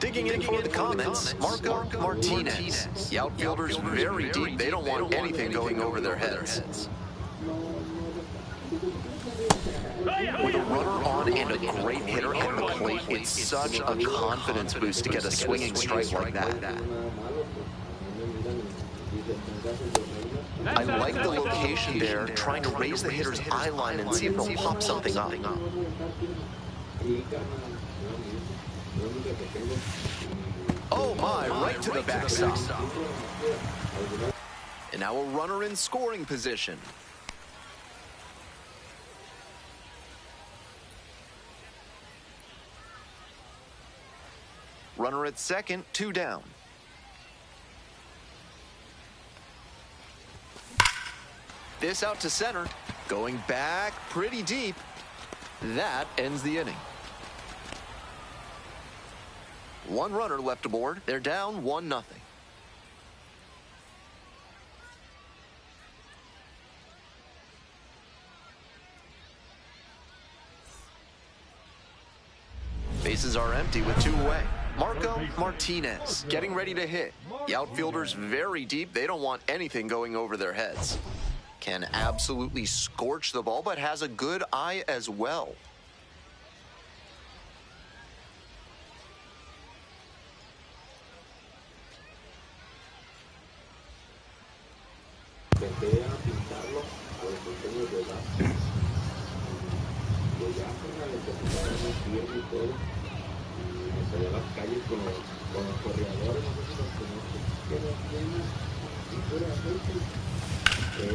Digging in for the comments, Marco Martinez. The outfielder's very deep. They don't want anything going over their heads. With a runner on and a great hitter at the plate, it's such a confidence boost to get a swinging strike like that. I like the location there, trying to raise the hitter's eye line and see if they'll pop something up. Oh my, right to the backstop. And now a runner in scoring position. Runner at second, 2 down. This out to center, going back pretty deep. That ends the inning. 1 runner left aboard. They're down 1-0. Bases are empty with 2 away. Marco Martinez getting ready to hit. The outfielder's very deep. They don't want anything going over their heads. Can absolutely scorch the ball, but has a good eye as well.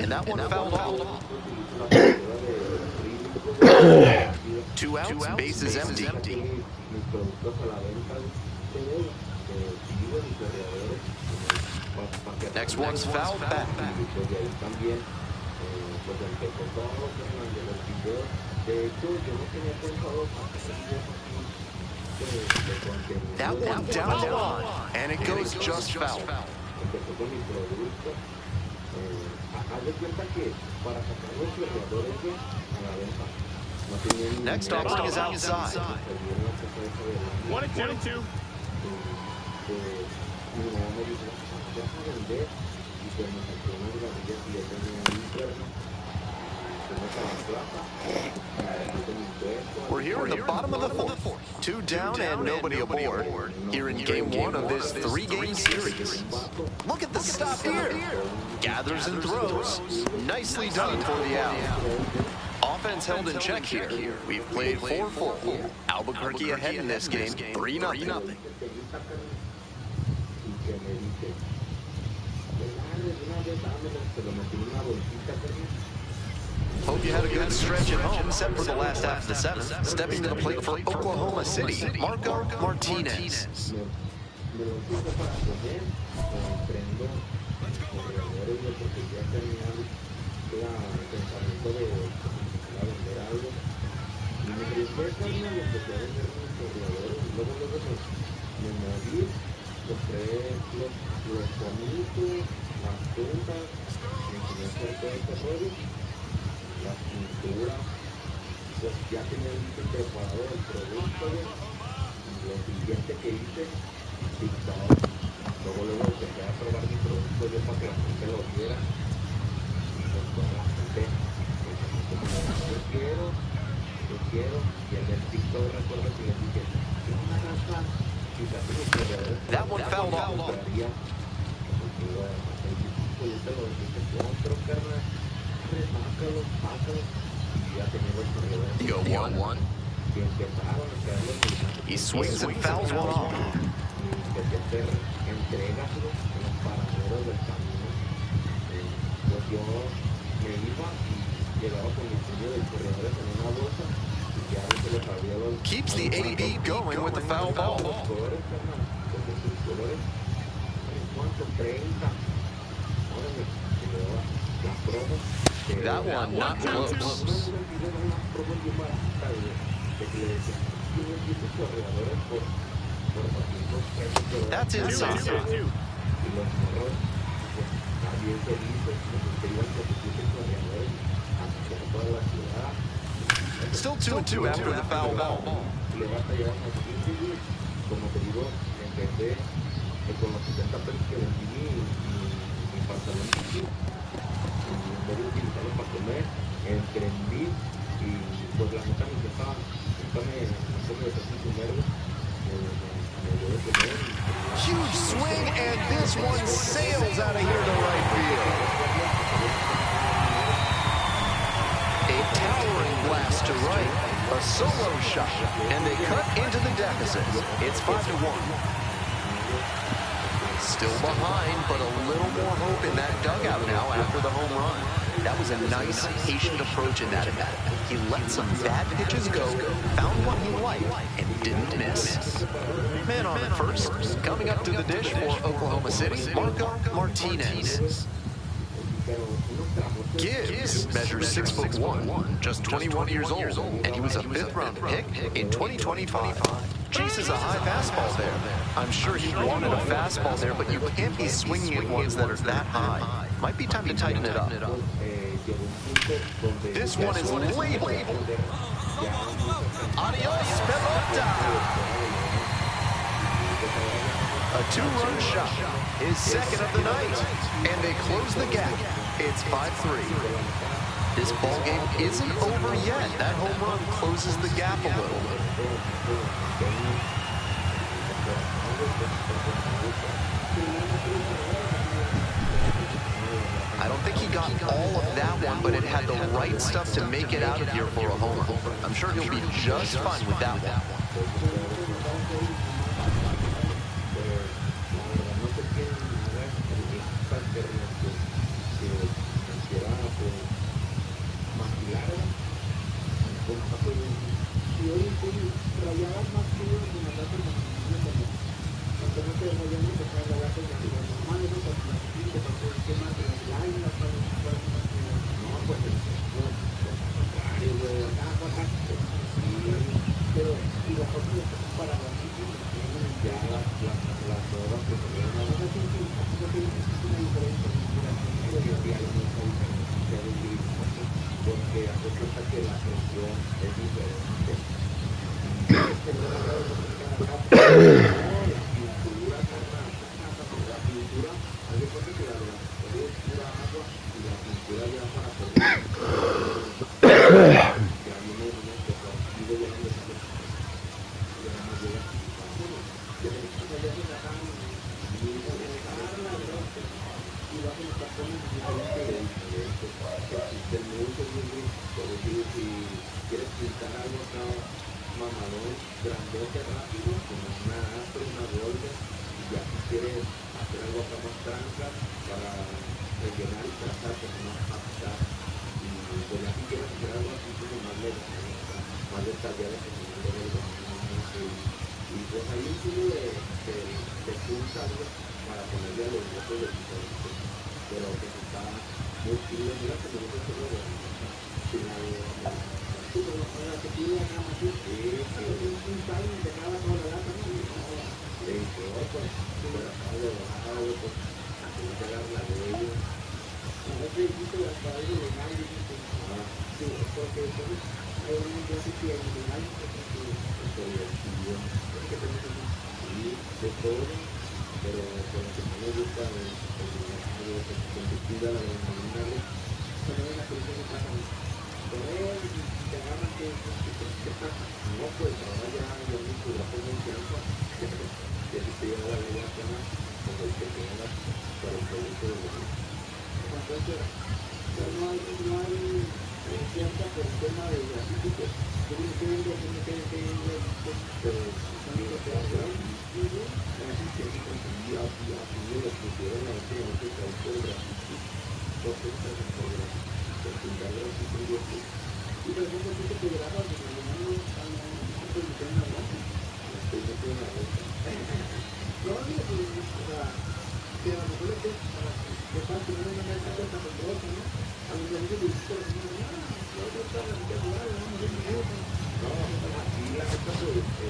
And that one fouled off. 2 outs, bases empty. Next one's fouled back. That one down the line, and it goes just foul. Next offering is outside. 1-2. We're here in the bottom of the fourth. 2 down and nobody aboard. Here in game 1 of this 3-game series. Look at the stop here. Gathers and throws. Nicely done for the out. Offense held in check here. We've played 4 full. Albuquerque ahead in this game, 3-0. Hope you had a good stretch at home, except for the last half of the 7th. Stepping to the plate for Oklahoma City, Marco Martinez. La pintura, pues ya tenía preparado el producto. Lo siguiente que hice, TikTok. Luego empecé a probar mi producto yo para que la gente lo viera. Y pues toda la gente, yo quiero. Y en el TikTok recuerdo que les dije, una raza, quizás los corredores. That one fouled off. Yo te lo dije, otro carnal. The 0-1. He swings and fouls one off. Keeps the AB going with the foul ball. That one not close. That's inside. Still 2-2 after the foul ball. como te digo, empecé con los 70 pesos que vendí mi pantalón chiquito, y en vez de utilizarlo para comer, emprendí y pues la neta mi jefa nunca me dejó sin comer, me dio de comer. Huge swing, and this one sails out of here to right field. A towering blast to right, a solo shot, and they cut into the deficit. It's 5-1. Still behind, but a little more hope in that dugout now after the home run. That was a nice, patient approach in that at-bat. He let some bad pitches go, found one he liked, and didn't miss. Man on at first, coming up to the dish for Oklahoma City, Marco Martinez. Gibbs measures 6'1", just 21 years old, and he was a 5th-round pick in 2025. Chases a high fastball there. I'm sure he wanted a fastball there, but you can't be swinging at ones that are that high. Might be time to tighten it up. This one is labeled. Adios, pelota. A 2-run shot, his second of the night, and they close the gap. It's 5-3. This ball game isn't over yet. That home run closes the gap a little. I don't think he got all of that one, but it had the right stuff to make it out of here for a homer. I'm sure he'll be just fine with that one.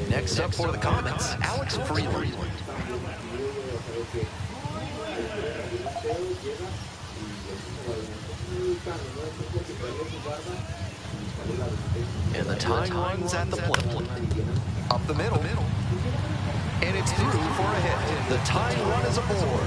Next up for the Comets, Alex Freeland. And the time runs at the plate. Up the middle. And it's through for a hit. The tying run is aboard.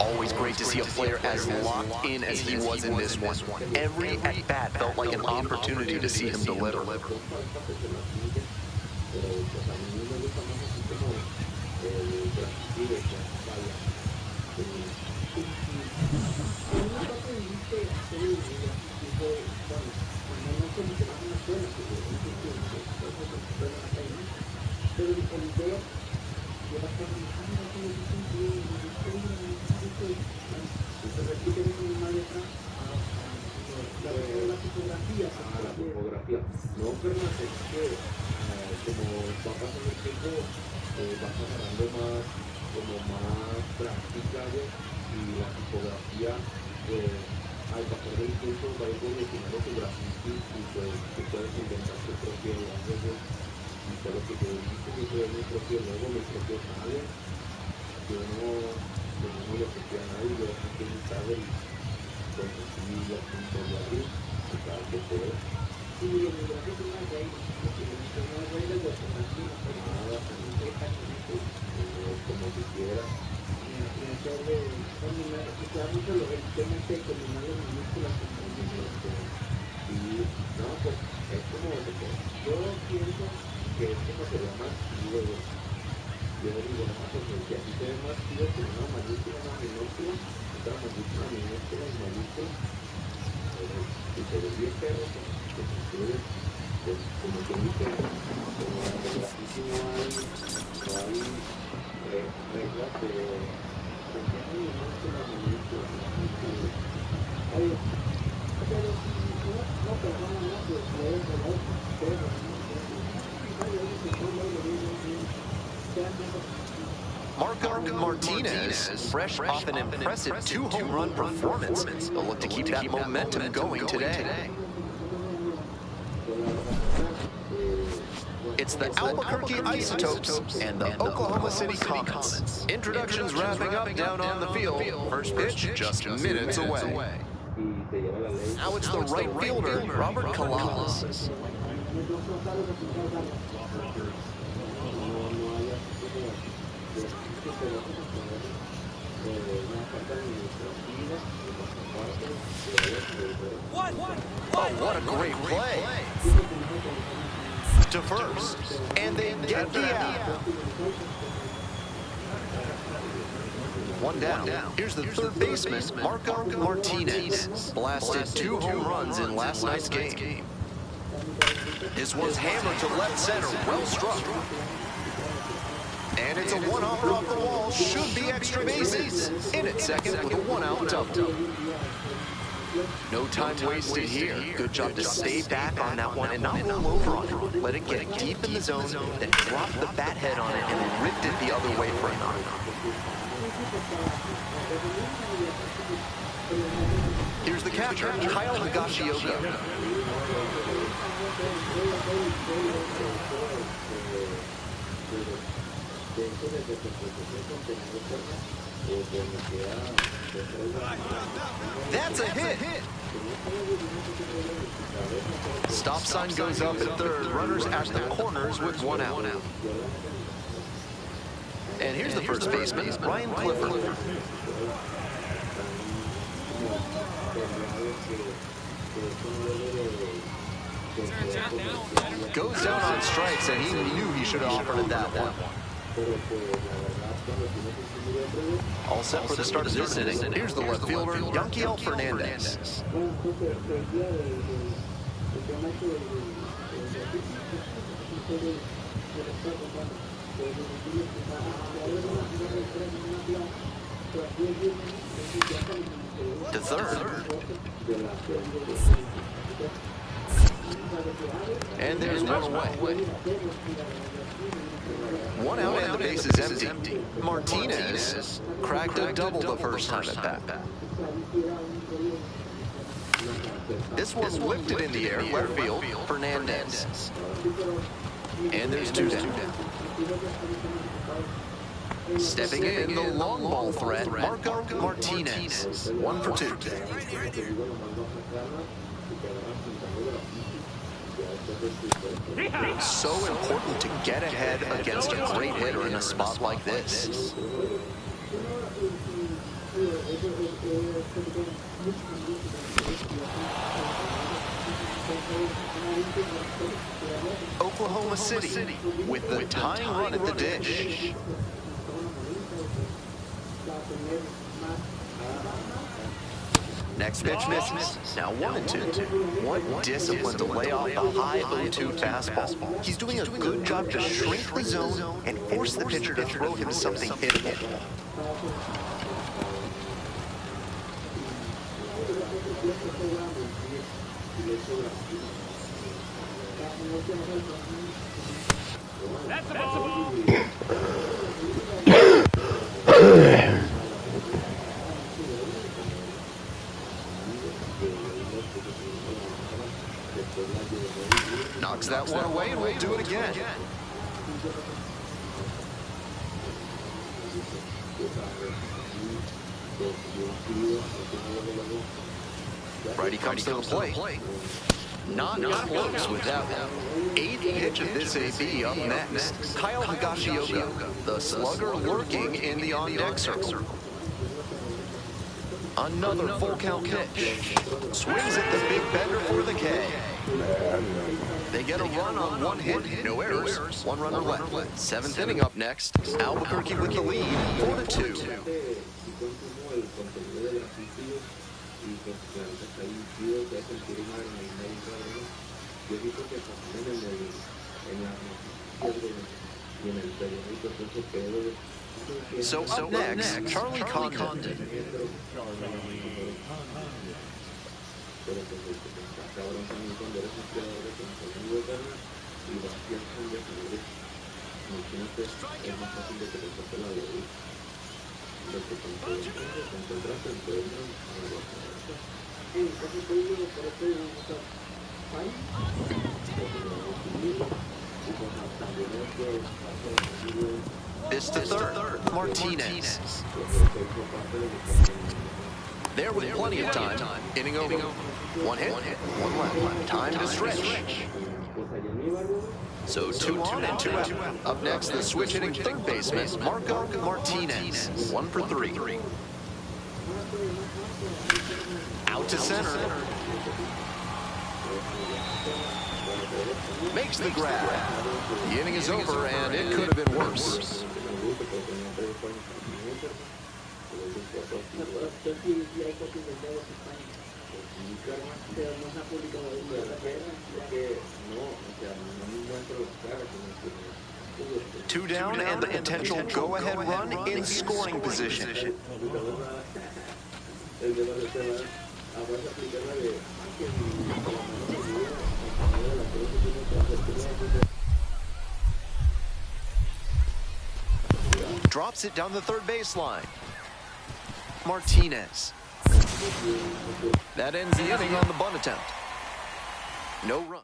Always great to see a player as locked in as he was in this one. Every at-bat felt like an opportunity to see him deliver. No, pero es que como va pasando el tiempo, vas agarrando más, como más práctica, y la tipografía, pues al pasar del tiempo va evolucionando tu graffiti y pues tú puedes inventar tu propio logo, y por lo que yo hice, yo creé mi propio logo, mi propio talent. Yo no le copié a nadie, yo aquí en mi tablet y pues así lo apunto de ahí, y cada que puedo. Sí, yo me gracias a una regla, porque no hay reglas de alternativa, pero nada, como si quiera. Y hacer de combinar, usar mucho el tema de combinar las minúsculas con mayúsculas. Y no, pues es como, yo pienso que es como sería más chido, yo digo, no, pues si así se ve más chido que una mayúscula, una minúscula, otra mayúscula, minúscula y mayúscula. Si se ve bien perro, pues ustedes, pues como que dice, como en el grafiti no hay reglas de qué minúscula, minúscula, oye, pero si una persona no se puede poner perro, Marco Martinez, fresh off an impressive 2-home-run performance, will look to keep that momentum going today. It's the Albuquerque Isotopes and the Oklahoma City Comets. Introductions wrapping up down on the field. First pitch just minutes away. Now it's the right fielder, Robert Callas. What a great play. To first, and they get the out. One down. Here's the third baseman, Marco Martinez. Blasted 2 home runs in last night's game. This one's hammered to left center, well struck. And it's a one-hopper off the wall, should be extra bases. In at second with a 1-out double. No time wasted here. Good job to stay back on that one and not roll over on it. Let it get deep in the zone, then drop the bat head on it and ripped it the other way for a knock. Here's the catcher, Kyle Higashioka. That's a hit. Stop sign goes up at third. Runners at the corners with 1 out. And here's the first baseman, Ryan Clifford. Goes down on strikes, and he knew he should have offered it that one. All set for the start of this inning. Here's the left fielder, Yanquiel Fernandez. To third. And there's one away. 1 out and the base is empty. Martinez cracked a double the first time at bat. This one lifted in the air, left field, Fernandez. And there's 2 down. Stepping in, the long ball threat, Marco Martinez. 1 for 2. So important to get ahead against a great hitter in a spot like this. Oklahoma City with the tying run at the dish. Next pitch misses. Now 1-2. What discipline to lay off the high 0-2 fastball. He's doing a good job to shrink the zone and force the pitcher to throw him something hittable. That's a ball. Knocks that one away, and we'll do it again. Righty comes to the plate. Not close with that one. 8th pitch of this AB up next. Kyle Higashioka, the slugger lurking in the on-deck circle. Another full count pitch. Swings at the big bender for the K. They get a run on 1 hit, no errors, 1 runner left. 7th inning up next. Albuquerque with the lead, 4-2. So up next, Charlie Condon. This to third, Martinez. There with plenty of time. Inning over. 1 hit, 1 left. Time to stretch. So 2 on and 2 out. Up next, the switch hitting third baseman, Marco Martinez. 1 for 3. Out to center. Makes the grab. The inning is over, and it could have been worse. Two down and the potential go-ahead run in scoring position. Drops it down the third baseline. Martinez. That ends the inning on the bunt attempt. No run.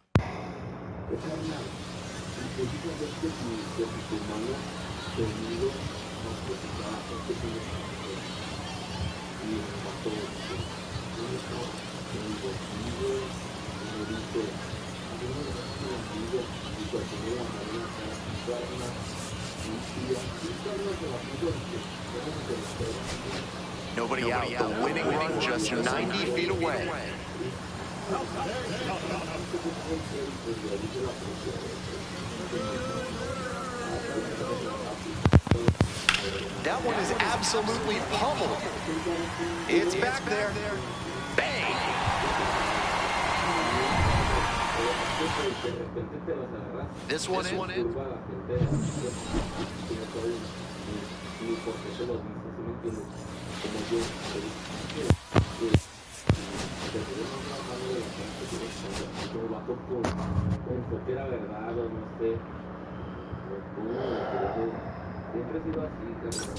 Nobody out. The winning run just 90 feet away. That one is absolutely pummeled. It's back there. Bang! This one in. Siempre he sido así,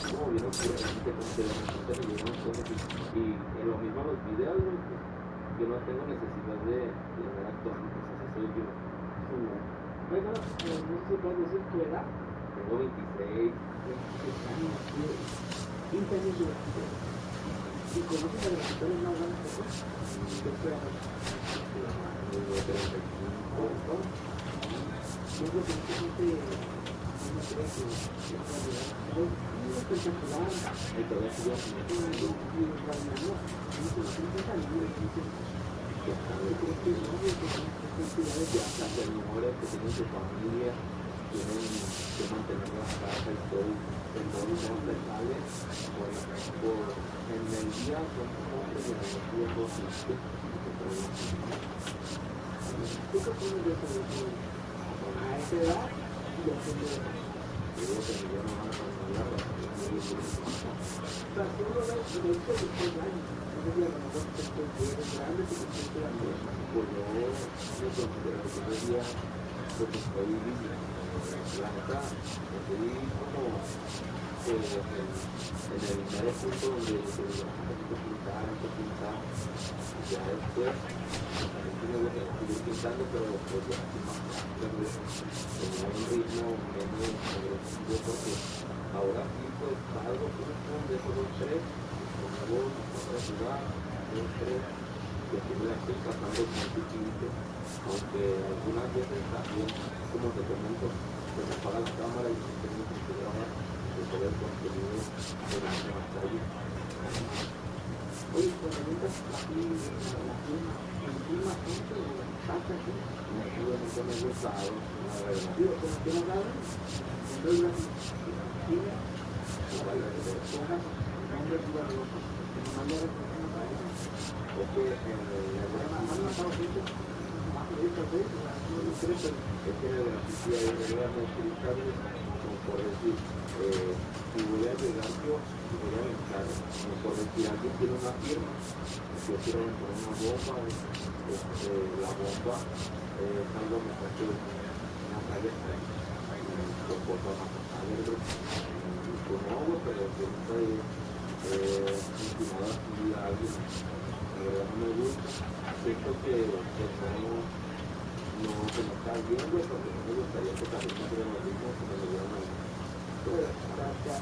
como bien ocurre, que posteriormente me llegan cosas y en lo mismo los videos, yo no tengo necesidad de ver actuando, pues así soy yo. Bueno, no sé cuál es tu edad. Tengo 26 años. Tienen que mantener la casa y todo, entonces donde sale en el día son hombres y en la noche son dos hijos. ¿Tú qué pones de eso? A esa edad ya se me digo que mi no van a hablar pero tú lo ves de hecho después de años entonces ya a lo mejor te eres grande te sientes la cosa pues yo me considero que ese día pues estoy la neta, estoy como en el mero punto donde hay que pintar, ya después, también me gusta seguir pintando, pero pues ya así más rápido, tenía un ritmo menos agresivo, porque ahora sí, pues salgo con un de esos 2-3, con la voz, con la ciudad, 2-3, y así me la estoy tratando con un chiquito, aunque algunas veces también, como te comento, se me apaga la cámara y tengo que grabar y poder contenido durante la calle. Oye, cuando ventas aquí la firma, ¿encima gente o pasa aquí? Nunca me ha gustado, la verdad. Digo, como que no hablan, entonces la firma, igual la que te pongas, nombre jugador, que no manda la persona para eso. Porque han matado gente. Es que en la justicia hay reglas muy estrictas, como por decir, si voy a llegar yo, si voy a entrar, como por decir, alguien tiene una firma, yo quiero entrar una bomba, la bomba es algo que está hecho en una calle extraña, por cosas más alegres, pues no, pero siempre intimada así a alguien, la verdad no me gusta, siento que no se me está viendo porque no me gustaría que también me dieran lo mismo que me lo dieran a mí. Pero acá,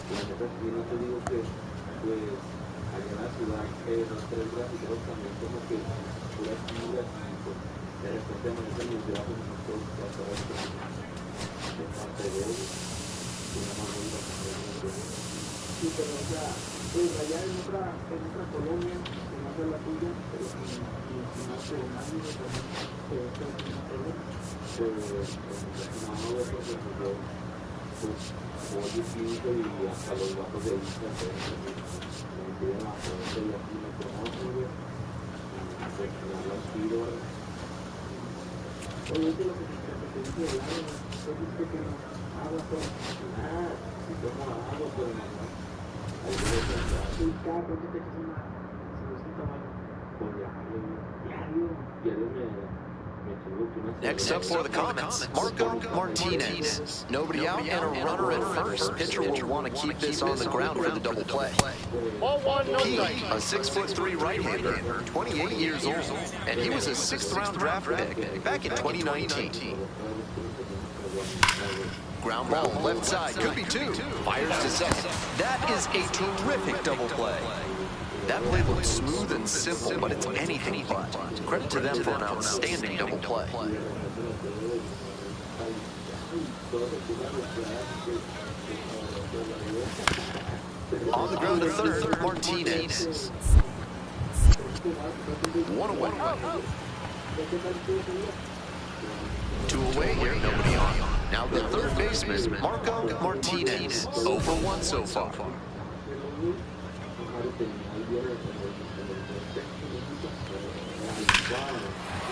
la neta sí no te digo que pues allá en la ciudad los tres brasileños también como que puras fibras y pues de repente amanecen mis brazos y todo ya sabes que de parte de ellos una más bonita que sí, pero o sea, pues allá en otra colonia de la tuya, pero si no se imagina también, pero esto es un problema. No, pues muy distinto y hasta los bajos de vista me piden a ponerse y aquí me conocen, güey, pues me hablan tiro, oye, es de lo que te dice el agua, pues dice que no, agua todo, si tomo agua, pero no, hay que pensar, y cada vez que te echas una Next up for the comments, Marco Martinez. Nobody out and a runner at first. Pitcher will want to keep this on the ground for the double play. He, a 6'3" right-hander, 28 years old, and he was a 6th-round draft pick back in 2019. Ground ball left side, could be two. Fires to second. That is a terrific double play. That play looked smooth and simple, but it's anything but. Credit to them for an outstanding double play. On the ground to third, Martinez. One away. Two away here, nobody on. Now the third baseman, Marco Martinez. 0 for 1 so far.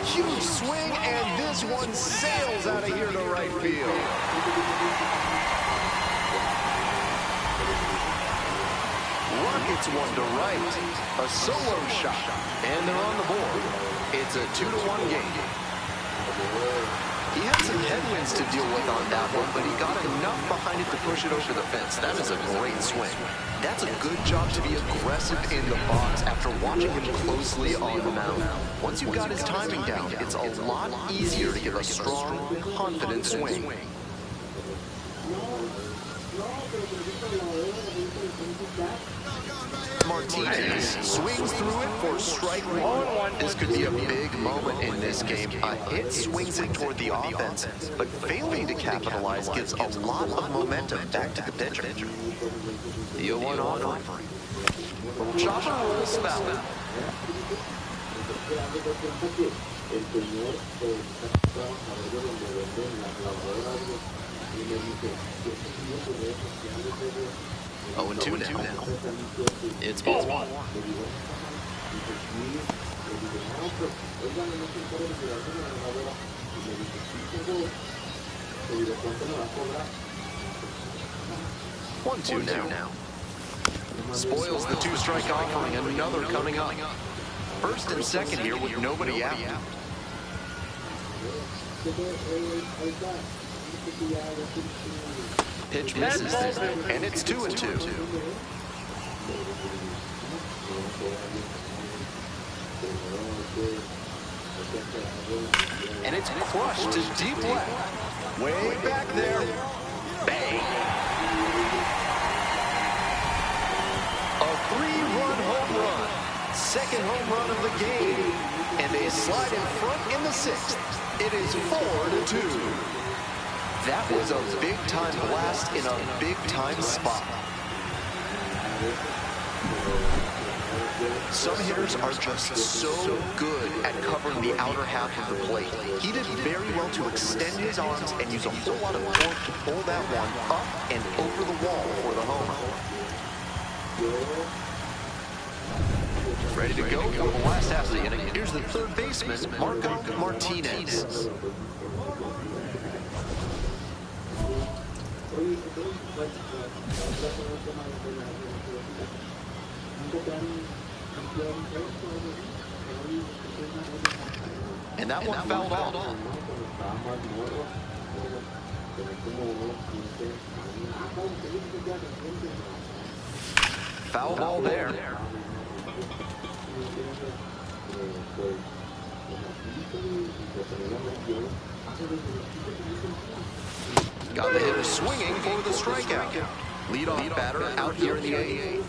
Huge swing, and this one sails out of here to right field. Rockets one to right. A solo shot, and they're on the board. It's a 2-1 game. He had some headwinds to deal with on that one, but he got enough behind it to push it over the fence. That is a great swing. That's a good job to be aggressive in the box after watching him closely on the mound. Once you've got his timing down, it's a lot easier to give a strong, confident swing. Martinez swings through it for strike one. This could be a big moment in this game. A hit swings it toward the offense, but failing to capitalize gives a lot of momentum back to the pitcher. The 0-1 offering. Chopper rolls foul. El señor trabajador de donde venden las lavadoras y me dice, yo he seguido tus redes sociales, 0-2 now. It's ball one. le digo, dice, sí, le digo, no, pues, oigan, no se encarga de cuidarse de la lavadora. Y me dice, sí, tengo, le digo, ¿cuánto me va a cobrar? 1-2 now. Spoils the two-strike offering, another coming up. First and second here with nobody out. Pitch misses there, and it's 2-2. And it's crushed to deep left. Way back there. Bang! A three-run home run. Second home run of the game. And they slide in front in the sixth. It is 4-2. That was a big-time blast in a big-time spot. Some hitters are just so good at covering the outer half of the plate. He did very well to extend his arms and use a whole lot of force to pull that one up and over the wall for the homer. Ready to go for the last half of the inning. Here's the third baseman, Marco Martinez. And that one fouled off. Foul ball there. Got the hitter swinging for the strikeout. Leadoff batter out here in the eighth.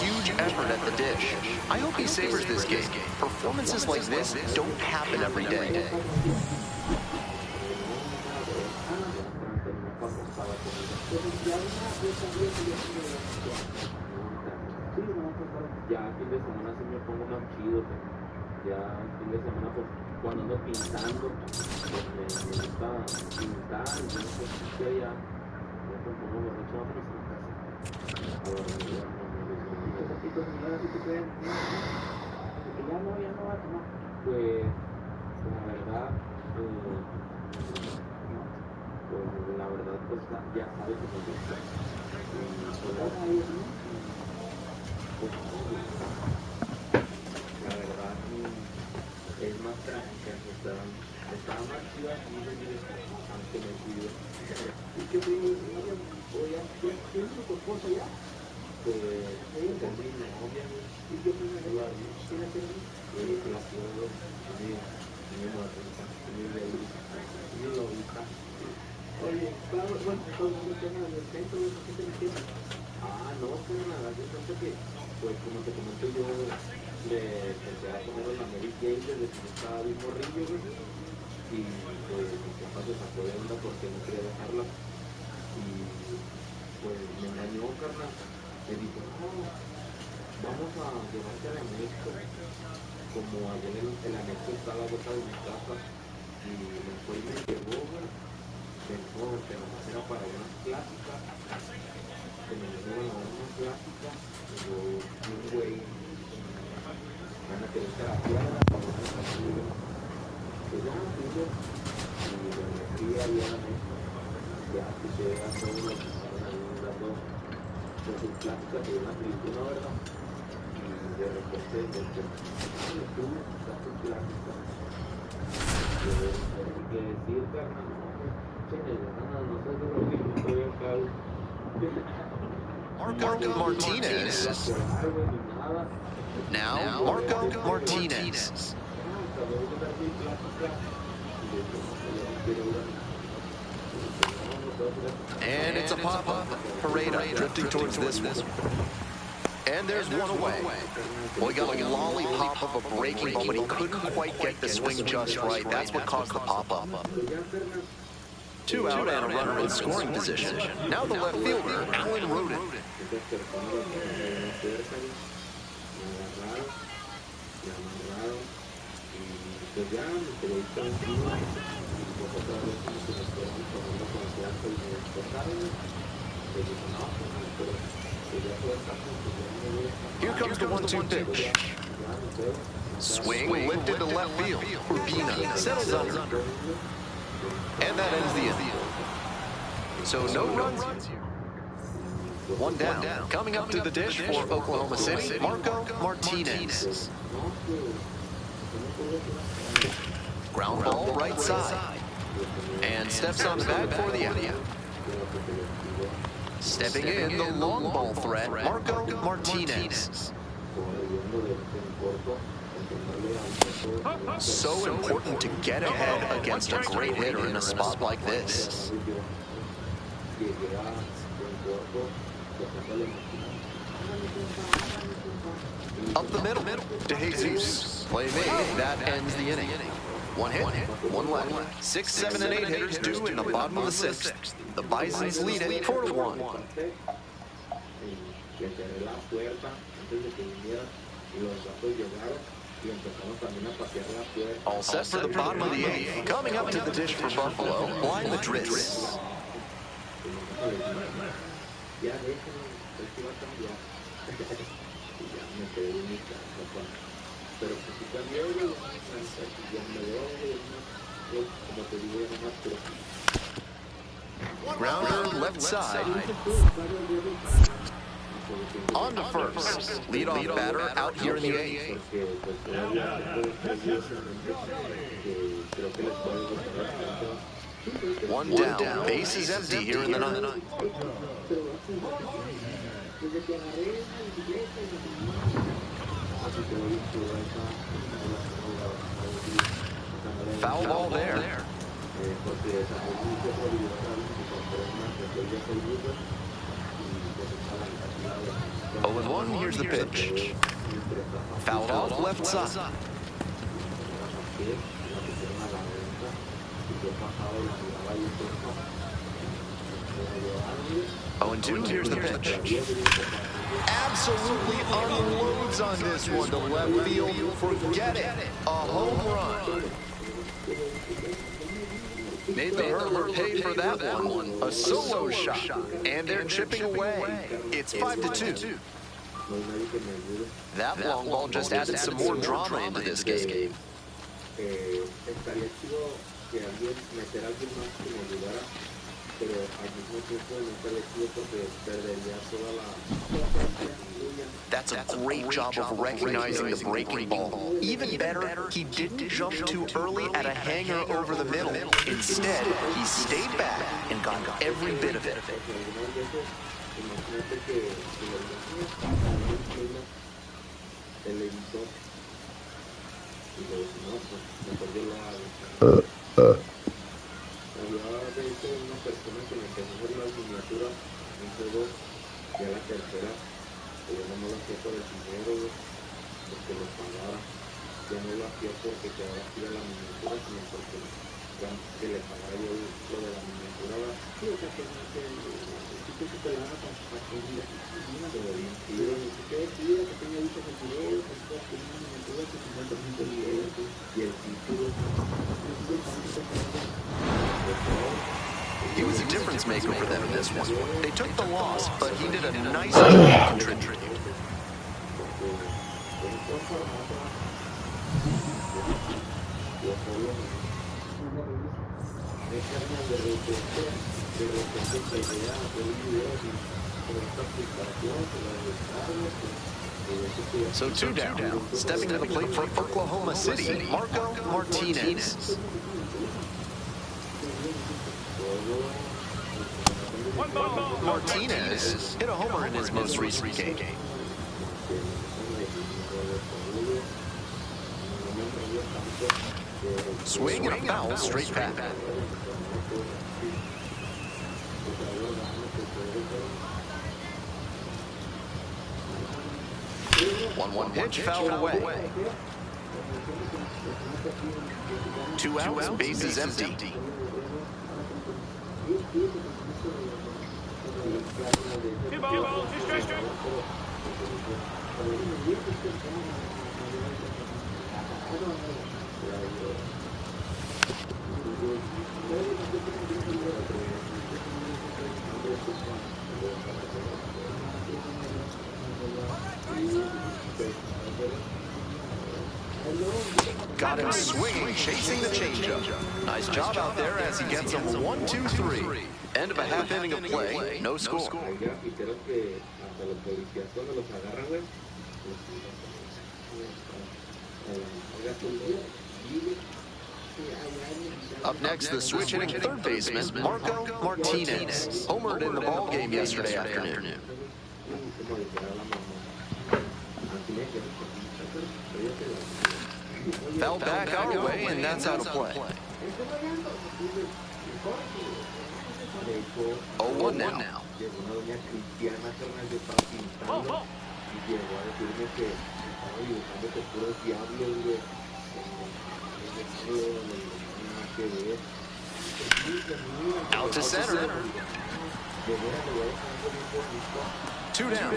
Huge effort at the dish. I hope he savors this game. Performances like this don't happen every day. Ya fin de semana sí me pongo más chido, ya fin de semana pues cuando ando pintando, pues me gusta pintar, entonces ya pues pongo borracho, vámonos a la casa. A dormir, un ratito, señora, si te creen, ya no va a tomar. Pues la verdad, pues ya sabes que me gusta. La verdad es más práctica, estaba más chida aunque me cuido. ¿Y qué te digo? Oye, ¿tienes tu esposa ya? Pues tengo mi novia. ¿Y qué primero? ¿Tienes mi relación? Mi morrita, mi bebita, mi lobita. Oye, claro, bueno, todo el mundo tiene el centro, ¿qué te entiendes? No, pues nada, yo siento que, pues como te comento, yo le empecé a poner la Mary Jane desde que estaba bien morrillo, güey. Y pues mi papá se sacó de onda porque no quería dejarla. Y pues me engañó, carnal. Me dijo, no, vamos a llevarte al anexo. Como allá en el anexo está la bota de mi casa. Y me fue y me llevó, güey. Pensó que nomás era para unas clásicas. Que me llevaron a una clásica, yo, un güey, van a querer estar a piedra, para una familia. Que ya, fuimos, y me metí ahí a la mesa, ya escuché a todos los que estaban ahí dando sus clásicas de una película, ¿verdad? Y de repente, tú, das tus clásicas. Yo tengo que decir, carnal, no, no sé de lo que yo estoy acá. Marco Martinez. Now, Marco Martinez. And it's a pop-up. Pareda drifting towards this one. And there's one away. Well, he got a lollipop of a breaking ball, but he couldn't quite get the swing just right. That's what caused the pop-up. 2 out and a runner in scoring position. Now the left fielder, Alan Roden. Here comes the 1-2 pitch. Swing lifted to left field. Urbina settles under. And that ends the inning. So no runs. One down. Coming up to the dish for Oklahoma City, Marco Martinez. Ground ball right side. And steps on the bag for the out. Stepping in, the long ball threat, Marco Martinez. So important to get ahead against a great hitter in a spot like this. Up the middle to Jesus. Play made. That ends the inning. One hit, one left. 6, 7, and 8 hitters due in the bottom of the 6th. The Bisons lead it 4-1. All set for the bottom of the 8th. Coming up to the dish for Buffalo, Blind Madrid. Grounder left side. On to first. Leadoff batter out here in the 8th. One down. Base is empty here in the 9th. Foul ball there. Oh, with 1, here's the pitch. Fouled off left side. 0-2, here's the pitch. Absolutely unloads on this one to left field. Forget it. A home run. Made the hurler pay for that one. A solo shot. And they're chipping away. It's 5-2. That long ball just added some more drama into this game. That's a great job of recognizing the breaking ball. Even better, he didn't jump too early at a hanger over the middle. Instead, he stayed back and got every bit of it. He was a difference maker for them in this one. They took the loss, but he did a nice job to contribute. So 2 down. Stepping to the plate for Oklahoma City, Marco Martinez. Martinez hit a homer in his most recent game. Swing and a foul straight back. 1-1 pitch fouled away. 2 outs, bases empty. Two balls, two strikes. Got him swinging, chasing the changeup. Nice job out there as he gets him 1-2-3. End of a half inning of play, no score. Up next, the switch-hitting third baseman, Marco Martinez. Homered in the ballgame yesterday afternoon. Fell back our way, and that's out of play. 0-1 now. Out to center. 2 down.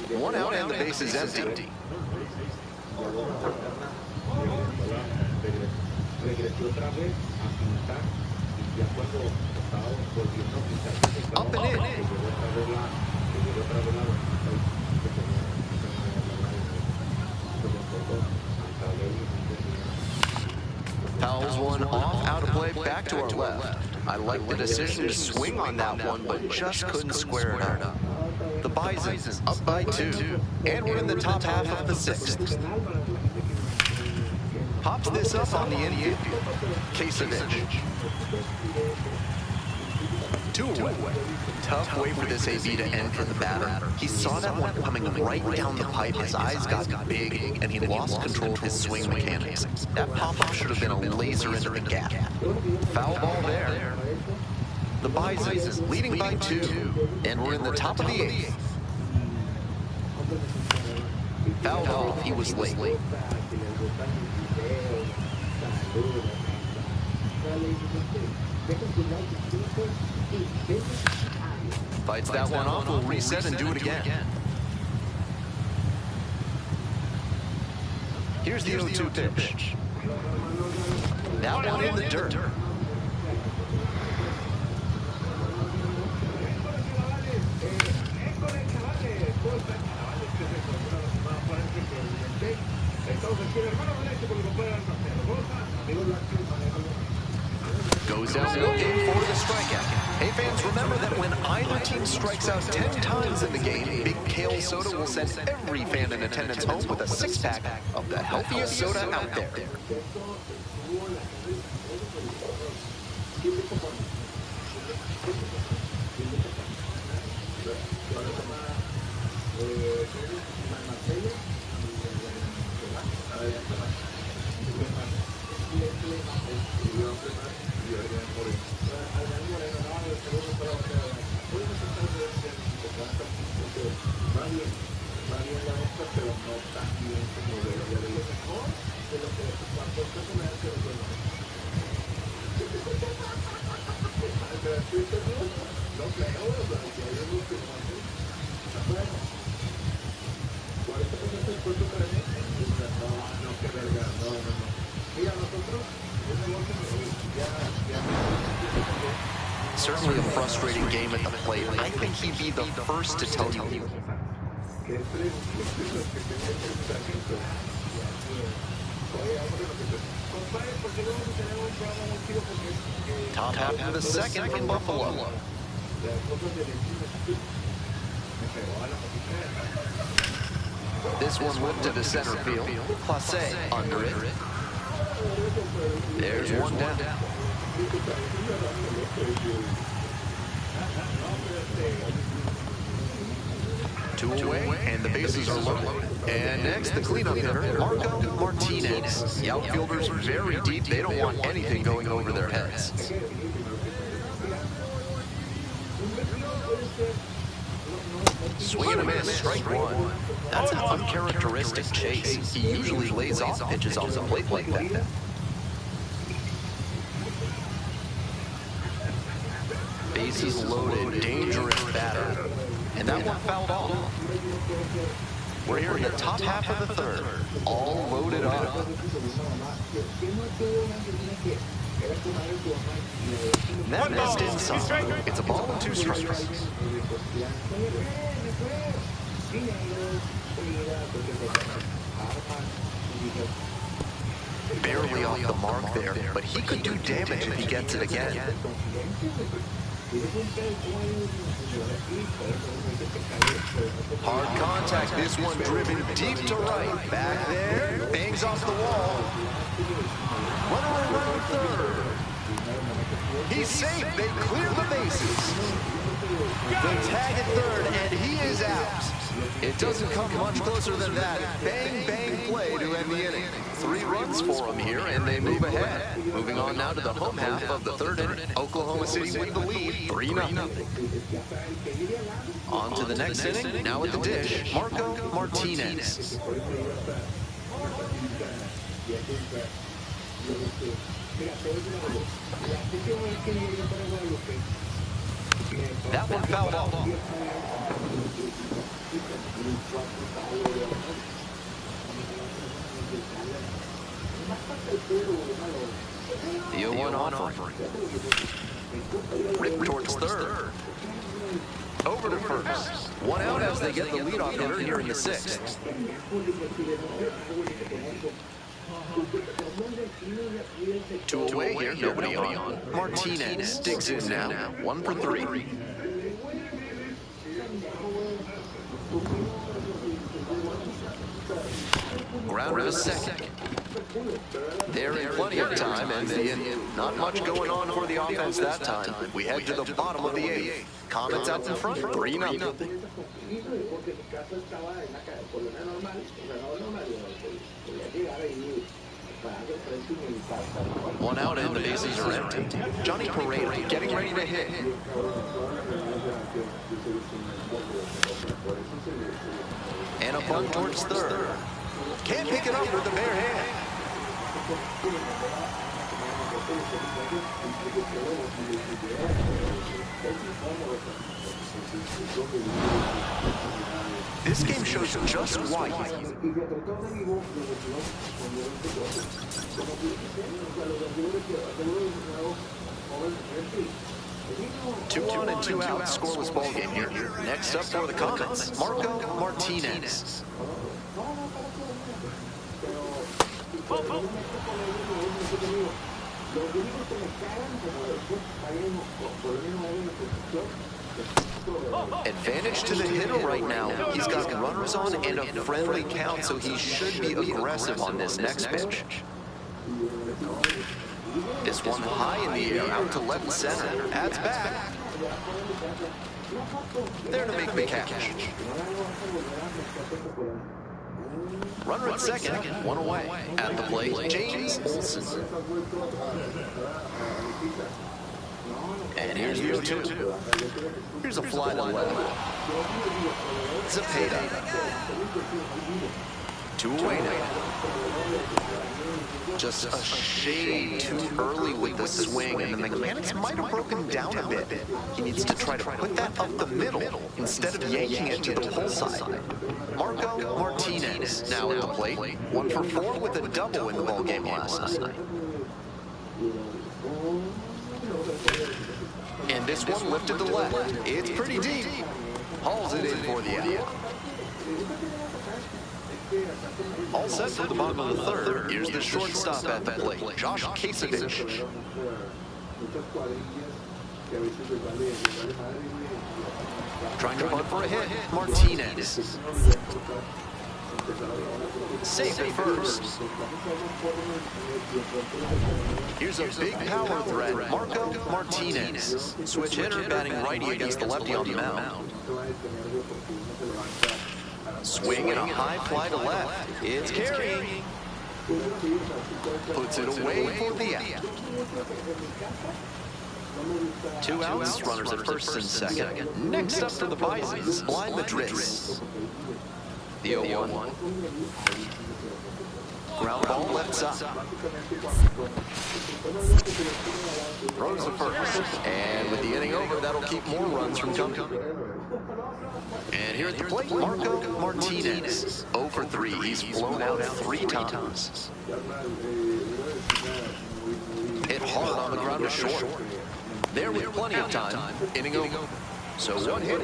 1 out and the base is empty. Up and in. Fouls one off, out of play, back to our left. I like the decision to swing on that one, but just couldn't square it up. The Bisons up by 2, and we're in the top half of the 6th. Pops this up on the infield. Kasevich. 2 away. Tough way for this AB to end for the batter. He saw that one coming right down the pipe. His eyes got big, and he lost control of his swing mechanics. That pop-up should have been a laser into the gap. Foul ball there. The Bisons leading by 2, and we're in the top of the 8th. Fouled off, he was late. Fights that one off, we'll reset and do it again. Here's the 0-2 pitch. That one in the dirt. Goes down looking for the strikeout. Hey fans, remember that when either team strikes out 10 times in the game, Big Kale Soda will send every fan in attendance home with a 6-pack of the healthiest soda out there. Certainly a frustrating game at the plate. I think he'd be the first to tell you. Top half of the second from Buffalo. This one lifted to center field. Clase under it. There's one down. Two away, and the bases are loaded. And next, the cleanup hitter, Marco Martinez. The outfielders are very deep. They don't want anything going over their heads. Swing and a miss, strike one. That's an uncharacteristic chase. He usually lays off pitches on the plate like that. Bases loaded, dangerous batter. And that one fouled off. We're here in the top half of the third, all loaded up. That missed inside. It's a ball and 2 strikes. Barely off the mark there, but he could do damage if he gets it again. Hard contact, this one driven deep to right. Back there, bangs off the wall. Runner around third. He's safe, they clear the bases. The tag at third, and he is out. It doesn't come much closer than that. Bang, bang play to end the inning. 3 runs for them here, and they move ahead. Moving on now to the home half of the third inning. Oklahoma City with the lead, 3-0. On to the next inning, now at the dish, Marco Martinez. That one fouled off. The 0-1 offering. Ripped towards third. Over to first. 1 out as they get the leadoff hitter here in the 6th. 2 away here, nobody on. Martinez digs in now. 1 for 3. Grounder to second. They're in plenty of time, and not much going on for the offense that time. We head to the bottom of the 8th. Comets out in front, 3-0. 1 out and the bases are empty. Johnny Parade getting ready to hit. And a bunt towards third. Can't pick it up with the bare hand. This game shows just why. 2 on and 2 out, scoreless ball game here. Next up for the Comets, Marco Martinez. Advantage to the hitter right now. He's got runners on and a friendly count, so he should be aggressive on this next pitch. This one high in the air, out to left center. Adds back. There to make the catch. Runner at second, 1 away. At the plate, James Olsen. And here's your 2. Here's a fly to left. Zepeda. 2 away now. Just a shade too early with the swing, and the mechanics might have broken down a bit. He needs to try to put that up the middle instead of yanking it to the pull side. Marco Martinez now at the plate. 1 for 4 with a double in the ballgame last night. And this one lifted to left. It's pretty deep. Hauls it in for the out. All set for the bottom of the third. Here's the shortstop at the plate, Josh Kasevich. Trying to bunt for a hit, Martinez. Safe at first. Here's a big power threat, Marco Martinez. Switch hitter batting righty against the lefty on the mound. Swing and a high fly to left. It's carrying. Puts it away for the out. 2 outs, runners at first and second. Next up for the Bisons, Blind Madris. The 0-1. Ground ball left side. Throws the first. And with the inning over, that'll keep more runs from coming. And here at the plate, Marco Martinez. 0 for 3. He's blown out 3 times. Hit hard on the ground to short. There with plenty of time. Inning over. So 1 hit.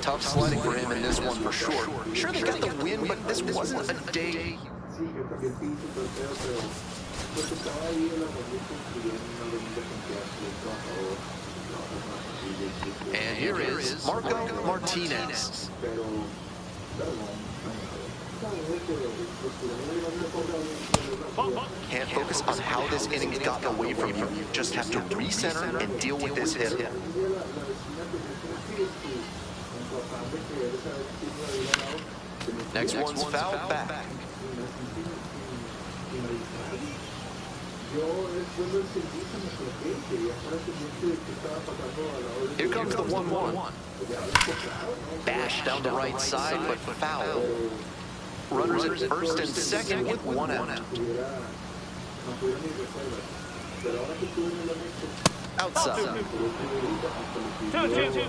Tough sledding for him in this one for sure. Sure, they got the win, but this wasn't a day. And here is Marco Martinez. Can't focus on how this inning's gotten away from you. Just have to recenter and deal with this hit. Next one's fouled back. Here comes the 1-1. Bash down the right side, but foul. Runners at first and second with 1 out. Outside. 2-2.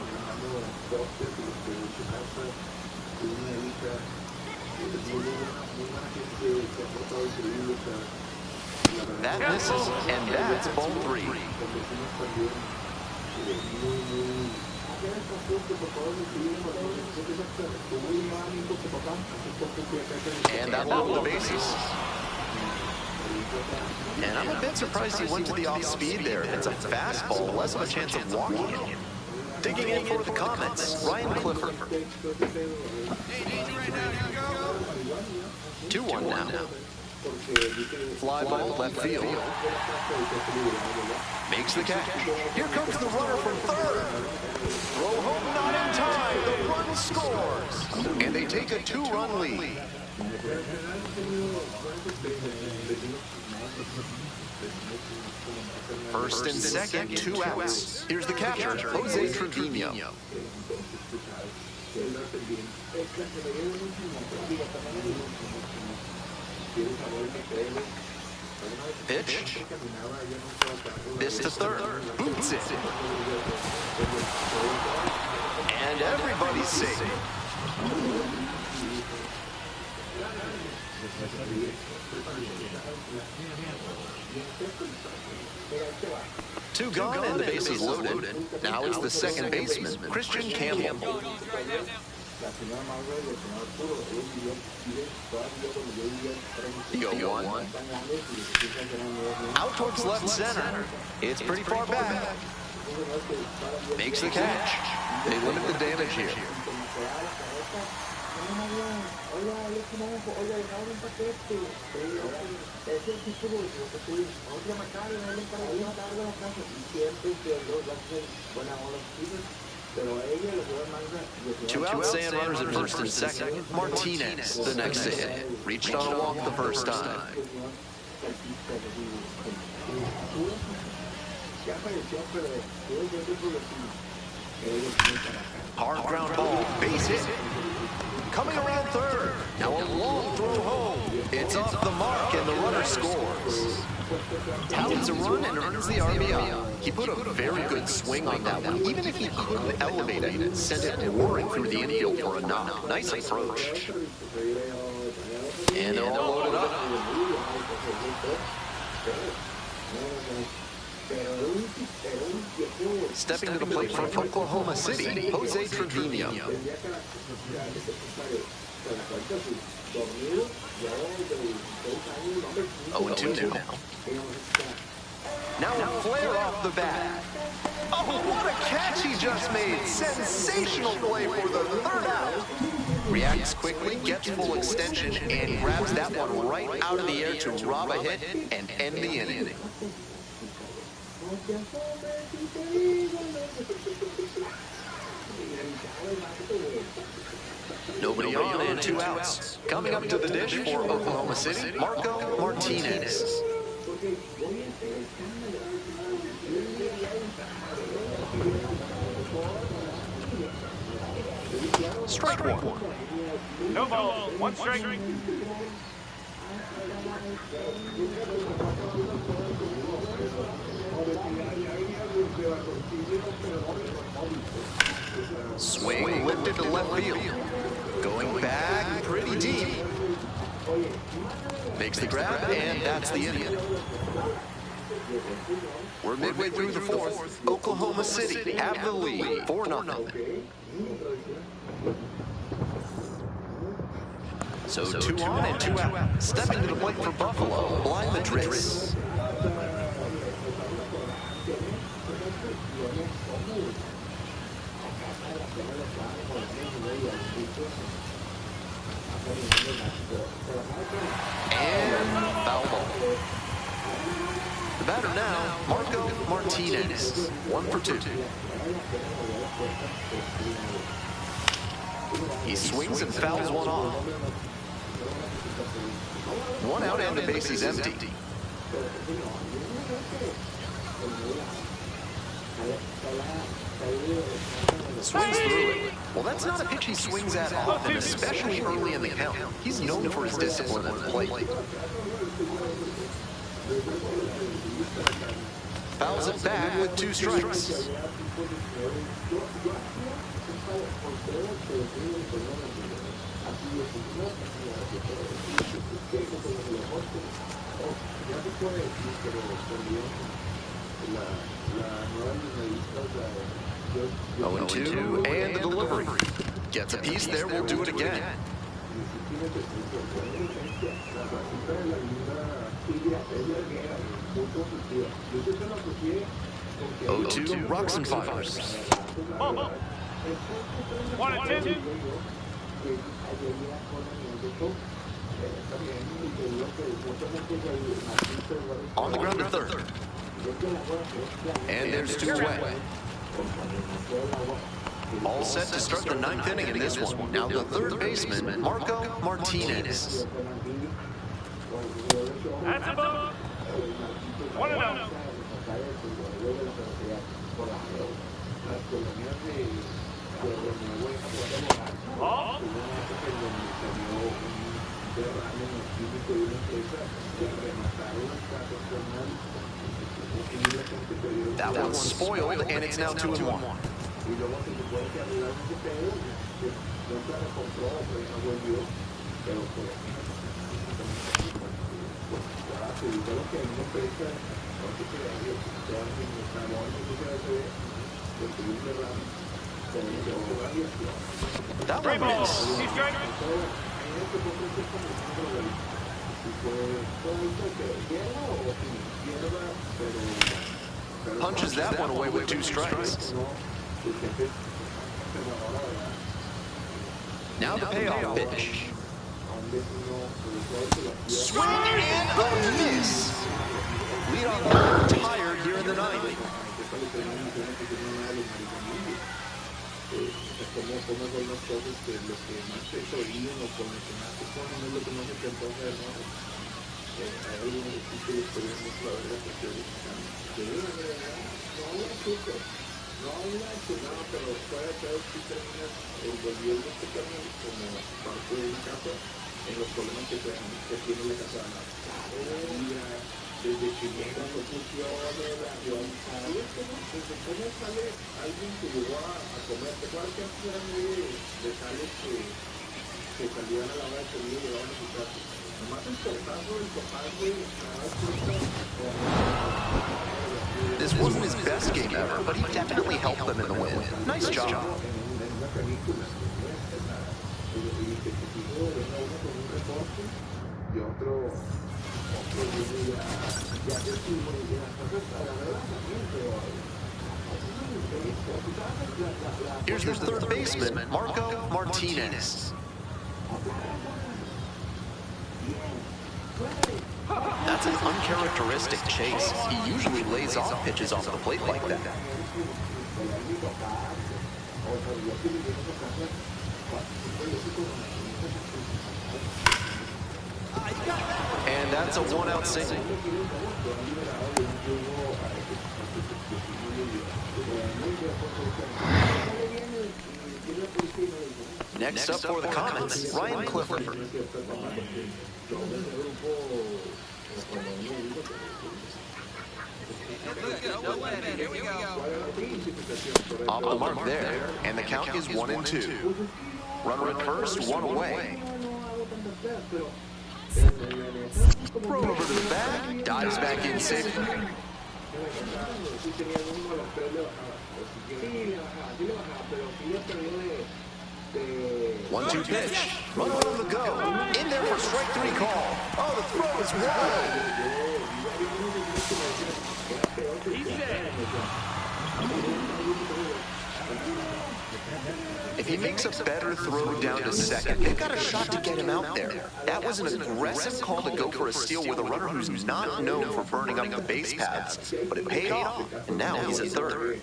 That misses, and that's ball 3. And that lowered the bases. And I'm a bit surprised he went to the off-speed there. It's a fastball, less of a chance of walking it. Digging in for the comments, Ryan Clifford. 2-1 now. Fly ball left field. Makes the catch. Here comes the runner from third. Throw home not in time. The run scores. And they take a 2-run lead. First and second, 2 outs. Here's the catcher, Jose Trevino. Pitch. This to third. Boots it. And everybody's safe. Two gone and the bases loaded. Now it's the second baseman, Christian Campbell. The 0-1. Out towards left center. It's pretty far back. Makes the catch. They limit the damage here. Two outs and runners at first and second. Martinez, the next to hit. Reached on a walk the first time. Hard ground ball, base hit. Coming around third. Now a long throw home. It's off the mark and the runner scores. Tallies a run and earns the RBI. He put a very good swing on that one. Even if he couldn't elevate it, sent it roaring through the infield for a knock. Nice approach. And they're all loaded up. Stepping to the plate from Oklahoma City, Jose Trevino. 0-2 now. Now a flare off the bat. Oh, what a catch he just made. Sensational play for the third out. Reacts quickly, gets full extension, and grabs that one right out of the air to rob a hit and end the inning. Nobody on and 2 outs. Coming up to the dish for Oklahoma City, Marco Martinez. Strike one. No ball, 1 strike. Swing lifted to left field. Going back pretty deep. Makes the grab, and that's the inning. We're midway through the 4th. Oklahoma City have the lead, 4-0. So 2 on and 2 out. Stepping to the plate for Buffalo, Blind Madrid. And foul ball. The batter now, Marco Martinez. 1 for 2. He swings and fouls one off. 1 out and the base is empty. Swings through it. Well, that's not a pitch he swings at often, especially early in the count. He's known for his discipline at the plate. Fouls it back with 2 strikes. Oh, and 2, and the delivery. Gets a piece there, we'll do it again. Oh, 2, rocks and fires. 1 and 2. On the ground to third. And there's 2 away. All set to start the 9th inning in this one. Now the third baseman, Marco Martinez. That's a ball. 1 and 0. Ball. That one's spoiled, and it's now 2 and 1. That one missed. He's driving. Punches that one away with 2 strikes. Now the payoff pitch. Swing and a miss. Leadoff man retired here in the 9th. desde que llega la construcción de la avión, ¿sabes cómo sale alguien que llegó a comer? ¿Te acuerdas que antes eran de sales que salían a la hora de comida y llegaban a su casa? Nomás el portazo del papá, güey, This wasn't his best game ever, but he definitely helped them in the win. Nice job. Here's the third baseman, Marco Martinez. That's an uncharacteristic chase. He usually lays off pitches off the plate like that. And that's a one-out single. Next up for the Comets, Ryan Clifford. Here we go. Off the mark there, and the count is 1-2. Runner at first, one away. Throw over to the back, dives back in safely. 1-2 pitch. Runner on the go. In there for strike three call. Oh, the throw is wide. He's dead. If he makes a better throw down to second, they've got a shot to get him out there. That was an aggressive call to go for a steal with a runner who's not known for burning up the base paths, but it paid off, and now he's at third.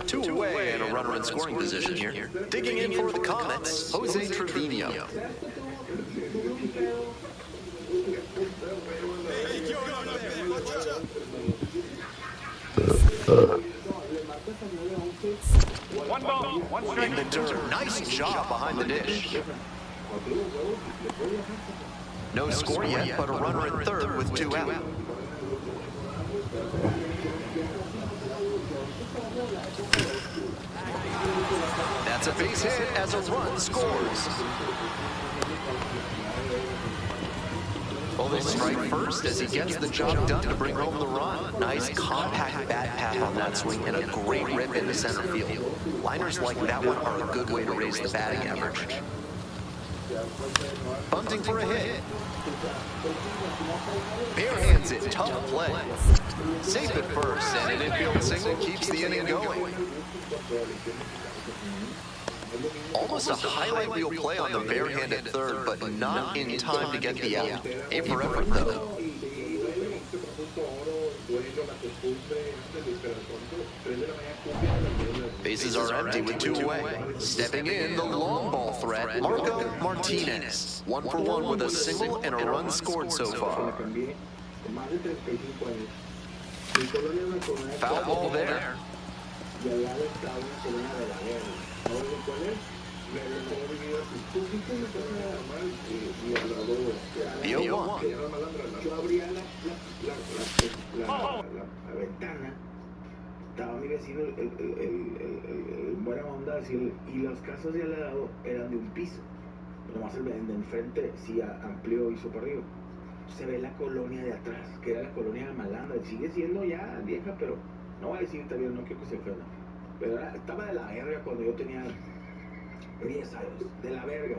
Two away and a runner in scoring position here. Digging in for the Comets, Jose Trevino. One ball, one strike. In the dirt, nice job behind the dish. No score yet, but a runner at third with two out. That's a base hit as a run scores. Well, they strike first as he gets the job done to bring home the run. Nice compact bat path on that swing and a great rip into center field. Liners like that one are a good way to raise the batting average. Bunting for a hit. Barehands it, tough play. Safe at first, and an infield single keeps the inning going. Almost a highlight reel play on the barehand at third, but not in time to get the out. A for effort, though. Bases are empty with two away. Stepping in, the long ball threat, Marco Martinez. 1 for 1 with a single and a run scored so far. Foul ball there. The 0-1. Yo abría la ventana, estaba mi vecino, el buena onda, decir, y las casas de al lado eran de un piso, nomás el de enfrente sí amplió, hizo para arriba. Se ve la colonia de atrás, que era la colonia de Malandra, sigue siendo ya vieja, pero no voy a decir también, no quiero que se ofenda, pero estaba de la verga cuando yo tenía 10 años, de la verga.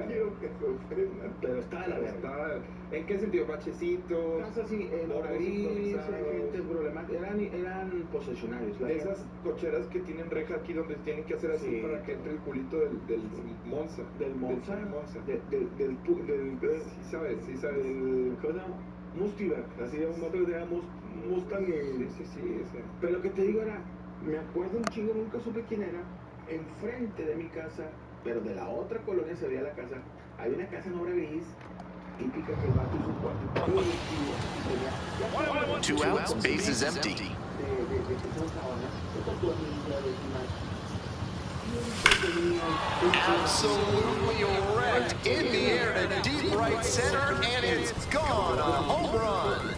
Quiero que se ofenda. Pero estaba de la verga. ¿En qué sentido? ¿Bachecito? Casas así, obra gris, gente problemática, eran posesionarios. De esas cocheras que tienen reja aquí donde tienen que hacer así para que entre el culito del Monza. Del Monza. Sí sabes. ¿Cómo se llama? Mustiberg, así de un motor que se llama Mustang. Sí. Pero lo que te digo era, me acuerdo un chingo, nunca supe quién era, enfrente de mi casa, pero de la otra colonia se veía la casa, había una casa en obra gris, típica que el vato hizo un cuarto. 2 outs, base is empty. Absolutely wrecked in the air to deep right center, and it's gone. A home run.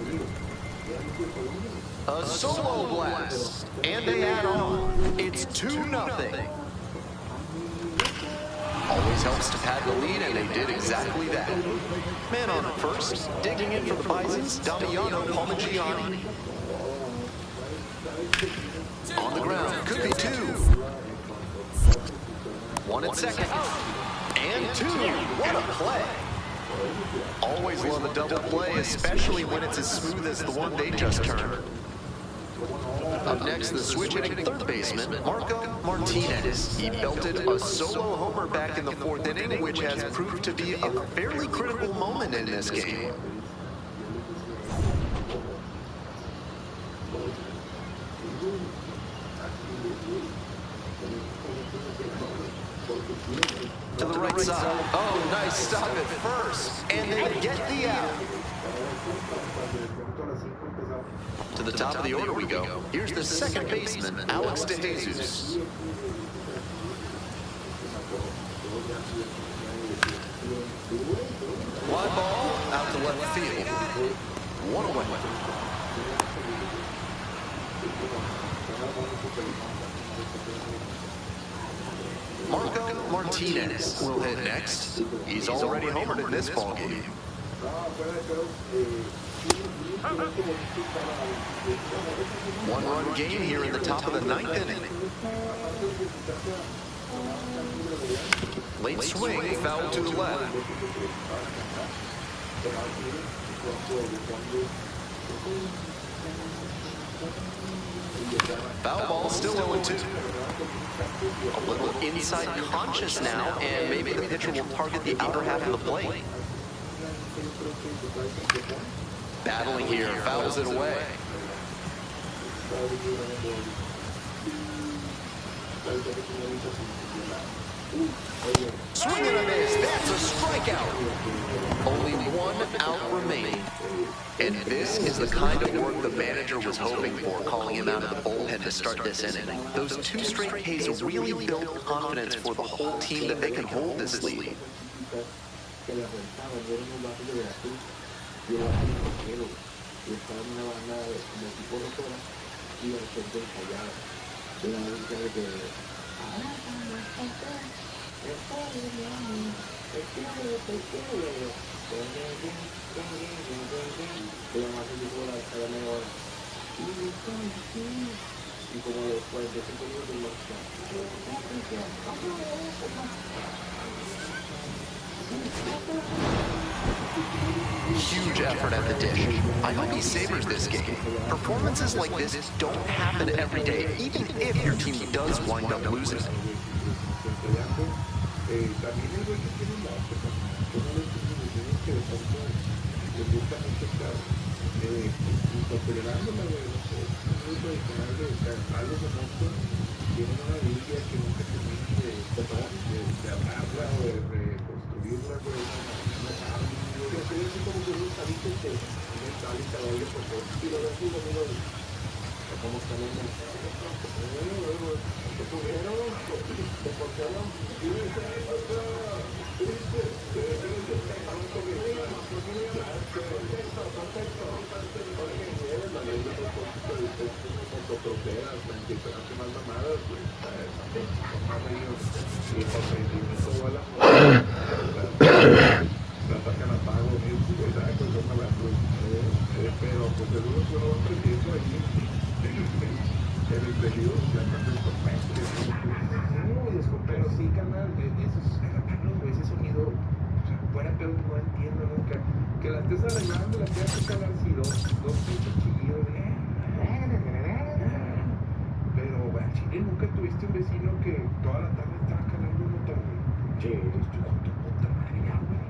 A solo blast, and they add on. It's 2-0. Always helps to pad the lead, and they did exactly that. Man on first, digging in for the Bisons, Damiano Palmagiani. On the ground, could be 2. 1 at second, and 2. What a play. Always love a double play, especially when it's as smooth as the one they just turned. Up next, the switch-hitting third baseman, Marco Martinez. He belted a solo homer back in the fourth inning, which has proved to be a fairly critical moment in this game. To the right side. Oh, nice stop at first. And they get the out. To the top of the order we go. Here's the second baseman, Alex DeJesus. Fly ball out to left field. One away. Marco Martinez will hit next. He's already homered in this ballgame. One-run game here in the top of the ninth inning. Late swing, foul to the left. Foul ball, still 0-2. A little inside conscious now, and maybe the pitcher will target the outer half of the plate. Battling here, fouls it away. Swing and a miss, that's a strikeout. Only one out remaining. And this is the kind of work the manager was hoping for, calling him out of the bullpen to start this inning. Those two straight Ks really built confidence for the whole team that they can hold this lead. Huge effort at the dish. I hope he savors this game. Performances like this don't happen every day, even if your team does wind up losing. Pero sí, carnal, ese sonido, fuera peor, no entiendo nunca. Que la estés arreglando, la tengas que cagar así, dos pinches chillidos. Pero, bueno, Chile, nunca tuviste un vecino que toda la tarde estaba calando un motor, güey. Che, estoy con tu puta madre, ya, güey.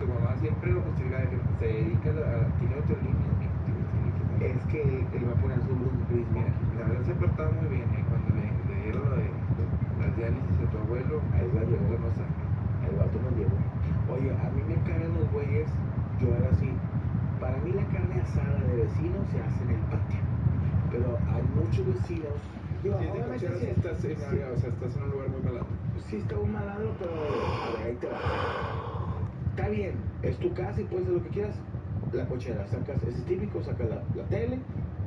Tu mamá siempre lo justifica de que se dedica tiene otra línea. Es que él va a poner su grupo y dice, mira, la verdad se ha portado muy bien, cuando le dieron lo de las diálisis a tu abuelo, ahí va llegó la masacre, el vato nos llevó. Oye, a mí me cagan los güeyes, yo era así, para mí la carne asada de vecinos se hace en el patio, pero hay muchos vecinos, digo, sí, obviamente si estás en área, o sea, estás en un lugar muy malandro. Sí, está un malandro, pero a ver, ahí te va. Está bien, es tu casa y puedes hacer lo que quieras. La cochera, sacas, es típico, sacas la tele,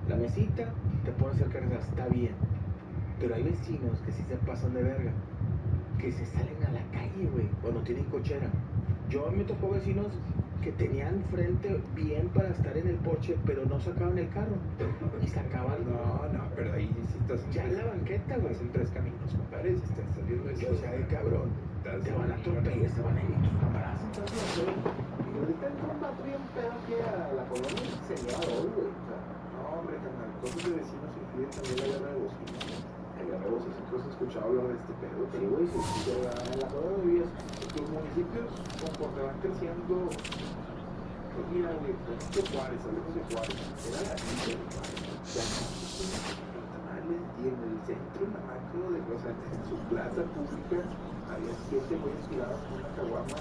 la mesita, te pones a hacer cargas, está bien. Pero hay vecinos que sí se pasan de verga, que se salen a la calle, güey, cuando tienen cochera. Yo me tocó vecinos que tenían frente bien para estar en el porche, pero no sacaban el carro. Y sacaban... No, pero ahí sí estás... Ya en la banqueta, güey. En tres caminos, compadre, si estás saliendo de eso. O sea, de cabrón. Te van a atropellar, te van a ir tus camaradas. Ahorita entró un vato bien pedo aquí a la colonia y se lleva hoy, güey. O sea, no, hombre, carnal. cosas de vecinos influyen también la guerra de bocinas. La guerra de bocinas, ¿tú has escuchado hablar de este pedo? Sí, güey, sí, sí, en la zona donde vivías. Los municipios, conforme van creciendo, pues mira, güey, por ejemplo, Juárez, hablemos de Juárez, era la isla de Juárez. O sea, tamales, y en el centro, en la macro, o sea, en su plaza pública, había 7 güeyes tirados con una caguama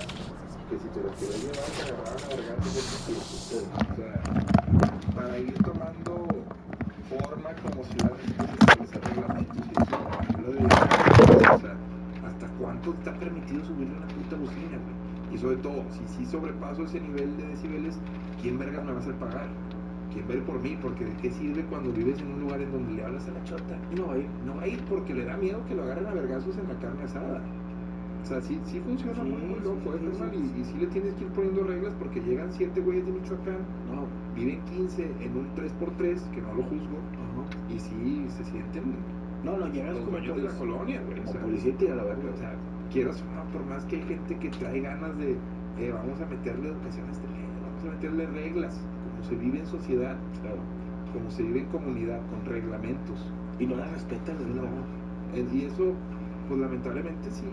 que si te los querías llevar, te agarraban a vergazos de tus pies. O sea, para ir tomando forma como ciudad de establecer reglamentos y eso, lo de, o sea, ¿hasta cuánto está permitido subirle una puta bocina, güey? Y sobre todo, si sobrepaso ese nivel de decibeles, ¿quién verga me va a hacer pagar? ¿Quién ve por mí? Porque ¿de qué sirve cuando vives en un lugar en donde le hablas a la chota? No va a ir porque le da miedo que lo agarren a vergazos en la carne asada. O sea, sí funciona muy loco, y sí le tienes que ir poniendo reglas porque llegan 7 güeyes de Michoacán, no, viven 15 en un 3x3, que no lo juzgo, y sí se sienten... No, llegas los como dueños de la colonia, güey. Como policía y tira la verga. O sea, quieras o no, por más que hay gente que trae ganas de, vamos a meterle educación a este pedo, vamos a meterle reglas, como se vive en sociedad, claro, como se vive en comunidad, con reglamentos. Y no la respetan, no. Y eso, pues lamentablemente sí,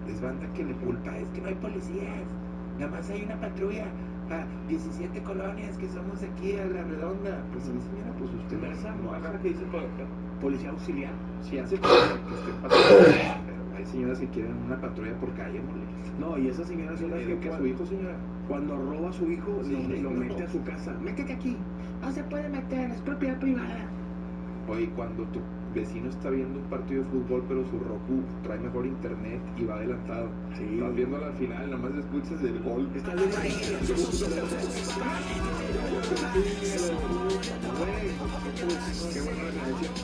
es banda que le culpa, es que no hay policías, nada más hay una patrulla a 17 colonias que somos aquí a la redonda. Pues sí, señora, pues usted no haga que dice policía auxiliar, si hace que esté patrulla, pero hay señoras que quieren una patrulla por calle, no, y esas señoras son las que a su hijo, señora, cuando roba a su hijo, lo mete a su casa, métete aquí, no se puede meter, es propiedad privada. Oye, cuando tu vecino está viendo un partido de fútbol, pero su Roku trae mejor internet y va adelantado. Sí. Estás viéndolo al final, nomás escuchas el gol. Estás viendo ahí. Qué buena referencia.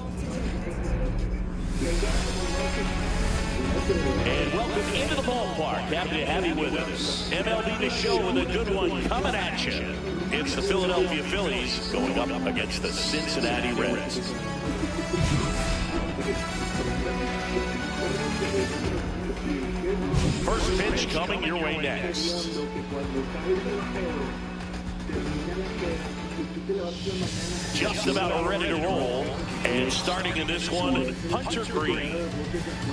And welcome into the ballpark. Happy to have you with us. MLB The Show with a good one coming at you. It's the Philadelphia Phillies going up against the Cincinnati Reds. First pitch coming your way next. Just about ready to roll. And starting in this one, Hunter Green.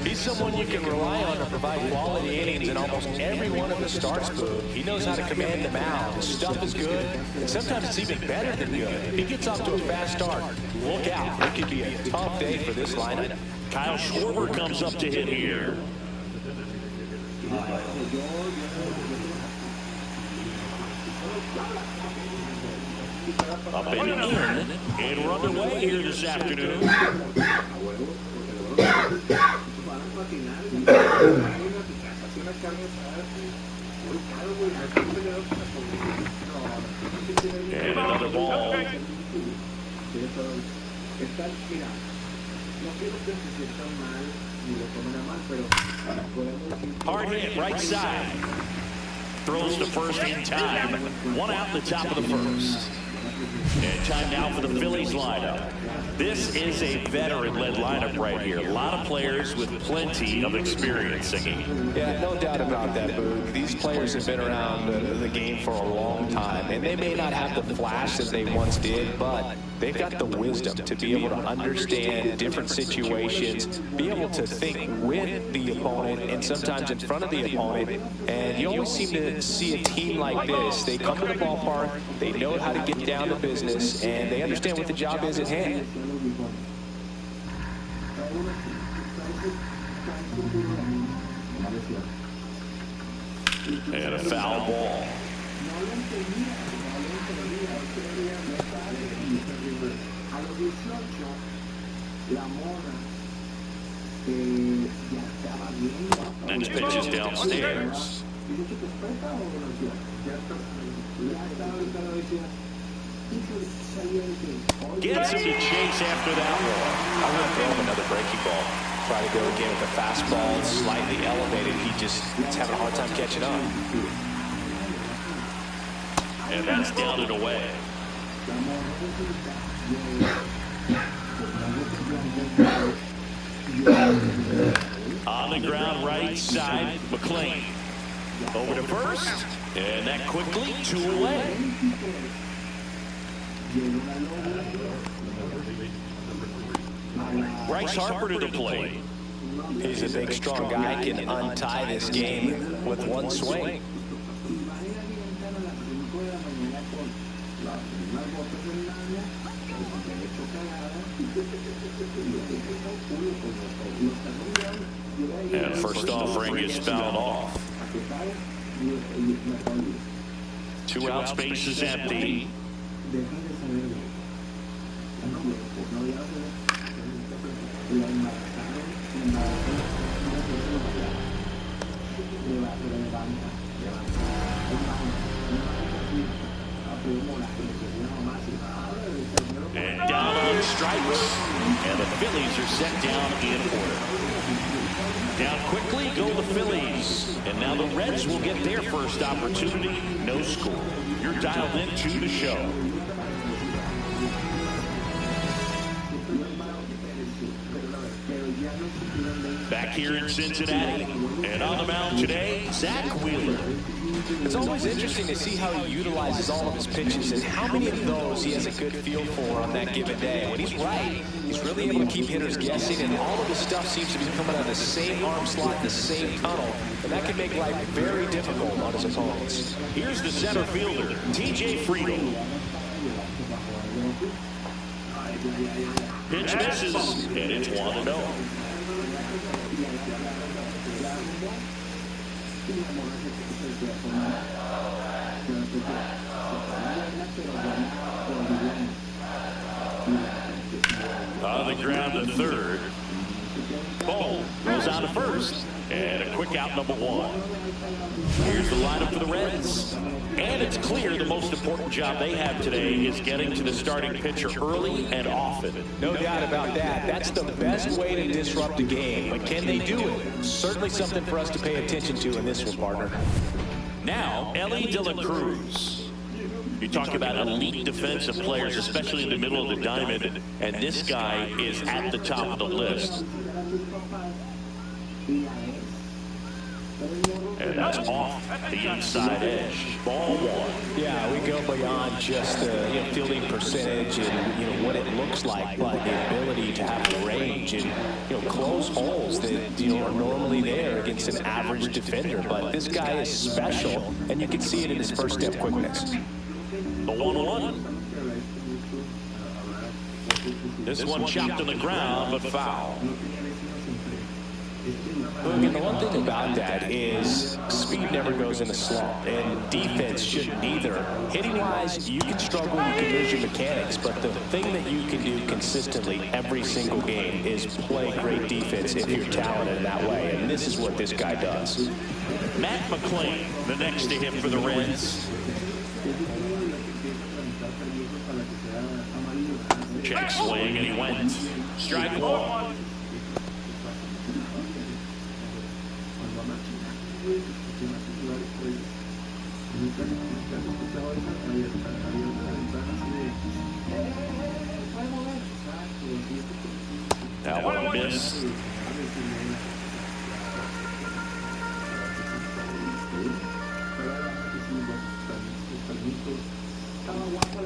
He's someone you can rely on to provide quality innings in almost every one of the starts, Boo. He knows how to command the mound. His stuff is good, and sometimes it's even better than good. If he gets off to a fast start, look out. It could be a tough day for this lineup. Kyle Schwarber comes up to hit here. Up and in, and run away here this afternoon. And another ball. Hard hit, right side. Throws to first in time. 1 out in the top of the first. And time now for the Phillies lineup. This is a veteran-led lineup right here. A lot of players with plenty of experience singing. Yeah, no doubt about that, Boog. These players have been around the game for a long time, and they may not have the flash that they once did, but they've got the wisdom to be able to understand different situations, be able to think with the opponent and sometimes in front of the opponent. And you always seem to see a team like this. They come to the ballpark, they know how to get down to business, and they understand what the job is at hand. And a foul ball. Next pitch is downstairs. Gets him to chase after that one. I'm going to throw him another breaking ball. Try to go again with the fastball, slightly elevated. He's having a hard time catching up. And that's down and away. On the ground, right side, McLean. Over to first, and that quickly 2 away. Bryce Harper to the plate. He's a big, strong guy, can untie this game with one swing. And first offering is fouled off. 2 outs, bases empty. And down on strikes. And the Phillies are set down in order. Down quickly go the Phillies. And now the Reds will get their first opportunity. No score. You're dialed into the show. Back here in Cincinnati. And on the mound today, Zach Wheeler. It's always interesting to see how he utilizes all of his pitches and how many of those he has a good feel for on that given day. When he's right, he's really able to keep hitters guessing, and all of his stuff seems to be coming out of the same arm slot, the same tunnel, and that can make life very difficult on his opponents. Here's the center fielder, TJ Friedl. Pitch misses, and it's 1-0. On the ground to third. Ball goes out to first. And a quick out, number 1. Here's the lineup for the Reds. And it's clear the most important job they have today is getting to the starting pitcher early and often. No doubt about that. That's the best way to disrupt a game. But can they do it? Certainly something for us to pay attention to in this one, partner. Now, Ellie De La Cruz. You talk about elite defensive players, especially in the middle of the diamond, and this guy is at the top of the list. And that's off the inside edge. Ball 1. Yeah, we go beyond just the fielding percentage and what it looks like, but the ability to have range and close holes that are normally there against an average defender. But this guy is special, and you can see it in his first step quickness. The 1-1. This one chopped on the ground, but foul. And the one thing about that is speed never goes in a slump, and defense shouldn't either. Hitting-wise, you can struggle, you can lose your mechanics, but the thing that you can do consistently every single game is play great defense if you're talented in that way, and this is what this guy does. Matt McClain, the next to him for the Reds. Check swing, and he went. Strike 1. That one missed.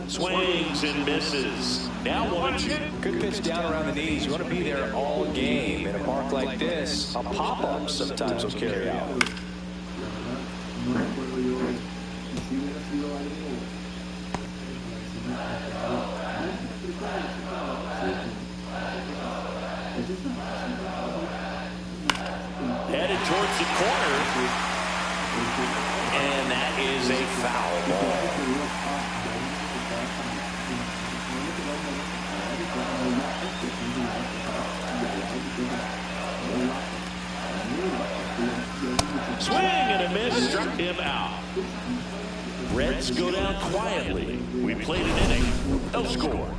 Swings and misses. Now 1-2. Good pitch down around the knees. You want to be there all game. In a park like this, a pop-up sometimes will carry out. Headed towards the corner. And that is a foul ball. Swing and a miss, struck him out. Reds go down quietly. We played an inning. No score.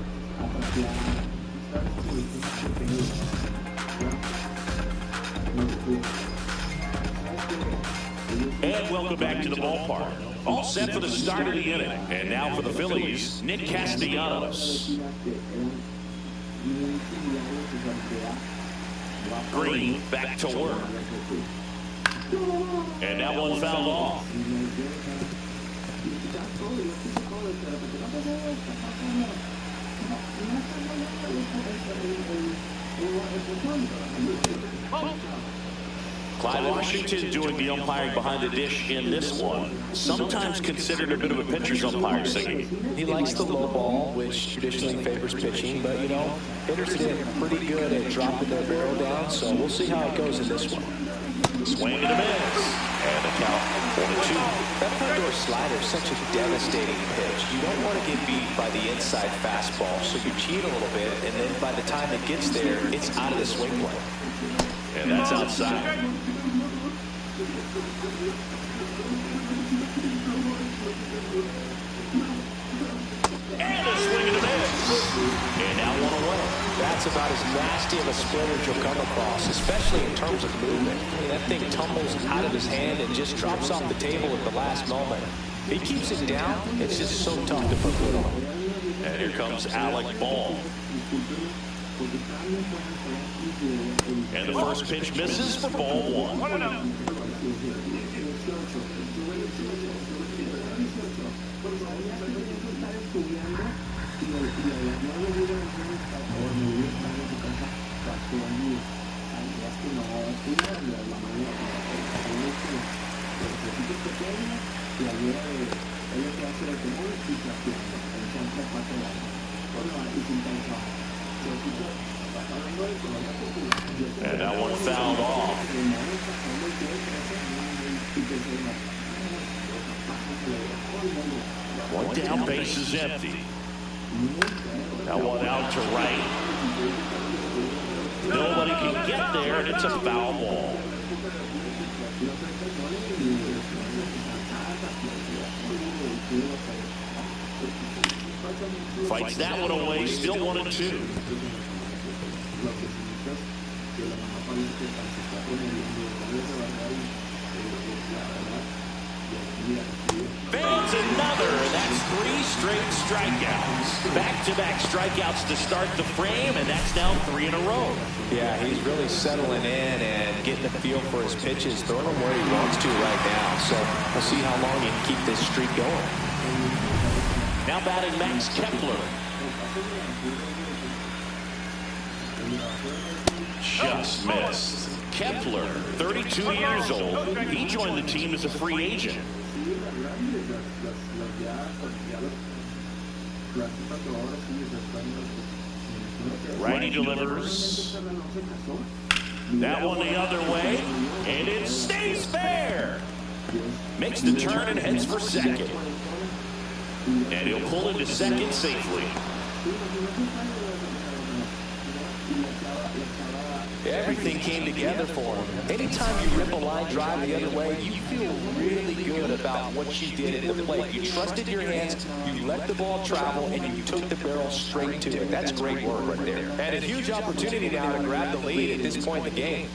And welcome back to the ballpark. All set for the start of the inning. And now for the Phillies, Nick Castellanos. Green back to work. And that one fouled off. Clyde Washington doing the umpiring behind the dish in this one. Sometimes considered a bit of a pitcher's umpire, Siggy. He likes the low ball, which traditionally favors pitching, but, you know, hitters get pretty good at dropping their barrel down, so we'll see how it goes in this one. Swing and a miss. And the count 4-2. That front door slider is such a devastating pitch. You don't want to get beat by the inside fastball, so you cheat a little bit, and then by the time it gets there, it's out of the swing plane. And that's outside. And a swing and a miss. And now 1 away. That's about as nasty of a splitter you'll come across, especially in terms of movement. I mean, that thing tumbles out of his hand and just drops off the table at the last moment. If he keeps it down, it's just so tough to put wood on. And here comes Alec Ball. And the first pitch misses for ball 1. And that one fouled off. One down, base is empty. Now one out to right. Nobody can get there, and it's a foul ball. Fights that one away, still 1-2. Fans another, and that's 3 straight strikeouts. Back-to-back strikeouts to start the frame, and that's now 3 in a row. Yeah, he's really settling in and getting a feel for his pitches, throwing them where he wants to right now. So we'll see how long he can keep this streak going. Now batting Max Kepler. Just missed. Kepler, 32 years old. He joined the team as a free agent. Righty delivers. That one the other way, and it stays fair. Makes the turn and heads for second. And he'll pull into second safely. Everything came together for him. Anytime you rip a line drive the other way, you feel really good about what you did at the plate. You trusted your hands, you let the ball travel, and you took the barrel straight to it. That's great work right there. And a huge opportunity now to grab the lead at this point in the game.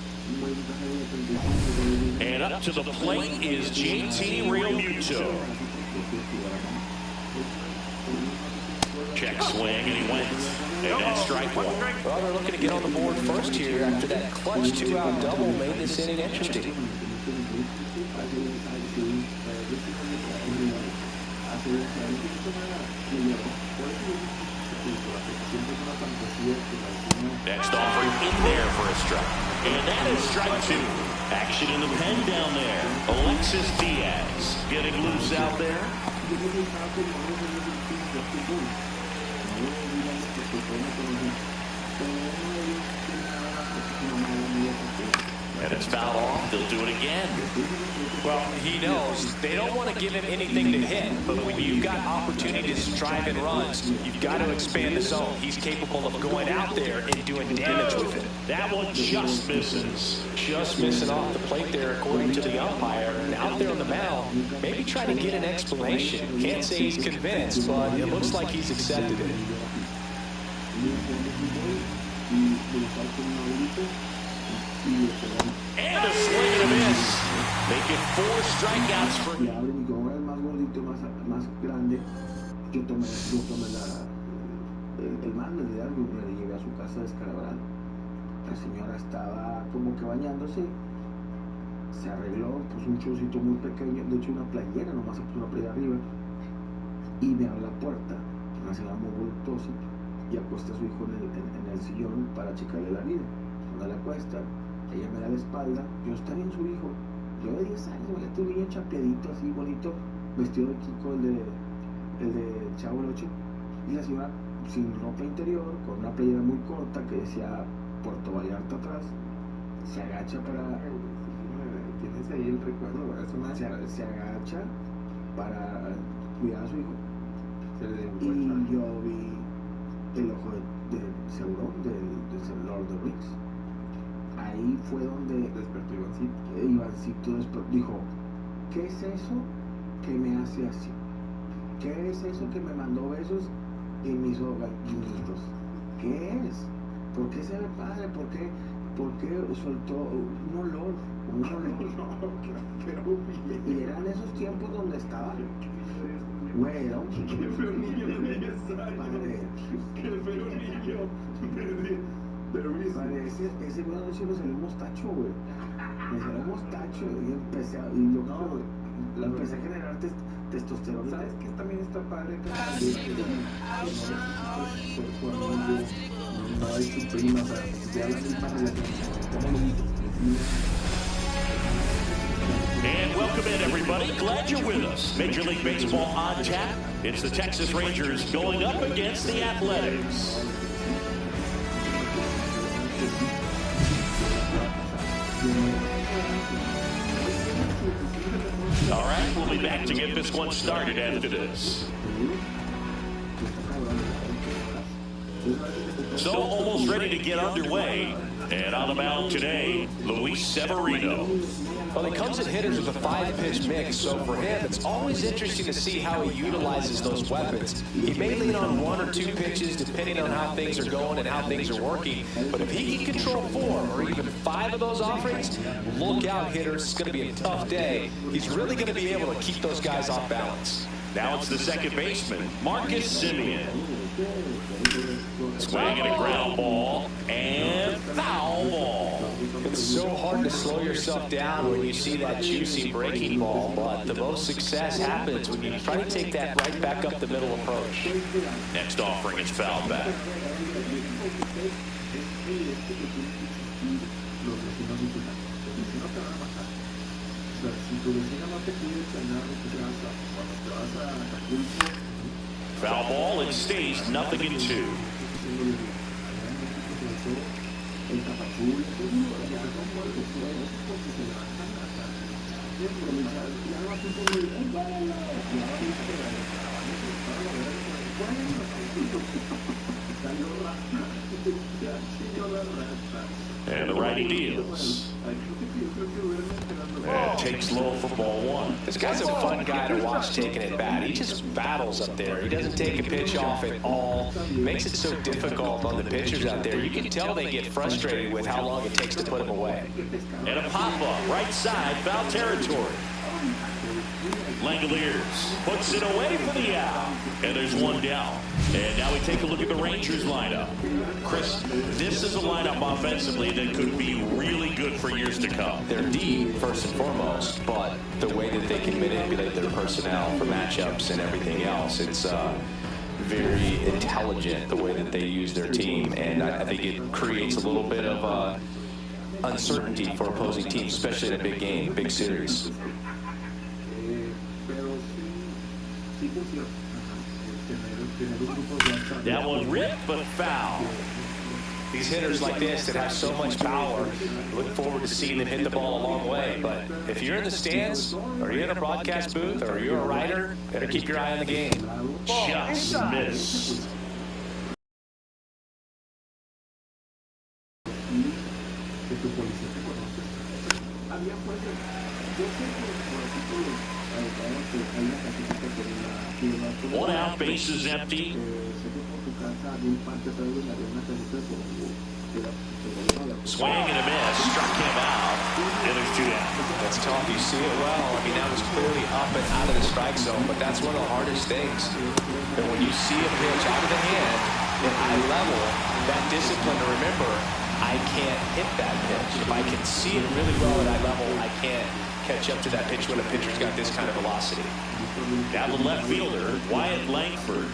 And up to the plate is JT Realmuto. Check swing, and he went. And that's strike 1. Well, they're looking to get on the board first here after that clutch 2-out double made this inning interesting. Next offering in there for a strike. And that is strike 2. Action in the pen down there. Alexis Diaz getting loose out there. And it's fouled off. They'll do it again. Well, he knows they don't want to give him anything to hit, but when you've got opportunities to drive in runs, you've got to expand the zone. He's capable of going out there and doing damage with it. That one just misses. Just missing off the plate there, according to the umpire. And out there on the mound, maybe trying to get an explanation. Can't say he's convinced, but it looks like he's accepted it. And a swing and a miss. Making 4 strikeouts for Y abre mi como es más gordito, más grande. Yo tomé el man me llevé a su casa descalabrado. La señora estaba como que bañándose, se arregló, puso un chorcito muy pequeño, de hecho una playera, nomás se puso una playera arriba, y me abre la puerta, una señora muy voluptuosa, y acuesta a su hijo en el sillón para checarle la vida. una le acuesta, ella me da la espalda, yo está bien su hijo, yo de 10 años, imagínate un niño chapeadito así bonito, vestido de Kiko, el de Chavo el 8, y la señora sin ropa interior, con una playera muy corta que decía Puerto Vallarta atrás, se agacha para... Tienes ahí el recuerdo, se agacha para cuidar a su hijo. Y yo vi el ojo de Sauron, del Lord of the Rings. Ahí fue donde despertó Ivancito. Ivancito dijo, ¿qué es eso que me hace así? ¿Qué es eso que me mandó besos y me hizo guiñitos? ¿Qué es? ¿Por qué se ve padre? ¿Por qué soltó un olor? Y eran esos tiempos donde estaba, güey, era un qué feo niño de 10 años. Qué feo niño. Pero ese buena noche me salió un mostacho, güey. Me salió un mostacho y empecé a generar testosterona. ¿Sabes qué también está padre? No hay su prima, o sea, ya la misma relación. And welcome in, everybody. Glad you're with us. Major League Baseball on tap. It's the Texas Rangers going up against the Athletics. All right, we'll be back to get this one started after this. So almost ready to get underway. And on the mound today, Luis Severino. Well, he comes at hitters with a 5-pitch mix, so for him, it's always interesting to see how he utilizes those weapons. He may lean on 1 or 2 pitches depending on how things are going and how things are working, but if he can control 4 or even 5 of those offerings, look out, hitters. It's going to be a tough day. He's really going to be able to keep those guys off balance. Now it's the second baseman, Marcus Semien. Swinging a ground ball and foul ball. It's so hard to slow yourself down when you see that juicy breaking ball, but the most success happens when you try to take that right back up the middle approach. Next offering is fouled back. Foul ball, it stays 0-2. And the righty deals. And takes low for ball 1. This guy's a fun guy to watch taking at bat. He just battles up there. He doesn't take a pitch off at all. Makes it so difficult on the pitchers out there. You can tell they get frustrated with how long it takes to put him away. And a pop-up, right side, foul territory. Langoliers puts it away for the out. And there's one down. And now we take a look at the Rangers lineup. Chris, this is a lineup offensively that could be really good for years to come. They're deep, first and foremost, but the way that they can manipulate their personnel for matchups and everything else, it's very intelligent the way that they use their team. And I think it creates a little bit of uncertainty for opposing teams, especially in a big game, big series. That one ripped, but foul. These hitters like this that have so much power, look forward to seeing them hit the ball a long way. But if you're in the stands, or you're in a broadcast booth, or you're a writer, better keep your eye on the game. Just missed. One out, bases empty. Swing and a miss, struck him out, and there's 2 down. That's tough. You see it well. I mean, that was clearly up and out of the strike zone, but that's one of the hardest things. And when you see a pitch out of the hand at high level, that discipline to remember, I can't hit that pitch. If I can see it really well at high level, I can't catch up to that pitch when a pitcher's got this kind of velocity. Now the left fielder, Wyatt Langford.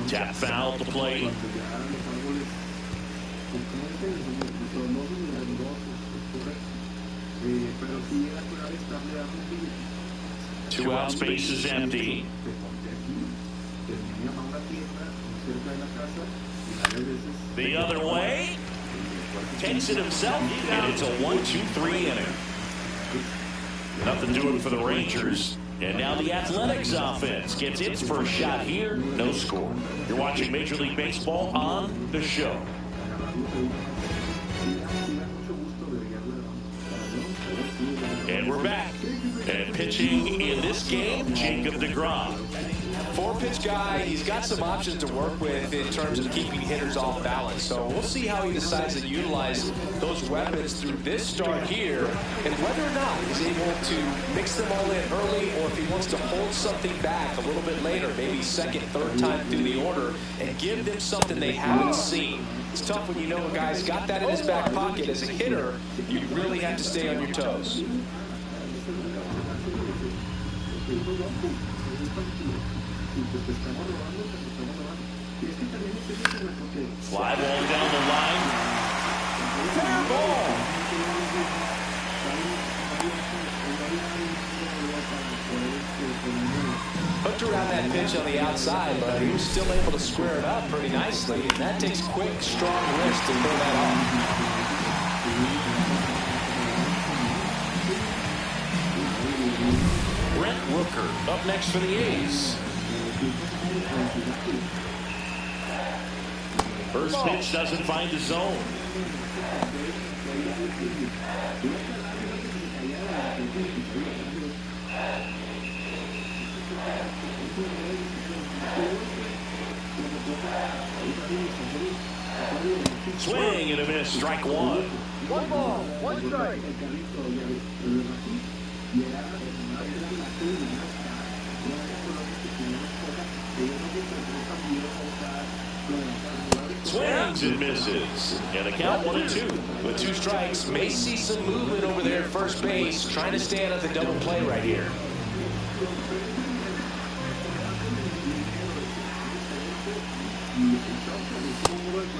Tap foul to play. como dicen, son los grandosos, correcto. Pero sí era curar estarle dando un billete. 2 out space is empty. Se ponte aquí, termina a una tienda cerca de la casa y varias veces. The other way. Takes it himself, and it's a 1-2-3 inning. Nothing doing for the Rangers. And now the Athletics offense gets its first shot here. No score. You're watching Major League Baseball on the show. And we're back. And pitching in this game, Jacob deGrom. 4-pitch guy, he's got some options to work with in terms of keeping hitters off balance. So we'll see how he decides to utilize those weapons through this start here, and whether or not he's able to mix them all in early, or if he wants to hold something back a little bit later, maybe second, third time through the order, and give them something they haven't seen. It's tough when you know a guy's got that in his back pocket. As a hitter, you really have to stay on your toes. Fly ball down the line. Fair ball. Hooked around that pitch on the outside, but he was still able to square it up pretty nicely. And that takes quick, strong wrist to pull that off. Brent Rooker up next for the A's. First pitch doesn't find the zone. Swing and a miss, strike one. 1 ball, 1 strike. Swings and misses. And the count 1-2. With 2 strikes, may see some movement over there at first base, trying to stand at the double play right here.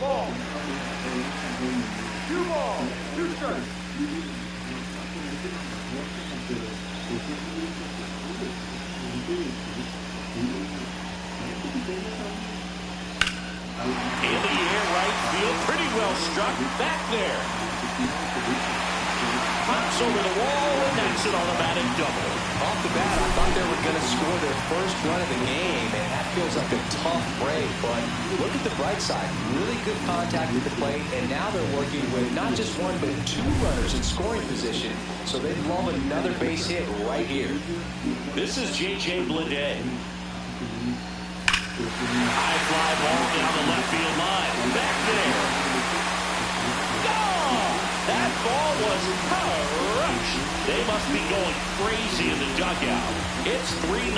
Ball. 2 balls, 2 strikes. In the air, right field, pretty well struck. Back there. Pops over the wall and knocks it automatic double. Off the bat, I thought they were going to score their first run of the game, and that feels like a tough break. But look at the bright side. Really good contact at the plate, and now they're working with not just 1, but 2 runners in scoring position. So they'd love another base hit right here. This is J.J. Bleday. High fly ball down the left field line. Back there. Gone! That ball was crushed. They must be going crazy in the dugout. It's 3-0.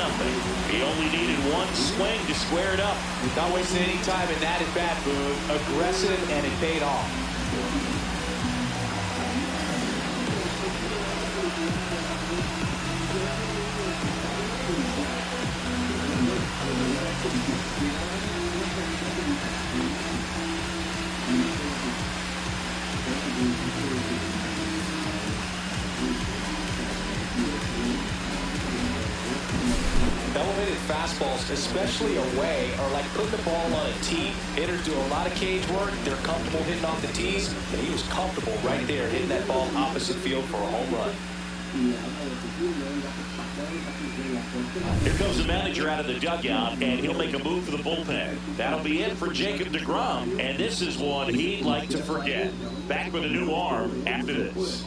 He only needed 1 swing to square it up. Not wasting any time in that at-bat, Boone. Aggressive, and it paid off. Elevated fastballs, especially away, are like putting the ball on a tee. Hitters do a lot of cage work. They're comfortable hitting off the tees, and he was comfortable right there hitting that ball opposite field for a home run. Here comes the manager out of the dugout, and he'll make a move for the bullpen. That'll be it for Jacob deGrom, and this is one he'd like to forget. Back with a new arm after this.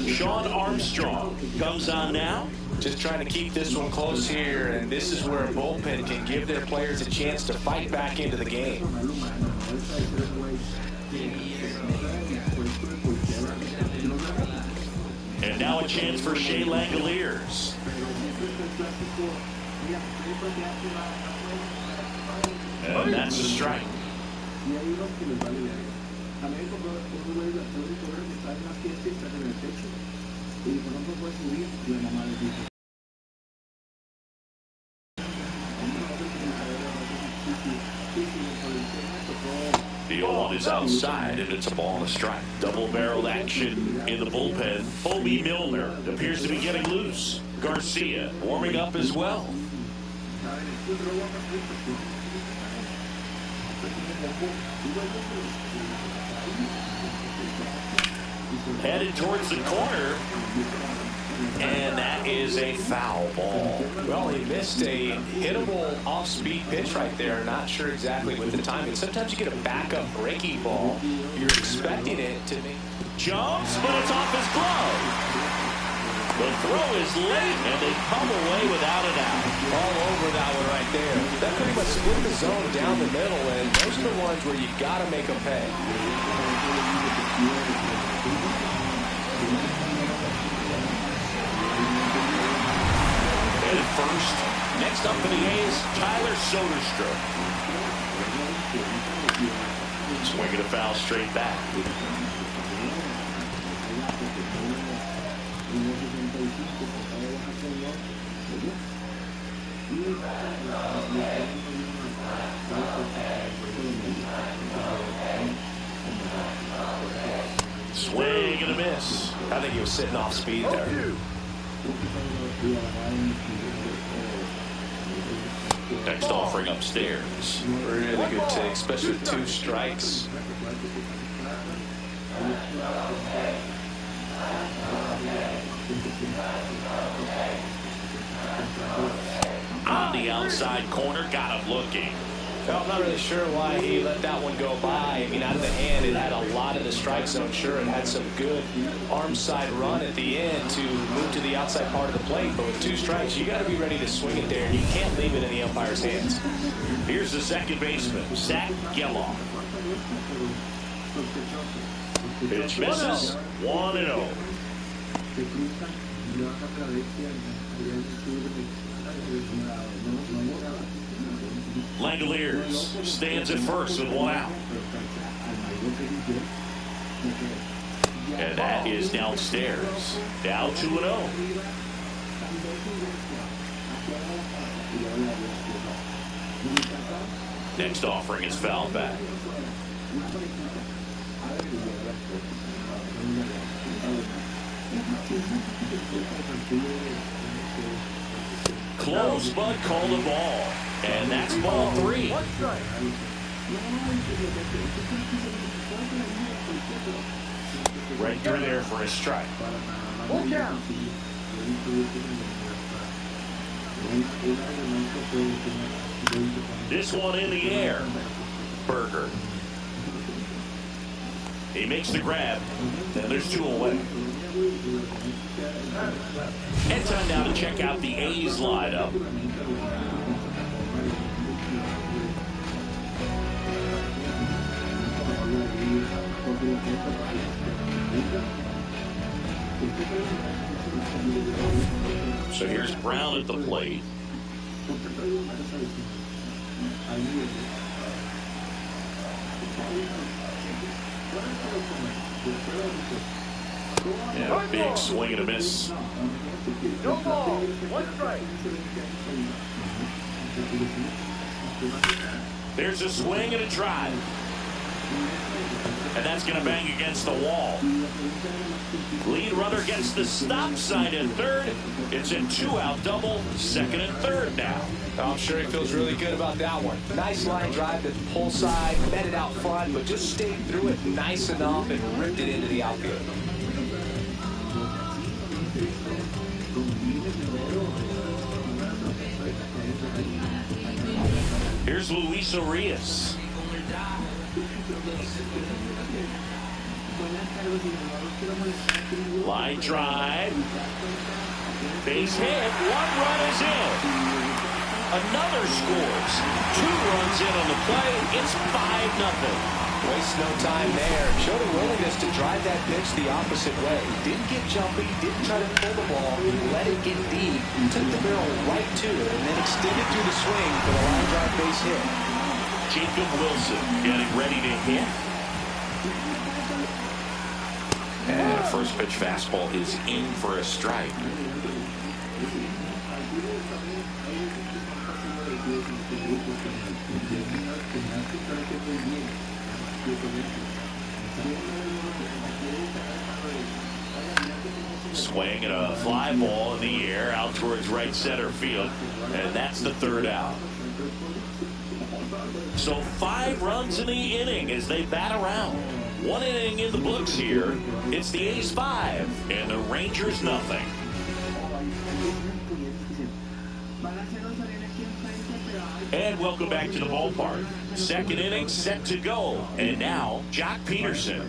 Sean Armstrong comes on now. Just trying to keep this one close here, and this is where a bullpen can give their players a chance to fight back into the game. And now a chance for Shea Langoliers. And that's a strike. Y hay unos que les vale verga. También compró un güey de la torre que está en una fiesta y está en el techo. Y dijo, no puede subir. Y la mamá le dijo, is outside, and it's a ball and a strike. Double-barreled action in the bullpen. Bobby Milner appears to be getting loose. Garcia warming up as well. Headed towards the corner, and that is a foul ball. Well, he missed a hittable off-speed pitch right there. Not sure exactly with the timing. Sometimes you get a backup breaking ball. You're expecting it to be. Jumps, but it's off his glove. The throw is late, and they come away without it out. All over that one right there. That pretty much split the zone down the middle, and those are the ones where you got to make them pay. At first, next up for the A's, Tyler Soderstrom. Swinging a foul straight back. Swing and a miss. I think he was sitting off speed there. Next offering upstairs. Really good take, especially with 2 strikes. On the outside corner, got him looking. Well, I'm not really sure why he let that one go by. I mean, out of the hand, it had a lot of the strike zone. Sure, it had some good arm side run at the end to move to the outside part of the plate. But with 2 strikes, you got to be ready to swing it there. You can't leave it in the umpire's hands. Here's the second baseman, Zach Geloff. Pitch misses. 1-0. Langoliers stands at first with 1 out. And that is downstairs. Now 2-0. Next offering is fouled back. Close, but called a ball. And that's ball 3. Right through there for a strike. This one in the air. Berger. He makes the grab, and there's 2 away. And time now to check out the A's lineup. So here's Brown at the plate. Yeah, big swing and a miss. No ball, 1 strike. There's a swing and a drive. And that's going to bang against the wall. Lead runner gets the stop sign at third. It's a 2-out double, second and third now. I'm sure he feels really good about that one. Nice line drive to the pull side, met it out front, but just stayed through it nice enough and ripped it into the outfield. Here's Luis Arias. Line drive. Base hit. 1 run is in. Another scores. 2 runs in on the play. It's 5-0. Waste no time there. Showed a willingness to drive that pitch the opposite way. Didn't get jumpy, didn't try to pull the ball, let it get deep, took the barrel right to it, and then extended through the swing for the line drive base hit. Jacob Wilson getting ready to hit. And a first pitch fastball is in for a strike. Swing and a fly ball in the air out towards right center field, and that's the third out. So 5 runs in the inning as they bat around. 1 inning in the books here. It's the A's 5 and the Rangers nothing. And welcome back to the ballpark. Second inning set to go. And now, Jock Peterson.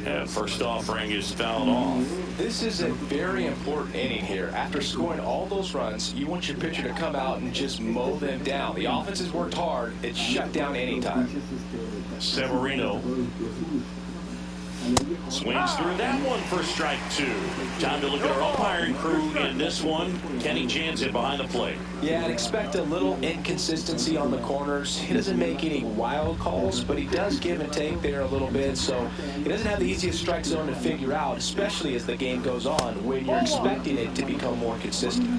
And first offering is fouled off. This is a very important inning here. After scoring all those runs, you want your pitcher to come out and just mow them down. The offense has worked hard. It's shut down anytime. Severino swings through that one for strike 2. Time to look at our umpiring crew in this one. Kenny Jansen behind the plate. Yeah, and expect a little inconsistency on the corners. He doesn't make any wild calls, but he does give and take there a little bit. So he doesn't have the easiest strike zone to figure out, especially as the game goes on, when you're expecting it to become more consistent.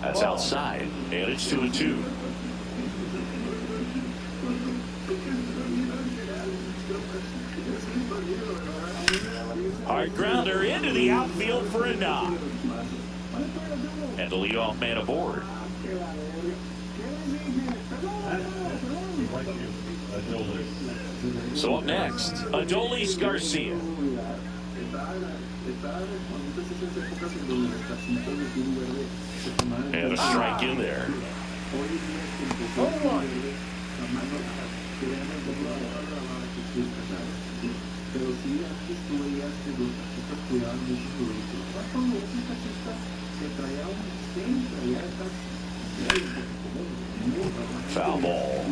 That's outside, and it's 2-2. Hard grounder into the outfield for a knock. And the leadoff man aboard. So up next, Adolis Garcia. And a strike in there. Foul ball.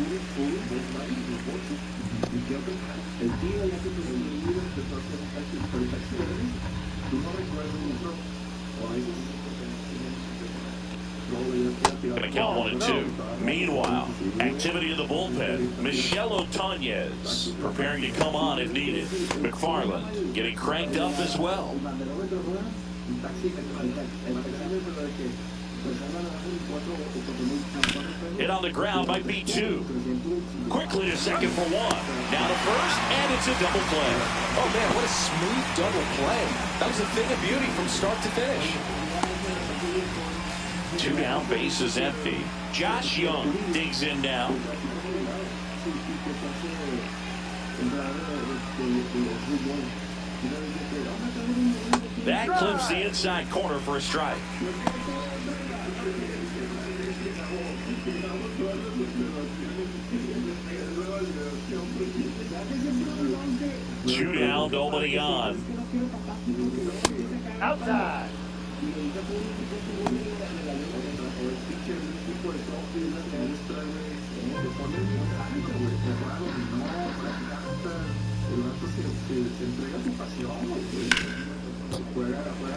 Gonna count 1-2. Meanwhile, activity in the bullpen. Michel Otañez preparing to come on if needed. McFarland getting cranked up as well. Hit on the ground by B2. Quickly to second for 1. Now to first, and it's a double play. Oh man, what a smooth double play. That was a thing of beauty from start to finish. 2 down, base is empty. Josh Young digs in now. That clips the inside corner for a strike. Two down, nobody on. Outside.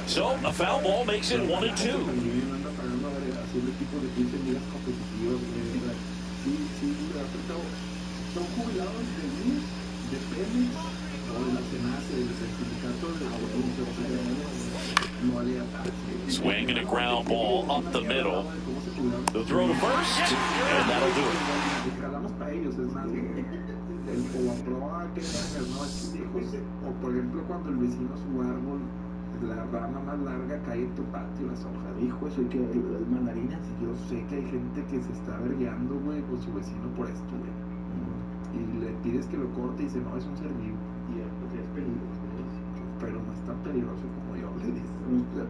So a foul ball makes it 1-2. Swing and a ground ball up the middle. The throw to first, and that'll do it. O por ejemplo cuando el vecino su árbol, la rama más larga cae en tu patio, las hojas. Hijo, eso hay que ver mandarinas. Yo sé que hay gente que se está vergueando, güey, con su vecino por esto, güey. Y le pides que lo corte y dice, no, es un ser vivo. Y pues es peligroso, pero no es tan peligroso como yo le dije.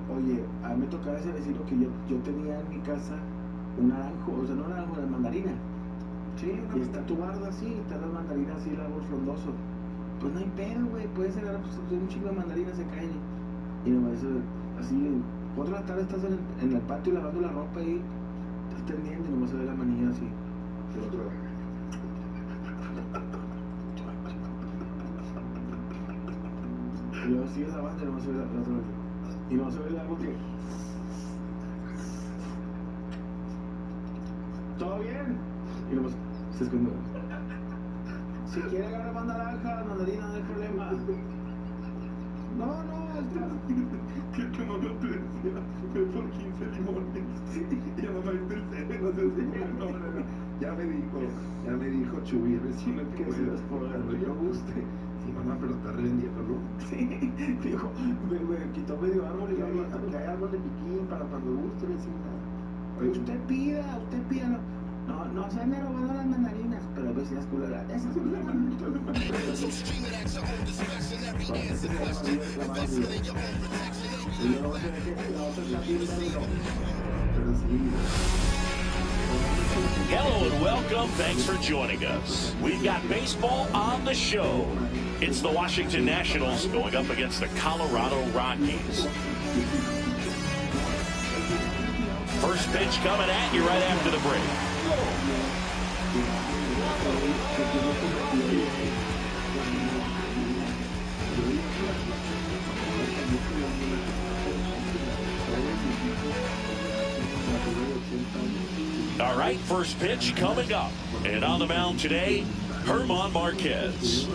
Oye, a mí me tocaba ese vecino que yo tenía en mi casa un naranjo, o sea, no naranjo, una mandarina. Sí, y está tu barda así, está la mandarina así, el árbol frondoso. Pues no hay pedo, güey, puede ser pues, un chingo de mandarinas se caen. Y nomás así, 4 de la tarde estás en el patio lavando la ropa y estás tendiendo y nomás se ve la manilla así. El otro. Y luego sigues lavando y nomás se ve la otra. Y nomás se ve el árbol que... ¿Todo bien? Y nomás... ¿Ustedes cuándo? Si quiere agarrar más naranja, mandarina, no hay problema. No, que tu mamá te decía, fue por 15 limones. Y ya mamá dice el no sé si no. Ya me dijo Chuy, recién que por cuando yo guste. Sí, mamá, pero está rendiendo, ¿no? Sí, dijo, me quitó medio árbol y que hay árbol de piquín para cuando guste, vecina. Usted pida, no se me robando las mandarinas, pero vecinas culeras, esas son las mandarinas. Hello and welcome. Thanks for joining us. We've got baseball on the show. It's the Washington Nationals going up against the Colorado Rockies. First pitch coming at you right after the break. All right, first pitch coming up. And on the mound today, Germán Marquez.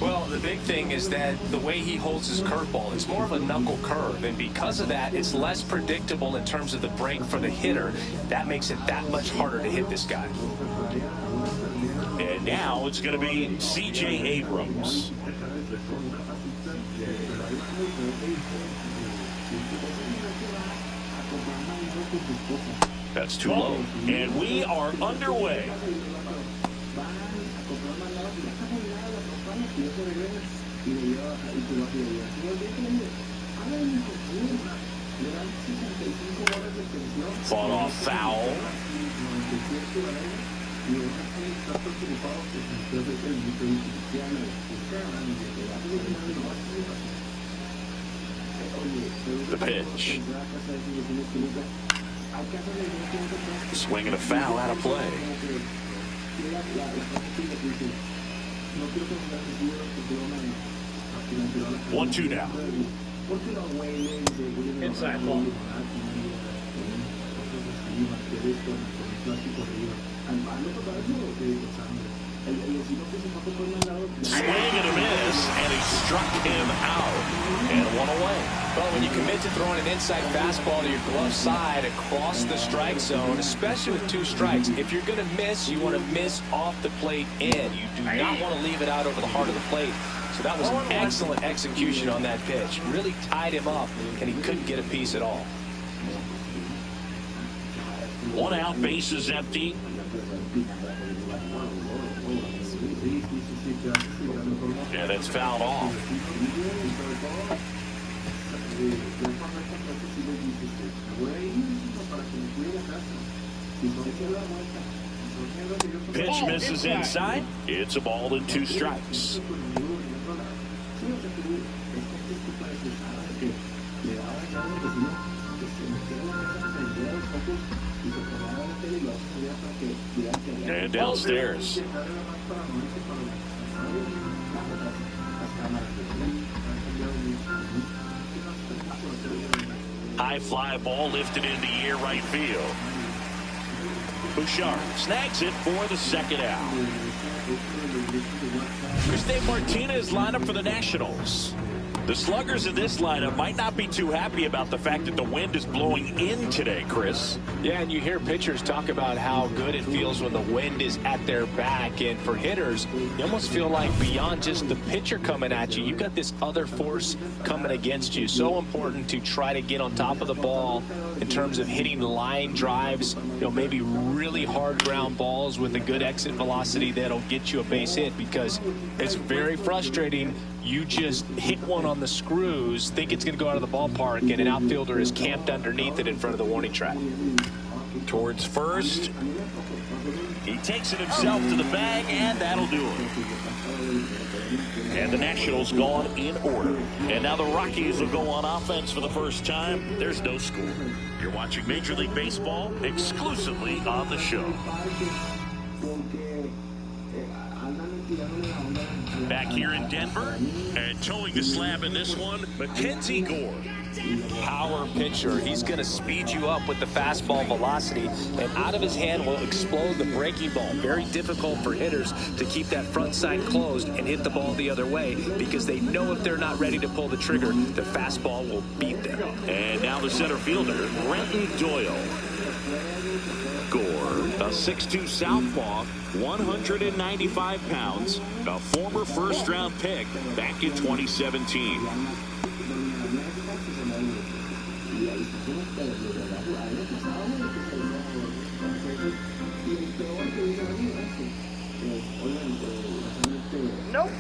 Well, the big thing is that the way he holds his curveball, it's more of a knuckle curve, and because of that, it's less predictable in terms of the break for the hitter. That makes it that much harder to hit this guy. And now it's going to be C.J. Abrams. That's too low, and we are underway. Fought off foul. The pitch. Swing and a foul out of play. 1-2 now. Inside ball. Swing and a miss, and he struck him out. And one away. Well, when you commit to throwing an inside fastball to your glove side across the strike zone, especially with 2 strikes, if you're going to miss, you want to miss off the plate in. You do not want to leave it out over the heart of the plate. So that was an excellent execution on that pitch. Really tied him up, and he couldn't get a piece at all. 1 out, bases empty. And it's fouled off. Pitch misses inside. It's a ball and 2 strikes. And downstairs. High fly ball lifted in the air right field. Bouchard snags it for the second out. Cristian Martinez lineup for the Nationals. The sluggers in this lineup might not be too happy about the fact that the wind is blowing in today, Chris. Yeah, and you hear pitchers talk about how good it feels when the wind is at their back. And for hitters, you almost feel like beyond just the pitcher coming at you, you've got this other force coming against you. So important to try to get on top of the ball in terms of hitting line drives, maybe really hard ground balls with a good exit velocity that'll get you a base hit, because it's very frustrating. You just hit one on the screws, think it's going to go out of the ballpark, and an outfielder is camped underneath it in front of the warning track. Towards first. He takes it himself to the bag, and that'll do it. And the Nationals gone in order. And now the Rockies will go on offense for the first time. There's no score. You're watching Major League Baseball exclusively on the show. Back here in Denver, and towing the slab in this one, Mackenzie Gore. Power pitcher. He's going to speed you up with the fastball velocity, and out of his hand will explode the breaking ball. Very difficult for hitters to keep that front side closed and hit the ball the other way, because they know if they're not ready to pull the trigger, the fastball will beat them. And now the center fielder, Renton Doyle. Gore, a 6'2 southpaw, 195 pounds, a former first-round pick back in 2017. Nope.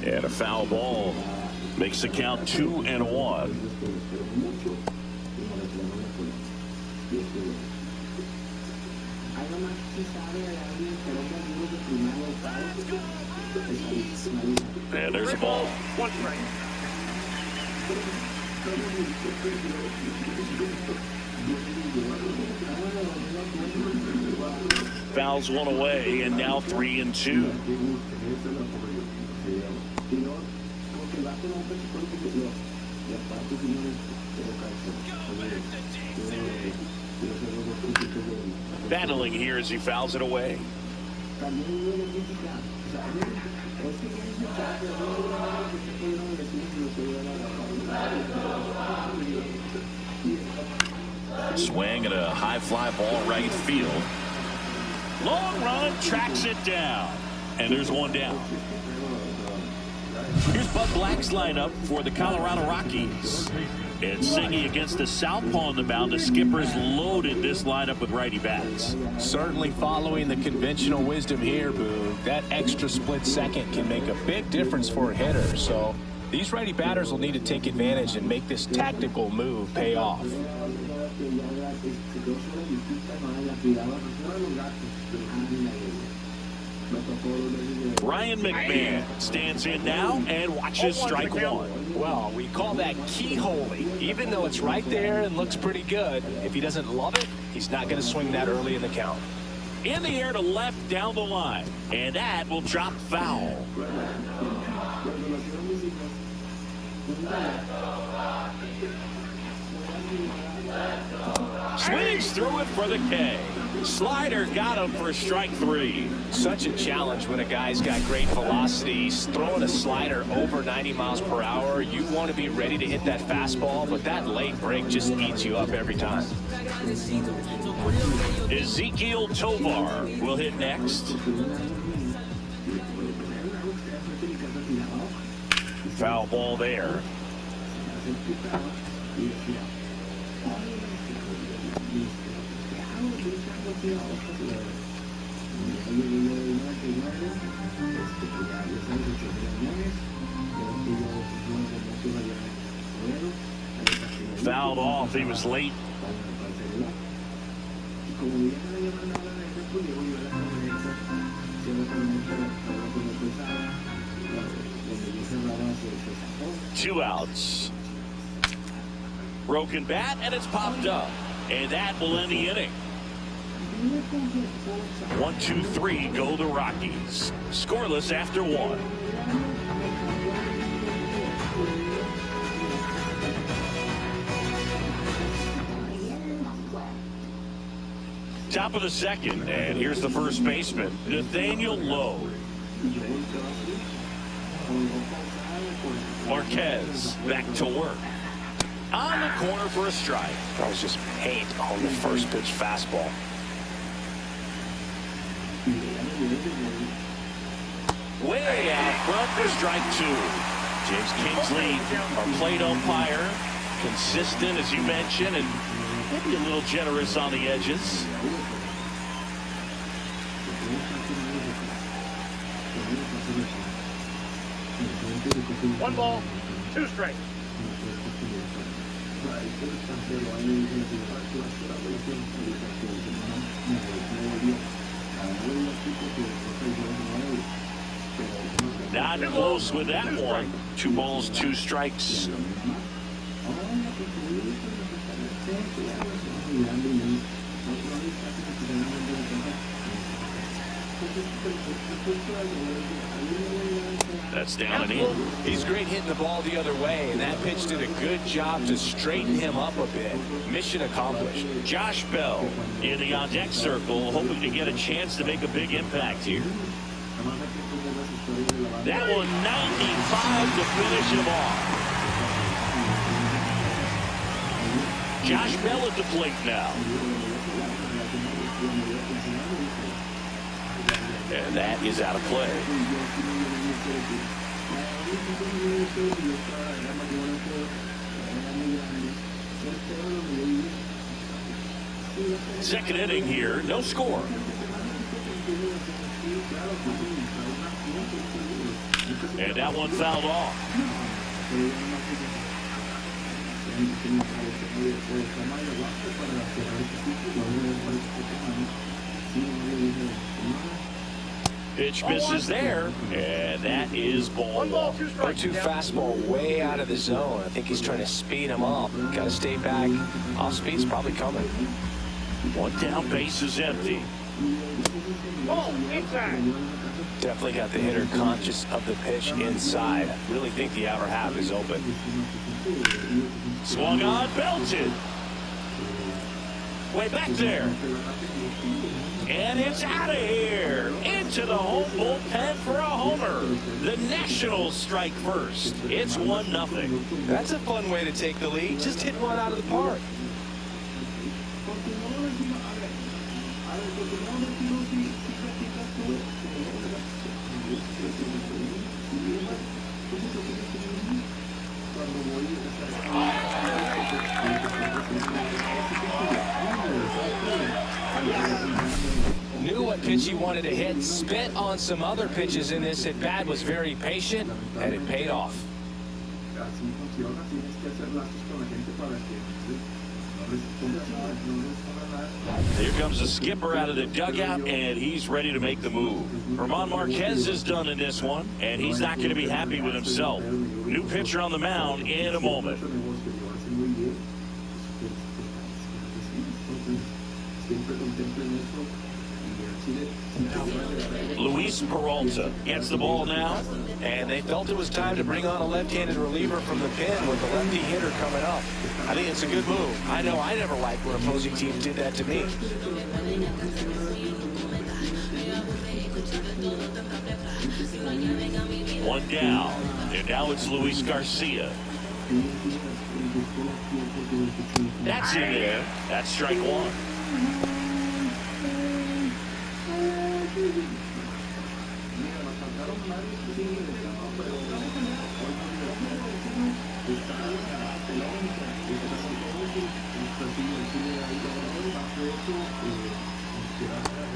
And a foul ball makes the count 2-1. And there's a ball. One strike. Fouls one away, and now 3-2. Battling here as he fouls it away. Swing and a high fly ball right field. Long run, tracks it down. And there's one down. Here's Bud Black's lineup for the Colorado Rockies. And singing against the southpaw on the mound, the skipper's loaded this lineup with righty bats. Certainly following the conventional wisdom here, Boone. That extra split second can make a big difference for a hitter. So these righty batters will need to take advantage and make this tactical move pay off. Ryan McMahon stands in now and watches strike one. Well, we call that keyholing. Even though it's right there and looks pretty good, if he doesn't love it, he's not going to swing that early in the count. In the air to left down the line, and that will drop foul. Swings through it for the K. Slider got him for strike three. Such a challenge when a guy's got great velocity. He's throwing a slider over 90 miles per hour. You want to be ready to hit that fastball, but that late break just eats you up every time. Ezekiel Tovar will hit next. Foul ball there. Fouled off. He was late. Two outs. Broken bat, and it's popped up. And that will end the inning. 1, 2, 3, go the Rockies. Scoreless after one. Top of the second, and here's the first baseman, Nathaniel Lowe. Marquez back to work. On the corner for a strike. That was just paint on the first pitch fastball. Way out front for strike two. James Kingsley, our plate umpire, consistent as you mentioned, and maybe a little generous on the edges. One ball, two strikes. Not close with that one. 2 balls, 2 strikes. That's down and in. He's great hitting the ball the other way, and that pitch did a good job to straighten him up a bit. Mission accomplished. Josh Bell in the on-deck circle, hoping to get a chance to make a big impact here. That one 95 to finish him off. Josh Bell at the plate now. And that is out of play. Second inning here, no score. And that one fouled off. Pitch misses there, and that is ball 1 ball, 2 strikes. 0-2 fastball way out of the zone. I think he's trying to speed him up. Got to stay back. Off speed's probably coming. One down, base is empty. Ball, inside. Definitely got the hitter conscious of the pitch inside. Really think the outer half is open. Swung on, belted. Way back there. And it's out of here. Into the home bullpen for a homer. The Nationals strike first. It's 1-0. That's a fun way to take the lead. Just hit one out of the park. Knew what pitch he wanted to hit. Spent on some other pitches in this at bat. Was very patient, and it paid off. Here comes the skipper out of the dugout, and he's ready to make the move. German Marquez is done in this one, and he's not going to be happy with himself. New pitcher on the mound in a moment. Luis Peralta gets the ball now. And they felt it was time to bring on a left-handed reliever from the pen with the lefty hitter coming up. I think it's a good move. I know I never liked when opposing teams did that to me. One down. And now it's Luis Garcia. That's in there. That's strike one.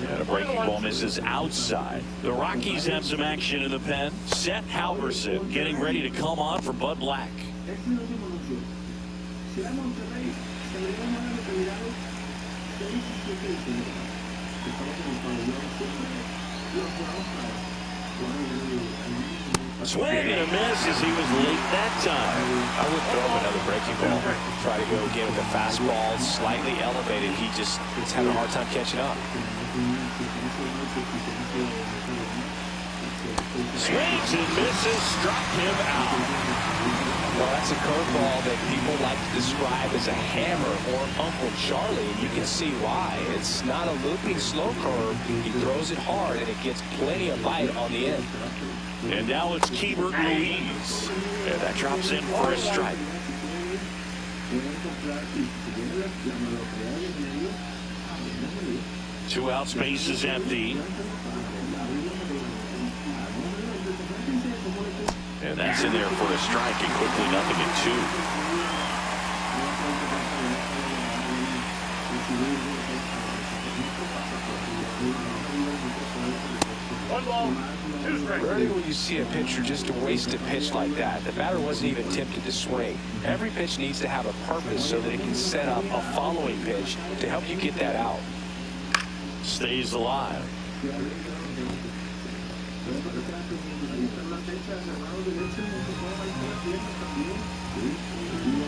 And a breaking ball misses outside. The Rockies have some action in the pen. Seth Halverson getting ready to come on for Bud Black. Swing and a miss as he was late that time. I would throw him another breaking ball. Try to go again with a fastball slightly elevated. He just is having a hard time catching up. Swings and misses, struck him out. Well, that's a curveball that people like to describe as a hammer or Uncle Charlie, and you can see why. It's not a looping slow curve. He throws it hard, and it gets plenty of bite on the end. And now it's Keibert Ruiz. And that drops in for a strike. Two outs, base is empty. And that's in there for a strike, and quickly 0-2. One ball, 2 strikes. Rarely will you see a pitcher just waste a pitch like that. The batter wasn't even tempted to swing. Every pitch needs to have a purpose so that it can set up a following pitch to help you get that out. Stays alive.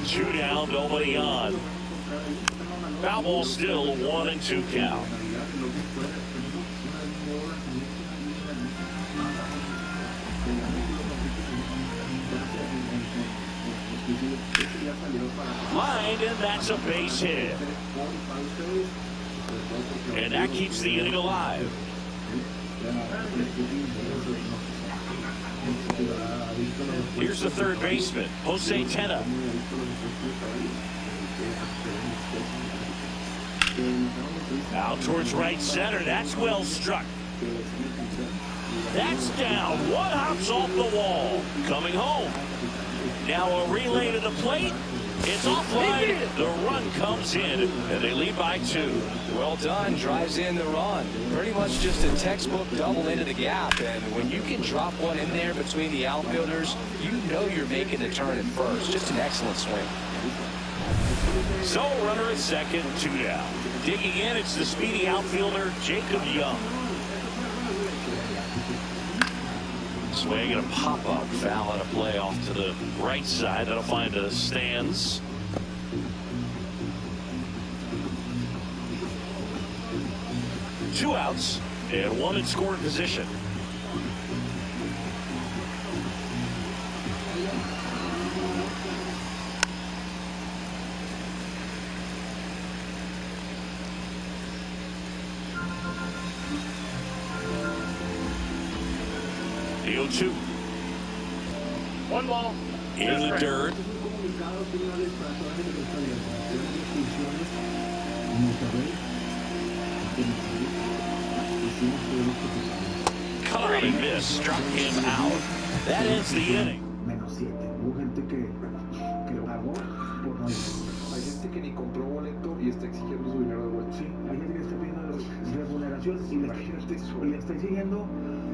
Two down, nobody on. Foul ball still 1-2 count. Lined, and that's a base hit. And that keeps the inning alive. Here's the third baseman, Jose Tena. Out towards right center. That's well struck. That's down. One hops off the wall. Coming home. Now a relay to the plate. It's offline. The run comes in, and they lead by 2. Well done. Drives in the run. Pretty much just a textbook double into the gap. And when you can drop one in there between the outfielders, you know you're making the turn at first. Just an excellent swing. So runner at second, 2 down. Digging in, it's the speedy outfielder, Jacob Young. Swing and a pop-up foul on a play off to the right side. That'll find the stands. Two outs and one in scoring position. The 0-2. 1 ball. In the dirt. Caught and missed. Struck him out. That ends the inning. -7. Hubo gente que lo pagó por no ir. Hay gente que ni compró boleto y está exigiendo su dinero de vuelta. Sí, hay gente que está pidiendo remuneración y le está exigiendo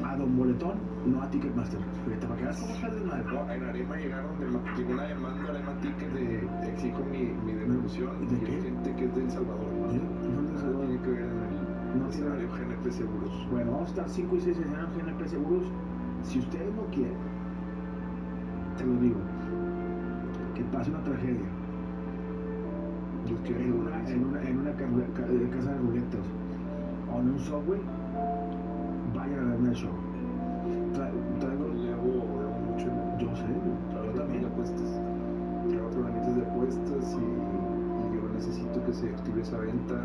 a Don Boletón, no a Ticketmaster. ¿Para qué vas a buscar de madre? No, en Arema llegaron, llegó una demanda a Arema Ticket de exijo mi devolución. ¿De qué? Gente que es de El Salvador. ¿Sí? Tiene que ver en el escenario GNP Seguros. Bueno, vamos a estar 5 y 6 escenarios GNP Seguros. Si ustedes no quieren, te lo digo, que pase una tragedia. Yo quiero en una casa de ruletas o en un subway, vayan a verme el show. Traigo mucho. Yo sé, yo también apuestas. Traigo programitas de apuestas y yo necesito que se active esa venta.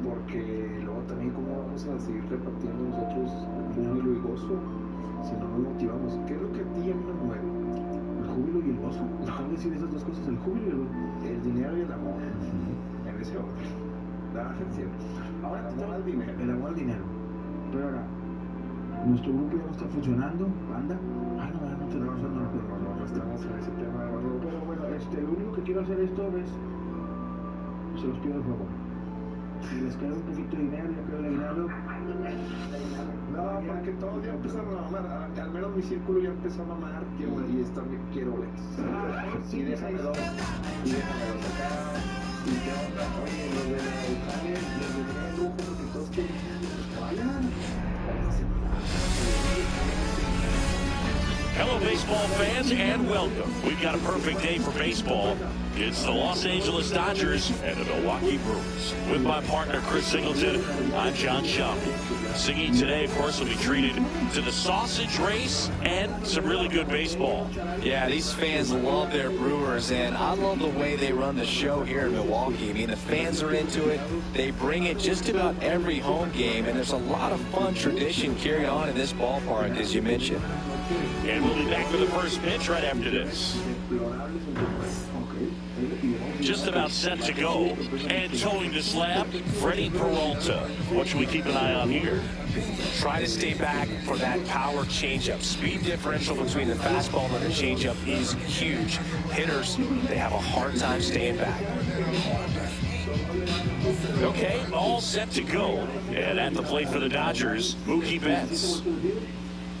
Porque luego también cómo vamos a seguir repartiendo nosotros júbilo y gozo si no nos motivamos. ¿Qué es lo que a ti y a mí nos mueve? El júbilo y el gozo. ¿Cómo decir esas dos cosas? El júbilo y el gozo. El dinero y el amor. En ese orden. La agencia. Ahora el amor al dinero. El amor al dinero. Pero ahora, nuestro grupo ya no está funcionando. ¿Anda? No tenemos no estamos en ese tema. Pero bueno, lo único que quiero hacer esto es, se los pido de favor. Si les queda un poquito de dinero, ya quedó el dinero. No, porque todos ya empezaron a mamar. Al menos mi círculo ya empezó a mamar. Quiero boletos. Sí, déjame dos. Y déjame dos acá. ¿Y qué onda? Oye, los de la Italia, los de el grupo, porque todos quieren que vayan. Hello, baseball fans, and welcome. We've got a perfect day for baseball. It's the Los Angeles Dodgers and the Milwaukee Brewers. With my partner, Chris Singleton, I'm John Shelby. Singing today, of course, will be treated to the sausage race and some really good baseball. Yeah, these fans love their Brewers, and I love the way they run the show here in Milwaukee. I mean, the fans are into it. They bring it just about every home game, and there's a lot of fun tradition carried on in this ballpark, as you mentioned. And we'll be back for the first pitch right after this. Just about set to go. And towing the slab, Freddie Peralta. What should we keep an eye on here? Try to stay back for that power changeup. Speed differential between the fastball and the changeup is huge. Hitters, they have a hard time staying back. Okay, all set to go. And at the plate for the Dodgers, Mookie Betts.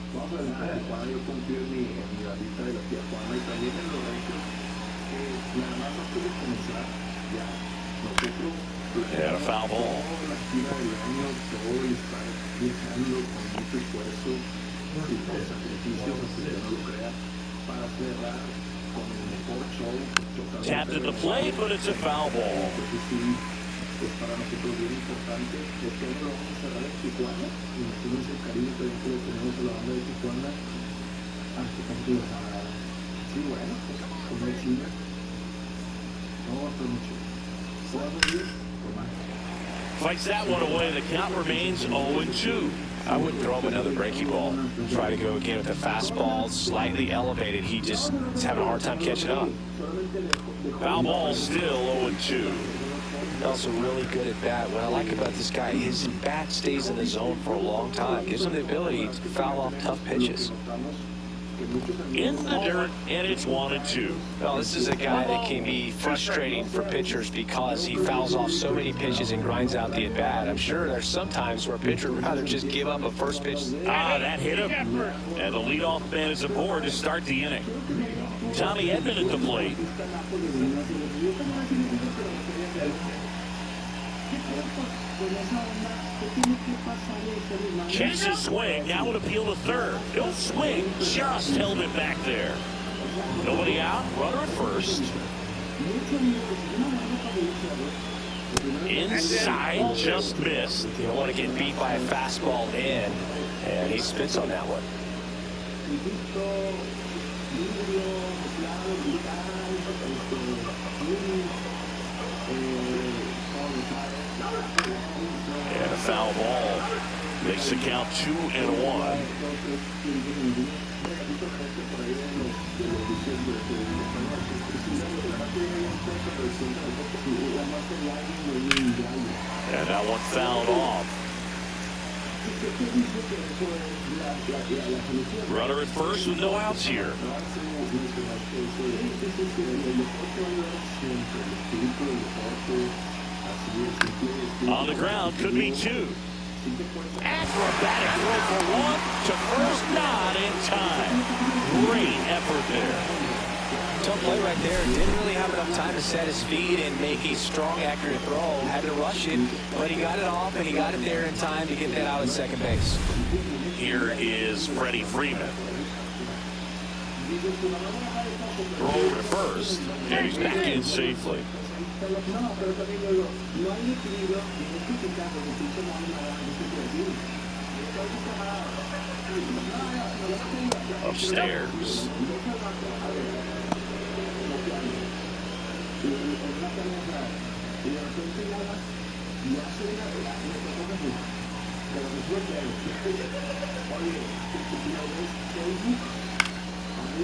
Vamos a dejar de Tijuana, yo confío en mi bandita de la Tijuana y también en los Rangers, que nada más antes de comenzar, ya, nosotros, and a foul ball. La gira del año, todo y estar viajando con mucho esfuerzo y con sacrificios, aunque yo no lo crea, para cerrar Tapped at the plate, but it's a foul ball. Es para nosotros bien importante. Este año lo vamos a cerrar en Tijuana. Imagínense el cariño que le tenemos a la banda de Tijuana. Hasta que nos haga. Sí, bueno, pues como es China. No, está mucho. ¿Podemos ir? Fights that one away. The count remains 0-2. I wouldn't throw him another breaking ball. Try to go again with the fastball slightly elevated. He just is having a hard time catching up. Foul ball still 0-2. Also really good at bat. What I like about this guy, his bat stays in the zone for a long time. Gives him the ability to foul off tough pitches. In the dirt, and it's 1-2. Well, this is a guy that can be frustrating for pitchers because he fouls off so many pitches and grinds out the at-bat. I'm sure there's some times where a pitcher would rather just give up a first pitch. That hit him. And the leadoff man is aboard to start the inning. Tommy Edman at the plate. Chases swing, now would appeal to third. He'll swing, just held it back there. Nobody out, runner at first. Inside, just missed. You don't want to get beat by a fastball in, and he spits on that one. And a foul ball makes the count 2-1. And that one fouled off. Runner at first with no outs here. On the ground, could be two. Acrobatic throw for one to first, not in time. Great effort there. Tough play right there. Didn't really have enough time to set his feet and make a strong, accurate throw. Had to rush it, but he got it off and he got it there in time to get that out at second base. Here is Freddie Freeman. Throw to first, and he's back in safely. Upstairs.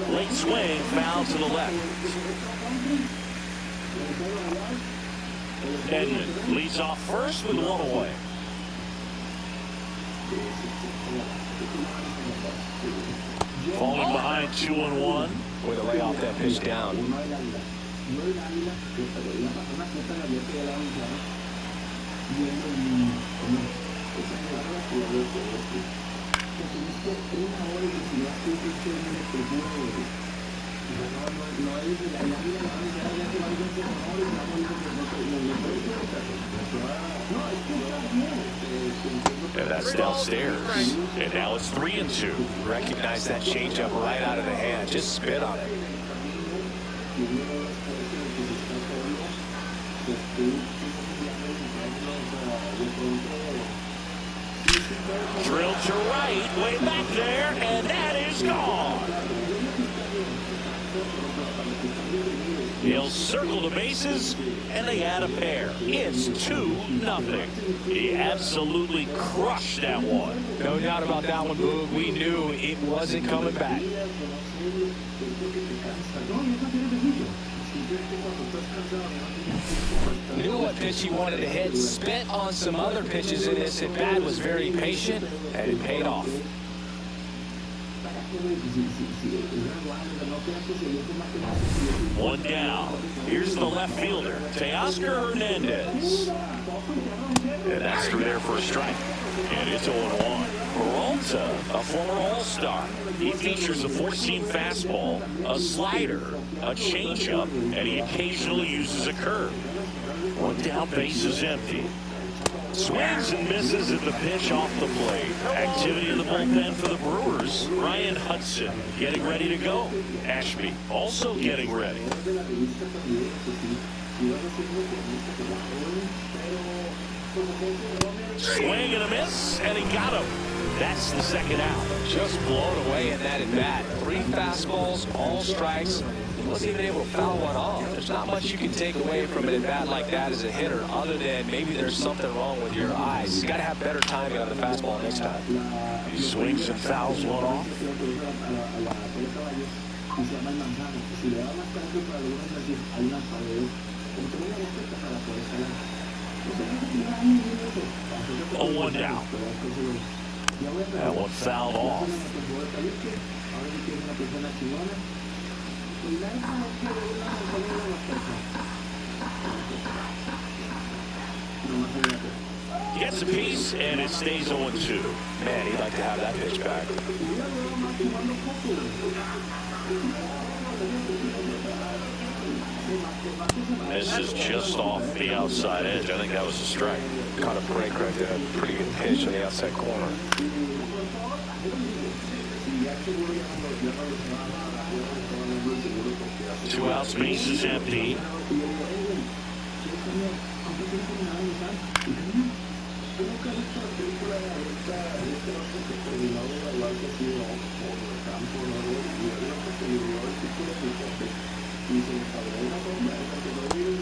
Late swing, foul to the left. Edman leads off first with one away. Falling behind 2-1. With a lay off that pitch down. And that's downstairs. And now it's 3-2. Recognize that changeup right out of the hand. Just spit on it. Drilled to right, way back there, and that is gone. He'll circle the bases, and they add a pair. It's 2-0. He absolutely crushed that one. No doubt about that one, Boog. We knew it wasn't coming back. Knew what pitch he wanted to hit, spent on some other pitches in this at-bat, was very patient, and it paid off. One down. Here's the left fielder, Teoscar Hernandez. And that's through there for a strike. And it's 0-1. Peralta, a former All-Star. He features a 4-seam fastball, a slider, a changeup, and he occasionally uses a curve. One down, base is empty. Swings and misses at the pitch off the plate. Activity in the bullpen for the Brewers. Ryan Hudson getting ready to go. Ashby also getting ready. Swing and a miss, and he got him. That's the second out. Just blown away in that at-bat. 3 fastballs, all strikes. He wasn't even able to foul one off. There's not much you can take away from an at-bat like that as a hitter, other than maybe there's something wrong with your eyes. He's got to have better timing on the fastball next time. He swings and fouls one off. Oh, 1 down. That one fouled off. Gets a piece, and it stays 0-2. Man, he'd like to have that pitch back. This is just off the outside edge. I think that was a strike. Caught a break right there. Pretty good pitch on the outside corner. 2 outs, base is empty.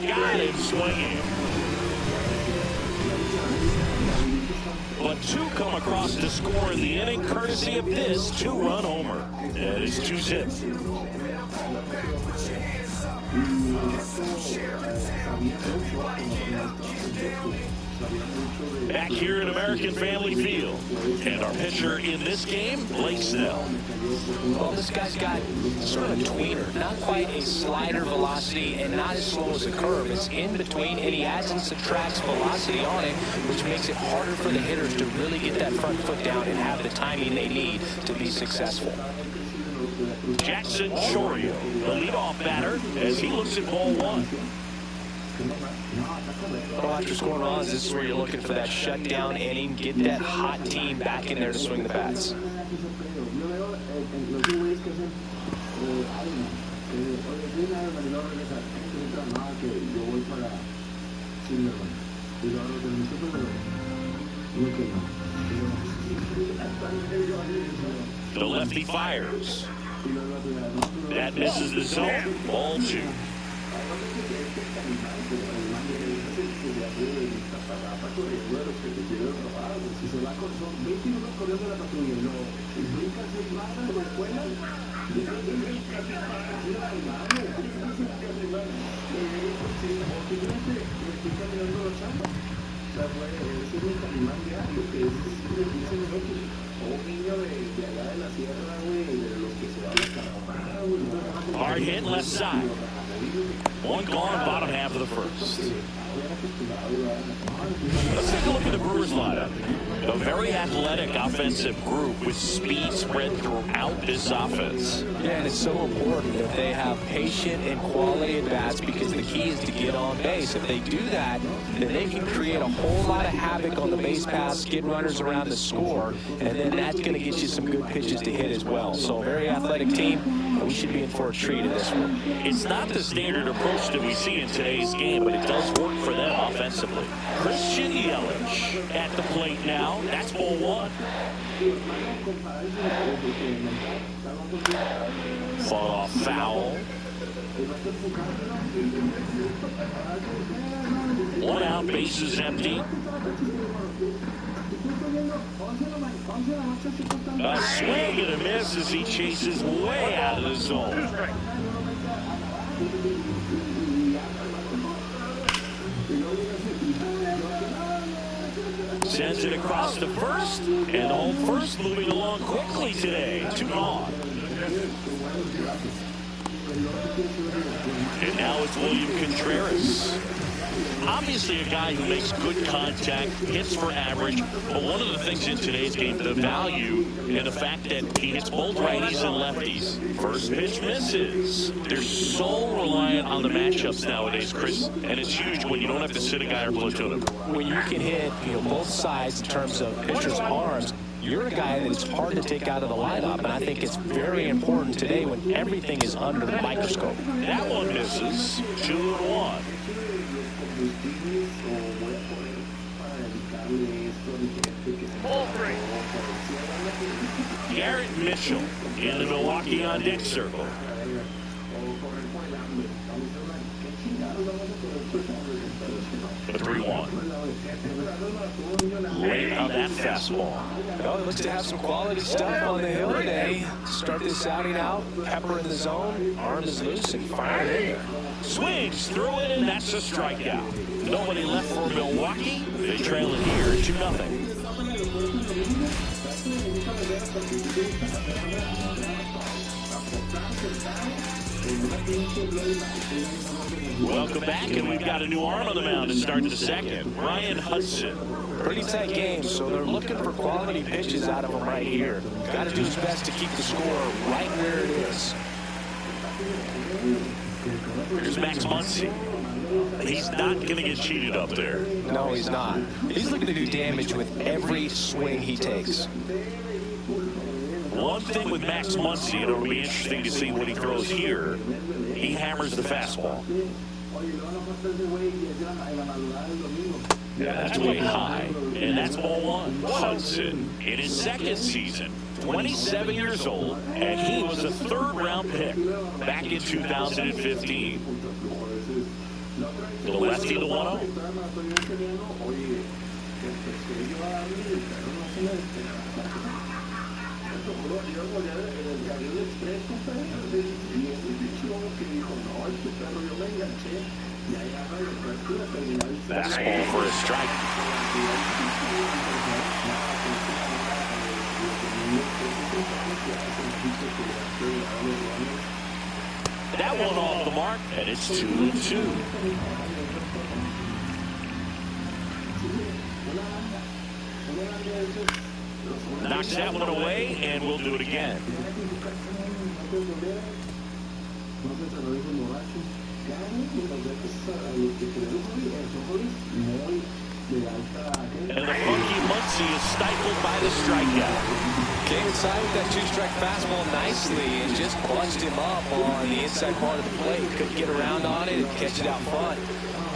Got him swinging. But 2 come across to score in the inning, courtesy of this 2-run homer. It is 2-zip. Back here at American Family Field. And our pitcher in this game, Blake Snell. Well, this guy's got sort of a tweener. Not quite a slider velocity and not as slow as a curve. It's in between, and he adds and subtracts velocity on it, which makes it harder for the hitters to really get that front foot down and have the timing they need to be successful. Jackson Chorio, the leadoff batter, as he looks at ball 1. Well, after scoring runs, this is where you're looking for that shutdown inning, get that hot team back in there to swing the bats. The lefty fires. That misses the zone. Ball 2. Hard hit left side. 1 gone, bottom half of the first. Let's take a look at the Brewers lineup. A very athletic offensive group with speed spread throughout this offense. Yeah, and it's so important that they have patient and quality at bats, because the key is to get on base. If they do that, then they can create a whole lot of havoc on the base paths, get runners around the score, and then that's going to get you some good pitches to hit as well. So a very athletic team, and we should be in for a treat in this one. It's not the standard approach that we see in today's game, but it does work for them offensively. Christian Yelich at the plate now. That's ball 1. Fought off foul. 1 out, bases empty. A swing and a miss as he chases way out of the zone. Sends it across to first, and home first moving along quickly today. 2 gone. And now it's William Contreras. Obviously a guy who makes good contact, hits for average, but one of the things in today's game, the value and the fact that he hits both righties and lefties. First pitch misses. They're so reliant on the matchups nowadays, Chris, and it's huge when you don't have to sit a guy or platoon him. When you can hit, both sides in terms of pitcher's arms, you're a guy that it's hard to take out of the lineup, and I think it's very important today when everything is under the microscope. That one misses. 2-1. Ball 3. Garrett Mitchell in the Milwaukee on deck circle. The 3-1. Late on that fastball. Well, he looks to have some quality stuff on the hill today. Start this outing out, pepper in the zone, arm is loose, and fire it in there. Swings through it, and that's a strikeout. Nobody left for Milwaukee. They trail it here 2-0. Welcome back, and we've got a new arm on the mound to start the second. Ryan Hudson. Pretty tight game, so they're looking for quality pitches out of him right here. Got to do his best to keep the score right where it is. Here's Max Muncy. He's not going to get cheated up there. No, he's not. He's looking to do damage with every swing he takes. One thing with Max Muncy, and it'll be interesting to see what he throws here, he hammers the fastball. Yeah, that's way high, and that's ball 1. Hudson in his second season, 27 years old, and he was a third-round pick back in 2015. The lefty, the 1-0. Fastball for a strike. That one off the mark, and it's 2-2. Knocks that one away, and we'll do it again. And the funky Muncy is stifled by the strikeout. Came inside with that 2-strike fastball nicely and just bunched him up on the inside part of the plate. Couldn't get around on it and catch it out front.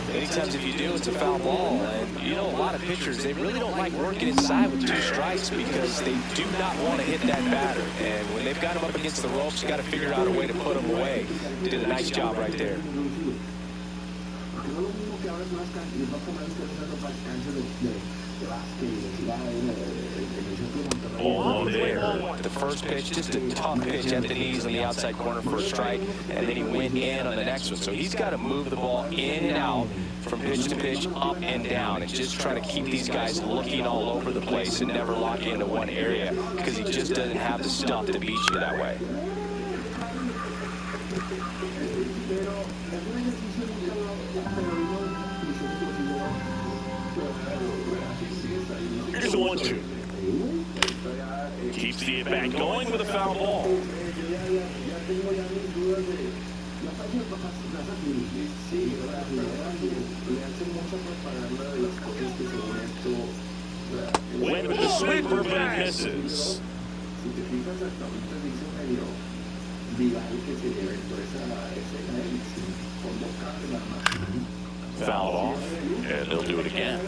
Many times if you do, it's a foul ball. And, a lot of pitchers, they really don't like working inside with 2 strikes because they do not want to hit that batter. And when they've got him up against the ropes, you got to figure out a way to put him away. He did a nice job right there. Oh, there. The first pitch, just a tough pitch at the knees on the outside corner for a strike, and then he went in on the next one. So he's got to move the ball in and out from pitch to pitch, up and down, and just try to keep these guys looking all over the place and never lock into one area because he just doesn't have the stuff to beat you that way. Here's the 1-2. Keeps the at-bat going with a foul ball. Went with the sweeper, but it misses. Fouled off, and they'll do it again.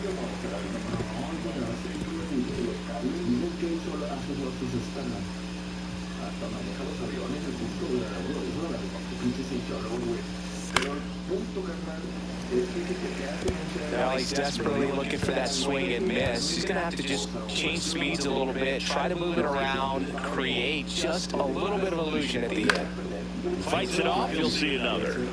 Now he's desperately looking for that swing and miss. He's going to have to just change speeds a little bit, try to move it around, create just a little bit of illusion at the end. Fights it off, you'll see another.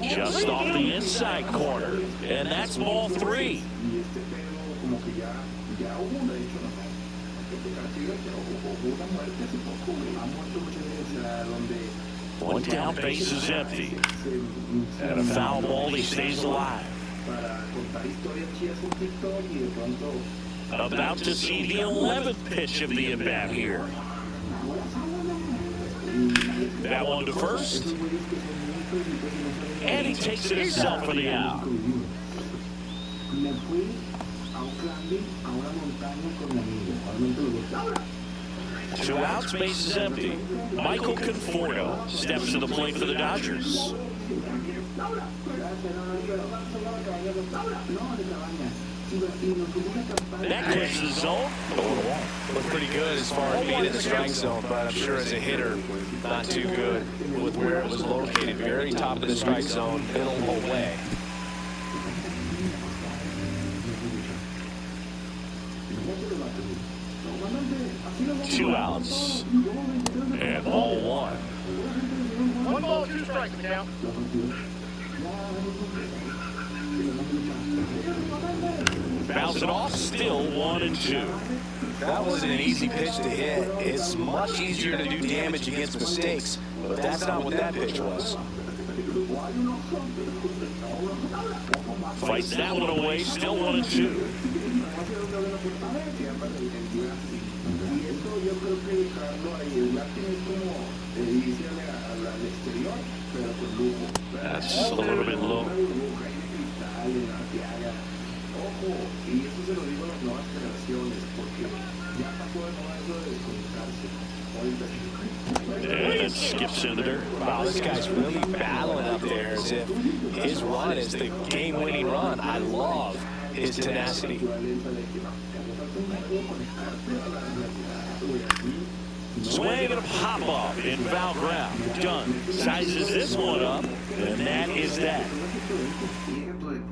Just off the inside corner, and that's ball 3. One down, base is empty. And a foul ball, he stays alive. About to see the 11th pitch of the at-bat here. That one to first. And he takes it himself for the out. 2 outs, base is empty. Michael Conforto steps to the plate for the Dodgers. That clears the zone. Looked pretty good as far as being in the strike zone, but I'm sure as a hitter, not too good with where it was located. Very top of the strike zone, middle away. Two outs. And ball one. 1 ball, 2 strikes, now. Bounce it off, still 1-2. That wasn't an easy pitch to hit. It's much easier to do damage against mistakes, but that's not what that pitch was. Fights that one away, still 1-2. That's a little bit low. And it skips into there. Wow, this guy's really battling up there as if his run is the game-winning run. I love his tenacity. Swing and a pop-off in foul ground. Done. Sizes this one up, and that is that.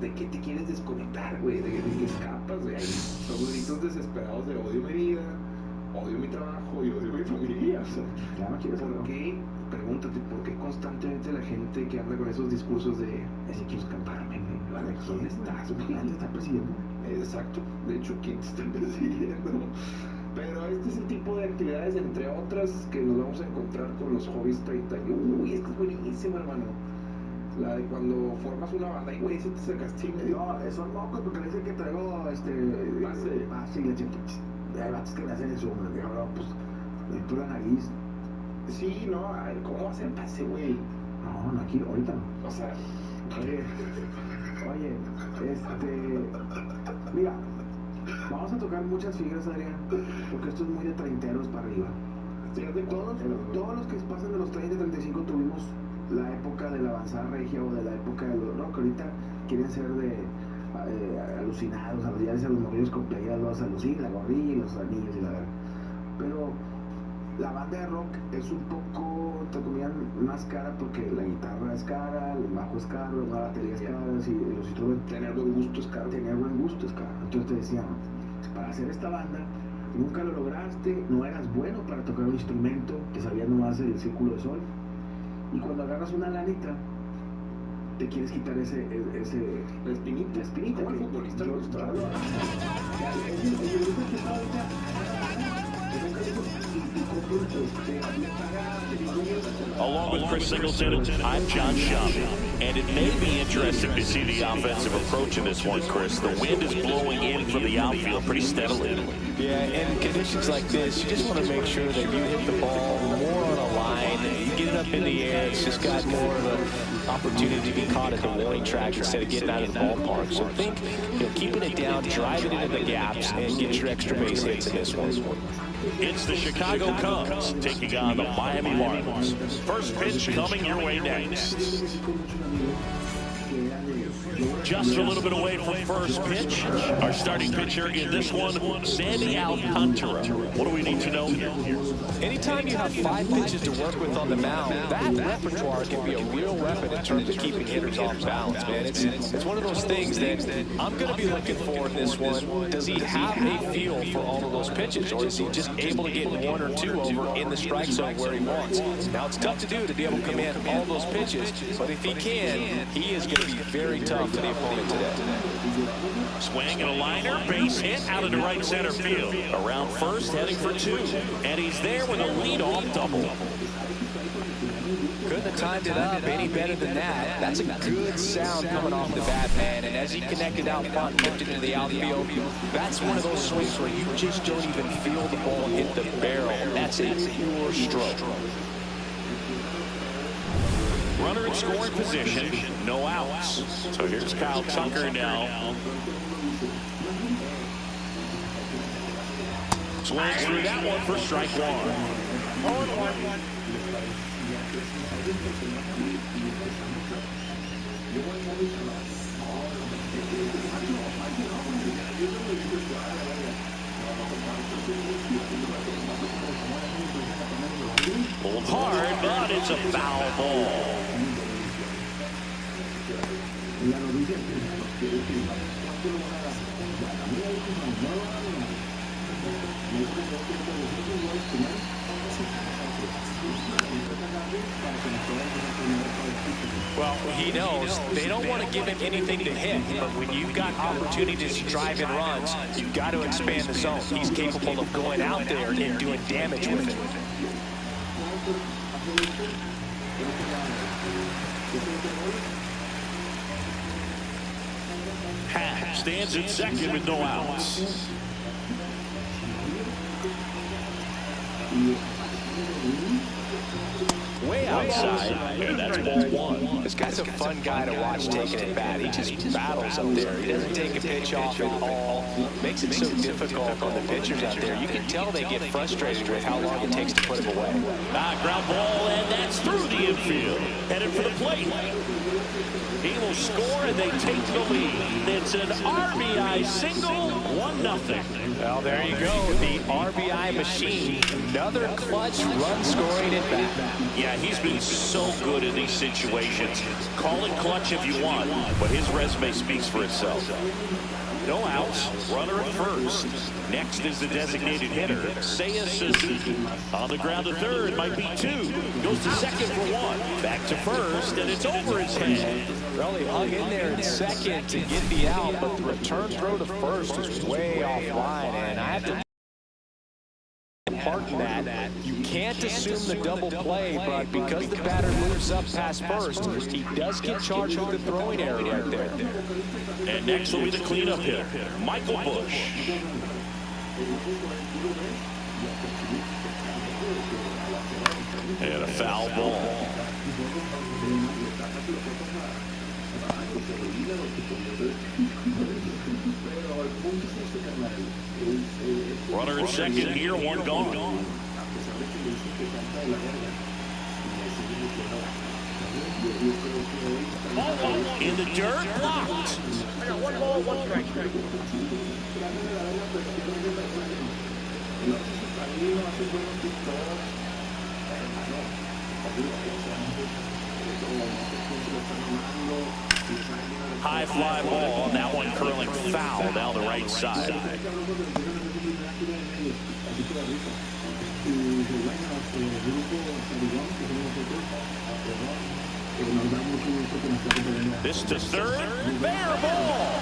¿De qué te quieres desconectar, güey? ¿De qué escapas, güey? Son gritos desesperados de odio mi vida, odio mi trabajo y odio mi familia. O sea, ¿por qué? Pregúntate, ¿por qué constantemente la gente que anda con esos discursos de si quiero escaparme, güey? ¿Quién estás? ¿Quién te está persiguiendo? Exacto. De hecho, ¿quién te está persiguiendo? Pero este es el tipo de actividades, entre otras, que nos vamos a encontrar con los hobbies 30. Uy, esto es buenísimo, hermano. La de cuando formas una banda y güey, si te acercaste y me dijo, no, son locos porque le dicen que traigo pase y le dicen, hay vatos que me hacen eso, me digo, no, pues, tú la nariz. Sí, no, a ver, ¿cómo va a ser pase, güey? No, aquí, ahorita no. O sea, oye, mira, vamos a tocar muchas fibras, Adrián, porque esto es muy de treinteros para arriba. Todos los que pasan de los 30 y 35 tuvimos la época de la avanzada regia o de la época de los rock. Ahorita quieren ser de alucinados, a los morrillos con playeras, los alucinan, la gorrilla y los anillos y la verdad. Pero la banda de rock es un poco, te comían más cara porque la guitarra es cara, el bajo es caro, la batería es cara, y los instrumentos, tener buen gusto es caro. Entonces te decían, para hacer esta banda, nunca lo lograste, no eras bueno para tocar un instrumento, te sabías nomás el círculo de sol. Y cuando agarras una lanita, te quieres quitar la espinita. Como el futbolista le gusta. Along with Chris Singleton, I'm John Schaub. And it may be interesting to see the offensive approach in this one, Chris. The wind is blowing in from the outfield pretty steadily. Yeah, in conditions like this, you just want to make sure that you hit the ball more on a line. You get it up in the air, it's just got more of an opportunity to be caught at the warning track instead of getting out of the ballpark. So think, keeping it down, driving into the gaps, and get your extra base hits in this one. It's the Chicago Cubs taking on the Miami Marlins. First pitch coming your way next. Just a little bit away from first pitch. Our starting pitcher in this one, Sandy Alcantara. What do we need to know here? Anytime you have 5 pitches to work with on the mound, that repertoire can be a real weapon in terms of keeping hitters off balance, man. It's one of those things that I'm going to be looking for in this one. Does he have a feel for all of those pitches, or is he just able to get 1 or 2 over in the strike zone where he wants? Now, it's tough to do to be able to command all those pitches, but if he can, he is going to be very tough for the opponent today. Swing and a liner, base hit out into right center field. Around first, heading for 2. And he's there with a leadoff double. Couldn't have timed it up any better than that. That's a good sound coming off the bat, man. And as he connected out front and lifted into the outfield, that's one of those swings where you just don't even feel the ball hit the barrel. That's a pure stroke. Runner in scoring position, no outs. So here's Kyle Tucker now. Swings through that one for strike 1. Pulled hard, but it's a foul ball. Well, he knows they don't want to give him anything to hit, but when you've got opportunities to drive in runs, you've got to expand the zone. He's capable of going out there and doing damage with it. Hack stands at second with no outs. Way outside, and that's ball 1. This guy's a fun guy to watch taking it bat. He just battles up there. He doesn't take a pitch off at all. Makes it so difficult on the pitchers out there. You can tell they get frustrated with how long it takes to put him away. Ground ball, and that's through the infield. Headed for the plate. He will score, and they take the lead. It's an RBI single, 1-0. Well, there you go. The RBI machine. Another clutch run-scoring at bat. Yeah, he's been so good in these situations. Call it clutch if you want, but his resume speaks for itself. No outs, runner at first. Next is the designated hitter, Seiya Suzuki. On the ground to third, might be 2. Goes to second for 1. Back to first, and it's over his head. Well, he hung in there in second to get the out, but the return throw to first was way offline, and I have to pardon that. You can't assume the double play, but because the batter moves up past first, he does get charged with the throwing error right there. And next will be the cleanup hitter, Michael Bush. And a foul ball. Runner in second here, 1 gone. In the dirt, blocked. I got 1 ball, 1 strike. High fly ball, and that one curling foul down the right side. This to third, fair ball.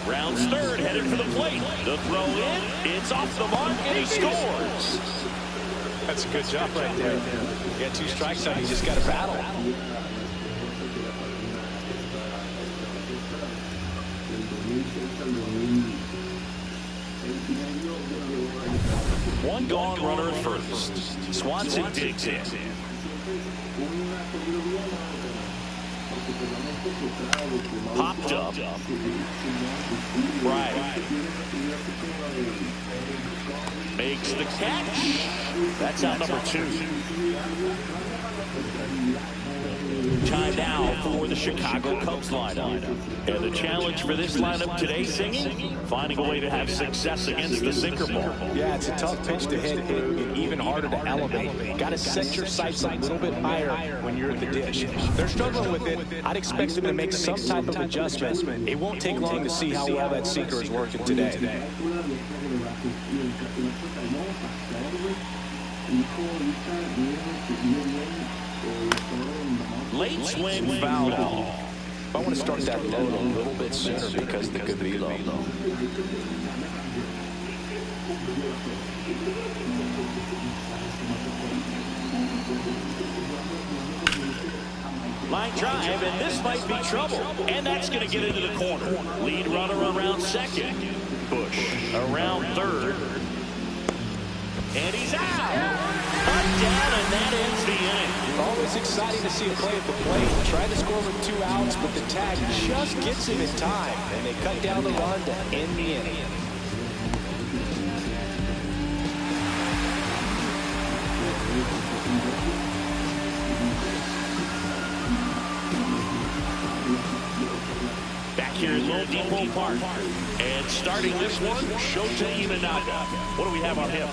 Rounds third, headed for the plate. The throw in, it's off the mark, and he scores. That's a good job right there. You got 2 strikes on, you just got to battle. One gone, runner at first. Swanson digs in. Popped up. Right. Makes the catch. That's out number 2. Time now for the Chicago Cubs lineup. And the challenge for this lineup today, Singing, finding a way to have success against the sinker ball. Yeah, it's a tough pitch to hit and even harder to elevate. Got to set your sights a little bit higher when you're at the dish. They're struggling with it. I'd expect them to make some type of adjustment. It won't take long to see how well that sinker is working today. Late swing foul ball. I want to start that load a little bit sooner because of the good velo. Line drive, and this might be trouble. And that's going to get into the corner. Lead runner around second. Bush around third. And he's out. Touchdown, and that ends the inning. Always exciting to see a play at the plate. Tried to score with 2 outs, but the tag just gets him in time. And they cut down the run to end the inning. Back here in Lone Depot Park. And starting this one, Shota Imanaga. What do we have on him?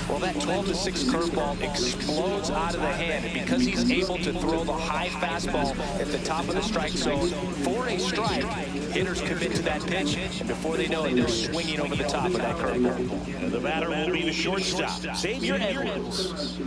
Well, that 12-6 curveball explodes out of the hand. And because he's able to throw the high fastball at the top of the strike zone for a strike, hitters commit to that pitch, and before they know it, they're swinging over the top of that curveball. The batter will be the shortstop, Xavier Edwards.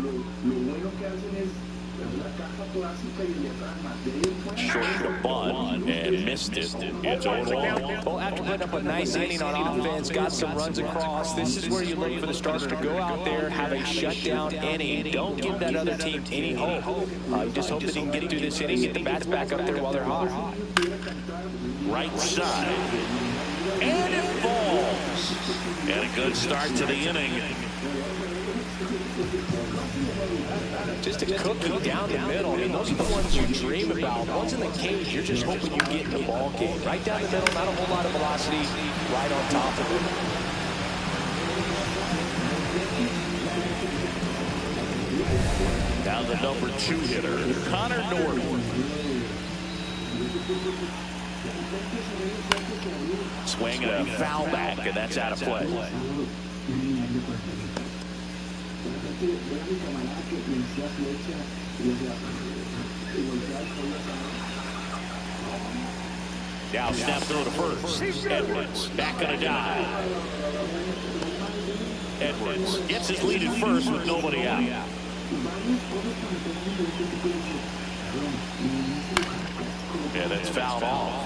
Short the bunt and missed it. It's 0-1. Well, after putting up a nice inning on offense, got some runs across, this is where you look for the starter to go out there, have a shutdown inning. Don't give that other team any hope. You just hope that he can get through this inning, get the bats back up there while they're hot. Right side. And it falls. And a good start to the inning. Just a cookie down the middle. I mean, those are the ones you dream about. Ones in the cage, you're just hoping you get in the ball game. Right down the middle, not a whole lot of velocity, right on top of it. Now the number 2 hitter, Connor Norton. Swing and a foul back, and that's out of play. Now snap throw to first. Edwards back on a dive. Edwards gets his lead at first with nobody out. Yeah, that's fouled off.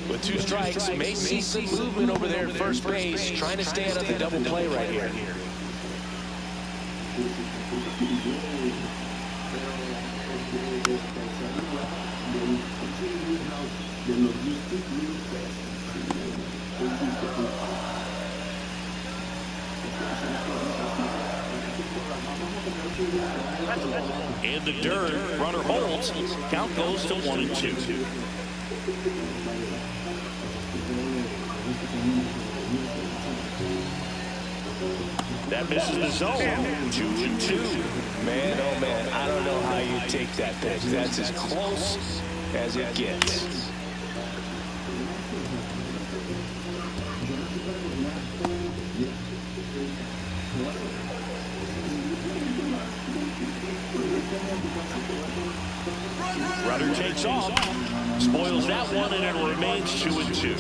With 2 strikes, may see some movement over there at first base, trying to stay out of the double play right here. In the dirt, runner holds. Count goes to 1-2. That misses the zone. 2-2. Man, oh man, I don't know how you take that pitch. That's as close as it gets. Runner takes off, spoils that one, and it remains 2-2.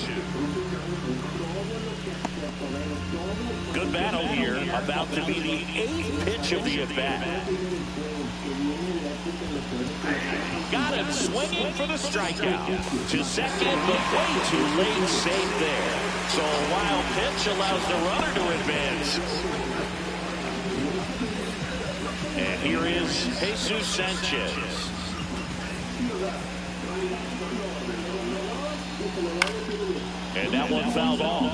Good battle here, about to be the 8th pitch of the at-bat. Got him swinging for the strikeout. To second, but way too late, safe there. So a wild pitch allows the runner to advance. And here is Jesus Sanchez. And that one fouled off.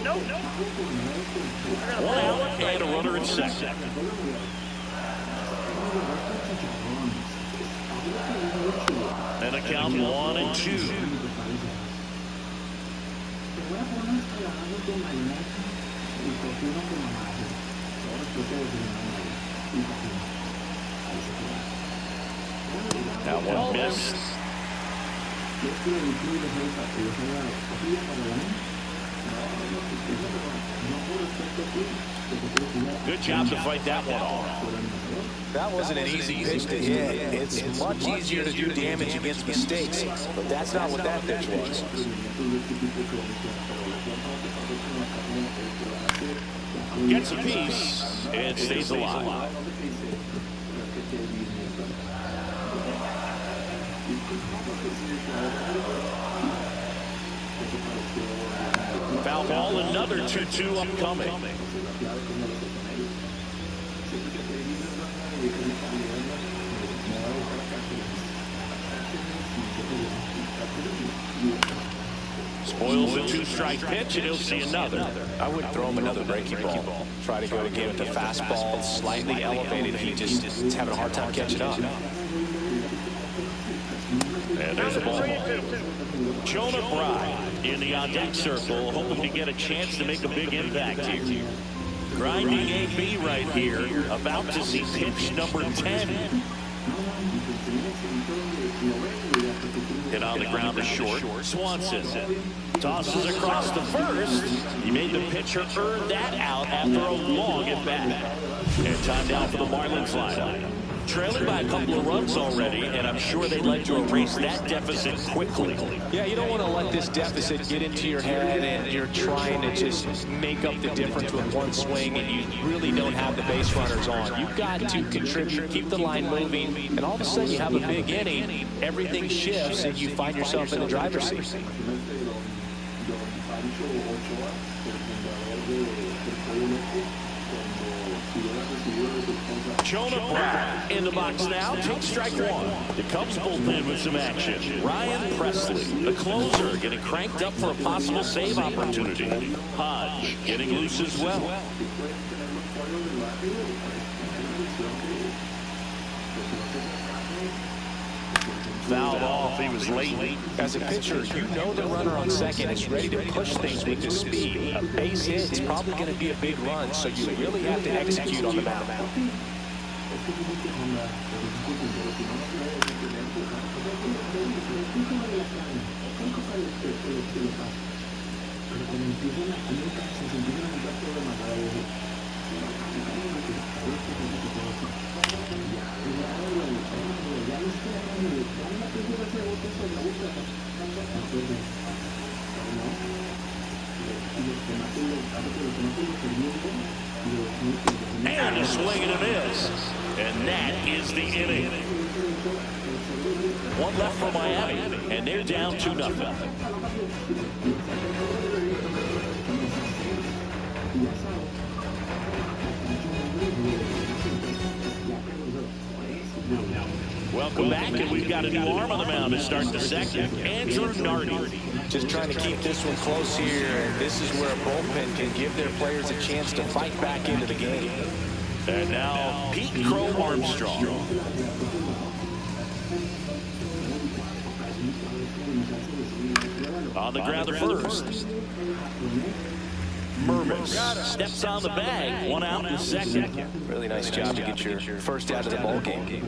No. One out and a runner at second. And a count 1-2. That one missed. Good job to fight that one off. That wasn't an easy pitch to hit. It's much easier to do damage against mistakes, but that's not what that pitch was. Gets a piece and stays alive. Foul ball, another 2-2 upcoming. Spoils a two-strike pitch, and he'll see another. I would throw him another breaking ball. Try to go again with the fastball, slightly elevated. He just is having a hard time catching up. And there's a ball. Jonah Bride in the on-deck circle, hoping to get a chance to make a big impact here. Grinding AB right here, about to see pitch number 10. Hit on the ground to short. Swanson tosses across the first. He made the pitcher earn that out after a long at-bat. And time down for the Marlins lineup. Trailing by a couple of runs already, and I'm sure they'd like to erase that deficit quickly. Yeah, you don't want to let this deficit get into your head and you're trying to just make up the difference with one swing and you really don't have the base runners on. You've got to contribute, keep the line moving, and all of a sudden you have a big inning, everything shifts and you find yourself in the driver's seat. Jonah Bride in the box now, takes strike one. The Cubs bullpen with some action. Ryan Presley, the closer, getting cranked up for a possible save opportunity. Hodge getting loose as well. Fouled off, he was late. As a pitcher, you know the runner on second is ready to push things with his speed. A base hit is probably going to be a big run, so you really have to execute on the mound. And a swing and a miss. And that is the inning. One left for Miami, and they're down 2-0. Welcome back, and we've got a new arm on the mound to start the second. Andrew Nardi. Just trying to keep this one close here. This is where a bullpen can give their players a chance to fight back into the game. And now Pete Crow Armstrong. On the ground at first. Mermis steps on the bag. One out in second. Really nice job to get your first out of the ball game.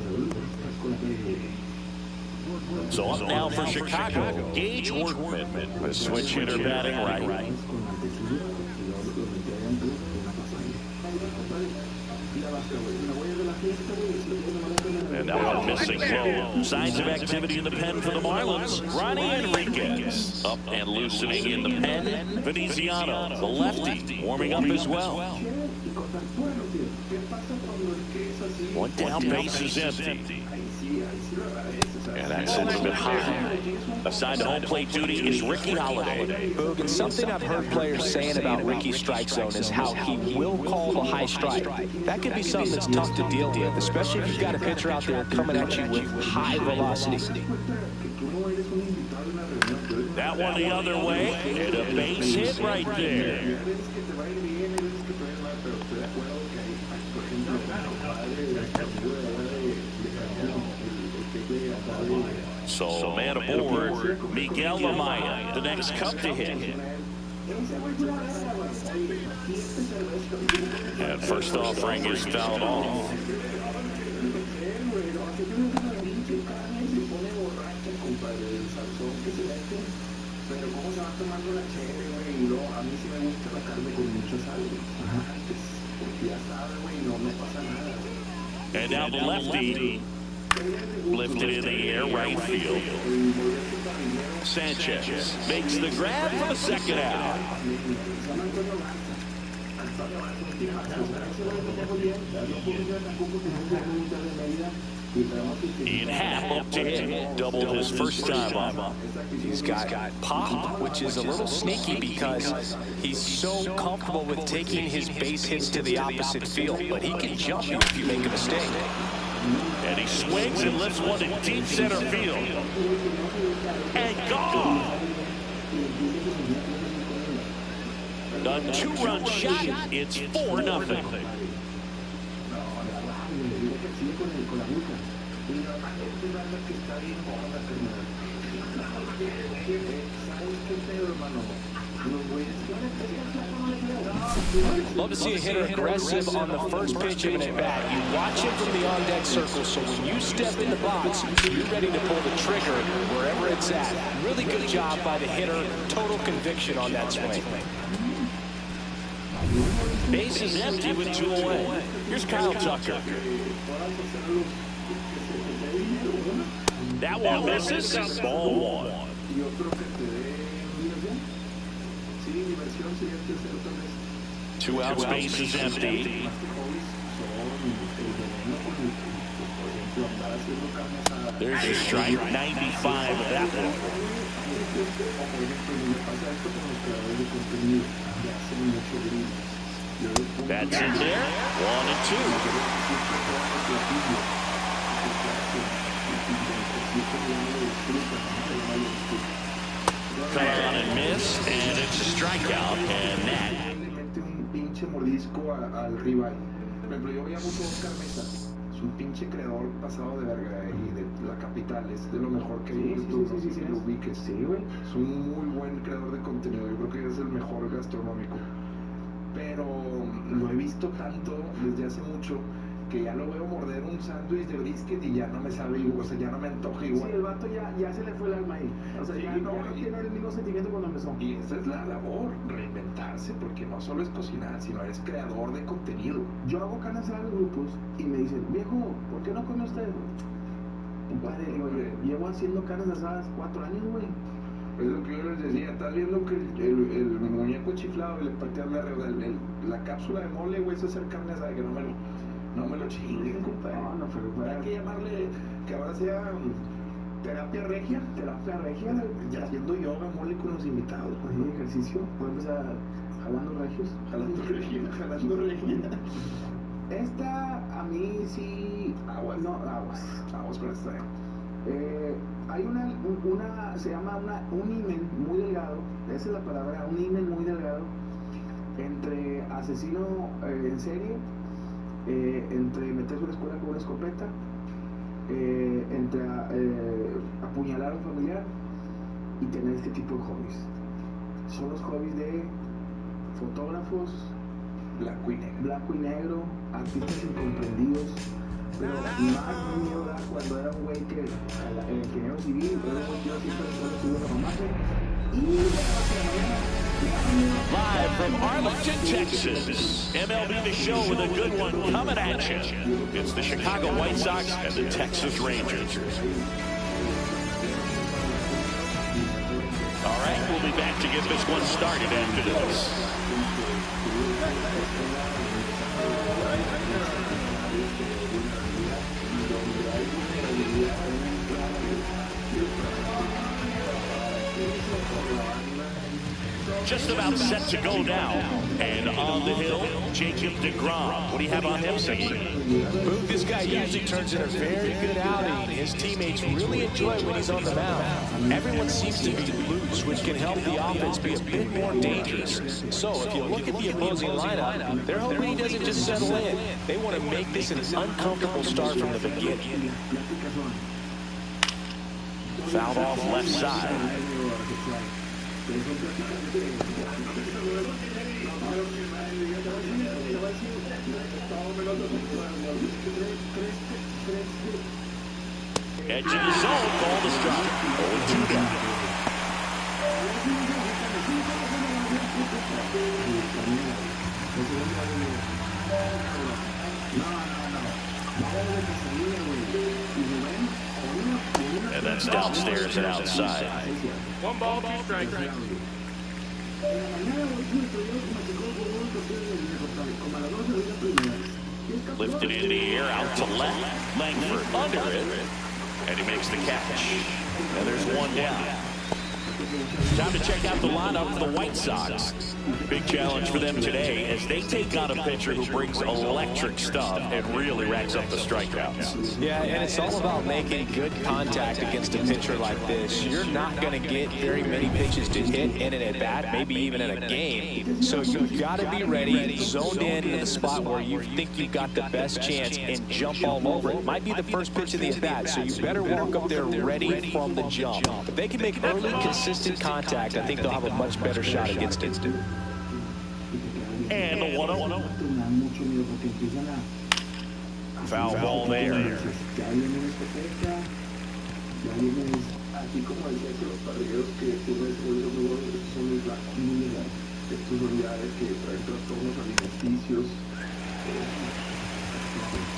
So up now for Chicago, Gage Workman, the switch hitter batting right. And now one missing low. Signs of activity in the pen for the Marlins. Ronnie Enriquez up and loosening in the pen. Veneziano, the lefty, warming up as well. One down, base is empty. And that's a little bit high. Assigned to home plate duty is Ricky Holiday. Boog, and something I've heard players saying about Ricky's strike zone is how he will call the high strike. That could be something that's tough to deal with, especially if you've got a pitcher out there coming at you with high velocity. That one the other way, and a base hit right there. So man aboard, Miguel Amaya, the next Cub to hit. And first offering is fouled off. And now the lefty lifted in the air, right field. Sanchez makes the grab for the second out. Ian Happ up to hit, doubled his first time up. He's got pop, which is a little sneaky because he's so comfortable with taking his base hits to the opposite field, but he can jump you if you make a mistake. And he swings and lifts one in deep center field. And gone. A two-run shot. It's 4-0. Love to see a hitter aggressive on the first pitch of an at-bat. You watch him from the on-deck circle, so when you step in the box, you're ready to pull the trigger wherever it's at. Really good job by the hitter. Total conviction on that swing. Base is empty with 2 away. Here's Kyle Tucker. That one misses. Ball 1. 2 outs, base is empty. There's your strike, 95 of that one. That's in there. 1 and 2. Cut on and miss, and it's a strikeout, and that. Un pinche mordisco al rival. Por ejemplo, yo veía mucho a Oscar Mesa. Es un pinche creador pasado de verga y de la capital. Es de lo mejor que hay en YouTube. Sí, lo ubiques. Sí, güey. Es un muy buen creador de contenido. Yo creo que es el mejor gastronómico. Pero lo he visto tanto desde hace mucho que ya lo veo morder un sándwich de brisket y ya no me sabe igual, o sea, ya no me antoja igual. Sí, el vato ya se le fue el alma ahí. O sea, Sí, ya no tiene el mismo sentimiento cuando empezó. Y esa es la labor, reinventarse, porque no solo es cocinar, sino eres creador de contenido. Yo hago carne asada en grupos y me dicen, viejo, ¿por qué no come usted? Compadre, digo, llevo haciendo carnes asadas 4 años, güey. Es lo que yo les decía, estás viendo que el muñeco chiflado y le partías la cápsula de mole, güey, eso es hacer carne asada, que no me lo chinguen, compadre. No, pero hay que llamarle, que ahora sea terapia regia, ya haciendo yoga, mole con los invitados. Haciendo ejercicio, puedo empezar jalando regios. Jalando regia. Esta a mí sí. Aguas. No, aguas con esta. Hay se llama un himen muy delgado, esa es la palabra, un himen muy delgado, entre asesino en serie, entre meterse a una escuela con una escopeta, entre apuñalar a un familiar y tener este tipo de hobbies. Son los hobbies de fotógrafos, blanco y negro, artistas incomprendidos. Pero más miedo da cuando era un güey que el ingeniero civil, era un güey que iba siempre a estudiar la mamá. Live from Arlington, Texas. MLB The Show with a good one coming at you. It's the Chicago White Sox and the Texas Rangers. All right, we'll be back to get this one started after this. Just about set to go now. And on the hill, Jacob deGrom. What do you have on him, Siggy? Boog, this guy usually turns in a very good outing. His teammates really enjoy when he's on the mound. Everyone seems to be loose, which can help the offense be a bit more dangerous. So if you look at the opposing lineup, they're hoping he doesn't just settle in. They want to make this an uncomfortable start from the beginning. Fouled off left side. Edge of the zone, call the strike. 0-2 down. And that's downstairs and outside. 1 ball, 2 strikes. Lifted in the air, out to left. Langford under it. And he makes the catch. And there's one down. Time to check out the lineup for the White Sox. Big challenge for them today as they take on a pitcher who brings electric stuff and really racks up the strikeouts. Yeah, and it's all about making good contact against a pitcher like this. You're not going to get very many pitches to hit in an at-bat, maybe even in a game. So you've got to be ready, zoned in the spot where you think you've got the best chance and jump all over it. Might be the first pitch of the at-bat, so you better walk up there ready from the jump. If they can make early, consistent contact, I think they'll have a much better shot against it. And the 1-0. Foul ball there.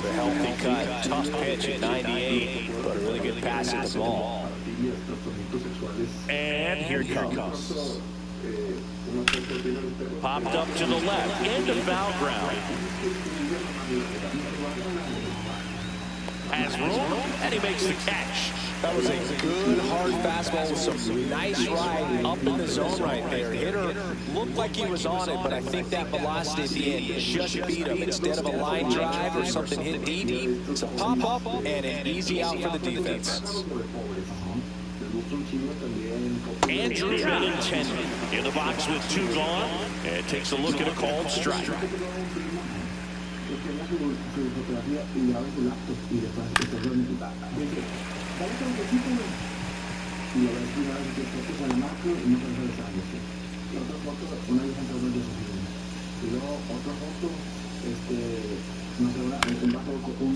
The healthy cut, tough pitch at 98, but a really good pass at the ball. And here it comes. Popped up to the left, into foul ground. Has room, and he makes the catch. That was a good, hard fastball with some nice ride up in the zone right there. Hitter looked like he was on it, but I think that velocity at the end just beat him. Instead of a line drive or something hit deep, it's a pop-up and an easy out for the defense. Andrew Benintendi in the box with 2 gone, and takes a look at a called strike.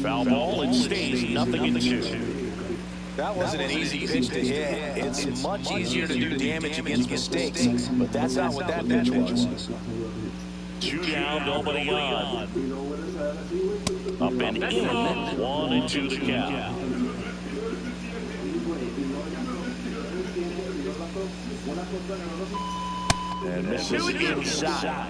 Foul ball, and stays 0-2. That wasn't an easy pitch to hit. It's much easier to do damage against mistakes, but that's not what that pitch was. 2 down, nobody on. Up and in, 1-2 the count. And misses inside.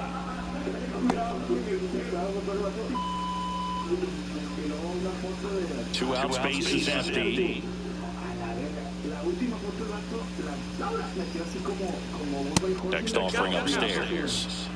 2 out, space is empty. Next offering upstairs.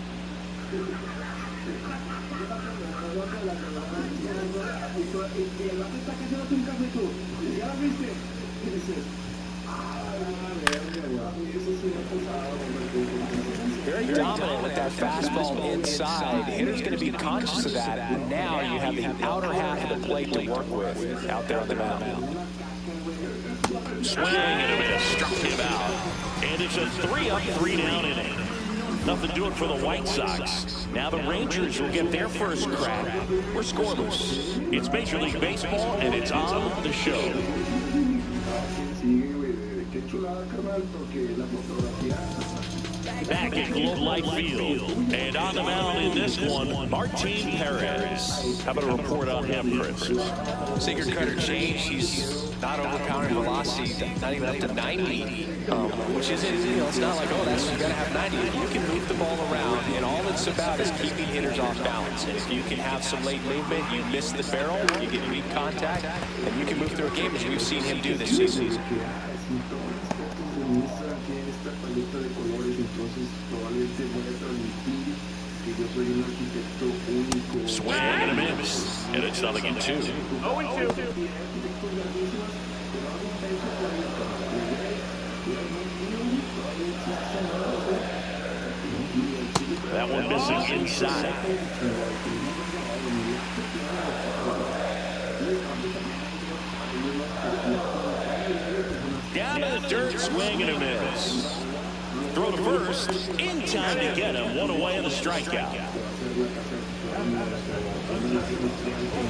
Very dominant with that fastball inside. The hitter's going to be conscious of that. And now you have the outer half of the plate to work with out there on the mound. Swing and a miss, struck him out. And it's a 3-up, 3-down inning. Nothing doing for the White Sox. Now the Rangers will get their first crack. We're scoreless. It's Major League Baseball, and it's on the show. Back at Globe Life Field. And on the mound in this one, Martin Perez. How about a report on him, Chris? Sinker cutter change. He's not overpowering velocity, not even up to 90, which isn't, it's not like, oh, you got to have 90. You can move the ball around, and all it's about is keeping hitters off balance. And if you can have some late movement, you miss the barrel, you get weak contact, and you can move through a game as we've seen him do this season. Swing and a miss. And it's 0-2. 0-2. That one missing inside. Down to the dirt, swing and a miss. Throw to first, in time to get him. 1 away on the strikeout.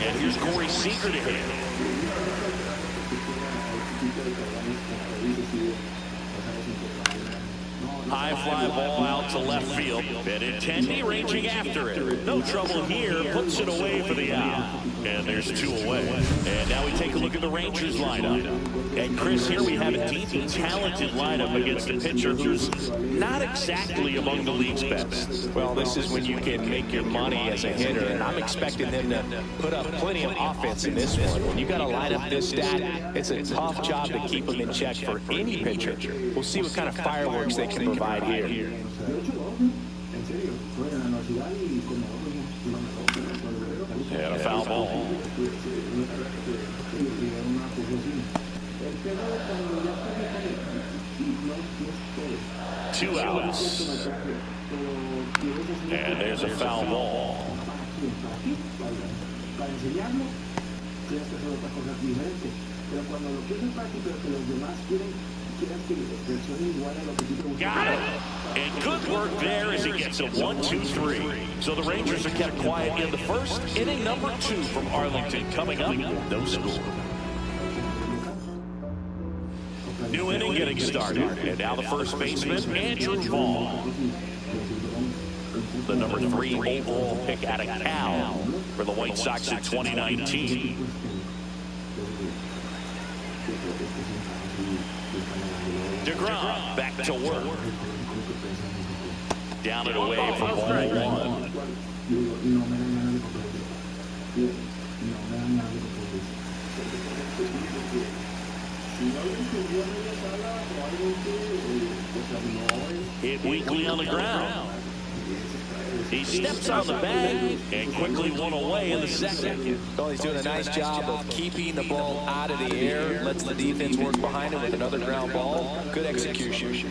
And here's Corey Seager to hit. High fly ball out to left field. Benintendi ranging after it. No trouble here. Puts it away for the out. And there's 2 away. And now we take a look at the Rangers lineup. And Chris, here we have a deep, talented lineup against a pitcher who's not exactly among the league's best. Well, this is when you can make your money as a hitter, and I'm expecting them to put up plenty of offense in this one. When you got to line up this stat, it's a tough job to keep them in check for any pitcher. We'll see what kind of fireworks they can provide here. And a foul ball. 2 outs. And there's a foul ball. Got it. And good work there as he gets a 1-2-3. So the Rangers are kept quiet in the first. Inning number 2 from Arlington coming up. No score. New inning getting started. And now the first baseman, Andrew Vaughn. The number 3 overall pick out of Cal for the White Sox in 2019. DeGrom back to work. Down and away for ball 1. Hit weakly on the ground. He steps on the bag and quickly one away in the second. Well, he's doing a nice job of keeping the ball out of the air. Lets the defense work behind him with another ground ball. Good execution.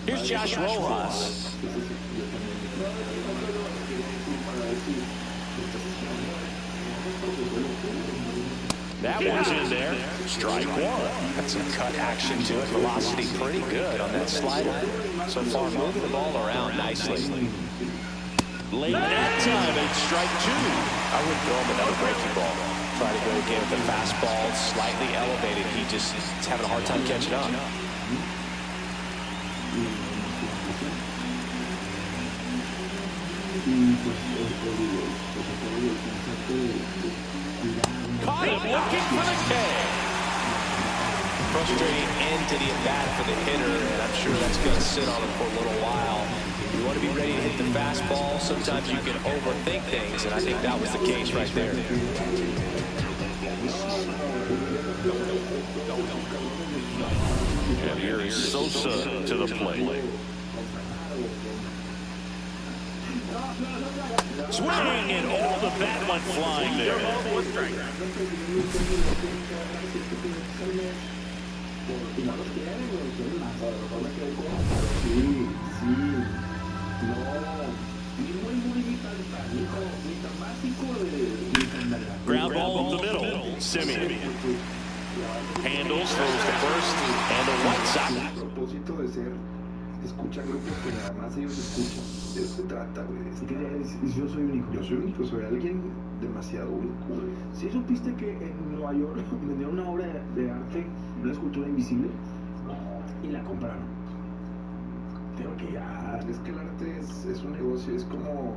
Here's Josh Rojas. That one's in there. Strike 1. That's some cut action to it. Velocity pretty good on that slider. So far, moving the ball around nicely. Late that time, it's strike 2. I wouldn't throw him another breaking ball. Try to go again with the fastball, slightly elevated. He just is having a hard time catching up. Caught him looking for the K. Frustrating end to the at-bat for the hitter, and I'm sure that's going to sit on him for a little while. You want to be ready to hit the fastball. Sometimes you can overthink things, and I think that was the case right there. And here is Sosa to the plate. Swing, and all the bat went flying there. Ground ball up the middle. Simeon handles, throws to first, and the White Sox. Propósito de ser, escuchan grupos que nada más ellos escuchan. De eso se trata, güey. Yo soy único. Yo soy único, soy alguien demasiado único. ¿Sí supiste que en Nueva York vendieron una obra de arte, una escultura invisible, y la compraron? Creo que ya... Es que el arte es un negocio, es como...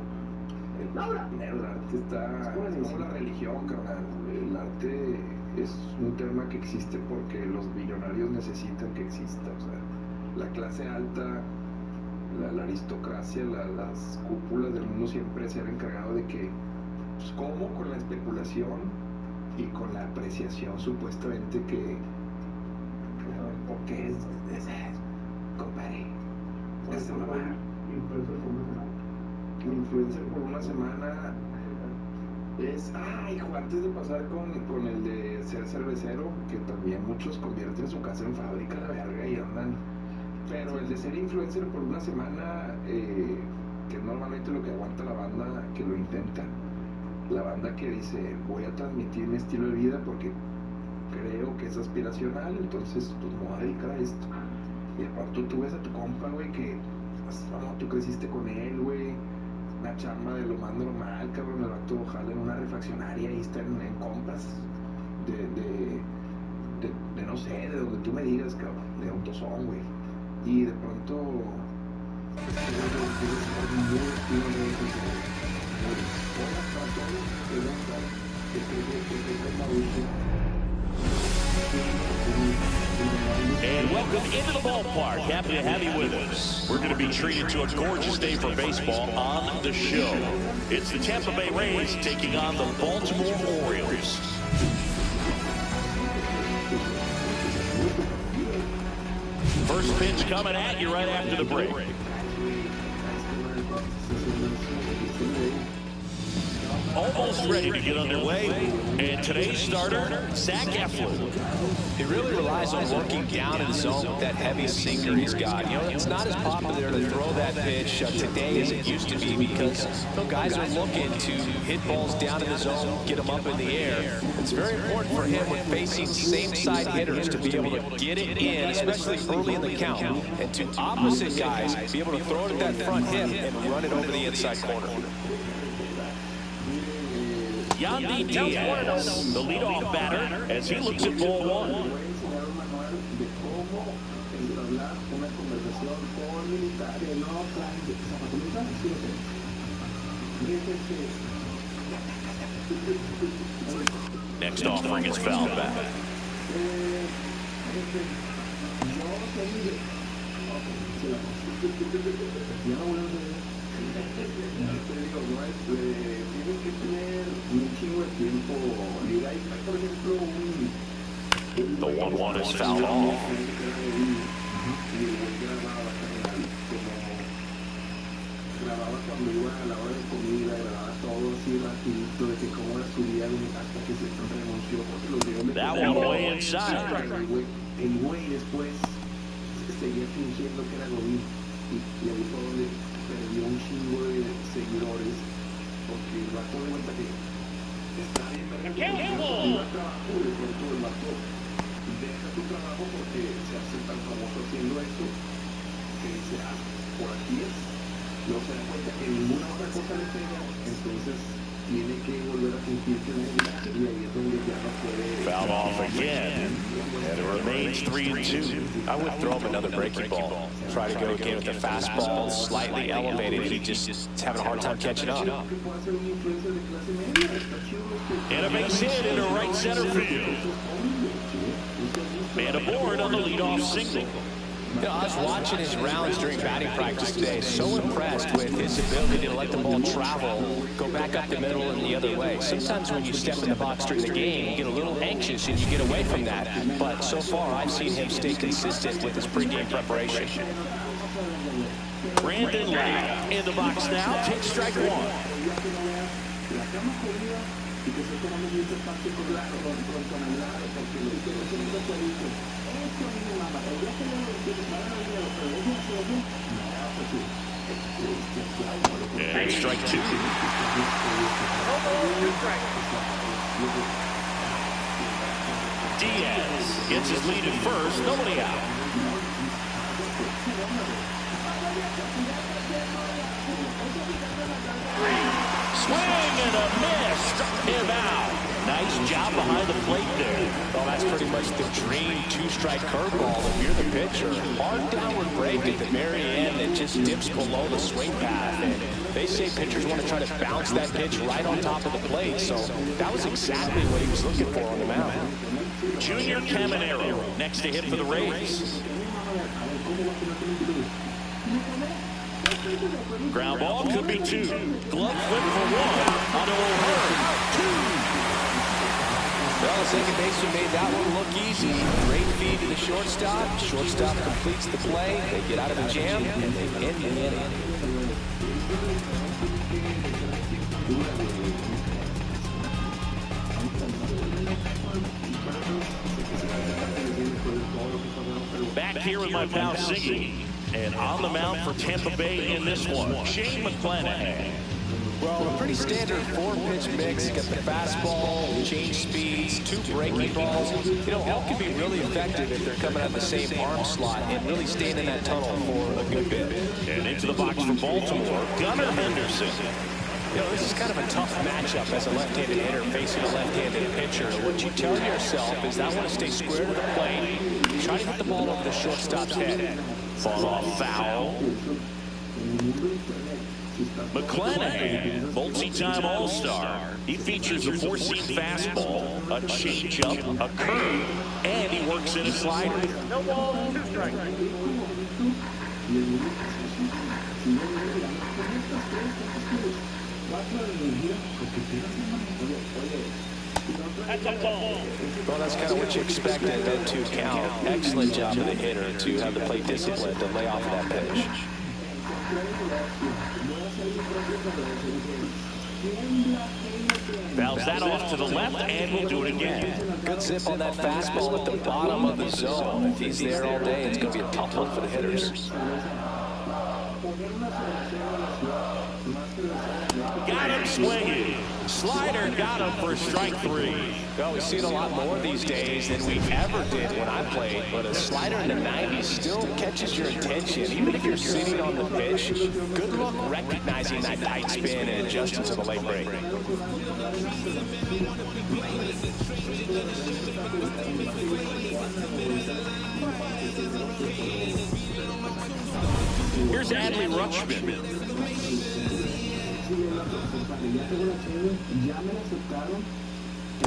El arte está... Es como la religión, carnal. El arte es un tema que existe porque los millonarios necesitan que exista. O sea, la clase alta, la aristocracia, las cúpulas del mundo siempre se han encargado de que, pues, como con la especulación y con la apreciación supuestamente que... Porque compadre, es mamá. Influencer por una semana es, hijo, antes de pasar con el de ser cervecero, que también muchos convierten su casa en fábrica, la verga, y andan, pero el de ser influencer por una semana, que es normalmente lo que aguanta la banda que lo intenta, la banda que dice, voy a transmitir mi estilo de vida porque creo que es aspiracional, entonces pues me voy a dedicar a esto. Y aparte tú ves a tu compa, güey, que vamos, tú creciste con él, güey, una chamba de lo más normal, cabrón, el vato ojalá en una refaccionaria y está en compras de no sé, de donde tú me digas, cabrón, de autosón, güey, y de pronto welcome into the ballpark. Happy to have you with us. We're going to be treated to a gorgeous day for baseball on the show. It's the Tampa Bay Rays taking on the Baltimore Orioles. First pitch coming at you right after the break. Almost ready to get underway. And today's starter, Zach Eflin. He really relies on working down in the zone with that heavy sinker he's got. You know, it's not as popular to throw that pitch today as it used to be because guys are looking to hit balls down in the zone, get them up in the air. It's very important for him when facing same-side hitters to be able to get it in, especially early in the count, and to opposite guys be able to throw it at that front hip and run it over the inside corner. Yandy Diaz, the leadoff batter, as he looks at ball one. Next offering is fouled back. The 1-1 is fouled off. That one way inside. El güey después seguía fingiendo que era Godín y ahí fue donde perdió un chingo de seguidores porque el vato de vuelta que está bien trabajo de pronto el vato deja tu trabajo porque se hace tan famoso haciendo esto que dice por aquí es, no se da cuenta que ninguna otra cosa le pega, entonces tiene que volver a fingir que no es y ahí es donde ya no puede. Foul off again, and it remains 3-2. I would throw him another breaking ball. Try to go again with the fastball slightly elevated. He just is having a hard time catching up. And a base hit into right center field. Man aboard on the leadoff single. You know, I was watching his rounds during batting practice today. So impressed with his ability to let the ball travel, go back up the middle and the other way. Sometimes when you step in the box during the game, you get a little anxious and you get away from that. But so far, I've seen him stay consistent with his pregame preparation. Brandon Lau in the box now. Takes strike one. And strike two. Diaz gets his lead at first. Nobody out. Swing and a miss. Struck him out. Nice job behind the plate there. Well, that's pretty much the dream two-strike curveball if you're the pitcher. Hard downward break at the very end that just dips below the swing path. And they say pitchers want to try to bounce that pitch right on top of the plate. So that was exactly what he was looking for on the mound. Junior Caminero next to hit for the Rays. Ground ball could be two. Glove flip for one. Otto O'Hearn, two. Well, the second baseman made that one look easy. Great feed to the shortstop. Shortstop completes the play. They get out of the jam, and they end the inning. Back here with my pal Ziggy. And on the mound for Tampa Bay in this one, Shane McClanahan. Well, a pretty standard four-pitch mix. You got the fastball, change speeds, two breaking balls. You know, all can be really effective if they're coming out the same arm slot and really staying in that tunnel for a good bit. And into the box for Baltimore, Gunnar Henderson. You know, this is kind of a tough matchup as a left-handed hitter facing a left-handed pitcher. What you tell yourself is I want to stay square to the plate, try to hit the ball over the shortstop's head. Fall off foul. McClanahan, multi-time All-Star. He features a four-seam fastball, a changeup, a curve, and he works in a slider. No ball, 2 strikes. That's a ball. Well, that's kind of what you expect in that 2 count. Excellent job of the hitter to have the plate discipline to lay off of that pitch. Fouls that off to the left, and we'll do it again. Good zip on that fastball at the bottom of the zone. If he's there all day, it's going to be a tough one for the hitters. Got him swinging. Slider got him for strike 3. Well, we see it a lot more these days than we ever did when I played, but a slider in the 90s still catches your attention. Even if you're sitting on the pitch, good luck recognizing that tight spin and adjusting to the late break. Here's Adley Rutschman.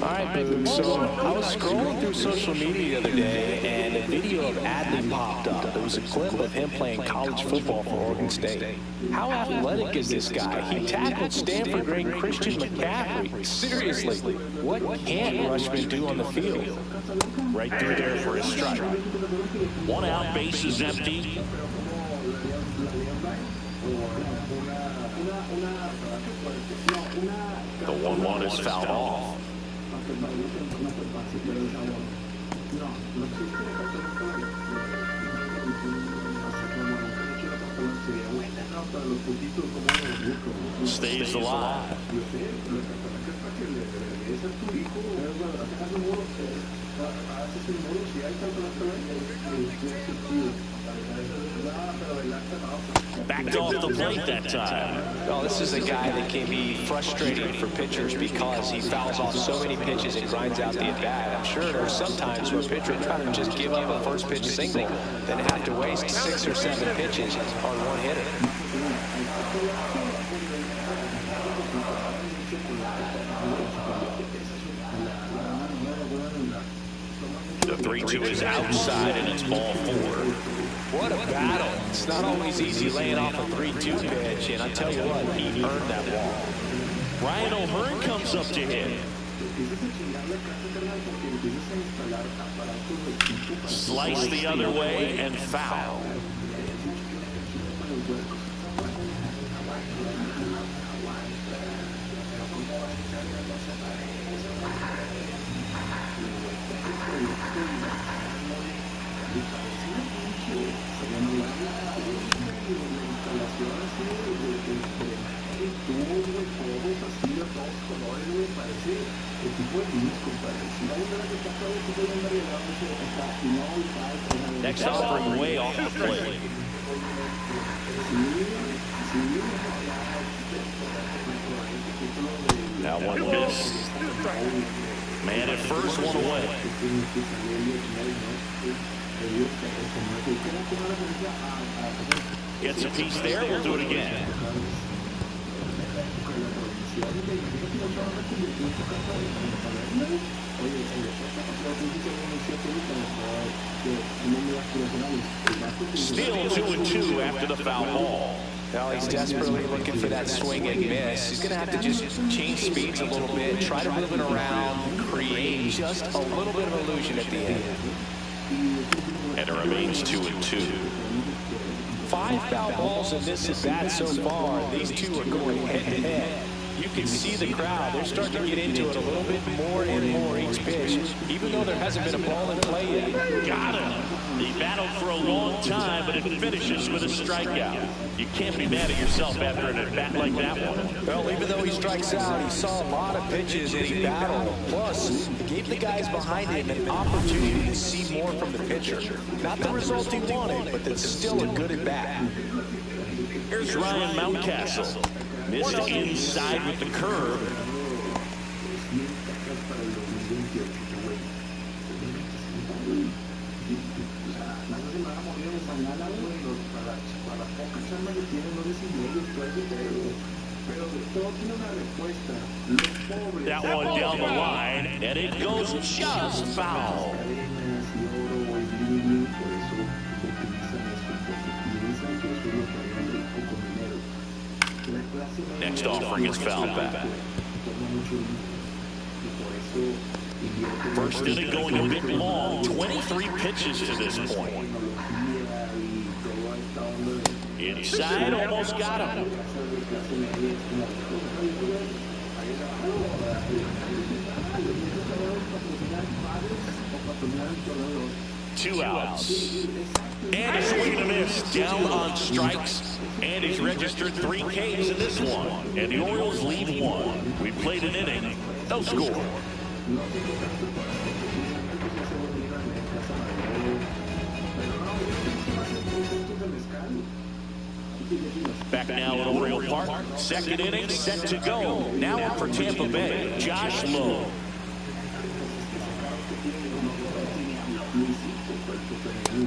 All right, Boog. So I was scrolling through social media the other day, and a video of Adley popped up. It was a clip of him playing college football for Oregon State. How athletic is this guy? He tackled Stanford great Christian McCaffrey. Seriously, what can't Rutschman do on the field? Right through there for a strike. 1 out, bases empty. The 1-1 is fouled off. Stays alive. Backed off the plate that time. Well, this is a guy that can be frustrating for pitchers because he fouls off so many pitches and grinds out the at-bat. I'm sure there's some times where a pitcher would rather just give up a first pitch single than have to waste 6 or 7 pitches on one hitter. The 3-2 is outside, and it's ball 4. What a battle. It's not always easy laying off a 3-2 pitch, and I tell you what, he earned that ball. Ryan O'Hearn comes up to hit. Slice the other way and foul. Next offering way off the plate. Now 1 miss. Man at first, 1 away. Gets a piece there. We'll do it again. Still 2-2 after the foul ball. Well, he's desperately looking for that swing and miss. He's going to have to just change speeds a little bit, try to move it around, create just a little bit of illusion at the end. And it remains 2-2. 5 foul balls in this at-bat so far. These two are going head-to-head. You can see the crowd. They're starting to get into it a little bit more and more each pitch, even though there hasn't been a ball in play yet. Got him. He battled for a long time, but it finishes with a strikeout. You can't be mad at yourself after an at-bat like that one. Well, even though he strikes out, he saw a lot of pitches and he battled. Plus, he gave the guys behind him an opportunity to see more from the pitcher. Not the result he wanted, but that's still a good at-bat. Here's Ryan Mountcastle. Missed inside with the curve. mañana, güey, para la poca chamba que tienen, no decir medios, todo ese pedo, pero todo tiene una respuesta. Los pobres. That one down the line, and it goes just foul. Cadenas y oro y bling, por eso utilizan eso, porque piensan que eso es lo que harían rico con dinero. La clase media. Next offering is fouled back. Toma mucho dinero. Y por eso invierten. First inning going a bit long, 23 pitches to this point. Inside, almost got him. 2 outs. And a swing and a miss. Down on strikes. And he's registered 3 Ks in this one. And the Orioles lead 1. We played an inning. No score. Back now at Oriole Park. Second inning set to go. Now up for Tampa Bay, Josh Lowe.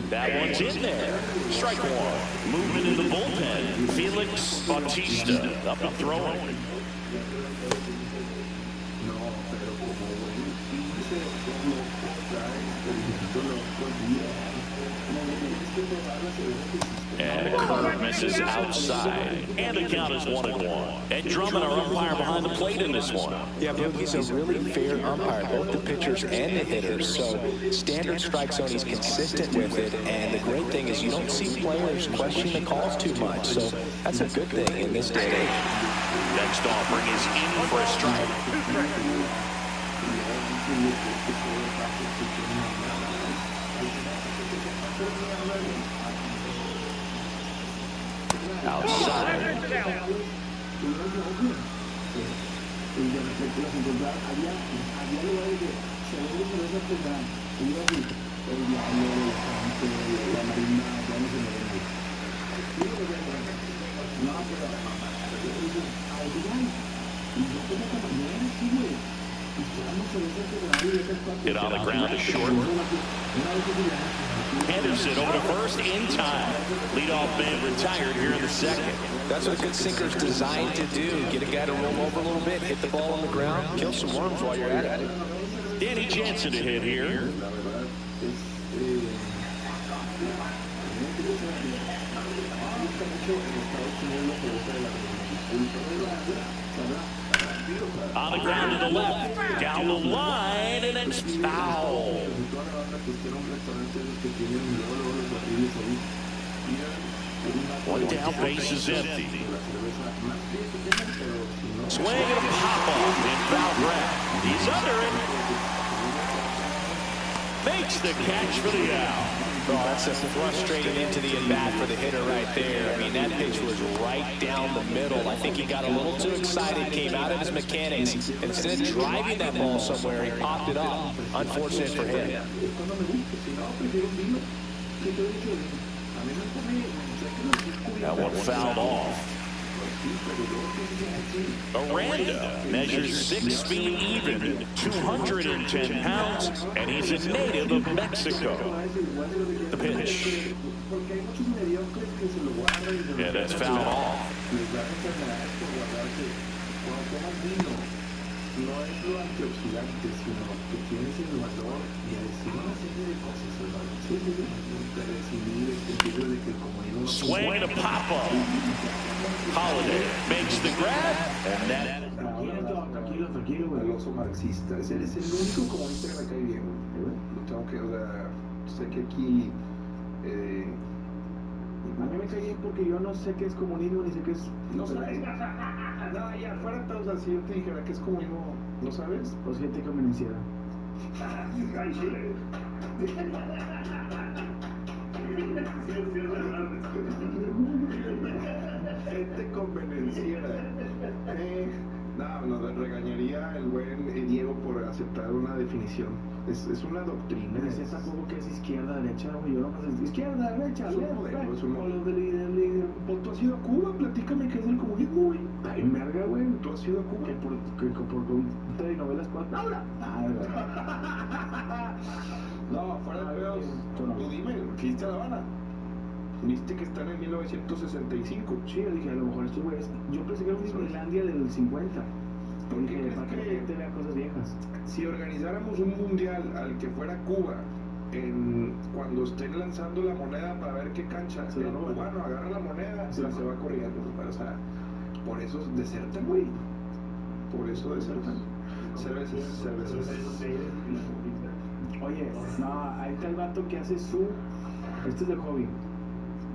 That one's in there. Strike one. Movement in the bullpen. Felix Bautista up and throwing. And a curve misses outside. And the count is 1-1. Ed Drummond, our umpire behind the plate in this one. Yeah, but he's a really fair umpire, both the pitchers and the hitters. So standard strike zone, he's consistent with it. And the great thing is you don't see players question the calls too much. So that's a good thing in this day and age. Next offering is in for a strike. Outside. Hit on the ground to short. Henderson over to first in time. Leadoff man retired here in the second. That's what a good sinker's designed to do. Get a guy to roll over a little bit, hit the ball on the ground, kill some worms while you're at it. Danny Jansen to hit here. On the ground to the left, down the line, and it's foul. One down, base is empty. Swing and a pop off in foul grab. He's under it. Makes the catch for the out. Oh, that's a frustrating into the at-bat for the hitter right there. I mean, that pitch was right down the middle. I think he got a little too excited, came out of his mechanics. Instead of driving that ball somewhere, he popped it up. Unfortunate for him. That one fouled off. Aranda measures 6 feet even, 210 pounds, and he's a native of Mexico. The pitch. Yeah, that's fouled off. No es lo antioxidante, sino que tienes el valor y encima una serie de cosas, hermano. Sí, Swing and a pop-up. Holiday makes the grab, and that... Tranquilo, güey, el oso marxista. Ese es el único comunista que me cae bien, güey. Lo tengo que, o sea, sé que aquí... a mí me cae bien porque yo no sé qué es comunismo ni sé qué es... No sabes. No, ya, fuera de todos así, yo te dijera que es comunismo, ¿no sabes? Pues gente convenciera. Gente convenciera. No, nos regañaría el buen Diego por aceptar una definición. Es una doctrina. ¿Es tampoco que es izquierda, derecha? Yo no sé, izquierda, derecha, es un modelo. Pues tú has ido a Cuba, platícame qué es el comunismo, güey. Está bien verga, güey. Tú has ido a Cuba. Que por telenovelas, ¿cuánto? No, fuera de pedos. Tú dime, ¿fuiste a La Habana? viste que están en 1965. Sí, yo dije, a lo mejor estos güeyes, yo pensé que era una Islandia del 50. Porque para que la gente vea cosas viejas. Si organizáramos un mundial al que fuera Cuba, cuando estén lanzando la moneda para ver qué cancha, el cubano agarra la moneda, se va corriendo. O sea, por eso desertan, güey. Por eso desertan. Cervezas. Oye, no, ahí está el vato que hace su... Este es de hobby.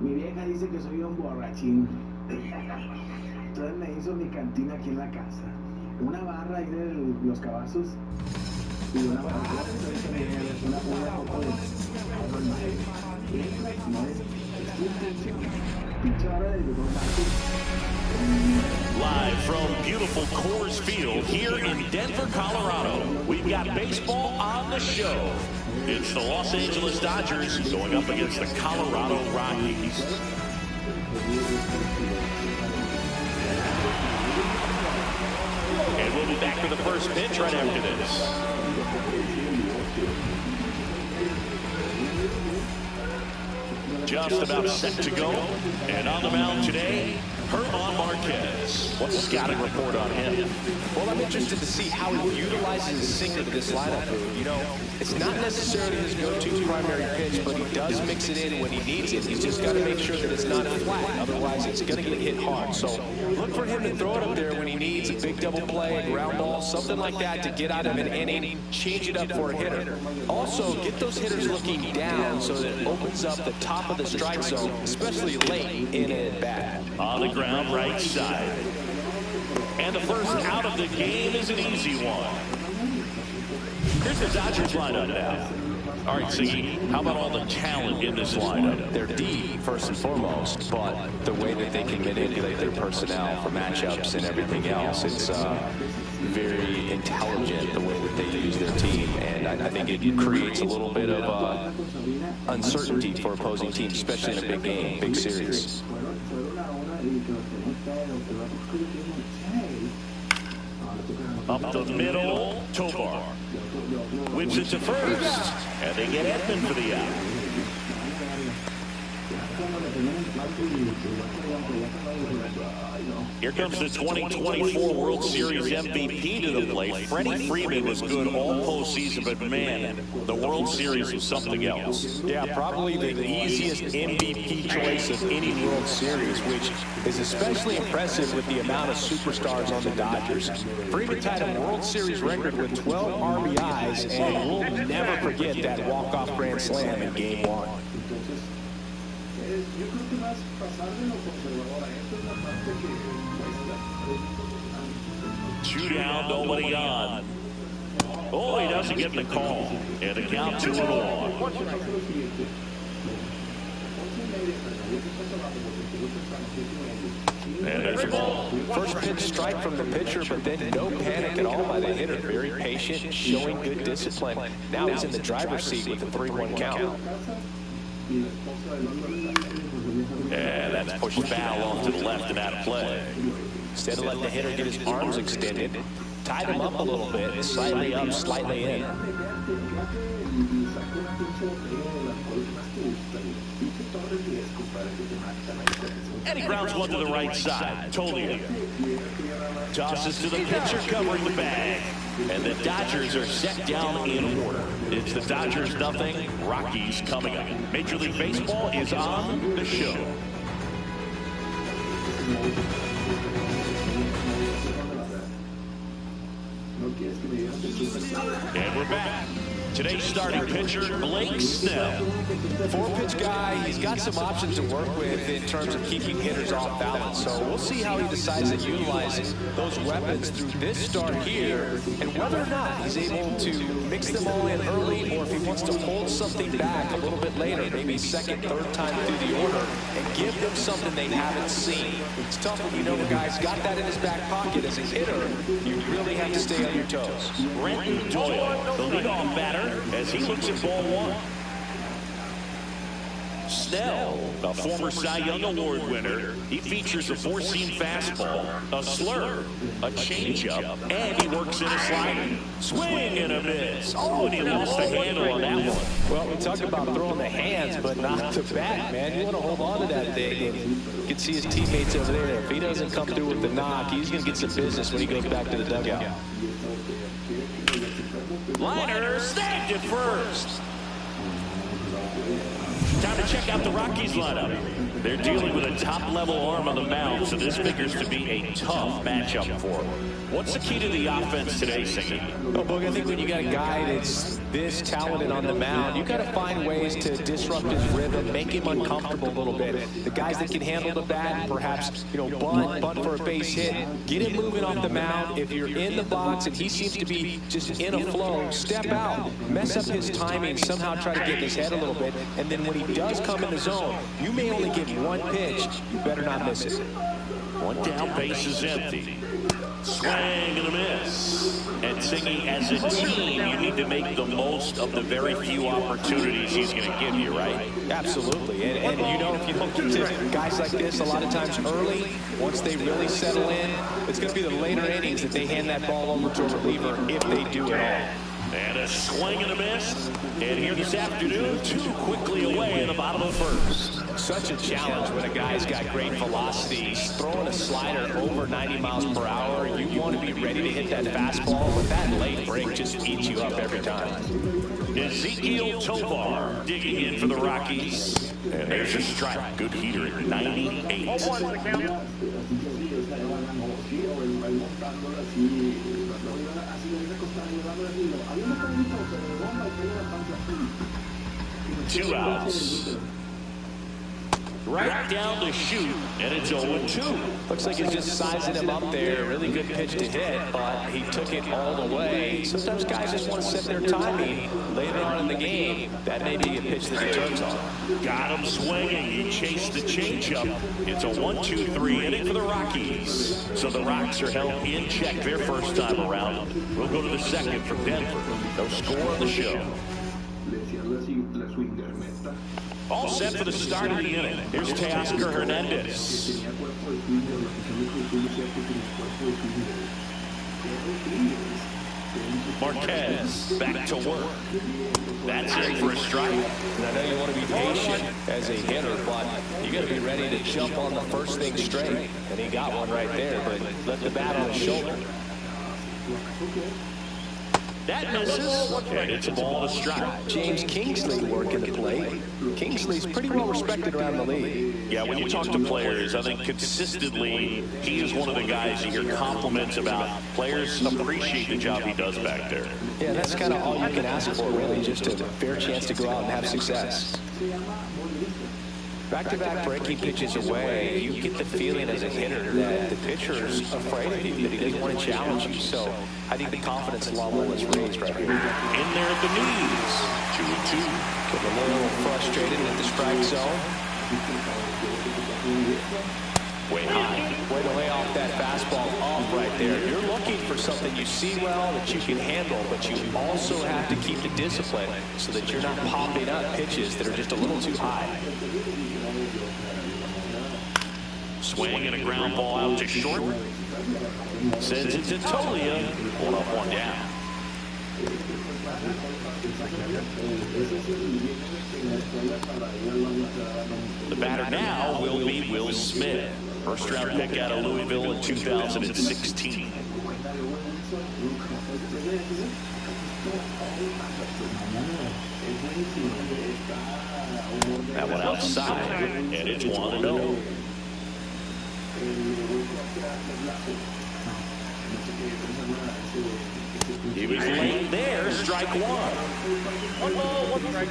Mi vieja dice que soy un borrachín. Entonces me hizo mi cantina aquí en la casa. Una barra ahí de los cabazos y una barra una poco de pinche barra de dos Live from beautiful Coors Field here in Denver, Colorado, we've got baseball on the show. It's the Los Angeles Dodgers going up against the Colorado Rockies. And we'll be back for the first pitch right after this. Just about set to go. And on the mound today, Herman Marquez. What's the scouting report on him? Well, I'm interested to see how he utilizes his sinker to this lineup. You know, it's not necessarily his go-to primary pitch, but he does mix it in when he needs it. He's just got to make sure that it's not flat. Otherwise, it's going to get hit hard. So look for him to throw it up there when he needs a big double play, a ground ball, something like that to get out of an inning, change it up for a hitter. Also, get those hitters looking down so that it opens up the top of the strike zone, especially late in an at-bat. On the ground, right side. And the first out of the game is an easy one. Here's the Dodgers lineup now. All right, Siggy, how about all the talent in this lineup? They're deep, first and foremost, but the way that they can manipulate their personnel for matchups and everything else, it's very intelligent the way that they use their team, and I think it creates a little bit of uncertainty for opposing teams, especially in a big game, big series. Up the middle, Tovar whips it to first, and they get Edman for the out. Here comes the 2024 World Series MVP to the plate. Freddie Freeman was good all postseason, but man, the World Series was something else. Yeah, probably the easiest MVP choice of any World Series, which is especially impressive with the amount of superstars on the Dodgers. Freeman tied a World Series record with 12 RBIs, and we'll never forget that walk-off grand slam in Game 1. Yo creo que más pasar de lo conservador a esto es la parte que 2 down, nobody on. Oh, he doesn't get the call. And the count 2-1. And there's a ball. First pitch strike from the pitcher, but then no panic at all by the hitter. Very patient, showing good discipline. Now he's in the driver's seat with the 3-1 count. And that's pushed foul off to the left and out of play. Instead of letting the hitter get his arms extended, tied him up a little bit, slightly up, slightly in. And he grounds one to the right side. Tolia tosses to the pitcher covering the bag. And the Dodgers are set down in order. It's the Dodgers nothing, Rockies coming up. Major League Baseball is on the show. And we're back. Today's starting pitcher, Blake Snell. 4-pitch guy, he's got some options to work with in terms of keeping hitters off balance. So we'll see how he decides to utilize those weapons through this start here, and whether or not he's able to mix them all in early, or if he wants to hold something back a little bit later, maybe second, third time through the order, and give them something they haven't seen. It's tough when you know the guy's got that in his back pocket. As a hitter, you really have to stay on your toes. Brenton Doyle, the leadoff batter, as he looks at ball one. Snell, a former Cy Young Award winner. He features a four-seam fastball, a slurve, a changeup, and he works in a slider. Swing and a miss. Oh, and he lost the handle on that one. Well, we talk about throwing the hands, but not the bat, man. You want to hold on to that thing. And you can see his teammates over there. If he doesn't come through with the knock, he's going to get some business when he goes back to the dugout. Liner snagged at first. Time to check out the Rockies lineup. They're dealing with a top-level arm on the mound, so this figures to be a tough matchup for them. What's the key to the offense today, Singy? Oh, Boog, I think when you got a guy that's this talented on the mound, you got to find ways to disrupt his rhythm, make him uncomfortable a little bit. The guys that can handle the bat, perhaps, bunt for a base hit, get him moving off the mound. If you're in the box and he seems to be just in a flow, step out, mess up his timing, somehow try to get in his head a little bit, and then when he does come in the zone, you may only get one pitch. You better not miss it. One down, base is empty. Swing and a miss. And Singy, as a team, you need to make the most of the very few opportunities he's going to give you, right? Absolutely. And if you don't get to guys like this a lot of times early, once they really settle in, it's going to be the later innings that they hand that ball over to a reliever if they do at all. And a swing and a miss. And here this afternoon, too quickly away in the bottom of the first. Such a challenge when a guy's got great velocity. He's throwing a slider over 90 miles per hour. You want to be ready to hit that fastball, but that late break just eats you up every time. Ezekiel Tovar digging in for the Rockies. And there's a strike. Good heater at 98. Two outs. Right down the chute, and it's 0-2. Looks like he's just sizing him up there. Really good pitch to hit, but he took it all the way. Sometimes guys just want to set their timing later on in the game. That may be a pitch that he turns on. Got him swinging. He chased the changeup. It's a 1-2-3 inning for the Rockies. So the Rocks are held in check their first time around. We'll go to the second for Denver. No score on the show. All set for the start of the inning. Here's Teoscar Hernandez. Marquez back to work. That's it for a strike. And I know you want to be patient as a hitter, but you got to be ready to jump on the first thing straight. And he got one right there, but let the bat on his shoulder. That misses, and it's a ball to strike. James Kingsley working the plate. Kingsley's pretty well respected around the league. Yeah, when you talk to players, I think consistently he is one of the guys you hear compliments about. Players appreciate the job he does back there. Yeah, that's kind of all you can ask for, really, just a fair chance to go out and have success. Back-to-back breaking pitches away, you get the feeling as a hitter that the pitcher's afraid of you, that he doesn't want to challenge you. So I think the confidence level is raised right here. In there at the knees, 2-2. Getting a little frustrated at the strike zone. Way high. Way to lay off that fastball off right there. You're looking for something you see well that you can handle, but you also have to keep the discipline so that you're not popping up pitches that are just a little too high. Swing and a ground ball out to short. Sends it to Tolia. 1 up, 1 down. The batter now will be Will Smith. First round pick out of Louisville in 2016. That one outside, and it's 1-0. He was late there, strike one. 1 ball, 1 strike.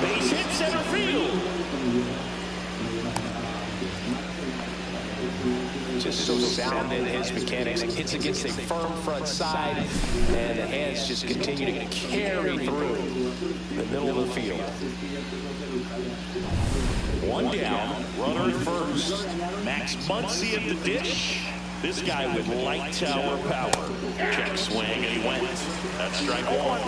Base hit center field. Just so sound in his mechanics. It hits against a firm front side, and the hands just continue to carry through the middle of the field. 1 down, runner at first. Max Muncy at the dish. This guy with light tower power. Check swing, and he went. That's strike one.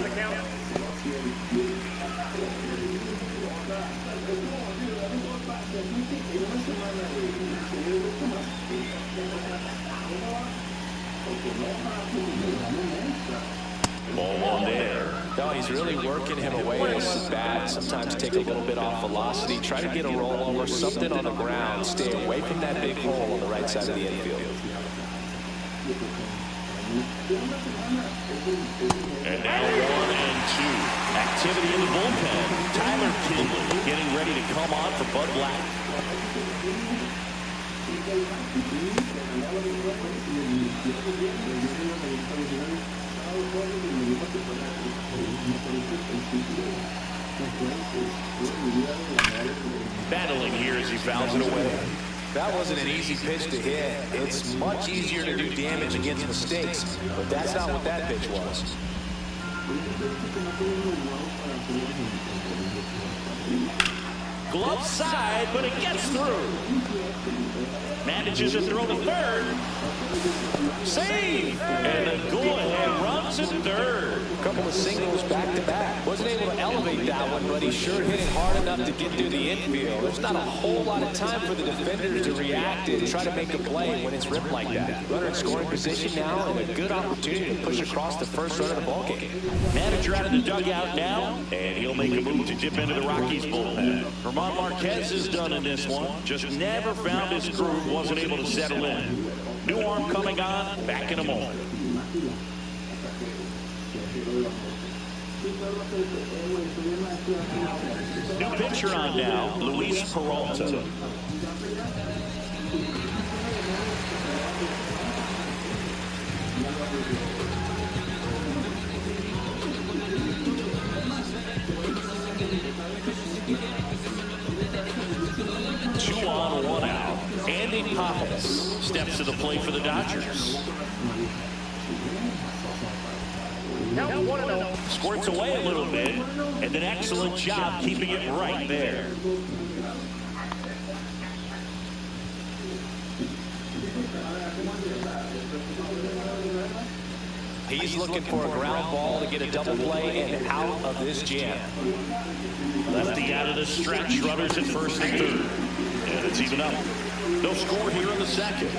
Ball one there. No, he's really working him away with his bat. Sometimes take a little bit off velocity. Try to get a rollover, something on the ground. Stay away from that big hole on the right side of the infield. And now 1-2. Activity in the bullpen. Tyler Kinley getting ready to come on for Bud Black. Battling here as he fouls it away. That wasn't an easy pitch to hit. It's much easier to do damage against mistakes, but that's not what that pitch was. Glove side, but it gets through. Manages to throw to third. Save! And the go-ahead runs at third. A couple of singles back-to-back. Wasn't able to elevate that one, but he sure hit it hard enough to get through the infield. There's not a whole lot of time for the defenders to react and try to make a play when it's ripped like that. Runner in scoring position now, and a good opportunity to push across the first run of the ballgame. Manager out of the dugout now, and he'll make a move to dip into the Rockies bullpen. Herman Marquez is done in this one. Just never found his groove, wasn't able to settle in. New arm coming on, back in a moment. New pitcher on now, Luis Peralta. Two on, one out. Andy Pappas steps to the plate for the Dodgers. Squirts away a little bit, and an excellent job keeping it right there. He's looking for a ground ball to get a double play and out of this jam. Lefty out of the stretch, runners at first and third. And it's even up. No score here in the second.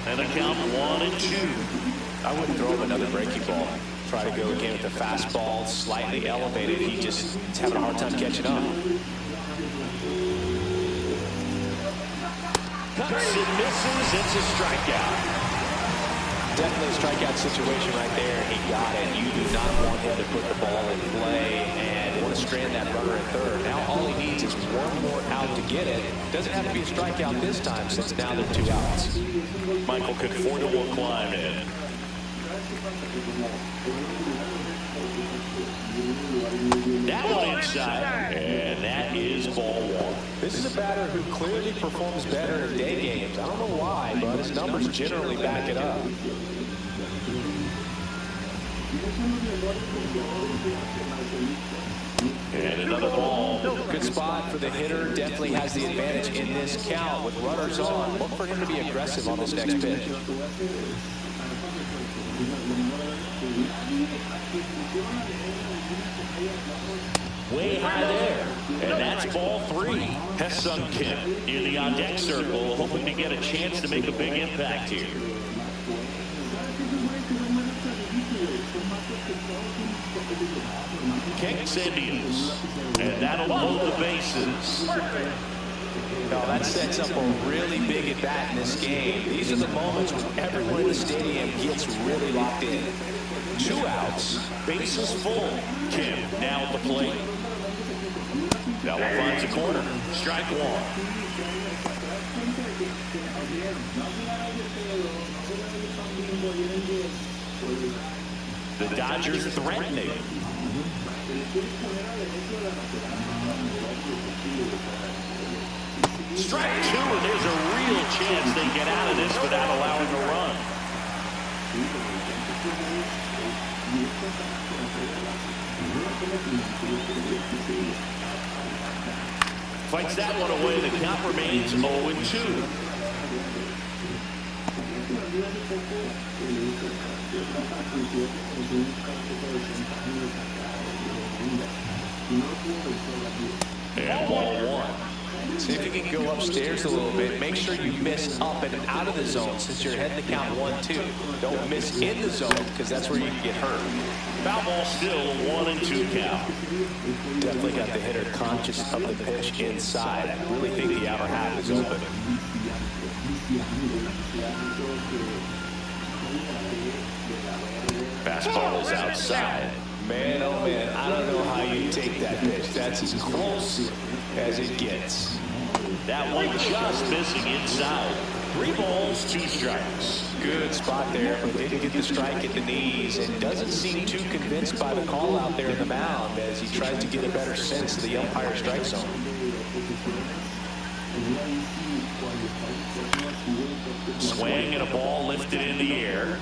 And a count 1-2. I wouldn't throw him another breaking ball. Try to go again with the fastball, slightly elevated. He just is having a hard time catching up. Cuts and misses. It's a strikeout. Definitely a strikeout situation right there. He got it. You do not want him to put the ball in play and want to strand that runner at third. Now all he needs is one more out to get it. Doesn't have to be a strikeout this time since now they're 2 outs. Michael Conforto will climb in. That one inside, and that is ball one. This is a batter who clearly performs better in day games. I don't know why, but his numbers generally back it up. And another ball. Good spot for the hitter. Definitely has the advantage in this count with runners on. Look for him to be aggressive on this next pitch. Way high there. And that's ball 3. Ha-Seong Kim in the on-deck circle, hoping to get a chance to make a big impact here. Kicks Indians. And that'll load the bases. Now that sets up a really big at-bat in this game. These are the moments when everyone in the stadium gets really locked in. 2 outs, bases full. Kim now at the plate. That one finds a corner. Strike one. The Dodgers threatening. Strike 2, and there's a real chance they get out of this without allowing a run. Fights that one away. The count remains 0-2. And ball one. See if you can go upstairs a little bit. Make sure you miss up and out of the zone since you're heading to count 1-2. Don't miss in the zone because that's where you can get hurt. Foul ball still 1-2 count. Definitely got the hitter conscious of the pitch inside. I really think the outer half is open. Fastball is outside. Man, oh man, I don't know how you take that pitch. That's as close as it gets. That one just missing inside. 3 balls, 2 strikes. Good spot there, but didn't get the strike at the knees and doesn't seem too convinced by the call out there in the mound as he tries to get a better sense of the umpire strike zone. Swing and a ball lifted in the air.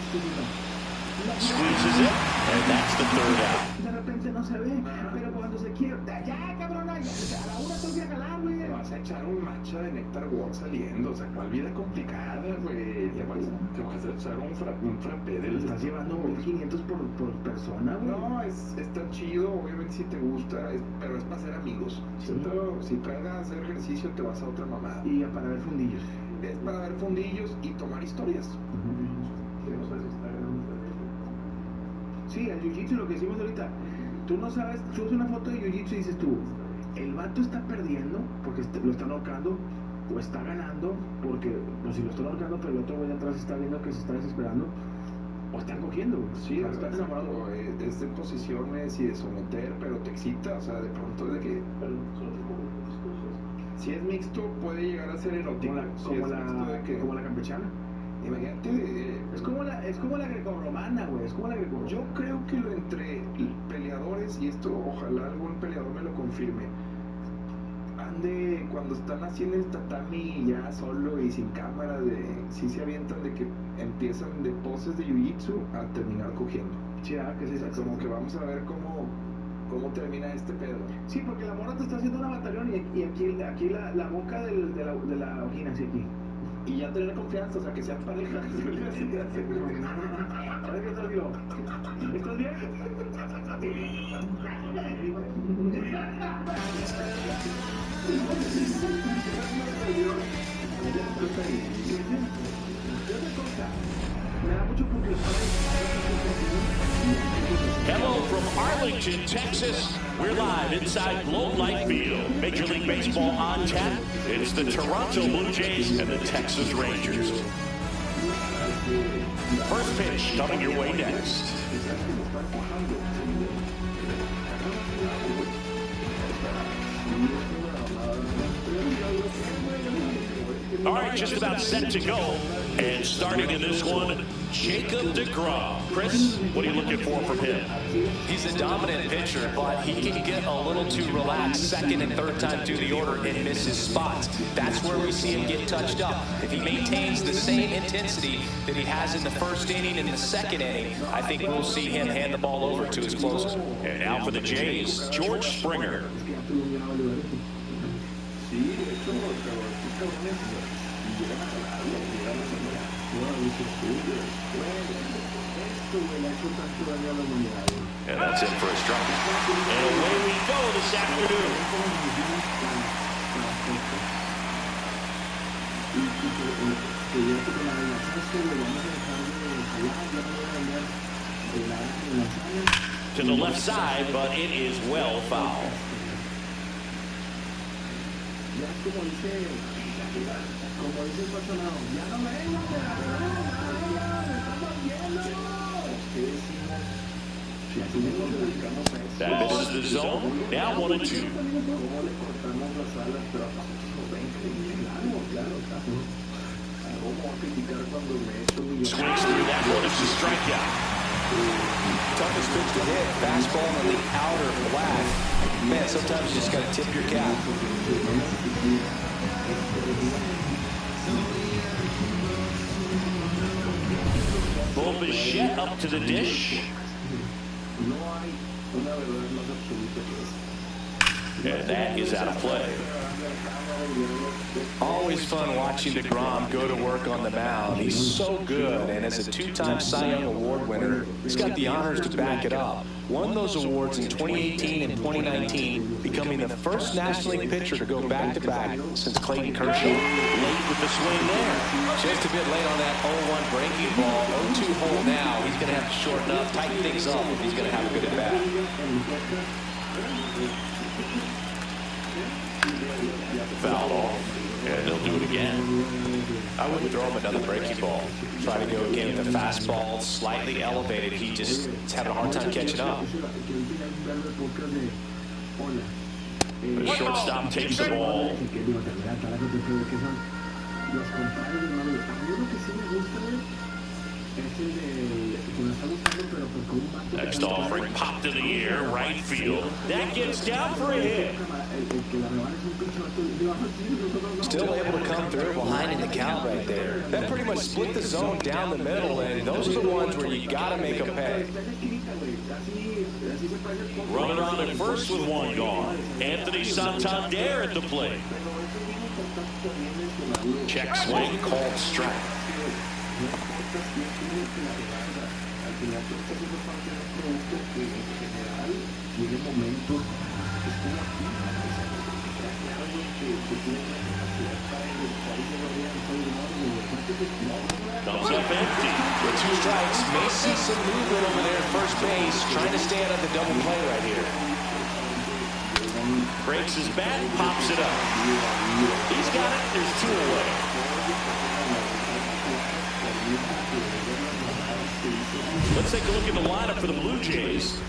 Squeezes it, and that's the 3rd out. De repente no se ve, pero cuando se quiere, ya cabrona, a la una tengo que jalar, güey. Te vas a echar un macho de néctar Ward saliendo, o sea, cuál vida complicada, güey. Te vas a echar un frappé del... Estás llevando 1500 por persona, güey. No, está chido, obviamente si te gusta, pero es para ser amigos. Sí. Si cargas a hacer ejercicio, te vas a otra mamada. Y para ver fundillos. Es para ver fundillos y tomar historias. Sí, el jiu-jitsu, lo que decimos ahorita. Tú no sabes, subes una foto de jiu-jitsu y dices tú, el vato está perdiendo porque lo están ahorcando o está ganando porque, pues si lo están ahorcando pero el otro güey atrás está viendo que se está desesperando o están cogiendo. Sí, están enamorados. es de posiciones y de someter, pero te excita, o sea, de pronto es de que... Si es mixto puede llegar a ser erótico. Como la campechana. Imagínate, es como la grecorromana, güey, es como la grecorromana. Yo creo que lo entre peleadores, y esto ojalá algún peleador me lo confirme, ande cuando están haciendo el tatami ya solo y sin cámara, sí se avientan de que empiezan de poses de jiu-jitsu a terminar cogiendo. Sí, que sí, como que vamos a ver cómo termina este pedo. Sí, porque la morra te está haciendo una batallón y aquí la boca de la vagina, así aquí. Y ya tener confianza, o sea, que sean pareja. A ver qué tal, digo. ¿Estás bien? Me da mucho porque Hello from Arlington, Texas. We're live inside Globe Life Field. Major League Baseball on tap. It's the Toronto Blue Jays and the Texas Rangers. First pitch coming your way next. All right, just about set to go. And starting in this one, Jacob deGrom. Chris, what are you looking for from him? He's a dominant pitcher, but he can get a little too relaxed second and third time through the order and miss his spots. That's where we see him get touched up. If he maintains the same intensity that he has in the first inning and the second inning, I think we'll see him hand the ball over to his closer. And now for the Jays, George Springer. And that's it for a strike. And away we go this afternoon. To the left side, but it is well foul. Como dice el pasionado, ya no vengan de la estamos viendo. That misses the zone. Now 1-2. ¿Cómo le cortamos las alas? Pero ¿cómo va a criticar cuando me echo mi... Swings through that one. It's a strikeout. Toughest pitch to hit. Fastball on the outer flat. Man, sometimes you just got to tip your cap. Bull Bichette up to the dish. No hay una verdad más absoluta que esta. and that is out of play. Always fun watching DeGrom go to work on the mound. He's so good, and as a two-time Cy Young Award winner, he's got the honors to back it up. Won those awards in 2018 and 2019, becoming the first National League pitcher to go back-to-back since Clayton Kershaw. Late with the swing there. Just a bit late on that 0-1 breaking ball. 0-2 hole now. He's going to have to shorten up, tighten things up if he's going to have a good at-bat. Fouled off, and they'll do it again. I wouldn't throw him another breaking ball. Try to go again with the fastball slightly elevated. He just is having a hard time catching up. The shortstop takes the ball. Next offering popped in the air, right field. That gets down for a hit. Still able to come through behind in the count right there. That pretty much split the zone down the middle, and those are the ones where you got to make them pay. Runner on at first with one gone. Anthony Santander at the plate. Check swing, called strike. Comes up empty. With 2 strikes, may see some movement over there at first base, trying to stay out of the double play right here. Breaks his bat, pops it up. He's got it. There's 2 away. Let's take a look at the lineup for the Blue Jays.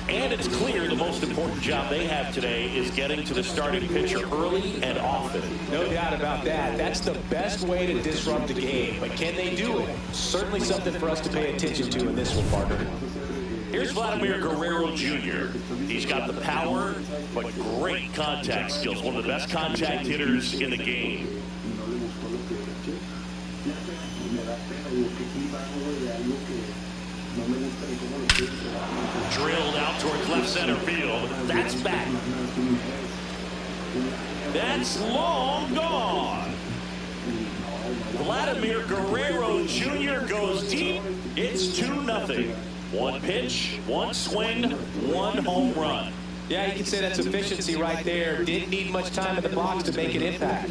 And it's clear the most important job they have today is getting to the starting pitcher early and often. No doubt about that. That's the best way to disrupt the game. But can they do it? Certainly something for us to pay attention to in this one, partner. Here's Vladimir Guerrero Jr. He's got the power, but great contact skills. One of the best contact hitters in the game. Drilled out towards left center field. That's back. That's long gone. Vladimir Guerrero Jr. goes deep. It's 2-0. 1 pitch, 1 swing, 1 home run. Yeah, you can say that's efficiency right there. Didn't need much time in the box to make an impact.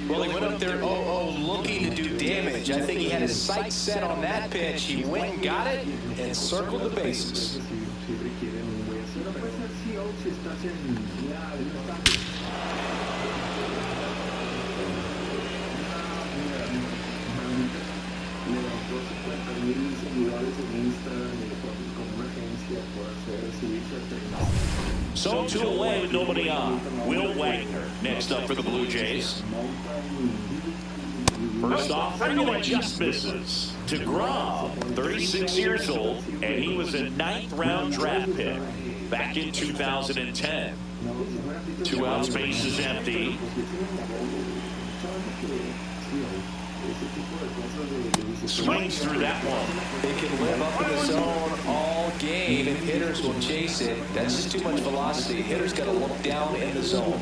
Well, he went up there 0-0 looking to do damage. I think he had his sights set on that pitch. He went and got it and circled the bases. So 2 away with nobody on. Will Wagner next up for the Blue Jays. First offering, and it just misses. DeGrom, 36 years old, and he was a 9th-round draft pick back in 2010. 2 outs, bases empty. Swings through that one. They can live up in the zone all game, and hitters will chase it. That's just too much velocity. Hitters got to look down in the zone.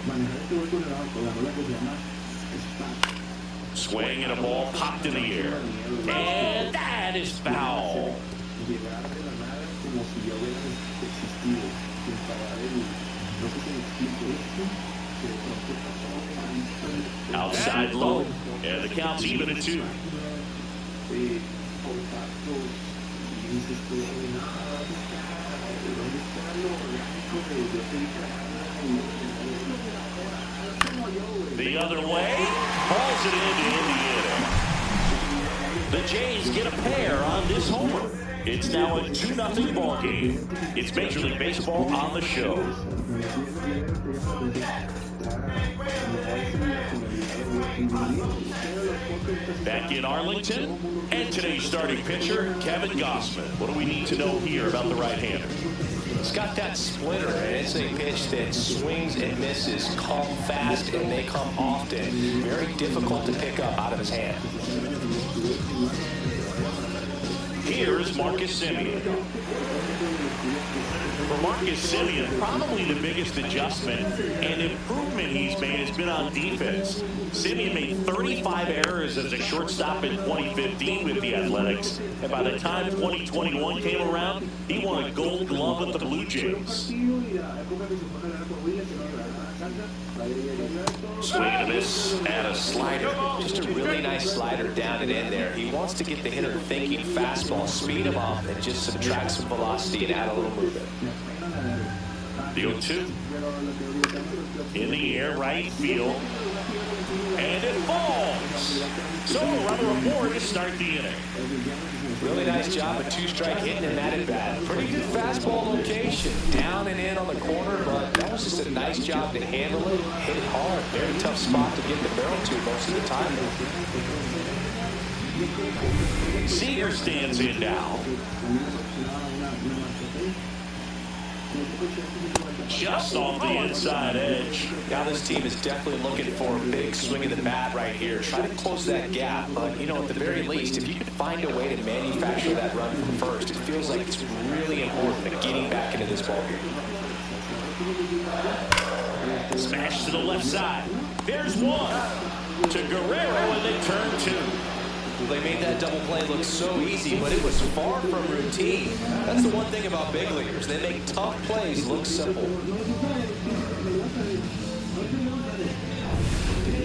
Swing and a ball popped in the air. And that is foul. Outside low. And the count's even at 2. The other way, hauls it into Indiana. The Jays get a pair on this homer. It's now a 2-0 ball game. It's Major League Baseball on the show. Back in Arlington, and today's starting pitcher, Kevin Gossman. What do we need to know here about the right-hander? He's got that splitter, and it's a pitch that swings and misses, come fast, and they come often. Very difficult to pick up out of his hand. He here's Marcus Semien. For Marcus Semien, probably the biggest adjustment and improvement he's made has been on defense. Semien made 35 errors as a shortstop in 2015 with the Athletics, and by the time 2021 came around, he won a Gold Glove with the Blue Jays. Swing and a miss and a slider. Just a really nice slider down and in there. He wants to get the hitter thinking fastball, speed him up, and just subtract some velocity and add a little movement. The 0-2. In the air, right field. And it falls. So a runner aboard to start the inning. Really nice job of two-strike hitting and that at bat. Pretty good fastball location. Down and in on the corner, but that was just a nice job to handle it. Hit it hard. Very tough spot to get the barrel to most of the time. Seager stands in now. Just off the inside edge. Now this team is definitely looking for a big swing of the bat right here. Try to close that gap, but you know, at the very least, if you could find a way to manufacture that run from first, it feels like it's really important at getting back into this ballgame. Smash to the left side. There's one. To Guerrero, and they turn two. They made that double play look so easy, but it was far from routine. That's the one thing about big leaguers. They make tough plays look simple.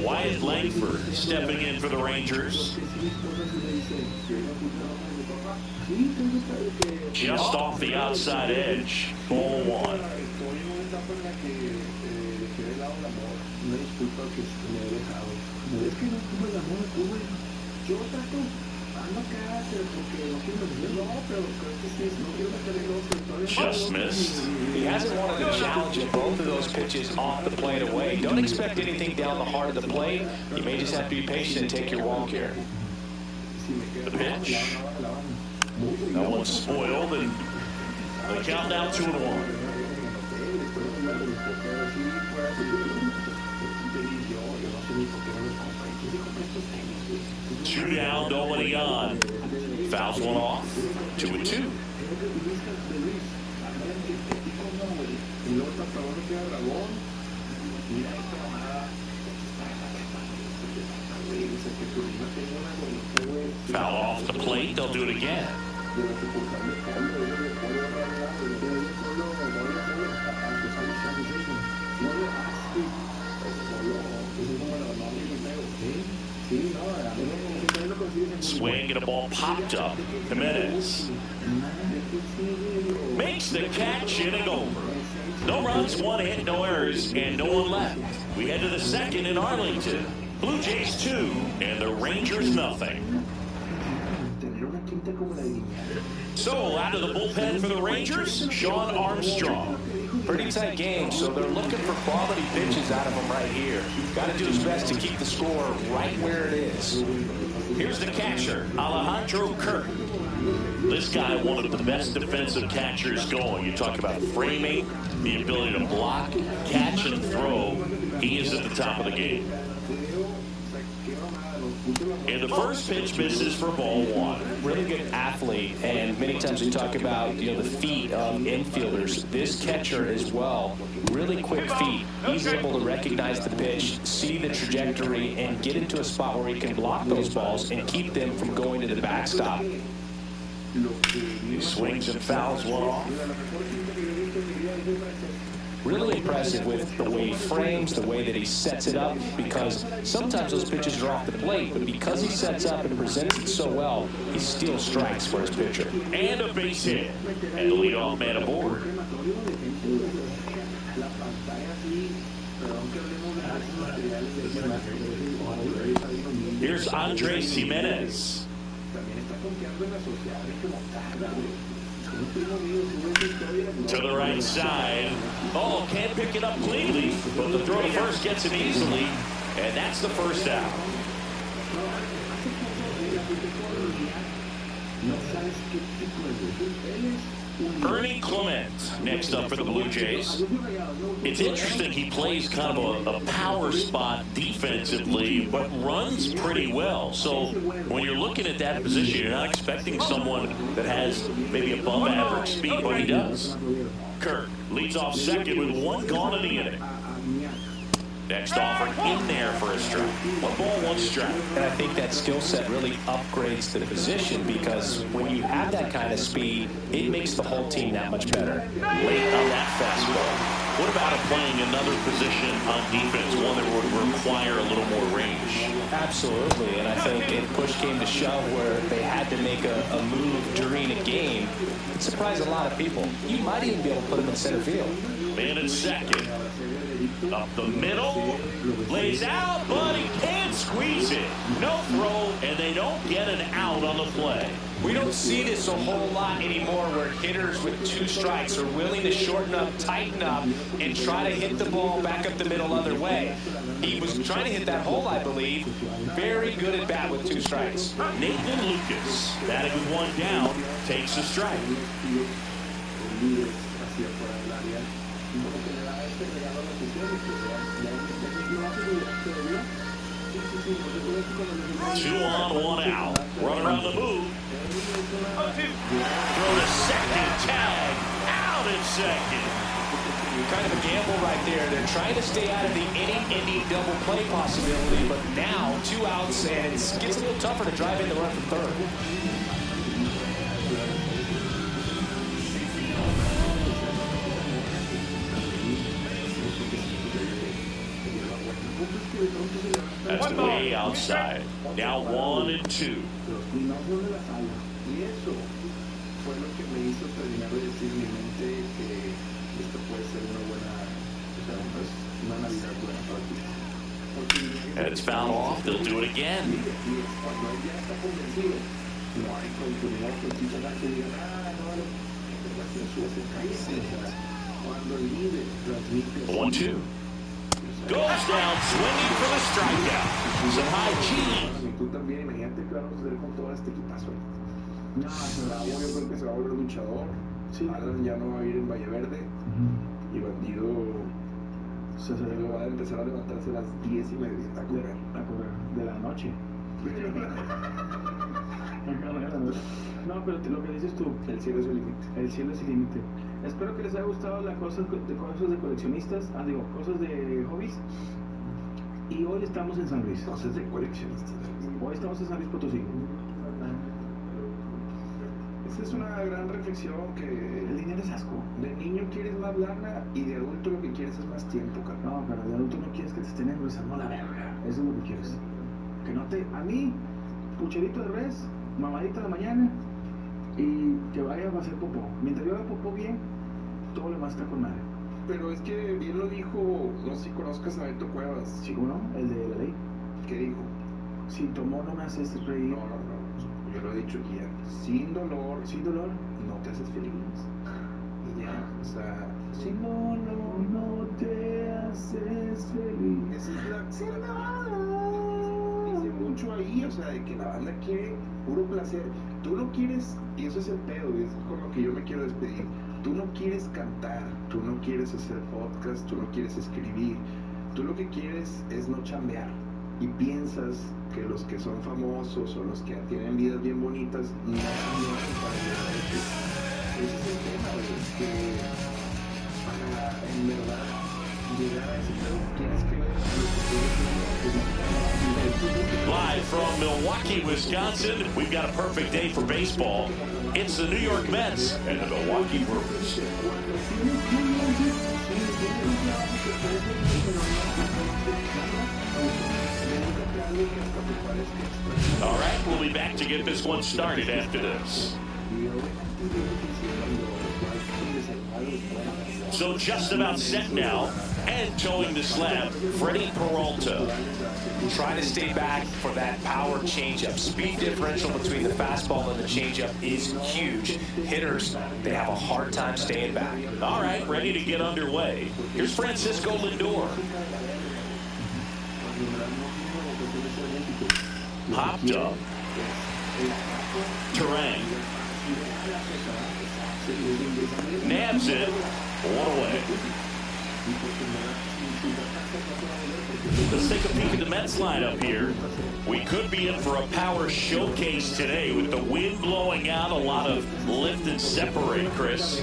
Wyatt Langford stepping in for the Rangers. Just off the outside edge. Ball one. Just missed. He hasn't wanted to challenge both of those pitches off the plate away. Don't expect anything down the heart of the plate. You may just have to be patient and take your walk here. The pitch. That one's spoiled, and the count down 2-1. Two down, nobody on. Fouls one off. 2-2. Foul off the plate. They'll do it again. Swing and a ball popped up. Jimenez makes the catch, inning over. No runs, one hit, no errors, and no one left. We head to the second in Arlington. Blue Jays 2 and the Rangers nothing. So out of the bullpen for the Rangers, Sean Armstrong. Pretty tight game, so they're looking for quality pitches out of him right here. Got to do his best to keep the score right where it is. Here's the catcher, Alejandro Kirk. This guy, one of the best defensive catchers going. You talk about framing, the ability to block, catch, and throw. He is at the top of the game. And the first pitch misses for ball one. Really good athlete, and many times we talk about the feet of infielders. This catcher as well, really quick feet. He's able to recognize the pitch, see the trajectory, and get into a spot where he can block those balls and keep them from going to the backstop. He swings and fouls one off. Really impressive with the way he frames, the way that he sets it up, because sometimes those pitches are off the plate, but because he sets up and presents it so well, he still strikes for his pitcher. And a base hit. And the leadoff man aboard. Here's Andres Jimenez. To the right side. Oh, can't pick it up cleanly, but the throw to first gets it easily, and that's the first out. Ernie Clement next up for the Blue Jays. It's interesting, he plays kind of a power spot defensively, but runs pretty well. So when you're looking at that position, you're not expecting someone that has maybe above average speed, but he does. Kirk leads off second with one gone in the inning. Next offer in there for a strike. 1 ball, 1 strike. And I think that skill set really upgrades the position, because when you have that kind of speed, it makes the whole team that much better. Late on that fastball. What about playing another position on defense, one that would require a little more range? Absolutely, and I think if push came to shove where they had to make a move during a game, it surprised a lot of people. You might even be able to put him in center field. Man at second. Up the middle. Lays out, but he can't squeeze it. No throw, and they don't get an out on the play. We don't see this a whole lot anymore, where hitters with 2 strikes are willing to shorten up, tighten up, and try to hit the ball back up the middle other way. He was trying to hit that hole, I believe. Very good at bat with 2 strikes. Nathan Lucas, batting with 1 down, takes a strike. Two on, 1 out. Run around the move. Throw to second, tag, out at second. Kind of a gamble right there. They're trying to stay out of the inning-ending double play possibility, but now 2 outs, and it gets a little tougher to drive in the run from third. That's way outside. Now 1 and 2. Y eso fue lo que me hizo terminar de decir en mi mente que esto puede ser una buena, una Navidad buena para ti. And it's fouled off. They'll do it again. Cuando él ya está convencido, no hay continuidad con titular que diga, cuando el líder transmite. 1-2. Goes down swinging for the strikeout. Some high cheese. Y tú también, imagínate que vamos a hacer con todo este equipazo. No, Bravo yo creo que se va a volver luchador. Sí. Alan ya no va a ir en Valle Verde. Y Bandido va a empezar a levantarse a las 10:30 a correr de la noche. No, pero lo que dices tú, el cielo es el límite. El cielo es el límite. Espero que les haya gustado las cosas de coleccionistas, cosas de hobbies. Y hoy estamos en San Luis. Cosas de coleccionistas. Hoy estamos en San Luis Potosí. Esa es una gran reflexión, que el dinero es asco. De niño quieres más lana y de adulto lo que quieres es más tiempo, cabrón. No, pero de adulto no quieres que te estén engruesando la verga. Eso es lo que quieres. Que no te... A mí, pucherito de res, mamadita de la mañana y que vaya a hacer popó. Mientras yo haga popó bien, todo lo demás está con madre. Pero es que bien lo dijo, no sé si conozcas a Beto Cuevas. Sí, ¿cómo no? El de la ley. ¿Qué dijo? Si tomó no me haces reír. No. Yo lo he dicho aquí ya. Sin dolor, no te haces feliz. Y ya, o sea, sin dolor no te haces feliz. Esa es la... Sin dolor. Dice mucho ahí, o sea, de que la banda quiere puro placer. Tú no quieres, y eso es el pedo, y es con lo que yo me quiero despedir. Tú no quieres cantar, tú no quieres hacer podcast, tú no quieres escribir. Tú lo que quieres es no chambear. Y piensas que los que son famosos o los que tienen vidas bien bonitas no hacen para llegar a eso. Ese es el tema, que para en verdad llegar a ese pedo tienes que ver Live from Milwaukee, Wisconsin, we've got a perfect day for baseball. It's the New York Mets and the Milwaukee Brewers. All right, we'll be back to get this one started after this. So just about set now, and towing the slab, Freddie Peralta. Trying to stay back for that power changeup. Speed differential between the fastball and the changeup is huge. Hitters, they have a hard time staying back. All right, ready to get underway. Here's Francisco Lindor. Popped up. Terang. Nabs it. One away. Let's take a peek at the Mets lineup here. We could be in for a power showcase today with the wind blowing out, a lot of lift and separate, Chris.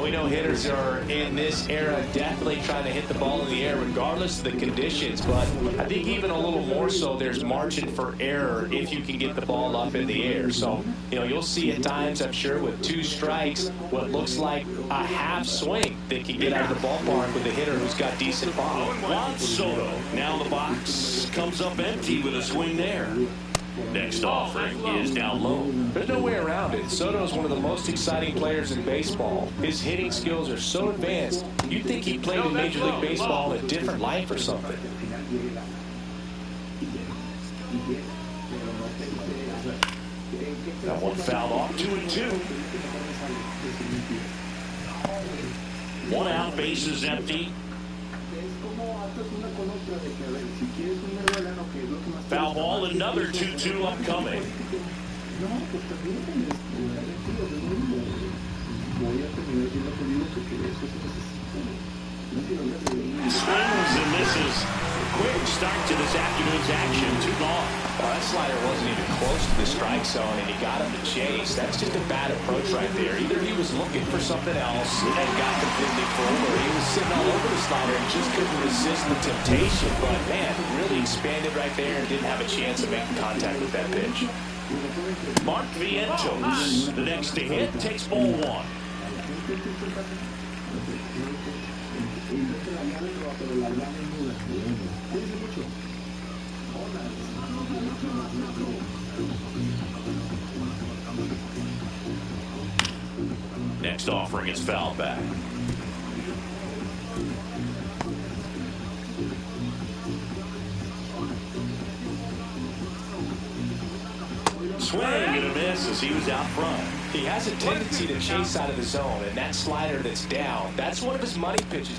We know hitters are in this era definitely trying to hit the ball in the air regardless of the conditions, but I think even a little more so there's margin for error if you can get the ball up in the air. So, you'll see at times, I'm sure, with 2 strikes, what looks like a half swing that can get out of the ballpark with a hitter who's got decent ball. Juan Soto now in the box, comes up empty with a swing there. Next offering is down low. There's no way around it. Soto is one of the most exciting players in baseball. His hitting skills are so advanced, you'd think he played in Major League Baseball in a different life or something. That one fouled off, 2-2. 1 out, bases empty. Foul ball, another 2-2 upcoming. Swings and misses. Quick start to this afternoon's action. 2 gone. Well, that slider wasn't even close to the strike zone, and he got him to chase. That's just a bad approach right there. Either he was looking for something else and got completely full, or he was sitting all over the slider and just couldn't resist the temptation. But, man, really expanded right there and didn't have a chance of making contact with that pitch. Mark Vientos, the next to hit, takes ball 1. Next offering is fouled back. Swing and a miss as he was out front. He has a tendency to chase out of the zone, and that slider that's down, that's one of his money pitches.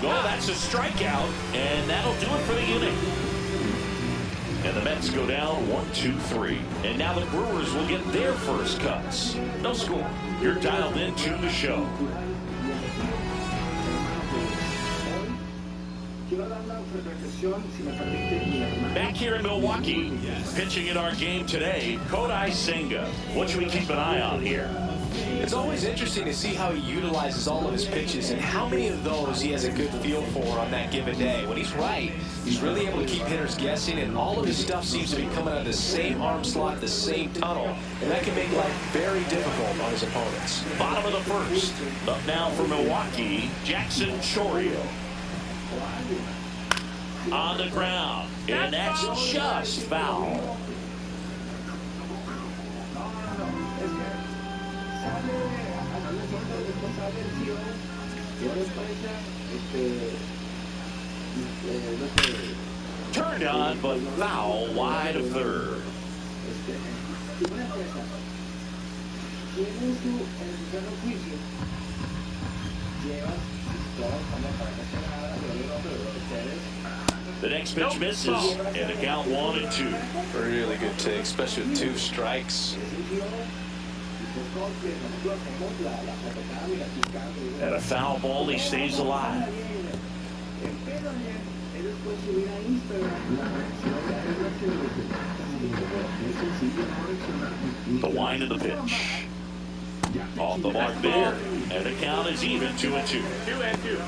Well, that's a strikeout, and that'll do it for the inning. And the Mets go down 1-2-3. And now the Brewers will get their first cuts. No score. You're dialed into the show. Back here in Milwaukee, pitching in our game today, Kodai Senga. What should we keep an eye on here? It's always interesting to see how he utilizes all of his pitches and how many of those he has a good feel for on that given day. When he's right, he's really able to keep hitters guessing, and all of his stuff seems to be coming out of the same arm slot, the same tunnel, and that can make life very difficult on his opponents. Bottom of the first. Up now for Milwaukee, Jackson Chourio. On the ground, and that's just foul. Turned on, but foul wide of third. The next pitch misses, and the count 1-2. Really good take, especially with 2 strikes. And a foul ball, he stays alive. The wind of the pitch. Off the mark there, and the count is even 2-2. 2-2.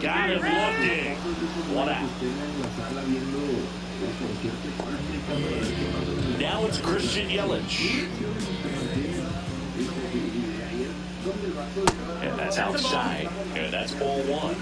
Got him looking. 1 out. Now it's Christian Yelich. And that's outside. And that's ball 1.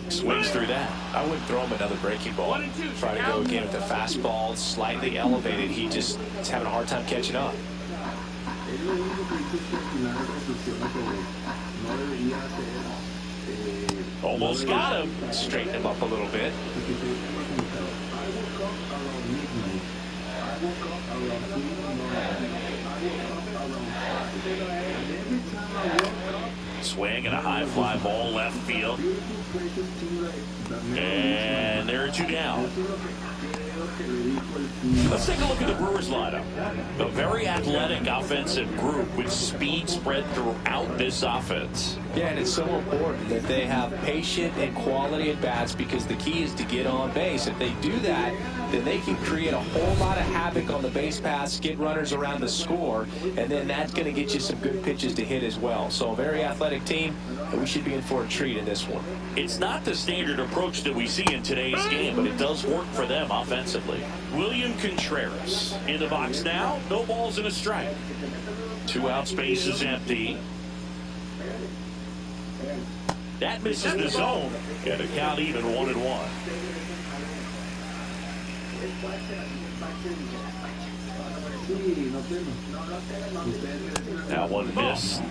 Swings through that. I wouldn't throw him another breaking ball. Try to go again with the fastball slightly elevated. He just is having a hard time catching up. Almost got him. Straighten him up a little bit. Swing and a high fly ball left field. And there are 2 down. Let's take a look at the Brewers lineup. A very athletic offensive group with speed spread throughout this offense. Yeah, and it's so important that they have patient and quality at bats, because the key is to get on base. If they do that, then they can create a whole lot of havoc on the base paths, get runners around the score, and then that's going to get you some good pitches to hit as well. So a very athletic team, and we should be in for a treat in this one. It's not the standard approach that we see in today's game, but it does work for them offensively. William Contreras in the box now. No balls and a strike. 2 outs, base is empty. That misses the zone, and the count even 1-1. That one missed.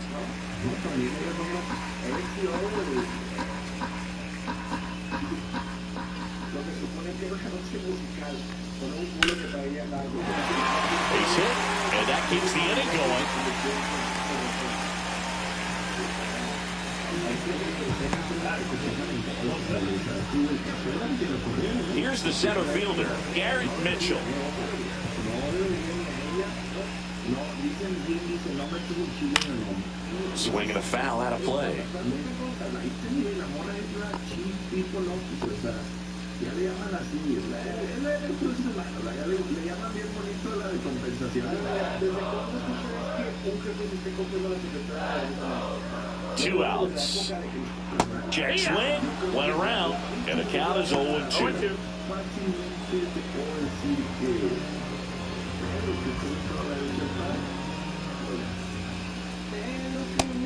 Base hit, and that keeps the inning going. Here's the center fielder, Garrett Mitchell. Swinging a foul out of play. Two outs. Check swing, went around, and the count is 0-2.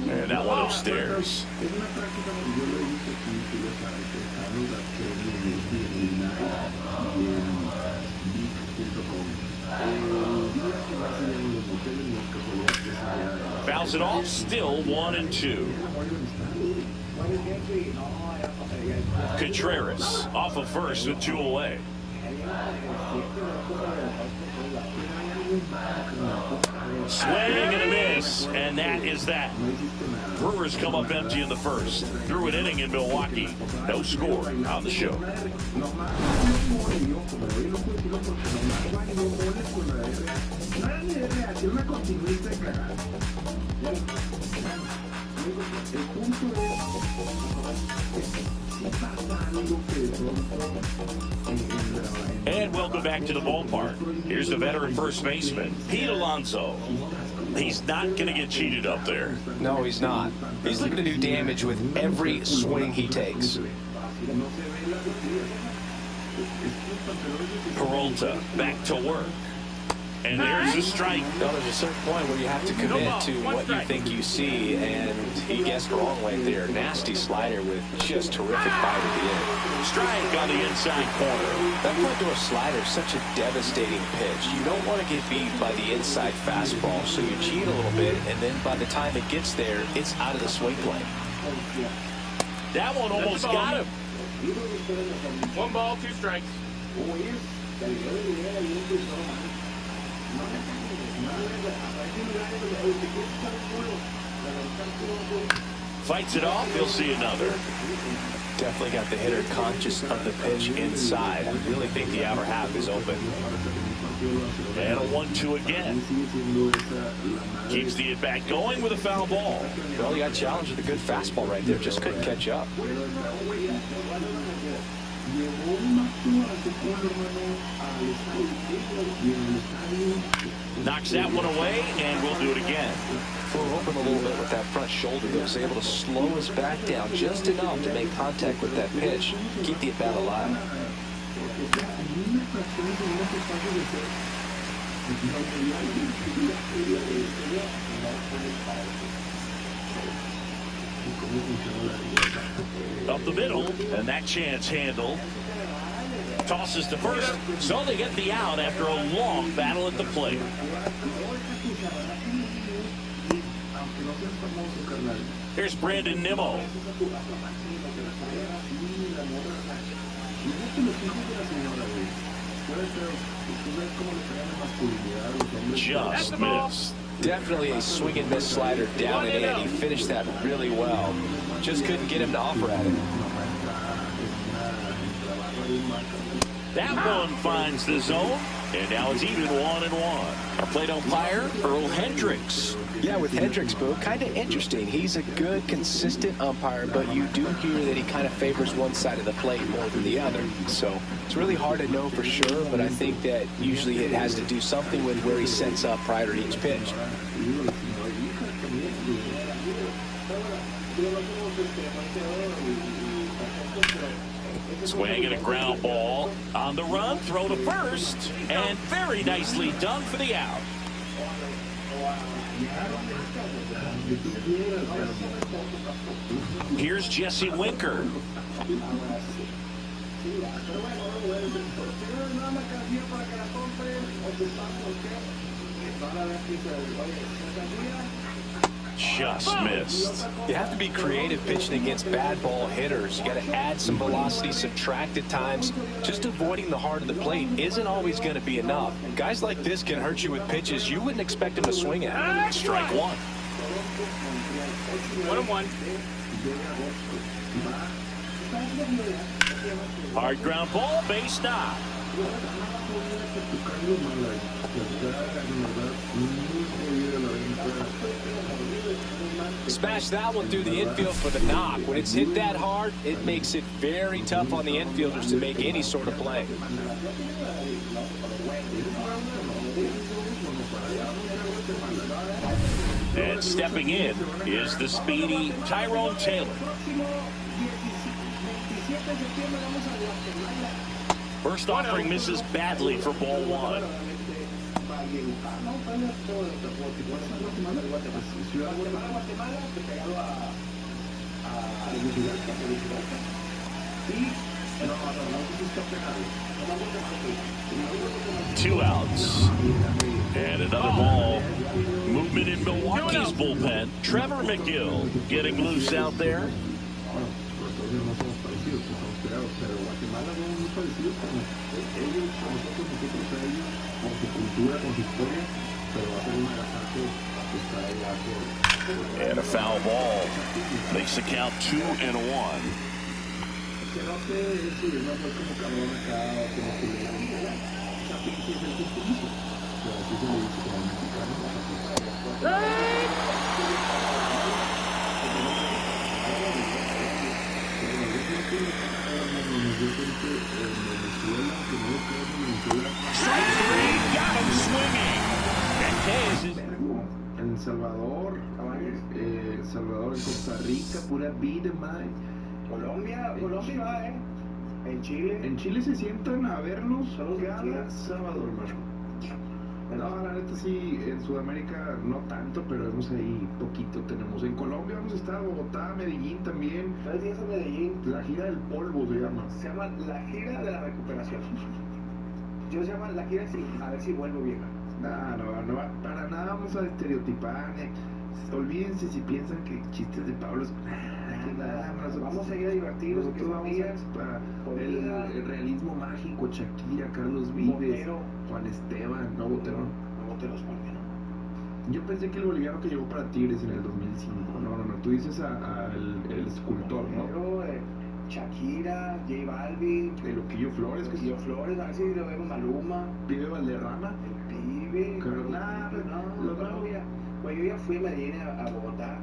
And that one upstairs. Bounce it off, still 1-2. Contreras off of first with 2 away. Swing and a miss, and that is that. Brewers come up empty in the first. Through an inning in Milwaukee. No score on the show. And welcome back to the ballpark. Here's the veteran first baseman, Pete Alonso. He's not going to get cheated up there. No, he's not. He's looking to do damage with every swing he takes. Peralta back to work. And there's a strike. No, there's a certain point where you have to commit to what you think you see, and he guessed wrong right there. Nasty slider with just terrific bite at the end. Strike on the inside corner. That front door slider is such a devastating pitch. You don't want to get beat by the inside fastball, so you cheat a little bit, and then by the time it gets there, it's out of the swing plane. That one almost got him. 1 ball, 2 strikes. Fights it off, he'll see another. Definitely got the hitter conscious of the pitch inside. I really think the outer half is open. And a 1-2 again. Keeps the at-bat going with a foul ball. Well, he got challenged with a good fastball right there. Just couldn't catch up. Knocks that one away, and we'll do it again. Flew open a little bit with that front shoulder, but was able to slow his back down just enough to make contact with that pitch, keep the at-bat alive. Up the middle, and that chance handled. Tosses to first, so they get the out after a long battle at the plate. Here's Brandon Nimmo. Just missed. Definitely a swing and miss slider down and in. He finished that really well. Just couldn't get him to offer at it. That one finds the zone, and now it's even 1-1. Our plate umpire, Earl Hendricks. Yeah, with Hendricks, Boo, kind of interesting. He's a good, consistent umpire, but you do hear that he kind of favors one side of the plate more than the other. So it's really hard to know for sure, but I think that usually it has to do something with where he sets up prior to each pitch. Swing and a ground ball. On the run, throw to first, and very nicely done for the out. Here's Jesse Winker. Just missed. You have to be creative pitching against bad ball hitters. You got to add some velocity, subtract at times. Just avoiding the heart of the plate isn't always going to be enough. Guys like this can hurt you with pitches you wouldn't expect them to swing at. Strike one. 1-1. Hard ground ball, base knock. Smash that one through the infield for the knock. When it's hit that hard, it makes it very tough on the infielders to make any sort of play. And stepping in is the speedy Tyrone Taylor. First offering misses badly for ball one. Two outs. And another ball. Movement in Milwaukee's bullpen. Trevor McGill getting loose out there. And a foul ball makes the count 2-1. Strike three, got him swinging. And Hayes is en El Salvador, Salvador, en Costa Rica, pura vida, mae. Colombia va, En Chile. En Chile se sientan a vernos cada sábado, hermano. No, la neta sí, en Sudamérica no tanto, pero vemos ahí poquito tenemos. En Colombia vamos a estar, Bogotá, Medellín también. 3 días en Medellín. La gira del polvo se llama. Se llama la gira de la recuperación. Yo se llama la gira a ver si vuelvo vieja. No, para nada vamos a estereotipar. Olvídense si piensan que chistes de Pablo es... Vamos a ir a divertirnos. Nosotros vamos para el realismo mágico, Shakira, Carlos Vives, Juan Esteban, no Botero. Yo pensé que el boliviano que llegó para Tigres en el 2005. No, tú dices el escultor, ¿no? Shakira, J Balvin, el Loquillo Flores, a ver si lo vemos, Maluma, Pibe Valderrama, el Pibe, pero yo ya fui a Medellín, a Bogotá,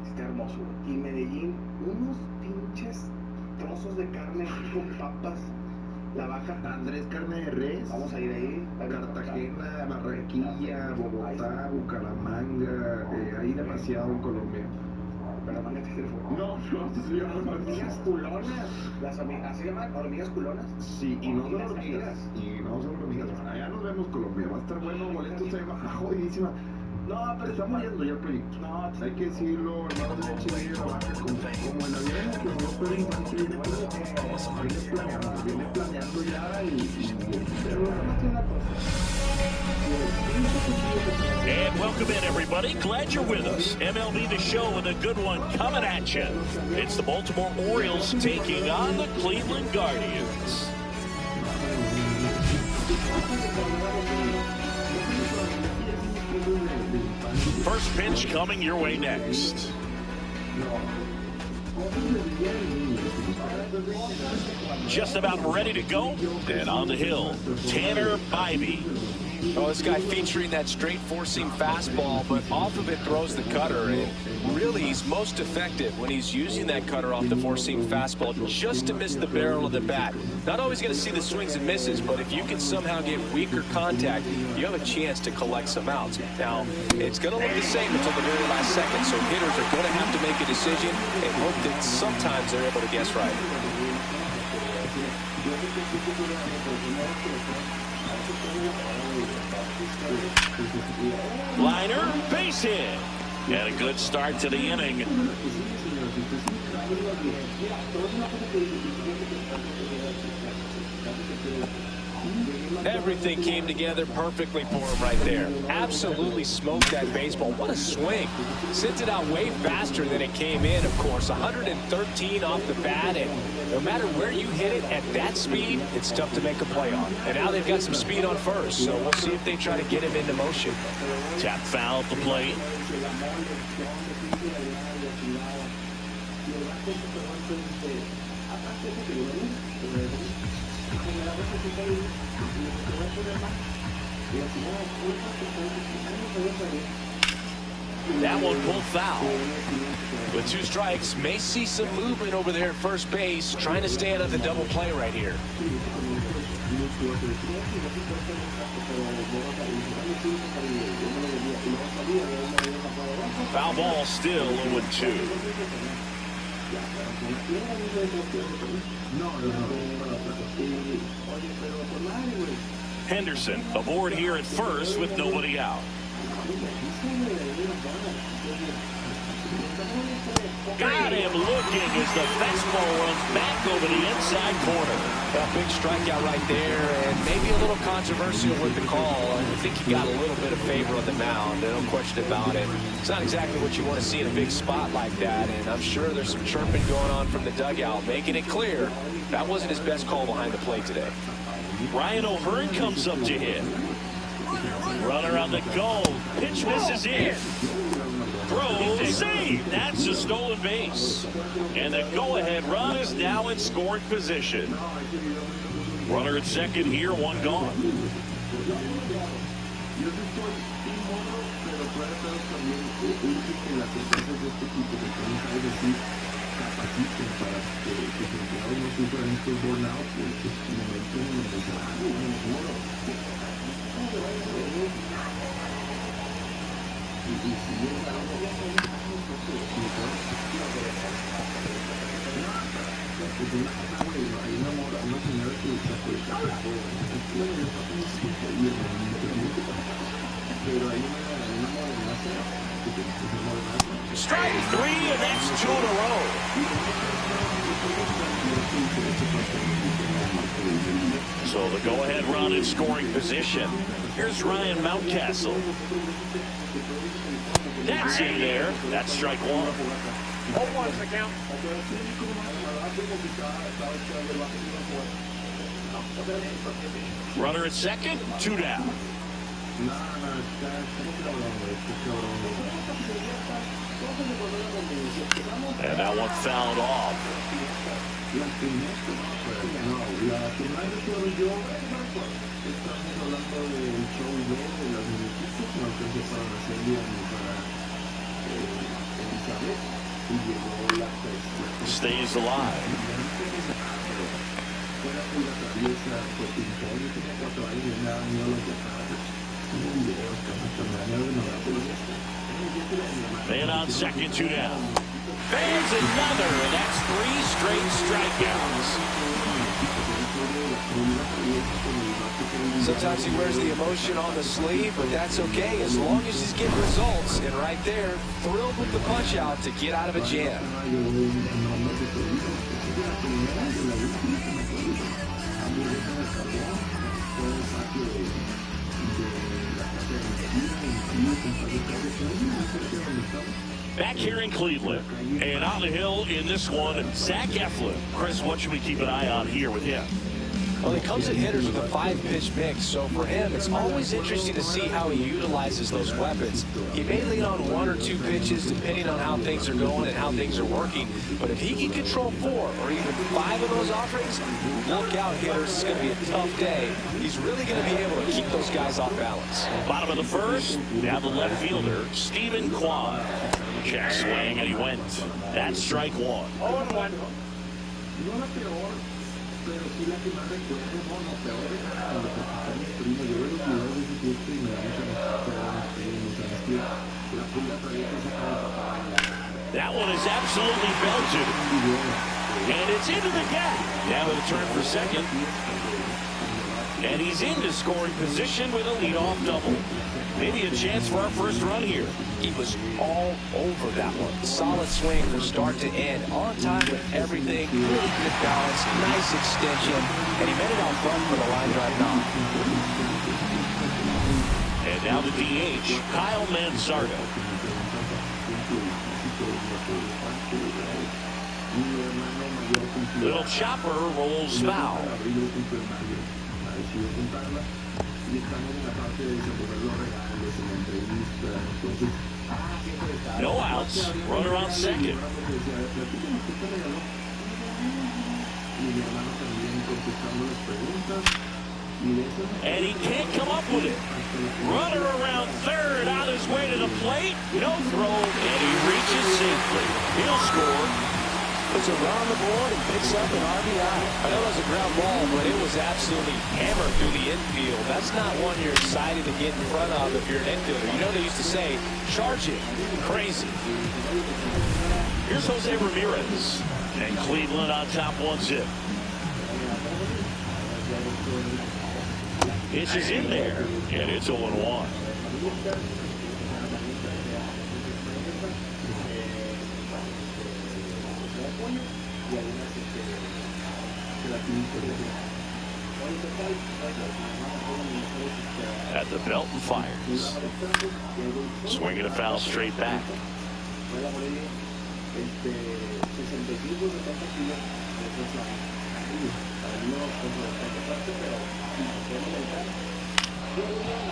está hermoso, y Medellín, unos pinches trozos de carne con papas, la vaca, Andrés Carne de Res, vamos a ir ahí, Cartagena, Barranquilla, Bogotá, Bucaramanga, hay demasiado en Colombia. Pero no metes el fuego. No, sí, hormigas culonas. ¿Así se llaman? ¿Hormigas culonas? Sí, y no son hormigas. Allá nos vemos Colombia. Va a estar bueno, boletos ahí baja jodidísima. No, pero está muriendo ya el proyecto. No, hay que decirlo, hermano de Chile, como en la vida en la que uno puede viene planeando ya pero no tiene una cosa. And welcome in, everybody. Glad you're with us. MLB The Show with a good one coming at you. It's the Baltimore Orioles taking on the Cleveland Guardians. First pitch coming your way next. Just about ready to go. And on the hill, Tanner Bybee. Oh, this guy featuring that straight four-seam fastball, but off of it throws the cutter. And really, he's most effective when he's using that cutter off the four-seam fastball just to miss the barrel of the bat. Not always going to see the swings and misses, but if you can somehow get weaker contact, you have a chance to collect some outs. Now, it's going to look the same until the very last second, so hitters are going to have to make a decision and hope that sometimes they're able to guess right. Liner, base hit. And a good start to the inning. Everything came together perfectly for him right there. Absolutely smoked that baseball. What a swing. Sent it out way faster than it came in, of course. 113 off the bat, and no matter where you hit it at that speed, it's tough to make a play on. And now they've got some speed on first, so we'll see if they try to get him into motion. Tap foul at the plate. That one pulled foul. With two strikes, may see some movement over there at first base, trying to stay out of the double play right here. Foul ball still 0-2. Henderson aboard here at first with nobody out. Got him looking as the fastball runs back over the inside corner. A big strikeout right there, and maybe a little controversial with the call. I think he got a little bit of favor on the mound, no question about it. It's not exactly what you want to see in a big spot like that, and I'm sure there's some chirping going on from the dugout, making it clear that wasn't his best call behind the plate today. Ryan O'Hearn comes up to hit. Runner on the go. Pitch misses in. Throw, save. That's a stolen base. And the go-ahead run is now in scoring position. Runner at second here, one gone. Strike three, and that's 2 in a row. So the go-ahead run in scoring position. Here's Ryan Mountcastle. That's in there. That's strike one. 0-1 is the count. Runner at second, 2 down. And that one fouled off. Stays alive. Man on second, 2 down. There's another, and that's 3 straight strikeouts. Sometimes he wears the emotion on the sleeve, but that's okay as long as he's getting results. And right there, thrilled with the punch out to get out of a jam. Back here in Cleveland, and on the hill in this one, Zach Eflin. Chris, what should we keep an eye on here with him? Well, he comes at hitters with a 5-pitch mix, so for him, it's always interesting to see how he utilizes those weapons. He may lean on 1 or 2 pitches, depending on how things are going and how things are working, but if he can control 4 or even 5 of those offerings, look out, hitters. It's going to be a tough day. He's really going to be able to keep those guys off balance. Bottom of the first, now the left fielder, Stephen Kwan. Check swing, and he went. That's strike 1. 0-1. Pero sí la que más recuerdo, no, peores cuando se pasan mis primos. Yo veo los videos de ese gusto y me da mucha nostalgia. La pulga todavía que saca el papá. That one is absolutely belted. And it's into the gap. Now with a turn for second. And he's into scoring position with a leadoff double. Maybe a chance for our first run here. He was all over that one. Solid swing from start to end. On time with everything. Really good balance. Nice extension. And he made it out front for the line drive knock. And now the DH, Kyle Manzardo. Little chopper rolls foul. Y estamos en la parte de desenvolver los regalos en la entrevista. Entonces, no outs, runner on second. And he can't come up with it. Runner around third on his way to the plate. No throw, and he reaches safely. He'll score. Puts a run on the board and picks up an RBI. I know it was a ground ball, but it was absolutely hammered through the infield. That's not one you're excited to get in front of if you're an infielder. You know they used to say, charge it. Crazy. Here's Jose Ramirez. And Cleveland on top 1-0. Pitch is in there, and it's 0-1. At the belt and fires. Swinging a foul straight back.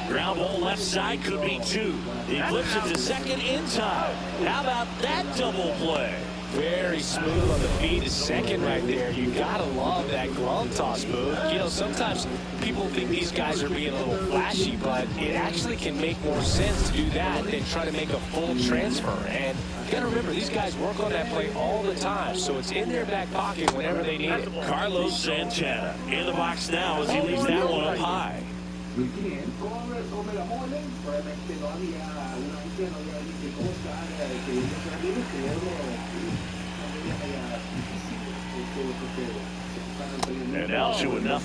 Ground ball left side, could be 2. He flips it to second in time. How about that double play? Very smooth on the feet to second right there. You gotta love that glove toss move. You know, sometimes people think these guys are being a little flashy, but it actually can make more sense to do that than try to make a full transfer. And you gotta remember, these guys work on that play all the time, so it's in their back pocket whenever they need it. Carlos Santana in the box now as he leaves that one up high. And now 2-0.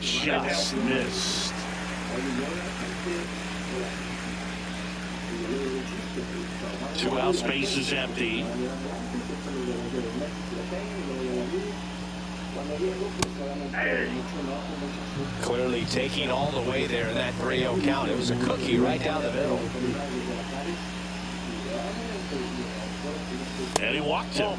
Just missed. 2 outs, base is empty. Clearly taking all the way there in that 3-0 count. It was a cookie right down the middle. And he walked him.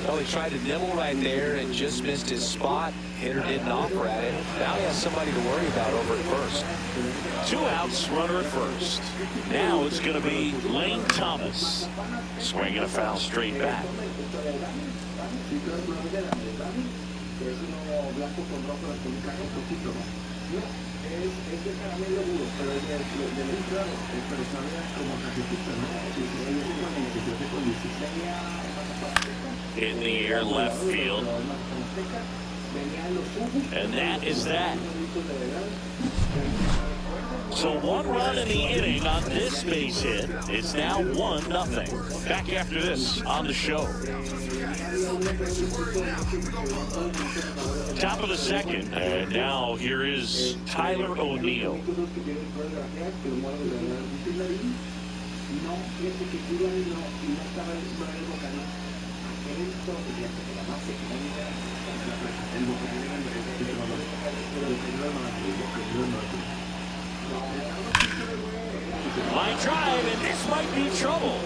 Well, he tried to nibble right there and just missed his spot. Hitter didn't offer at it. Now he has somebody to worry about over at first. 2 outs, runner at first. Now it's going to be Lane Thomas. Swinging a foul straight back. In the air left field. And that is that. So 1 run in the inning on this base hit. It's now 1-0. Back after this on the show. Top of the second, and now here is Tyler O'Neill. Line drive, and this might be trouble.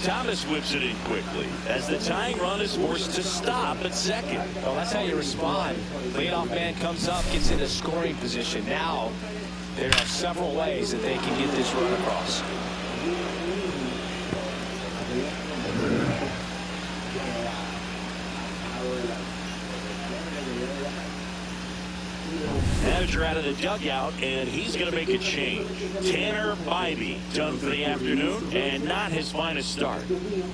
Thomas whips it in quickly as the tying run is forced to stop at second. Well, that's how you respond. Leadoff man comes up, gets into scoring position. Now, there are several ways that they can get this run across. Manager out of the dugout, and he's going to make a change. Tanner Bybee done for the afternoon, and not his finest start.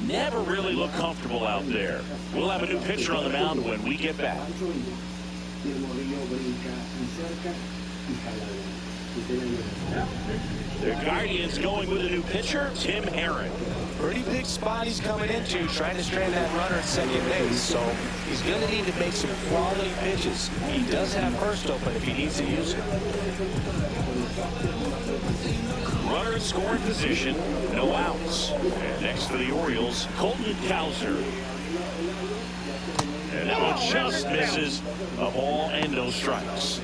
Never really looked comfortable out there. We'll have a new pitcher on the mound when we get back. The Guardians going with a new pitcher, Tim Herron. Pretty big spot he's coming into, trying to strand that runner at second base, so he's going to need to make some quality pitches. He does have first open if he needs to use it. Runner in scoring position, no outs. And next for the Orioles, Colton Cowser. And that one just misses. A ball and no strikes.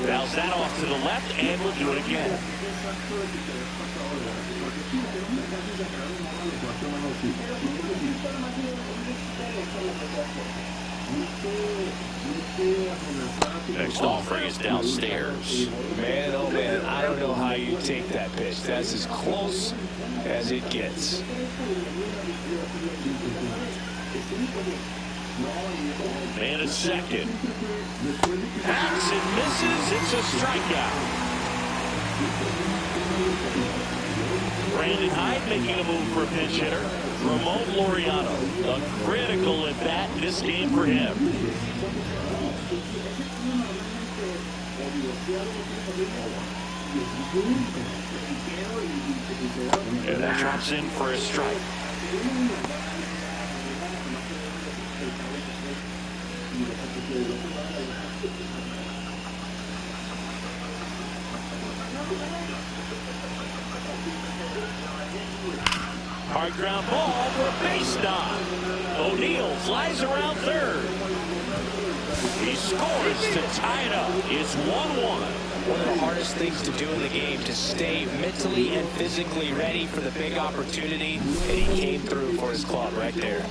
Bounce that off to the left, and we'll do it again. Next offering is downstairs. Man, oh man, I don't know how you take that pitch. That's as close as it gets. Man at second. Hacks and misses. It's a strikeout. Brandon Hyde making a move for a pinch hitter. Ramon Laureano, a critical at bat in this game for him. And that drops in for a strike. Hard ground ball for a base knock. O'Neill flies around third. He scores to tie it up. It's 1-1. One of the hardest things to do in the game, to stay mentally and physically ready for the big opportunity, and he came through for his club right there.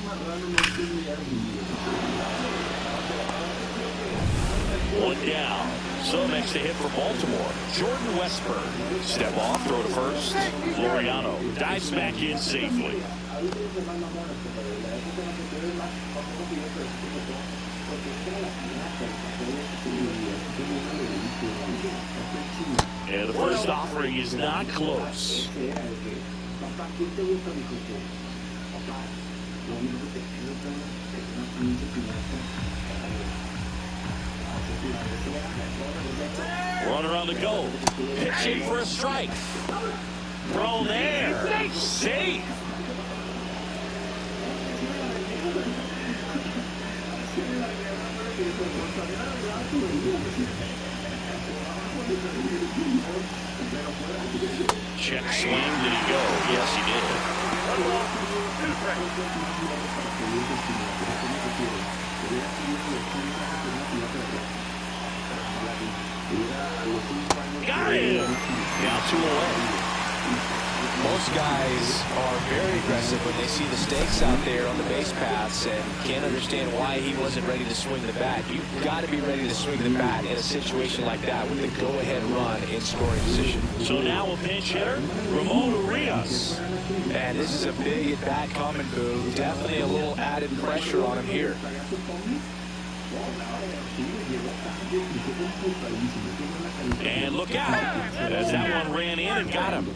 One down. So next to hit for Baltimore, Jordan Westburn. Step off, throw to first. Laureano dives back in safely. And the first offering is not close. Runner on the go. Pitching for a strike. Throw there. Safe. Check swing. Did he go? Yes, he did. Got him. Now 2 away. Most guys are very aggressive when they see the stakes out there on the base paths and can't understand why he wasn't ready to swing the bat. You've got to be ready to swing the bat in a situation like that with the go-ahead run in scoring position. So now a pinch hitter, Ramon Urias. And this is a big at-bat coming, Boo. Definitely a little added pressure on him here. And look out, as that one ran in and got him.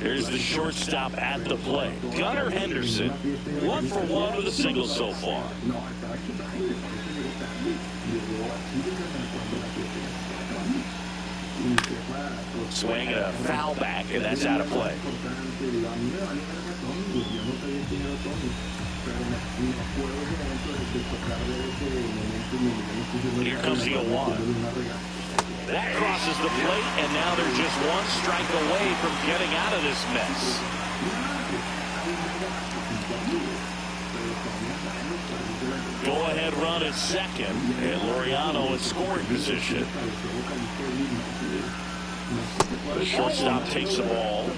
Here's the shortstop at the plate, Gunnar Henderson. 1 for 1 with a single so far. Swing and a foul back, and that's out of play. Here comes the 0-1. That crosses the plate, and now they're just 1 strike away from getting out of this mess. Go-ahead run at second, and Laureano in scoring position. The shortstop takes the ball.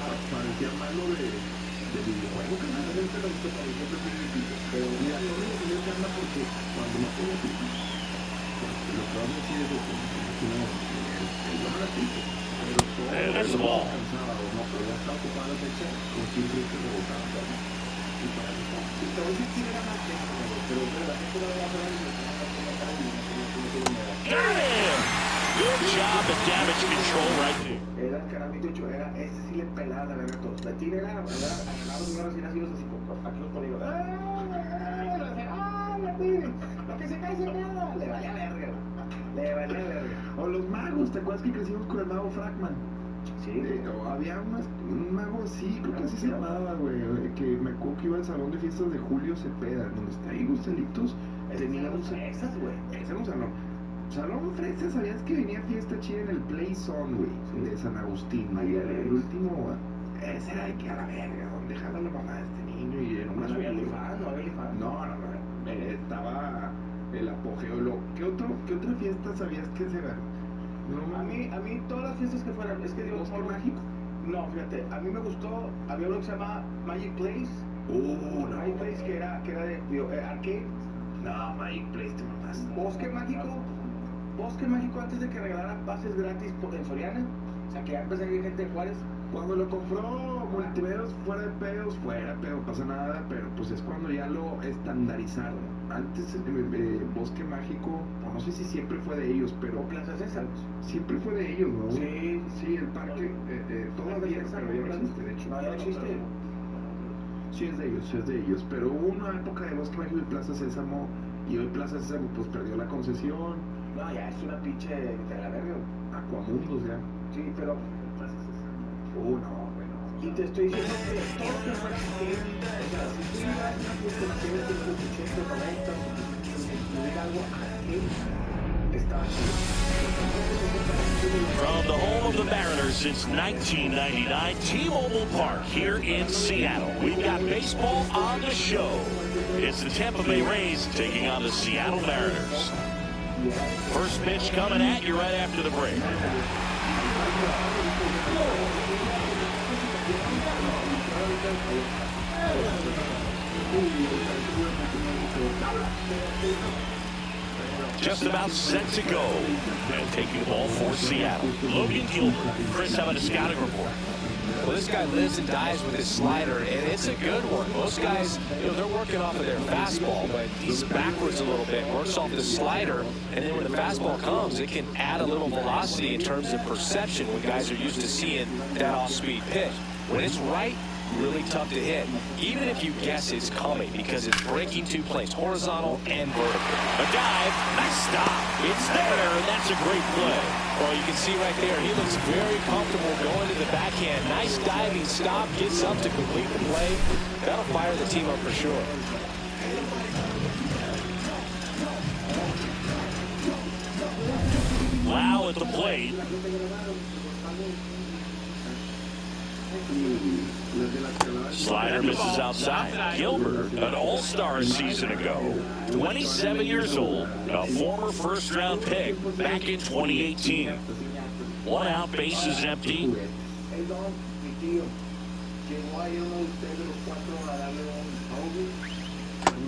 And there's the ball. Got him! Good job of damage control right there. Era el caramito hecho, era ese sí le pelaba la verga a todos. La tira era agarraba los números y así los así con aquí los polígonos. Lo que se cae se queda. Le valía verga. Le valía verga. O los magos, ¿te acuerdas que crecimos con el mago Fragman? Sí. Había un mago así, creo que así se llamaba, güey. Que me acuerdo que iba al salón de fiestas de Julio Cepeda, donde está ahí Gustelitos. Tenía un fresas, güey. Ese era un salón. Salón Fresas, ¿sabías que venía fiesta chida en el Play Zone, güey? De San Agustín, y el último, ese era de que a la verga, ¿dónde jala la mamá de este niño? Y era una había elefante, no había elefante. No, estaba el apogeo. ¿Qué otra fiesta sabías que se ganó? No, a mí todas las fiestas que fueran, es que digo, ¿Bosque Mágico? No, fíjate, a mí me gustó, había uno que se llama Magic Place. No. Magic Place que era de arcade. No, Magic Place te mamas. Bosque Mágico antes de que regalaran pases gratis en Soriana. O sea, que ya empezó a ir gente de Juárez. Cuando lo compró Multimeros, fuera de pedos, pasa nada, pero pues es cuando ya lo estandarizaron. Antes Bosque Mágico, no sé si siempre fue de ellos, pero... O Plaza César. Siempre fue de ellos, ¿no? Sí, el parque, todavía, pero ya no existe, de hecho. No, ya existe. Sí, es de ellos, pero hubo una época de Bosque Mágico y Plaza Sésamo, y hoy Plaza Sésamo pues perdió la concesión. No, ya es una pinche de la verga. Aquamundos ya. Sí, pero Plaza Sésamo. No, bueno. Y te estoy diciendo que todo lo que fuera que si tú ibas a una fiesta en los tiempos 80, 90, si hubiera algo aquí, estaba chido. From the home of the Mariners since 1999, T-Mobile Park here in Seattle. We've got baseball on the show. It's the Tampa Bay Rays taking on the Seattle Mariners. First pitch coming at you right after the break. Just about set to go. And taking the ball for Seattle, Logan Gilbert. Chris, having a scouting report. Well, this guy lives and dies with his slider, and it's a good one. Most guys, they're working off of their fastball, but he's backwards a little bit, works off the slider, and then when the fastball comes, it can add a little velocity in terms of perception when guys are used to seeing that off-speed pitch. When it's right, really tough to hit, even if you guess it's coming, because it's breaking 2 planes, horizontal and vertical. A dive, nice stop. It's there, and that's a great play. Well, you can see right there, he looks very comfortable going to the backhand. Nice diving stop, gets up to complete the play. That'll fire the team up for sure. Lau at the plate. Slider misses outside. Gilbert, an all-star season ago, 27 years old, a former first-round pick back in 2018. One out, bases empty.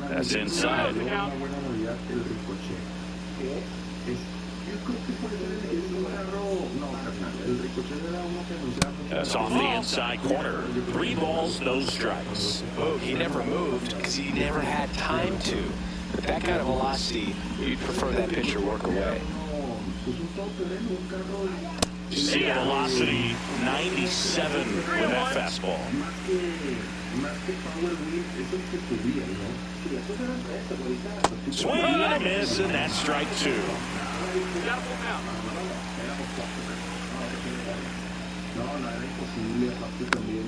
That's inside. That's off the inside corner. 3 balls, no strikes. Oh, he never moved because he never had time to. With that kind of velocity, you'd prefer that pitcher work away. See velocity 97 with that fastball. Swing and a miss, and that's strike 2. No, era imposible, aparte también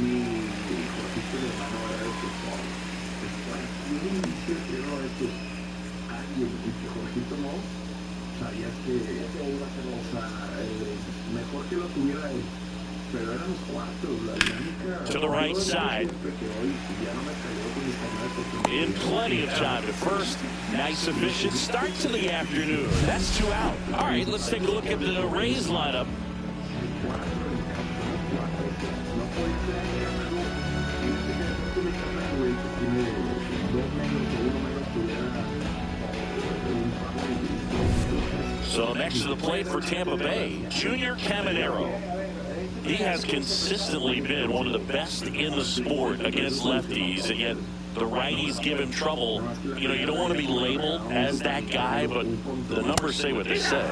mi hijito de mano era de que desde el inicio quiero esto. Y que Jorgito no, sabías que iba a ser, o sea, mejor que lo tuviera él. Pero eran los 4, la dinámica. To the right side. In plenty of time to first. Nice efficient start to the afternoon. That's 2 out. All right, let's take a look at the Rays lineup. So next to the plate for Tampa Bay, Junior Caminero. He has consistently been one of the best in the sport against lefties, and yet the righties give him trouble. You know, you don't want to be labeled as that guy, but the numbers say what they say.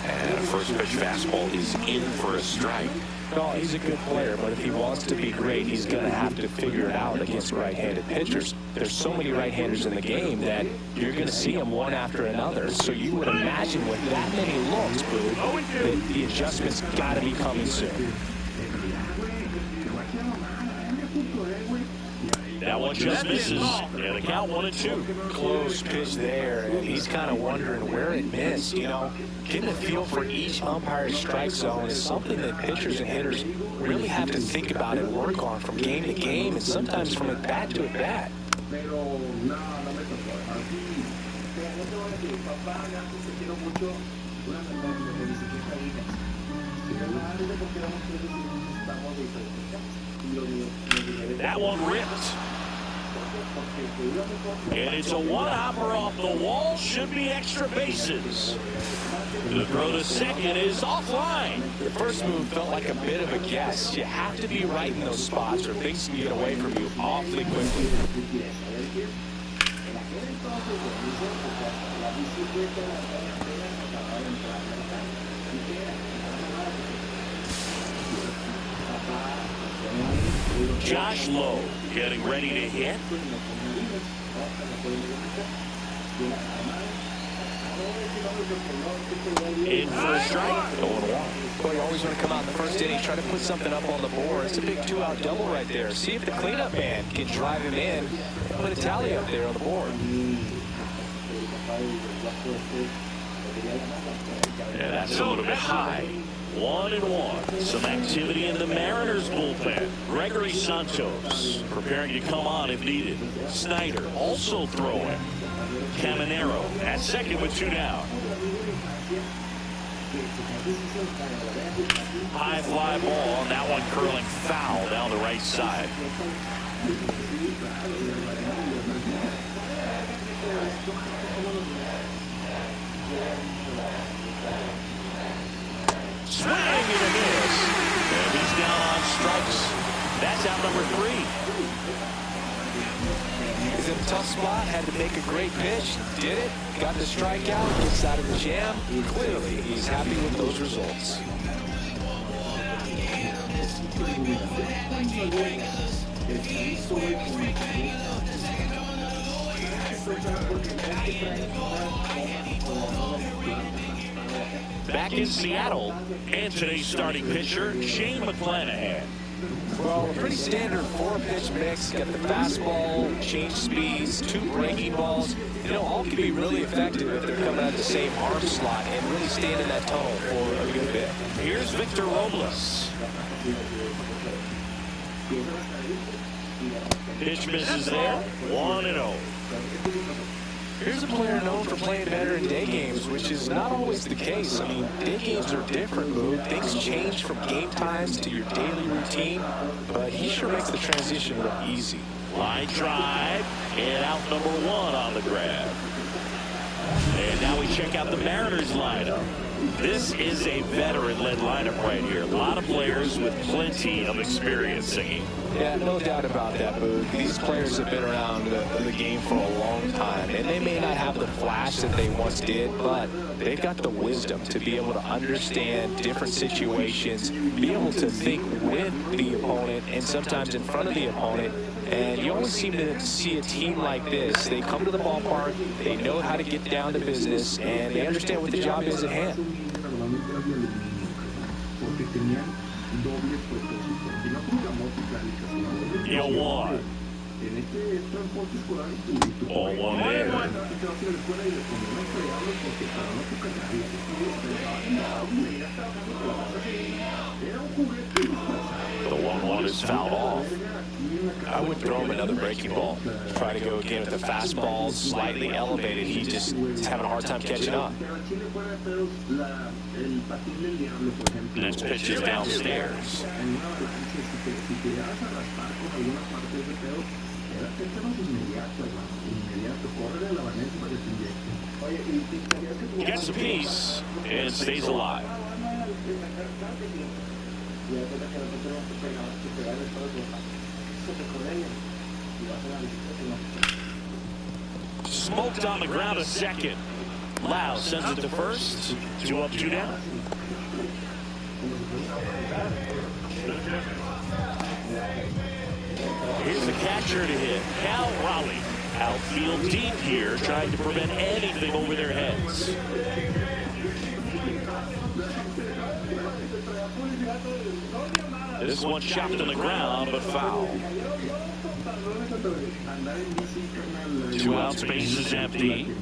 And a first pitch fastball is in for a strike. No, he's a good player, but if he wants to be great, he's going to have to figure it out against right-handed pitchers. There's so many right-handers in the game that you're going to see them one after another. So you would imagine with that many looks, Boo, that the adjustment's got to be coming soon. That one just misses, and the count 1-2. Close pitch there, and he's kind of wondering where it missed. You know, getting a feel for each umpire's strike zone is something that pitchers and hitters really have to think about and work on from game to game, and sometimes from at bat to at bat. That one ripped. And it's a one-hopper off the wall. Should be extra bases. The throw to second is offline. The first move felt like a bit of a guess. You have to be right in those spots or things can get away from you awfully quickly. Josh Lowe getting ready to hit. In for a strike. 0-1. Boy, you always want to come out in the first inning, try to put something up on the board. It's a big 2-out double right there. See if the cleanup man can drive him in and put a tally up there on the board. Yeah, that's a little bit high. 1-1. Some activity in the Mariners bullpen. Gregory Santos preparing to come on if needed. Snyder also throwing. Caminero at second with 2 down. High fly ball, and that one curling foul down the right side. Swing and a miss. And he's down on strikes. That's out number 3. He's in a tough spot, had to make a great pitch, did it, got the strikeout, gets out of the jam. Clearly, he's happy with those results. Back in Seattle, and today's starting pitcher, Shane McClanahan. Well, a pretty standard 4-pitch mix. Got the fastball, change speeds, 2 breaking balls. You know, all can be really effective if they're coming out of the same arm slot and really staying in that tunnel for a good bit. Here's Victor Robles. Pitch misses there. 1-0. Here's a player known for playing better in day games, which is not always the case. I mean, day games are different, Mood. Things change from game times to your daily routine, but he sure makes the transition look easy. Line drive, and out number 1 on the grab. And now we check out the Mariners lineup. This is a veteran-led lineup right here. A lot of players with plenty of experience singing. Yeah, no doubt about that, Boog. These players have been around the game for a long time, and they may not have the flash that they once did, but they've got the wisdom to be able to understand different situations, be able to think with the opponent and sometimes in front of the opponent. And you always seem to see a team like this. They come to the ballpark, they know how to get down to business, and they understand what the job is at hand. Deal 1. Ball 1 there. The 1-1 is fouled off. I would throw him another breaking ball. Try to go again with the fastball slightly elevated. He just is having a hard time catching up. Next pitch is downstairs. Gets a piece and stays alive. Smoked on the ground a second. Lau sends it to first. 2 up, 2 down. Here's the catcher to hit. Cal Raleigh. Outfield deep here, trying to prevent anything over their heads. This one chopped on the ground, but foul. 2 outs, bases empty.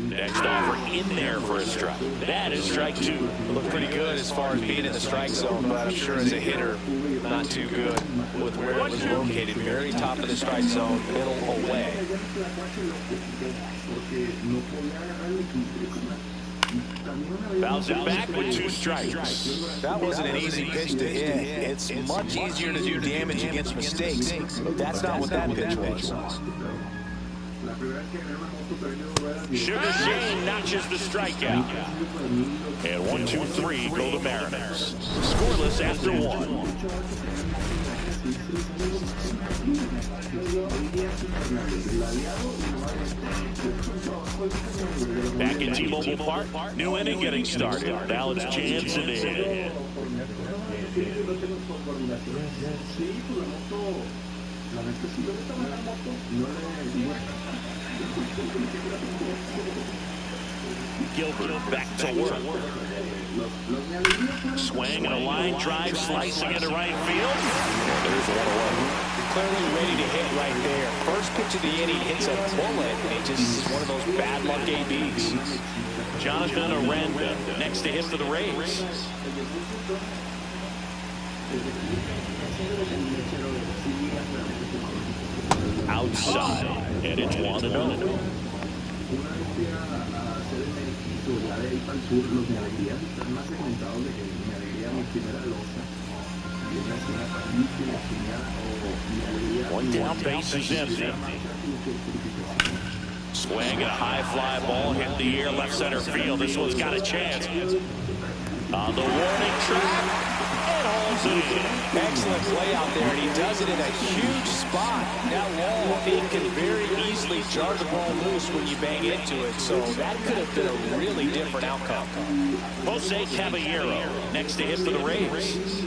Next offer in there for a strike. That is strike 2. Looked pretty good as far as being in the strike zone, but I'm sure as a hitter, not too good with where it was located. Very top of the strike zone, middle away. Fouls it back with 2 strikes. That wasn't an easy pitch to hit. It's much easier to do damage against mistakes, but that's not what that pitch was. Sugar Shane notches the strikeout. And 1, 2, 3 go the Mariners. Scoreless after 1. Back at T-Mobile Park, new inning getting started. Now it's Jansen to hit. Gilbert back to work. Swing and a line drive slicing into right field. There's 1-1. Clearly ready to hit right there. First pitch of the inning hits a bullet. It just is one of those bad luck ABs. Jonathan Aranda next to hit for the Rays. Outside, and it's 1-0. One down, base is empty. Swing and a high fly ball hit the air left center field. This one's got a chance. On the warning track, and holds it in. Excellent play out there, and he does it in a huge spot. That wall, it can very easily jar the ball loose when you bang into it, so that could have been a really different outcome. Jose Caballero next to hit for the Rays.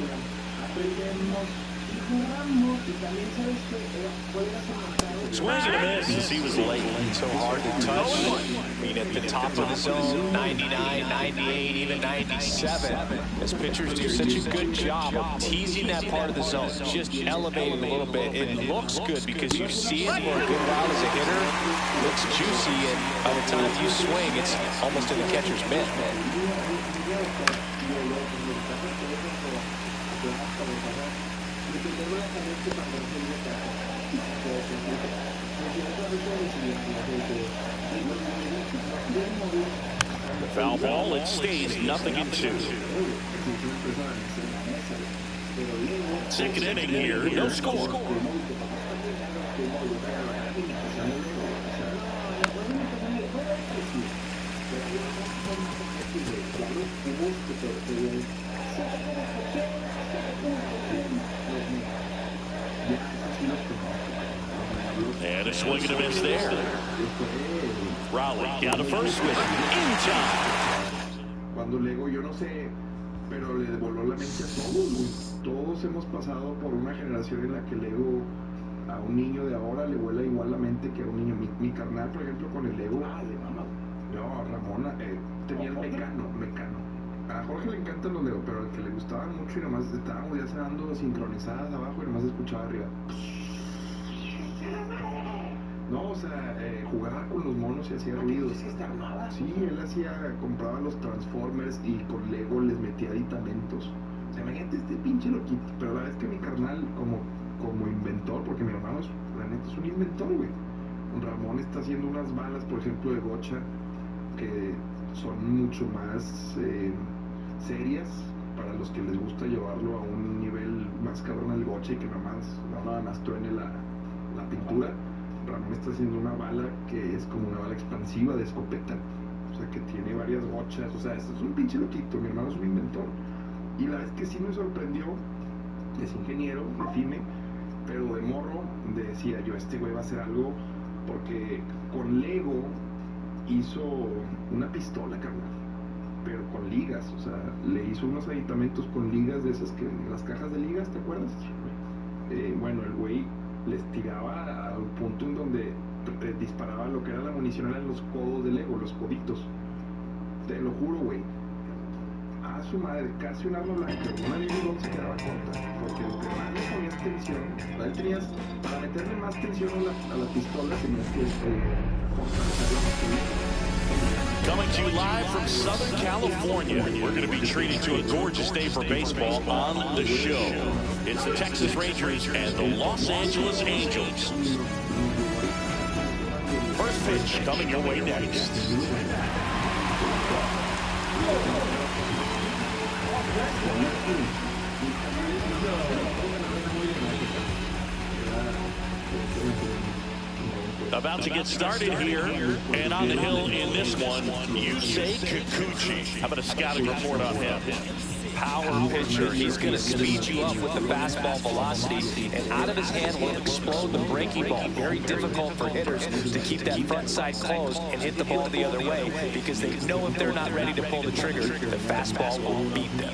Swing and a miss as he was late. So hard to touch. I mean, at the top of the zone, 99, 98, even 97. As pitchers do such a good job of teasing that part of the zone, just elevating a little bit. It looks good because you see it for a good while as a hitter. Looks juicy, and by the time you swing, it's almost in the catcher's mitt. Foul ball. It stays 0-2. Second inning here. No score. And a swing and a miss there. Raleigh down to first with in time. Cuando Lego, yo no sé, pero le voló la mente a todos, güey. Todos hemos pasado por una generación en la que Lego a un niño de ahora le vuela igual la mente que a un niño. Mi carnal, por ejemplo, con el Lego. No, Ramona, tenía el mecano. A Jorge le encantan los Lego, pero al que le gustaban mucho y nomás estábamos ya dando sincronizadas abajo y nomás escuchaba arriba. No, o sea, jugaba con los monos y hacía ruidos. Sí, él compraba los Transformers y con Lego les metía aditamentos. O sea, imagínate este pinche loquito. Pero la verdad es que mi carnal, como inventor, porque mi hermano la neta es un inventor, güey. Ramón está haciendo unas balas, por ejemplo, de gocha, que son mucho más serias para los que les gusta llevarlo a un nivel más cabrón al gocha y que no nada más truene la pintura. Ramón está haciendo una bala que es como una bala expansiva de escopeta, o sea que tiene varias gochas, o sea, es un pinche loquito. Mi hermano es un inventor y la vez que sí me sorprendió, es ingeniero de FIME, pero de morro decía yo, este güey va a hacer algo, porque con Lego hizo una pistola, carnal, pero con ligas, o sea, le hizo unos aditamentos con ligas de esas que las cajas de ligas, ¿te acuerdas? Bueno, el güey les tiraba a un punto en donde disparaba lo que era la munición, eran los codos de Lego, los coditos. Te lo juro, güey. A su madre, casi un arma blanca, una Vivo se quedaba corta, porque lo que más le ponía tensión, él tenías, para meterle más tensión a la pistola, tenías que fortalecerla más. Coming to you live from Southern California, we're going to be treated to a gorgeous day for baseball on the show. It's the Texas Rangers and the Los Angeles Angels. First pitch coming your way next. About to get started here, and on the hill in this one, Yusei Kikuchi. How about a scouting report on him? Power pitcher. He's going to speed you up with the fastball velocity, and out of his hand will explode the breaking ball. Very difficult for hitters to keep that front side closed and hit the ball the other way, because they know if they're not ready to pull the trigger, the fastball will beat them.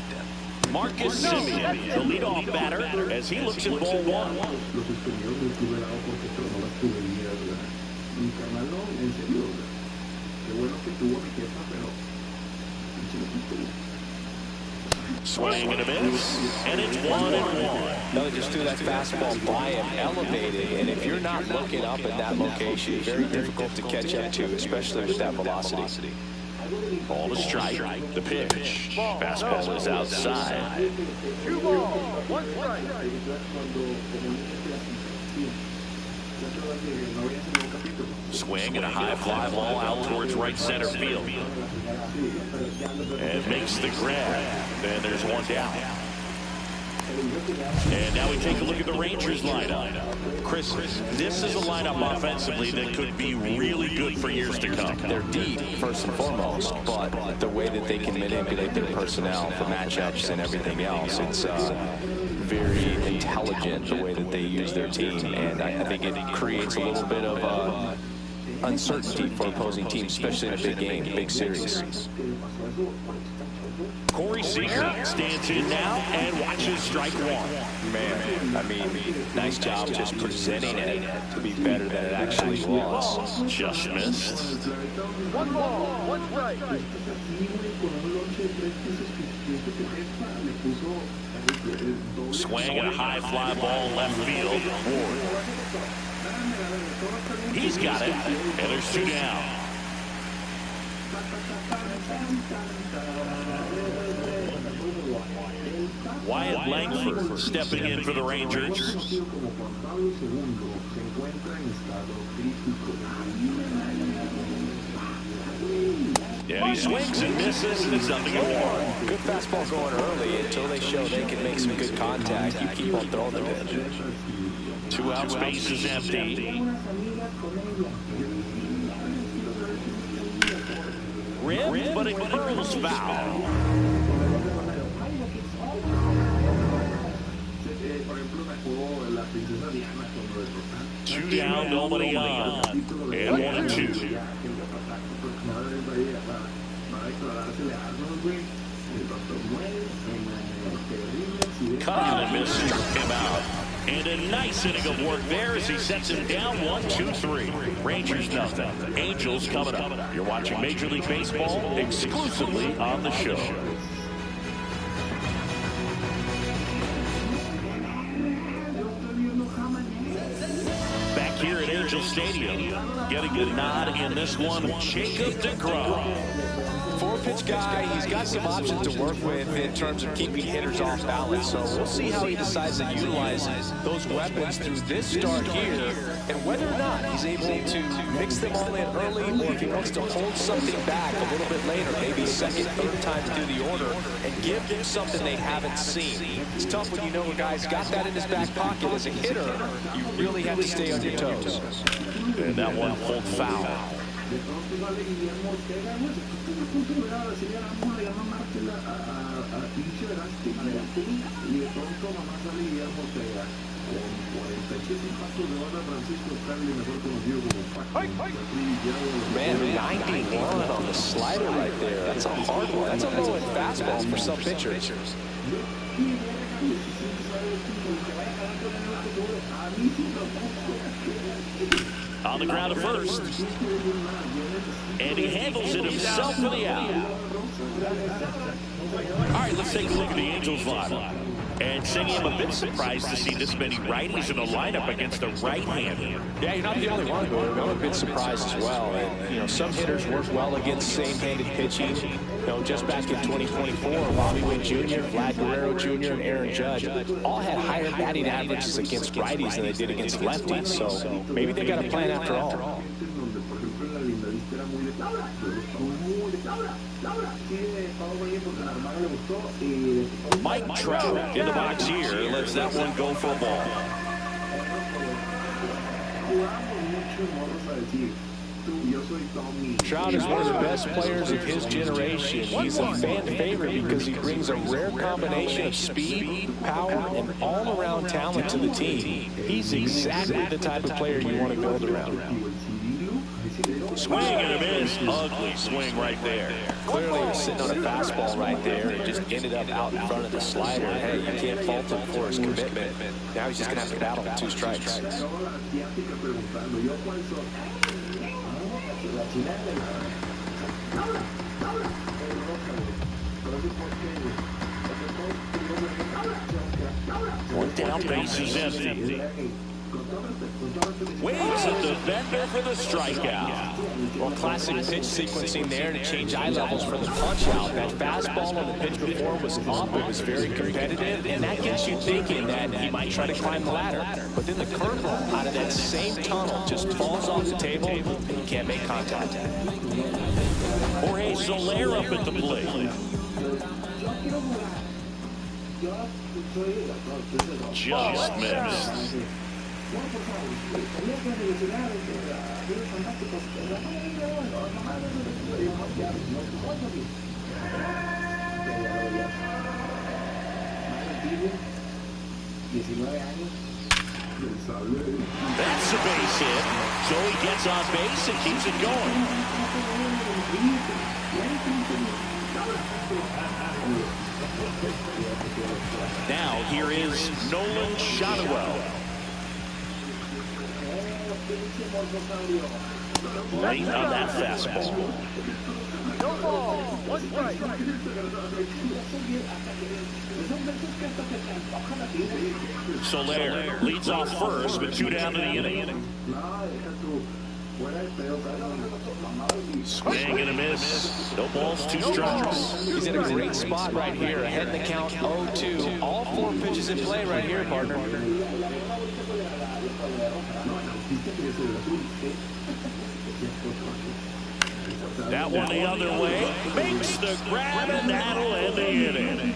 Marcus Semien, the leadoff batter, as he looks at ball one. Swing and a miss, and it's 1-1. No, they just threw that fastball by him, elevated, and if you're not looking up at that location, very difficult to catch up to, especially with that velocity. Ball to strike. The pitch. Fastball is outside. 2 balls, 1 strike. Swing and a high fly ball out towards right center field. And makes the grab. And there's one down. And now we take a look at the Rangers lineup. Chris, this is a lineup offensively that could be really good for years to come. They're deep, first and foremost, but the way that they can manipulate their personnel for matchups and everything else, it's very intelligent the way that they use their team, and I think it creates a little bit of uncertainty for opposing teams, especially in a big game, big series. Corey Seager stands in now and watches strike one. Man, I mean, nice job just presenting it to be better than it actually was. Just missed. 1 ball, 1 strike. Swing and a high fly ball left field. Ward. He's got it, and there's 2 down. Wyatt Langford stepping in for the Rangers. Yeah, he swings and misses, and it's nothing to one. Good fastball going early until they show they can make some good contact. You keep on throwing the pitch. 2 out, space is empty. Rim, but it curls foul. Two down, nobody on. And 1-2. Cut and miss, struck him out. And a nice inning of work there as he sets him down 1-2-3. Rangers nothing. Angels coming up. You're watching Major League Baseball exclusively on the show. Back here at Angel Stadium, getting a nod in this one, Jacob DeGrom. 4-pitch guy, he's got some options to work with in terms of keeping hitters off balance. So we'll see how he decides to utilize those weapons through this start here, and whether or not he's able to mix them all in early, or if he wants to hold something back a little bit later, maybe second, third time through the order, and give them something they haven't seen. It's tough when you know a guy's got that in his back pocket. As a hitter, you really have to stay on your toes. And that one pulled foul. Man, 91 on the slider right there. That's a hard one. That's a low-end fastball for some pitchers. On the ground at first. And he handles it himself for the out. All right, let's take a look at the Angels lineup. And saying I'm a bit surprised to see this many righties in the lineup against a right-hander. Yeah, you're not the only one, Gordon. I'm a bit surprised as well. And, you know, some hitters work well against same-handed pitching. You know, just back in 2024, Bobby Witt Jr., Vlad Guerrero Jr., and Aaron Judge all had higher batting averages against righties than they did against lefties. So maybe they got a plan after all. Mike Trout in the box here lets that one go for a ball. Trout is one of the best players of his generation. He's a fan favorite because he brings a rare combination of speed, power, and all-around talent to the team. He's exactly the type of player you want to build around. Swing and a miss. Ugly swing right there. Clearly he was sitting on a fastball right there and just ended up out in front of the slider. Hey, you can't fault him for his commitment. Now he's just going to have to battle for 2 strikes. One down, base is empty. Waves at the bender for the strikeout. Well, classic pitch sequencing there to change eye levels for the punch out. That fastball on the pitch before was up. It was very competitive, and that gets you thinking that he might try to climb the ladder. But then the curveball out of that same tunnel just falls off the table, and you can't make contact. Jorge Soler up at the plate. Just missed. That's a base hit. So he gets on base and keeps it going. Now here is Nolan Shotwell. Late on that fastball. No ball, 1 strike. Soler leads off first, but 2 down to the inning. Swing and a miss. No balls, 2 strikes. He's in a great spot right here. Ahead in the count 0-2. All 4 pitches in play right here, partner. That one the other way. Makes the grab, and that'll end the inning.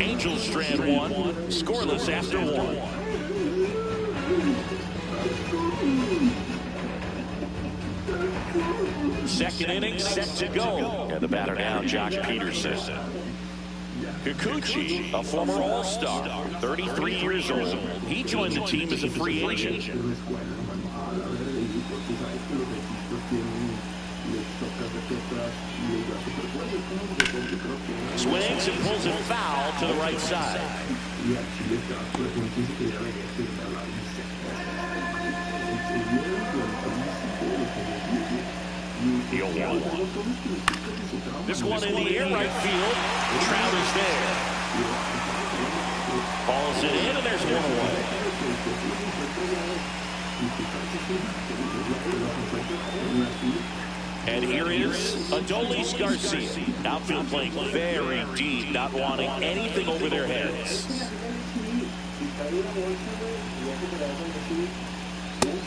Angels strand one. Scoreless after one. Second inning set to go. And the batter now, Josh Peterson. Kikuchi, a former All-Star, 33 years old. He joined the team as a free agent. Swings and pulls it foul to the right side. This one in the air, right field. Trout is there. Balls it in, and there's one away. And here is Adolis Garcia. Outfield playing very deep, not wanting anything over their heads.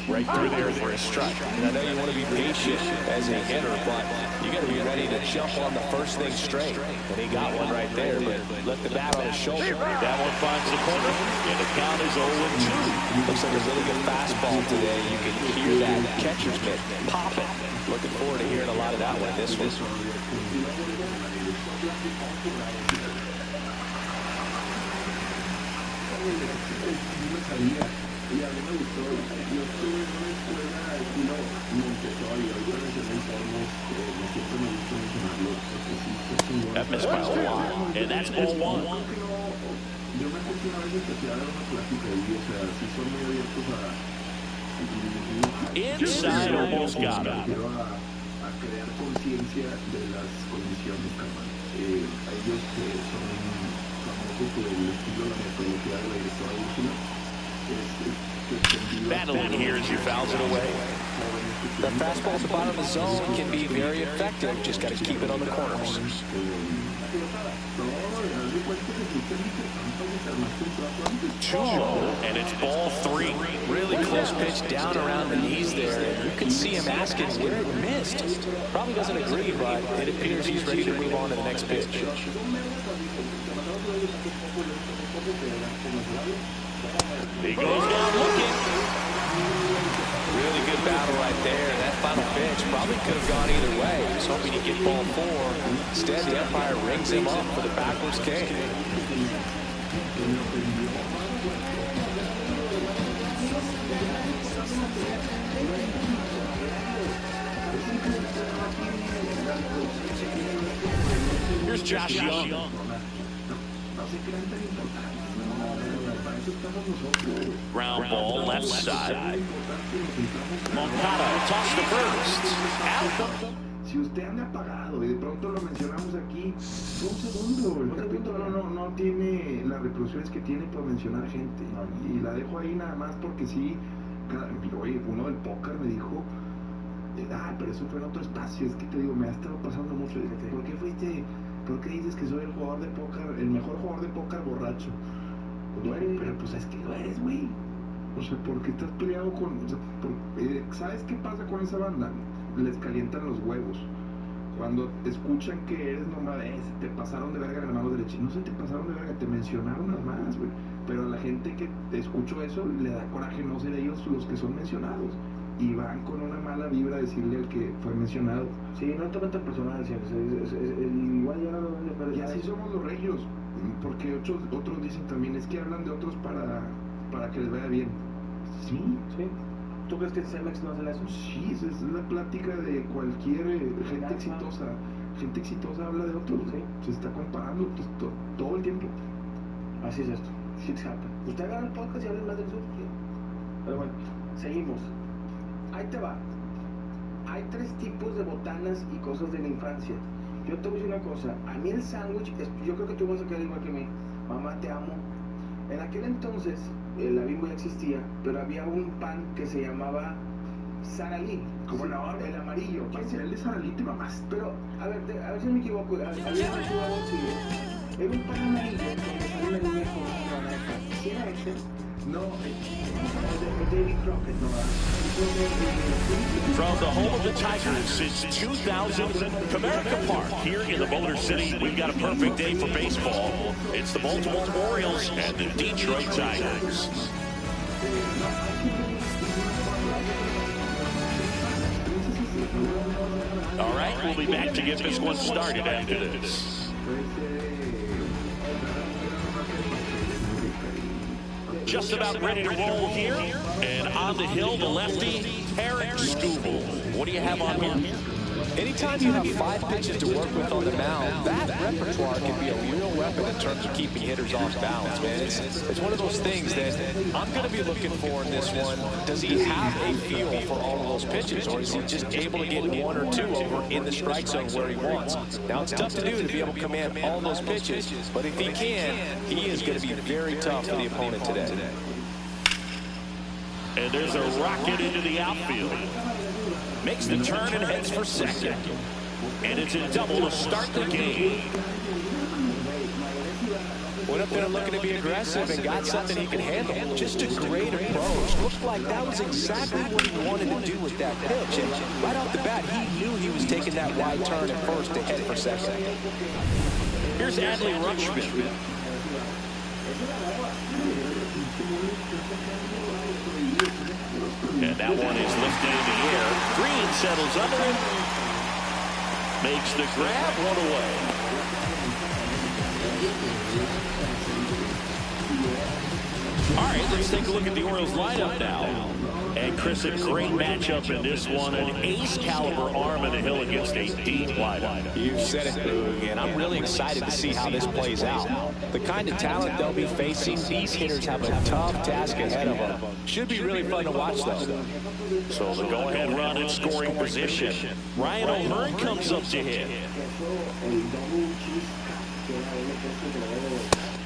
Right through there for a strike. And I know you want to be patient as a hitter, but you got to be ready to jump on the first thing straight. And he got one right there, but let the bat on his shoulder. That one finds the corner, and the count is 0-2. Looks like a really good fastball today. You can hear that catcher's mitt popping. Looking forward to hearing a lot of that one. This one. Y a mí me gustó, yo estuve en una escuela estilo Montessori, ahorita mencioné formos, siempre me gusta mencionarlo, porque sí, es chingón. That missed by a lot, and that's ball one. Yo me acuerdo una vez empecé a dar una plática y, o sea, sí son muy abiertos a... Inside almost got him. Quiero a crear conciencia de las condiciones, carnal. Ellos que son famosos por el estilo, la metodología de la directora Úrsula. Battling here as he fouls it away. The fastball at the bottom of the zone can be very effective. Just got to keep it on the corners. And it's ball three. Really close pitch down around the knees there. You can see him asking where it missed. Probably doesn't agree, but it appears he's ready to move on to the next pitch. He goes down looking. Really good battle right there. That final pitch probably could have gone either way. He was hoping he'd get ball four. Instead, the umpire rings him up for the backwards K. Here's Josh Young. Ground ball, left side. Moncada tossed to first. Out. Si usted anda apagado y de pronto lo mencionamos aquí, un segundo, el capítulo no tiene las reproducciones que tiene por mencionar gente. Y la dejo ahí nada más porque sí, oye, uno del póker me dijo, pero eso fue en otro espacio. Es que te digo, me ha estado pasando mucho. ¿Por qué dices que soy el jugador de póker, el mejor jugador de póker borracho? Pero pues es que lo eres, güey. O sea, porque estás peleado con... O sea, ¿sabes qué pasa con esa banda? Les calientan los huevos. Cuando escuchan que eres nomás, te pasaron de verga la mano derecha. No se te pasaron de verga, te mencionaron nada más, güey. Pero a la gente que escuchó eso le da coraje no ser ellos los que son mencionados. Y van con una mala vibra a decirle al que fue mencionado. Sí, no te metas personal, igual ya no... Y así somos los regios. Porque otros dicen también, es que hablan de otros para que les vaya bien. Sí. ¿Tú crees que el Cemex no hace eso? Sí, esa es la plática de cualquier gente exitosa. Gente exitosa habla de otros, ¿sí? Se está comparando todo el tiempo. Así es esto. Shit happen. Usted agarra el podcast y habla más del sur. Pero bueno, seguimos. Ahí te va. Hay 3 tipos de botanas y cosas de la infancia. Yo te voy a decir una cosa. A mí el sándwich, yo creo que tú vas a quedar igual que mí. Mamá, te amo. En aquel entonces, la Bimbo ya existía, pero había un pan que se llamaba Saralí. Como el amarillo. El de Saralí te mamás. Pero, a ver si me equivoco. Era un pan amarillo donde salió una niña con una naranja. Si era ese, From the home of the Tigers since 2000, Comerica Park here in the Motor City. We've got a perfect day for baseball. It's the Baltimore Orioles and the Detroit Tigers. All right, we'll be back to get this one started after this. Just about ready to roll here. And on the hill, the lefty, Eric Skubal. What do you have on him? Anytime you have 5 pitches to work with on the mound, that repertoire can be a real weapon in terms of keeping hitters off balance, man. It's one of those things that I'm going to be looking for in this one. Does he have a feel for all of those pitches, or is he just able to get 1 or 2 over in the strike zone where he wants? Now, it's tough to do to be able to command all those pitches, but if he can, he is going to be very tough for the opponent today. And there's a rocket into the outfield. Makes the turn and heads for second. And it's a double to start the game. Went up there looking to be aggressive and got something he can handle. Just a great approach. Looked like that was exactly what he wanted to do with that pitch. And right off the bat, he knew he was taking that wide turn at first to head for second. Here's Adley Rutschman. And that one is lifted in the air. Green settles under it. Makes the grab, run away. All right, let's take a look at the Orioles lineup now. And Chris, a great matchup in this one. An ace-caliber arm in the hill against a deep lineup. You said it, Boog, and I'm really excited to see how this plays out. The kind of talent they'll be facing, these hitters have a tough task ahead of them. Should be really fun to watch, though. So the go-ahead run in scoring position. Ryan O'Hearn comes up to hit.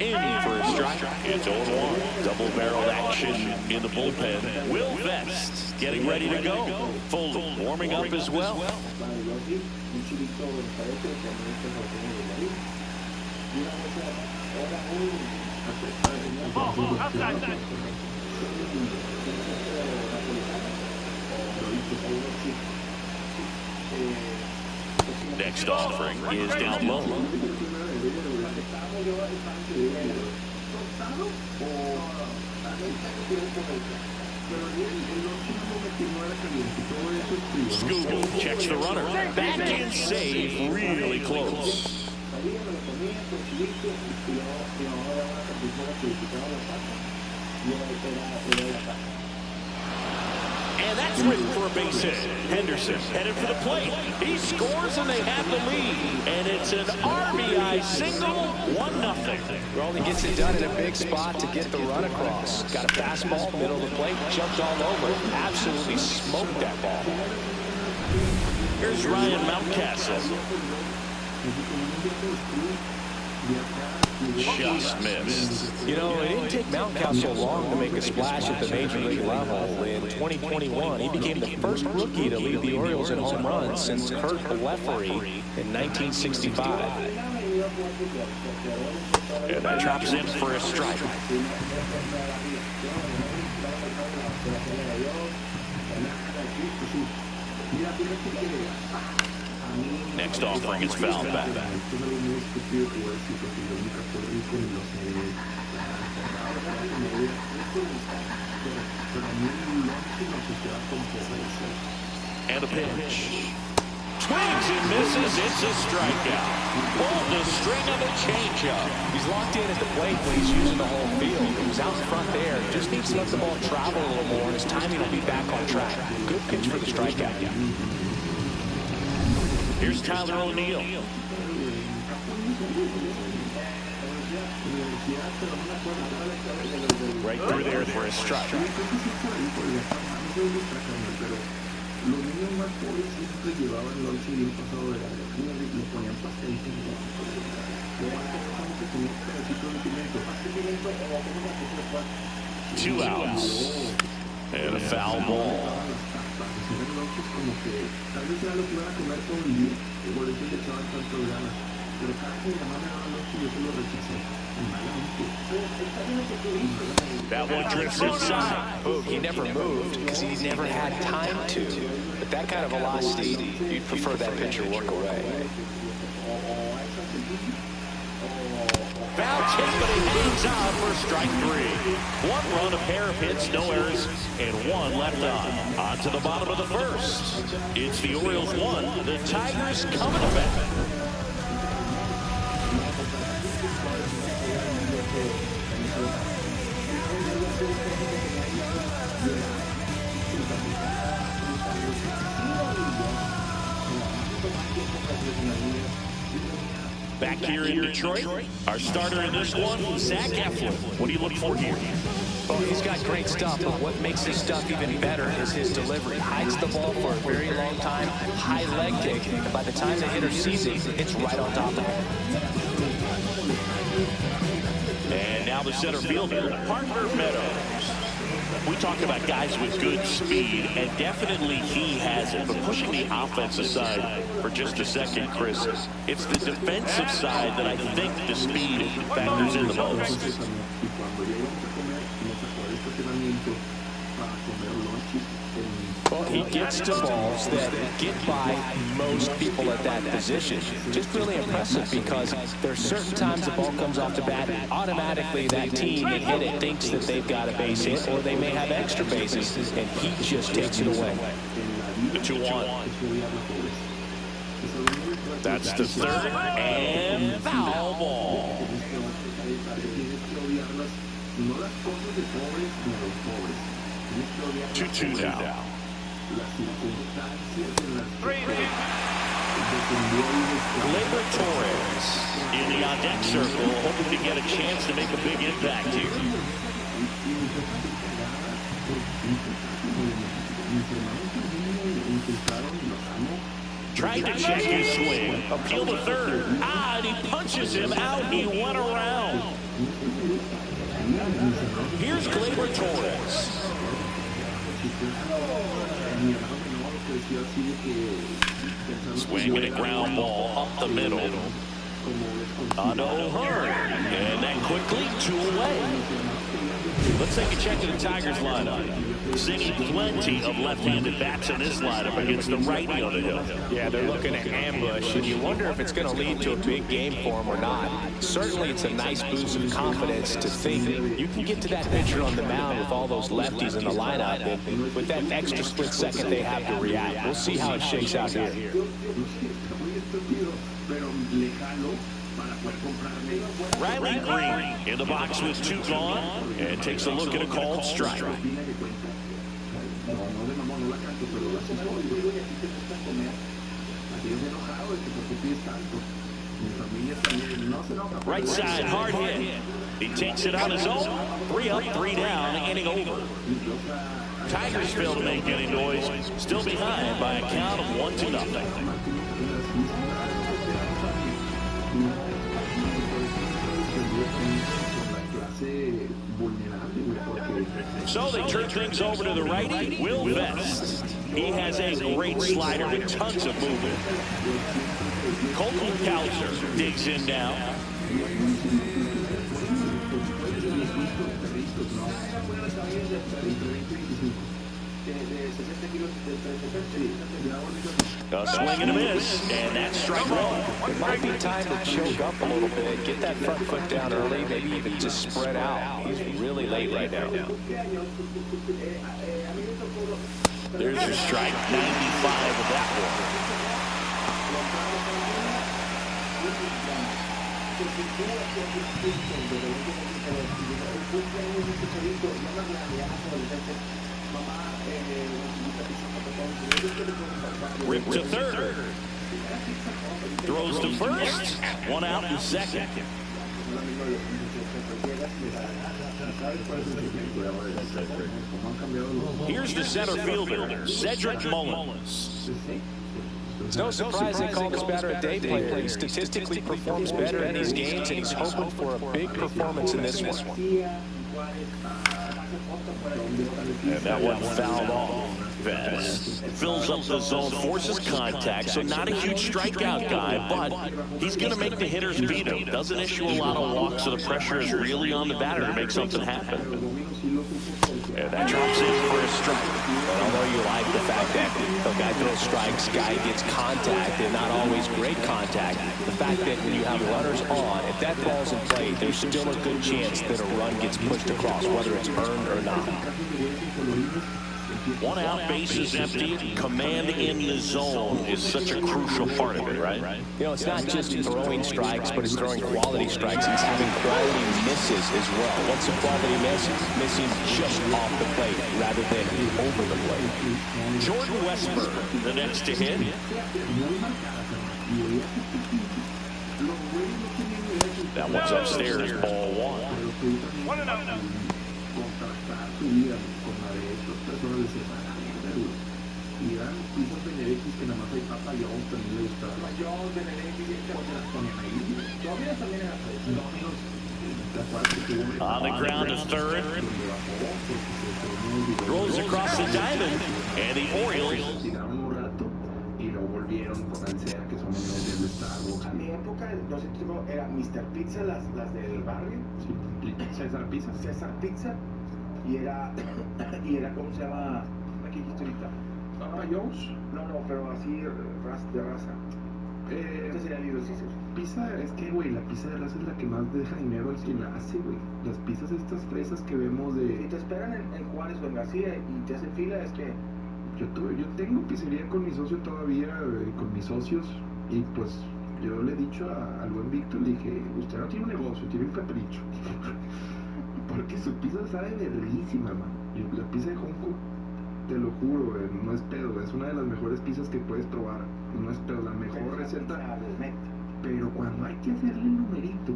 In for a strike. It's 0-1. Double-barreled action in the bullpen. Will Vest getting ready to go. Foley warming up as well. Outside. Next offering is down low. Skubal checks the runner. Back in save, really close. And that's written for a base hit. Henderson headed for the plate. He scores and they have the lead. And it's an RBI single, 1-0. Rowley gets it done in a big spot to get the run across. Got a fastball, middle of the plate, jumped all over. Absolutely smoked that ball. Here's Ryan Mountcastle. Just missed. You know, it didn't take Mountcastle long to make a splash at the major league level. In 2021, he became the first rookie to lead the Orioles in home runs since Kurt Leffery in 1965. And that drops in for a strike. Next offering is fouled back. And a pitch. Swings and misses. It's a strikeout. Pulled the string of a changeup. He's locked in at the plate when he's using the whole field. He was out in front there. Just needs to let the ball travel a little more, and his timing will be back on track. Good pitch for the strikeout. Here's Tyler O'Neill. Right through there for a strike. Two outs. And a foul ball. That one drifts inside. Oh, he never moved because he never had time to. But that kind of velocity, you'd prefer that pitcher work away. Foul tip, but he hangs on for strike 3. One run, a pair of hits, no errors, and one left on. On to the bottom of the first. It's the Orioles 1. The Tigers coming to bat. Back here in Detroit, our starter in this one, Zach Eflin. What do you look for here? Well, he's got great stuff, but what makes his stuff even better is his delivery. Hides the ball for a very long time, high leg kick, and by the time the hitter sees it, it's right on top of him. And now the center fielder, Parker Meadows. We talk about guys with good speed, and definitely he has it. But pushing the offense aside for just a second, Chris, it's the defensive side that I think the speed factors in the most. Well, he gets to balls that get by most people at that position. Just really impressive because there's certain times the ball comes off the bat and automatically that team that hit it thinks that they've got a base hit or they may have extra bases, and he just takes it away. The 2-1. That's the third and foul ball. 2-2 now. Gleyber Torres in the on-deck circle, hoping to get a chance to make a big impact here. Tried to check his swing, appeal to third. And he punches him out. He went around. Here's Gleyber Torres. Swinging a ground ball up the middle. On O'Hearn. And that quickly 2 away. Let's take a check of the Tigers lineup. Seeing plenty of left-handed bats in this lineup against the righty on the hill. Yeah, they're looking at ambush, and you wonder if it's going to lead to a big game for them or not. Certainly, it's a nice boost of confidence to think you can get to that pitcher on the mound with all those lefties in the lineup, and with that extra split second they have to react. We'll see how it shakes out here. Riley Green in the box with 2 gone and takes a look at a called strike. Right side, hard hit. He takes it on his own. 3 up, 3 down, inning over. Tigers fail to make any noise. Still behind by a count of 1-0. So they turn things over to the righty, Will Vest. He has a great slider with tons of movement. Colton Cowser digs in now. A swing and a miss, and that's strike 1. It might be time to choke up a little bit, get that front foot down early, maybe even just spread out. He's really late right now. There's your strike, 95 of that one. Rip to third. Throws to first. 1 out in second. Here's the center fielder, Cedric Mullins. It's no surprise they call this batter a day player. He statistically performs better in these games, and he's hoping for a big performance in this one. And that one fouled off. Vest fills up the zone, forces contact, so not a huge strikeout guy, but he's going to make the hitters beat him. Doesn't issue a lot of walks, so the pressure is really on the batter to make something happen. And that drops in for a strike. And although you like the fact that the guy throws strikes, guy gets contact, and not always great contact, the fact that when you have runners on, if that ball's in play, there's still a good chance that a run gets pushed across, whether it's earned or not. 1 out, bases empty. Command in the zone is such a crucial part of it, right? You know, it's not just throwing strikes, but it's throwing quality strikes. He's having quality misses as well. What's a quality miss? Missing just off the plate rather than over the plate. Jordan Westburg, the next to hit. That one's upstairs, ball 1. 1-0. Y eran pizzas Benedictis que nada más hay Papa John's, también le gustaba. Papa John's, Benedictis, porque las ponían ahí. Todavía también era fresco. On the ground to third. Throws across the diamond. And the Orioles. Tiraron un rato y luego volvieron con el SEA, que son los del Starbucks. A mi época, no sé qué era Mr. Pizza, las del barrio. Sí, César Pizza. César Pizza. Y era, ¿cómo se llama? Aquí dijiste ahorita. Papa John's. No, pero así de raza. Este sería Little Caesars. Pizza, es que, güey, la pizza de raza es la que más deja dinero al que la hace, güey. Las pizzas estas fresas que vemos de... Si te esperan en Juárez o en García y te hacen fila, es que... Yo tengo pizzería con mi socio todavía, con mis socios, y pues yo le he dicho al buen Víctor, le dije, usted no tiene un negocio, tiene un capricho. Porque su pizza sabe verguísima, man. Y la pizza de Hong Kong, te lo juro, no es pedo, es una de las mejores pizzas que puedes probar. No es pedo, la mejor receta. Pero cuando hay que hacerle el numerito,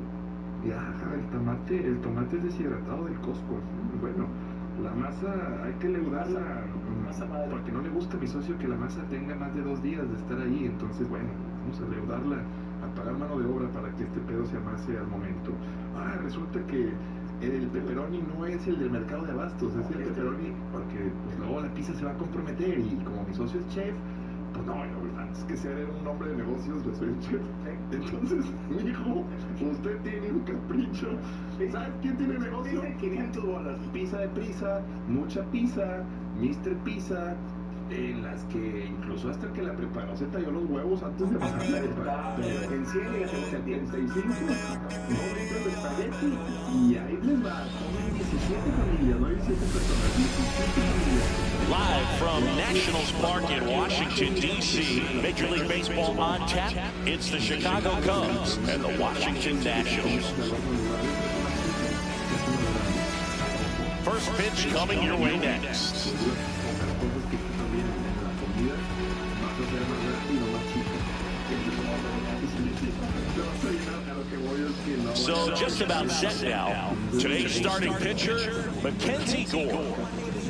ya, el tomate es deshidratado del Costco. Bueno, la masa hay que leudarla, porque no le gusta a mi socio que la masa tenga más de 2 días de estar ahí. Entonces, bueno, vamos a leudarla, a pagar mano de obra para que este pedo se amase al momento. Resulta que el pepperoni no es el del mercado de abastos, es el pepperoni porque pues, luego la pizza se va a comprometer, y como mi socio es chef, pues no, antes que ser un hombre de negocios, yo soy el chef. Entonces, mijo, usted tiene un capricho. ¿Sabes quién tiene negocio? $500. Pizza de prisa, mucha pizza, Mr. Pizza, en las que incluso hasta que la preparó se talló los huevos antes de bajarla pero en 100 y hacemos el 35, 2 litros de espagueti, y ahí les va, comen 17 familias, no hay 7 personas, 17 familias. Live from Nationals Park in Washington, D.C., Major League Baseball on tap. It's the Chicago Cubs and the Washington Nationals. First pitch coming your way next. So just about set now. Today's starting pitcher, Mackenzie Gore.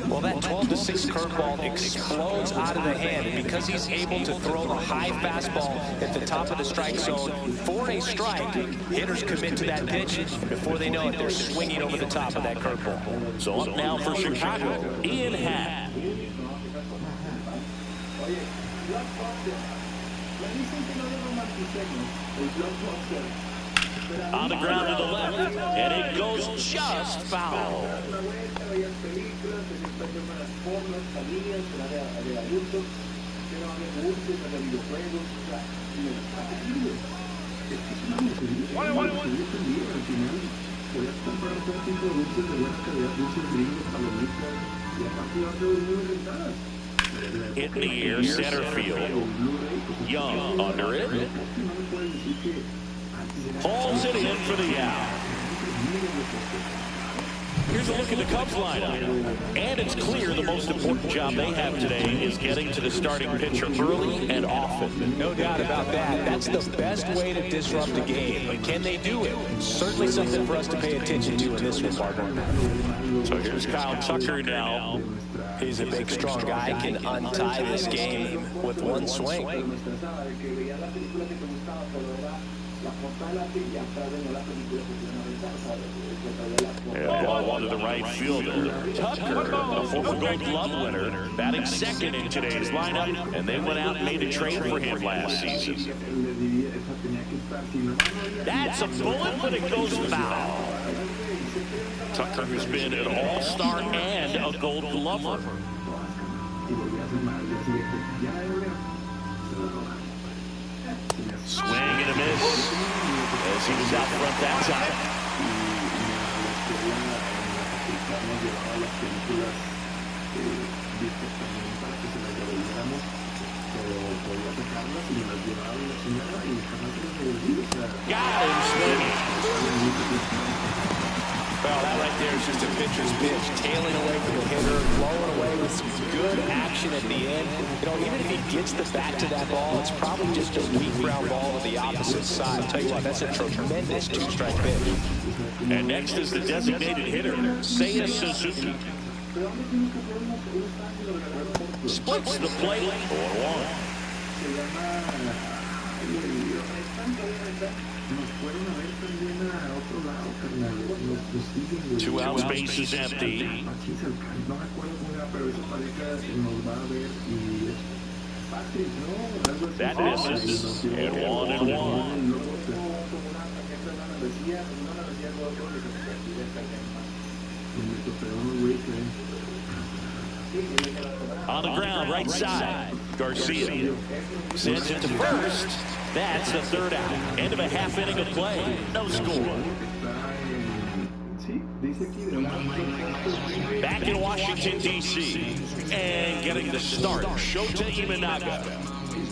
Well, that 12-6 curveball explodes out of the hand, and because he's able to throw the high fastball at the top of the strike zone for a strike, hitters commit to that pitch. Before they know it, they're swinging over the top of that curveball. So up now for Chicago, Ian Happ. On the ground to the left, and it goes just foul. Hit in the air, center field. Young under it. Hauls it in for the out. Here's a look at the Cubs lineup. And it's clear the most important job they have today is getting to the starting pitcher early and often. No doubt about that. That's the best way to disrupt a game. But can they do it? Certainly something for us to pay attention to in this one, partner. So here's Kyle Tucker now. He's a big, strong guy, can untie this game with one swing. para adelante y ya atrás venía la película que iban a aventar, o sea, que traía la And the ball onto the right fielder. Tucker, a former Gold Glove winner, batting second in today's lineup, and they went out and made a trade for him last season. That's a bullet, but it goes foul. Tucker, who's been an all-star and a Gold Glover. Swing and a miss as he was out front that time. Got him, Smith. Well, that right there is just a pitcher's pitch, tailing away from the hitter, blowing away with some good action at the end. You know, even if he gets the bat to that ball, it's probably just a weak ground ball to the opposite side. I'll tell you what, that's a tremendous two-strike pitch. And next is the designated hitter, Seiya Suzuki. Splits the plate, 4-1. Two outs, bases empty. That misses, and 1-1. On the ground, right side, Garcia sends it to first. That's the third out. End of a half inning of play. No score. Back in Washington, D.C. and getting the start, Shota Imanaga.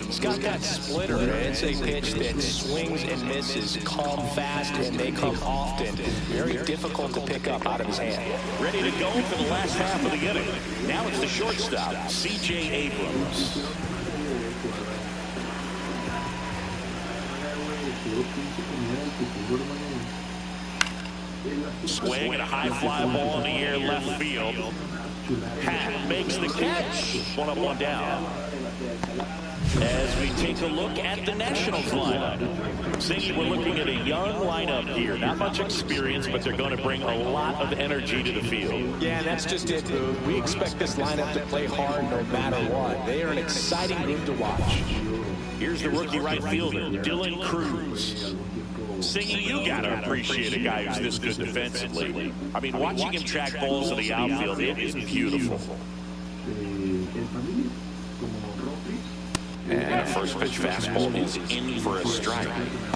He's got that splitter. It's a pitch that swings and misses, come fast, and they come often. Very difficult to pick up out of his hand. Ready to go for the last half of the inning. Now it's the shortstop, C.J. Abrams. Swing and a high fly ball in the air left field. Pat makes the catch. One up, one down. As we take a look at the Nationals lineup. Singy, we're looking at a young lineup here. Not much experience, but they're going to bring a lot of energy to the field. Yeah, and that's just it, Boo. We expect this lineup to play hard no matter what. They are an exciting group to watch. Here's the rookie right fielder, Dylan Cruz. Singy, you got to appreciate a guy who's this good defensively. I mean, watching him track balls to the outfield, it is beautiful. And a first pitch fastball is in for a strike.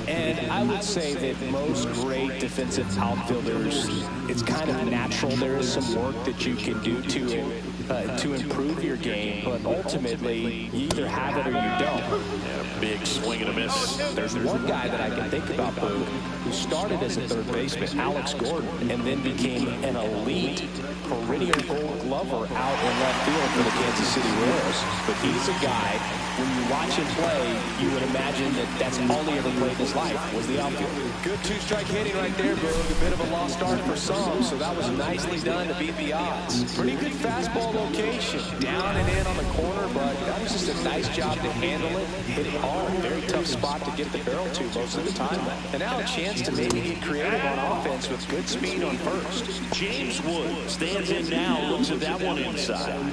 And I would say that most great defensive outfielders, it's kind of natural. There is some work that you can do to improve your game, but ultimately you either have it or you don't. And a big swing and a miss. There's one guy that I can think about, Boo, who started as a third baseman, Alex Gordon, and then became an elite perennial Gold Glover out in left field for the Kansas City Royals. But he's a guy, when you watch him play, you would imagine that that's all he ever played in his life was the outfield. Good two-strike hitting right there, Boo. A bit of a lost start for some, so that was nicely done to beat the odds. Pretty good fastball location, down and in on the corner, but that was just a nice job to handle it, hit it hard. Very tough spot to get the barrel to most of the time. And now a chance to maybe get creative on offense with good speed on first. James Wood stands in now, looks at that one inside.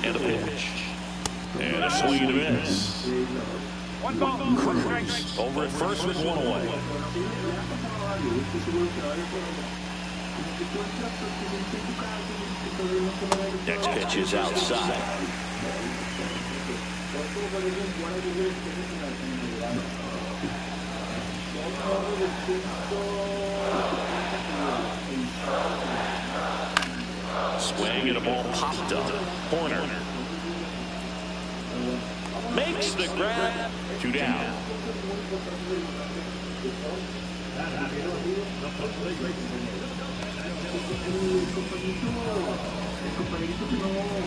And a pitch. And a swing and a miss. One ball, one strike. Over at first with one away. Next pitch is outside. Swing and a ball popped up. Corner. Makes the grab. 2 down.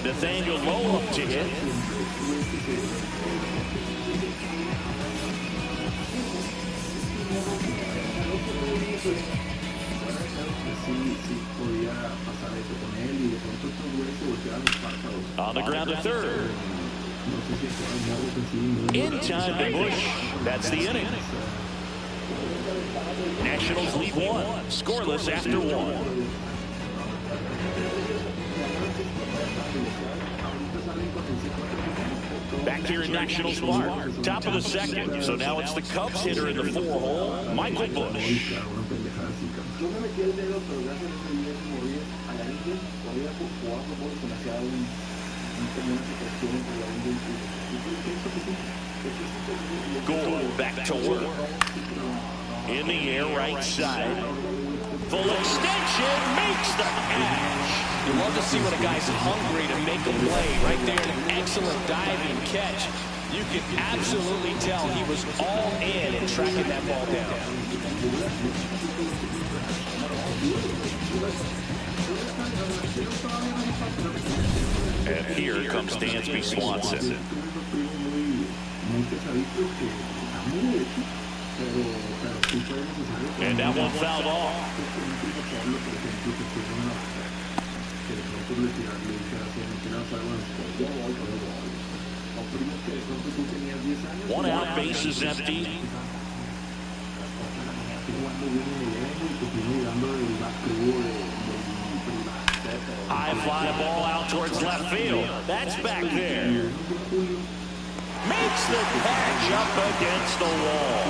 Nathaniel Lowe up to hit. Sí podía pasar eso con él y de pronto estos güeyes se volteaban los pasos On the ground to third. In time to Bush. That's the inning. Nationals lead 1. Scoreless after 1. Back here in Nationals Park, top of the second. So now it's the Cubs hitter in the 4-hole, Michael Bush. Yo me metí el dedo, pero gracias a ese día se movía a la India, podía jugar fútbol y se me hacía una situación entre la India y pienso que sí. Going back to work. In the air, right side. Full extension, makes the catch. You love to see when a guy's hungry to make a play. Right there, an excellent diving catch. You can absolutely tell he was all in tracking that ball down. And here comes Dansby Swanson. And that one fouled off. One out, base is empty. High fly ball out towards left field. That's back there. Makes the catch up against the wall.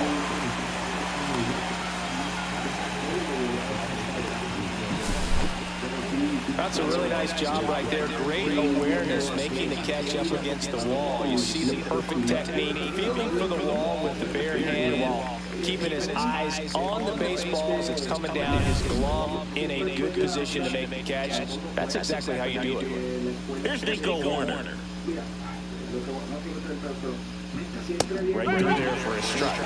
That's a really nice job right there. Great awareness, making the catch up against the wall. You see the perfect technique, feeling for the wall with the bare hand while keeping his eyes on the baseball as it's coming down, his glove in a good position to make the catch. That's exactly how you do it. Here's Nico Warner. Right through there for a strike.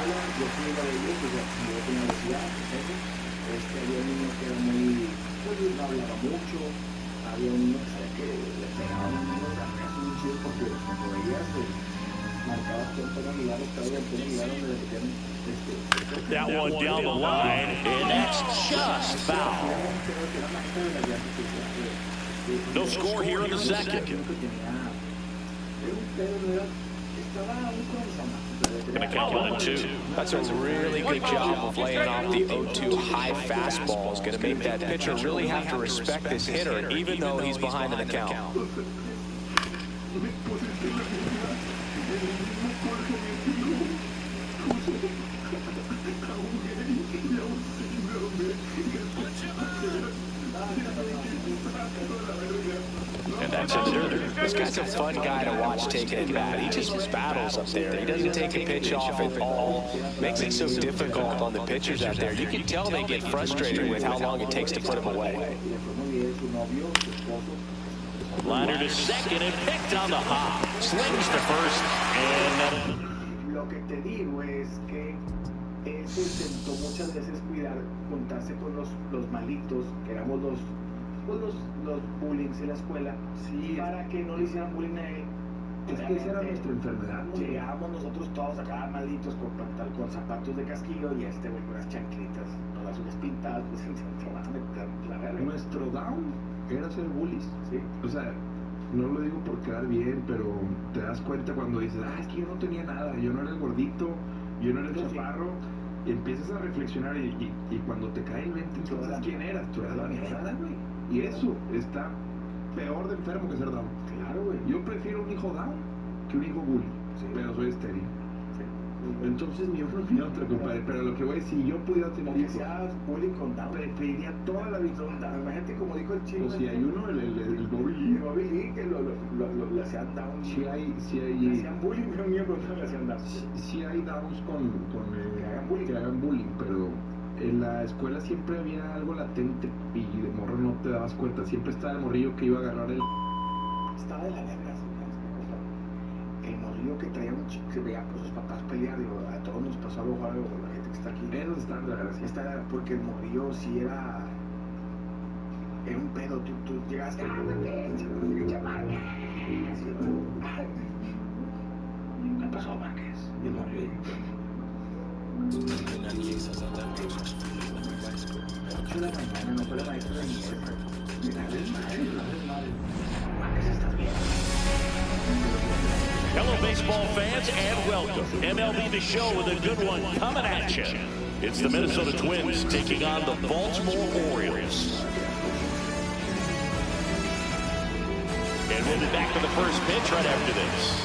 That one down the line, and that's just foul. No score here in the second. Gonna count 1-2. That's a really good job of laying off the 0-2 high fastball. Is going to make that pitcher really have to respect this hitter, even though he's behind in the count. And that's it. This guy's a fun guy to watch taking it bat. He just battles up there. He doesn't take a pitch off at all. Makes it so difficult on the pitchers out there. You can tell they get frustrated with how long it takes to put him away. Liner to second and picked on the hop. Slings to first and... Lo que te digo es que se intentó muchas veces cuidar, juntarse con los malitos, que éramos los bullying en la escuela, sí, para que no le hicieran bullying a él. Es que esa era nuestra enfermedad. Llegábamos nosotros todos acá malitos con zapatos de casquillo y este güey con las chanclitas, todas unas pintadas, pues se van a meter la verga. Nuestro down era ser bullies, sí. O sea, no lo digo por quedar bien, pero te das cuenta cuando dices, es que yo no tenía nada, yo no era el gordito, yo no era el chaparro. Y empiezas a reflexionar y cuando te cae el 20, entonces ¿quién eras? Tú eras la mierda, güey. Y eso está peor de enfermo que ser down. Claro, güey. Yo prefiero un hijo down que un hijo bully, sí. Pero soy estéril. Sí. Entonces ni uno ni otro, compadre. Pero lo que voy a decir, si yo pudiera tener hijos, que seas bully con down, preferiría toda la vida con down. Imagínate como dijo el chico. O si hay uno, el Bobby Lee, que le hacían down. Si hay le hacían bullying, pero mío, pero le hacían down. Si hay downs que hagan bullying, pero en la escuela siempre había algo latente y de morro no te dabas cuenta. Siempre estaba el morrillo que iba a agarrar el... Estaba de la verga, el morrillo que traía un chico que veía por sus papás pelear. Digo, a todos nos pasó algo raro con la gente que está aquí. Esos están de la verga. Porque el morrillo sí era un pedo. Tú llegaste a ¿qué pasó, Márquez? Y el morrillo. 8 de la mañana, no fue la maestra de mierda. Me la desmadre. Márquez, ¿estás bien? Hello, baseball fans, and welcome. MLB The Show with a good one coming at you. It's the Minnesota Twins taking on the Baltimore Orioles. And we'll be back to the first pitch right after this.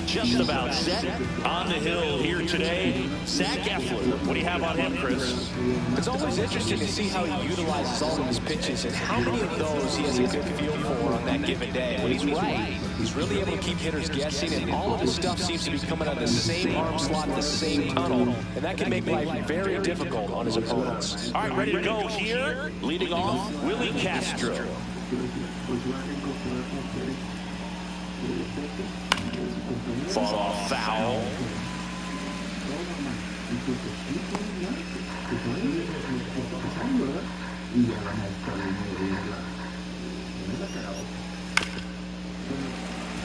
Just about set. On the hill here today, Zach Eflin. What do you have on him, Chris? It's always interesting to see how he utilizes all of his pitches and how many of those he has a good feel for on that given day. When he's right, he's really able to keep hitters guessing, and all of his stuff seems to be coming out of the same arm slot, the same tunnel, and that can make life very difficult on his opponents. All right, ready to go here. Leading off, Willie Castro. Fought off foul.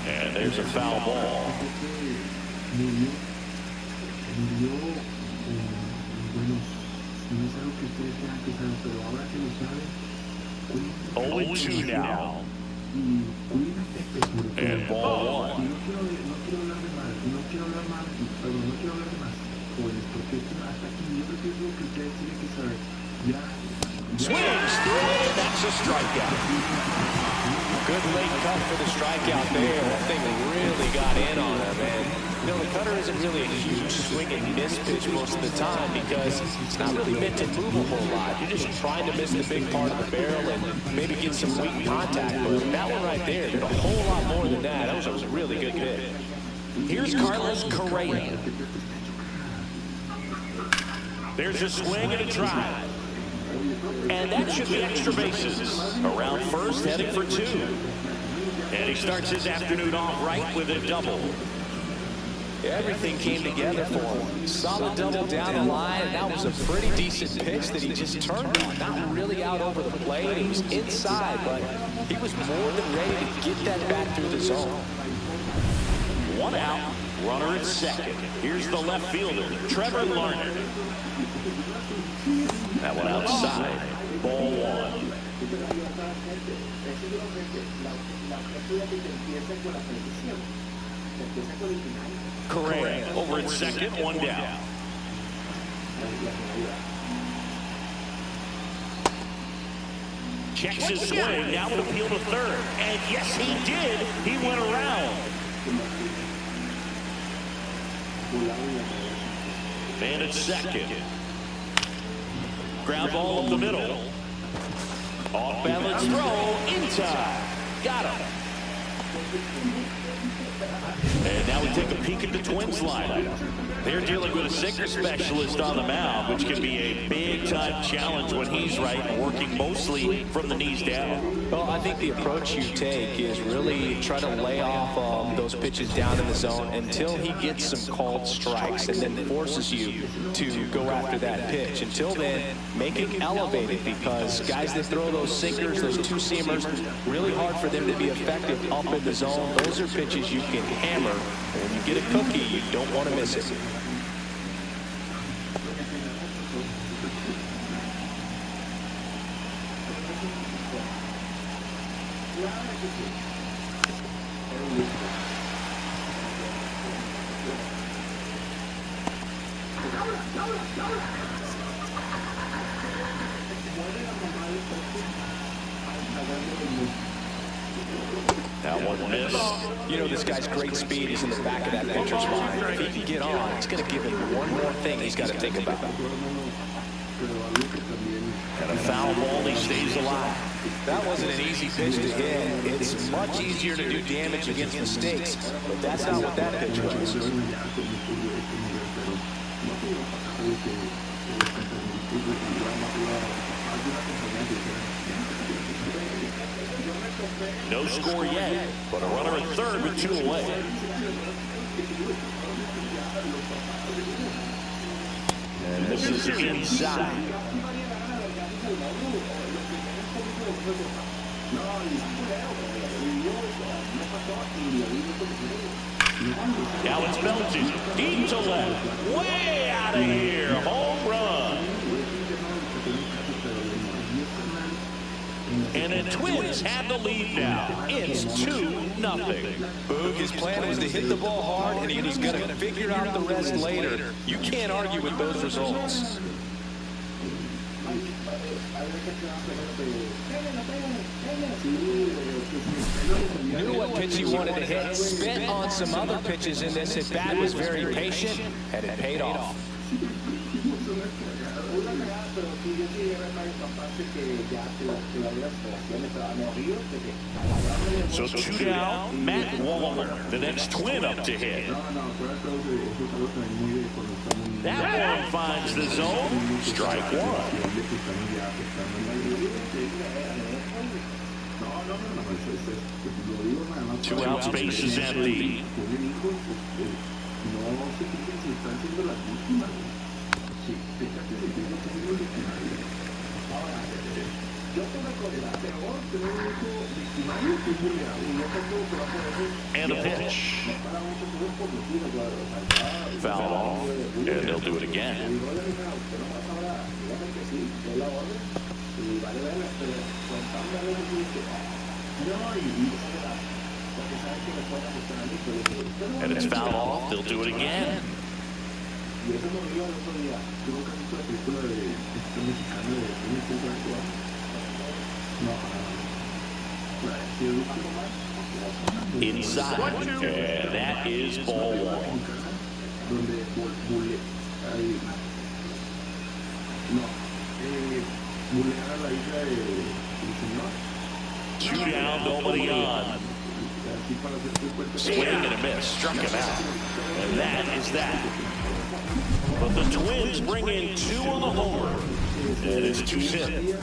And there's a foul ball. 0-2 now. And ball one. Swings through. That's a strikeout. Good late cut for the strikeout there. That thing really got in on him, man. You know, the cutter isn't really a huge swing and miss pitch most of the time because it's not really meant to move a whole lot. You're just trying to miss the big part of the barrel and maybe get some weak contact. But that one right there did a whole lot more than that. That was a really good hit. Here's Carlos Correa. There's a swing and a drive. And that should be extra bases. Around first, heading for two. And he starts his afternoon off right with a double. Everything came together for him. Solid double down the line, and that was a pretty decent pitch that he just turned on. Not really out over the plate. He was inside, but he was more than ready to get that back through the zone. One out, runner at second. Here's the left fielder, Trevor Larned. That one outside. Ball one. Correa over at second, one down. Checks his swing, now would appeal to third. And yes, he did. He went around. Man at second. Ground ball up the middle. Off balance throw, in time. Got him. And now we take a peek at the Twins lineup. They're dealing with a sinker specialist on the mound, which can be a big-time challenge when he's right and working mostly from the knees down. Well, I think the approach you take is really try to lay off those pitches down in the zone until he gets some called strikes and then forces you to go after that pitch. Until then, make it elevated because guys that throw those sinkers, those two-seamers, really hard for them to be effective up in the zone. Those are pitches you can hammer. And when you get a cookie, you don't want to miss it. That one missed. You know, this guy's great speed. He's in the back of that pitcher's mind. If he can get on, it's going to give him one more thing he's got to think about. And a foul ball, he stays alive. That wasn't an easy pitch to hit. It's much easier to do damage against mistakes, but that's not what that pitch was. No score yet, but a runner at third with two away. And this is inside. Now it's belted deep to left. Way out of here. Home run. And the Twins have the lead now. It's 2-0. Boog, his plan was to hit the ball hard, and he was going to figure out the rest later. You can't argue with those results. Knew what pitch he wanted to hit. Spent on some other pitches in this. At bat was very patient, and it paid off. So 2 down, Matt Waller, the next Twin up to hit. That one finds the zone. Strike one. 2 outs, base is empty. And a pitch. Foul off, and they'll do it again. And it's foul off, they'll do it again. Inside, and that is ball one. 2 down, nobody on. Swing and a miss, struck him out. And that is that. But the Twins bring in 2 on the homer. And it's 2-0.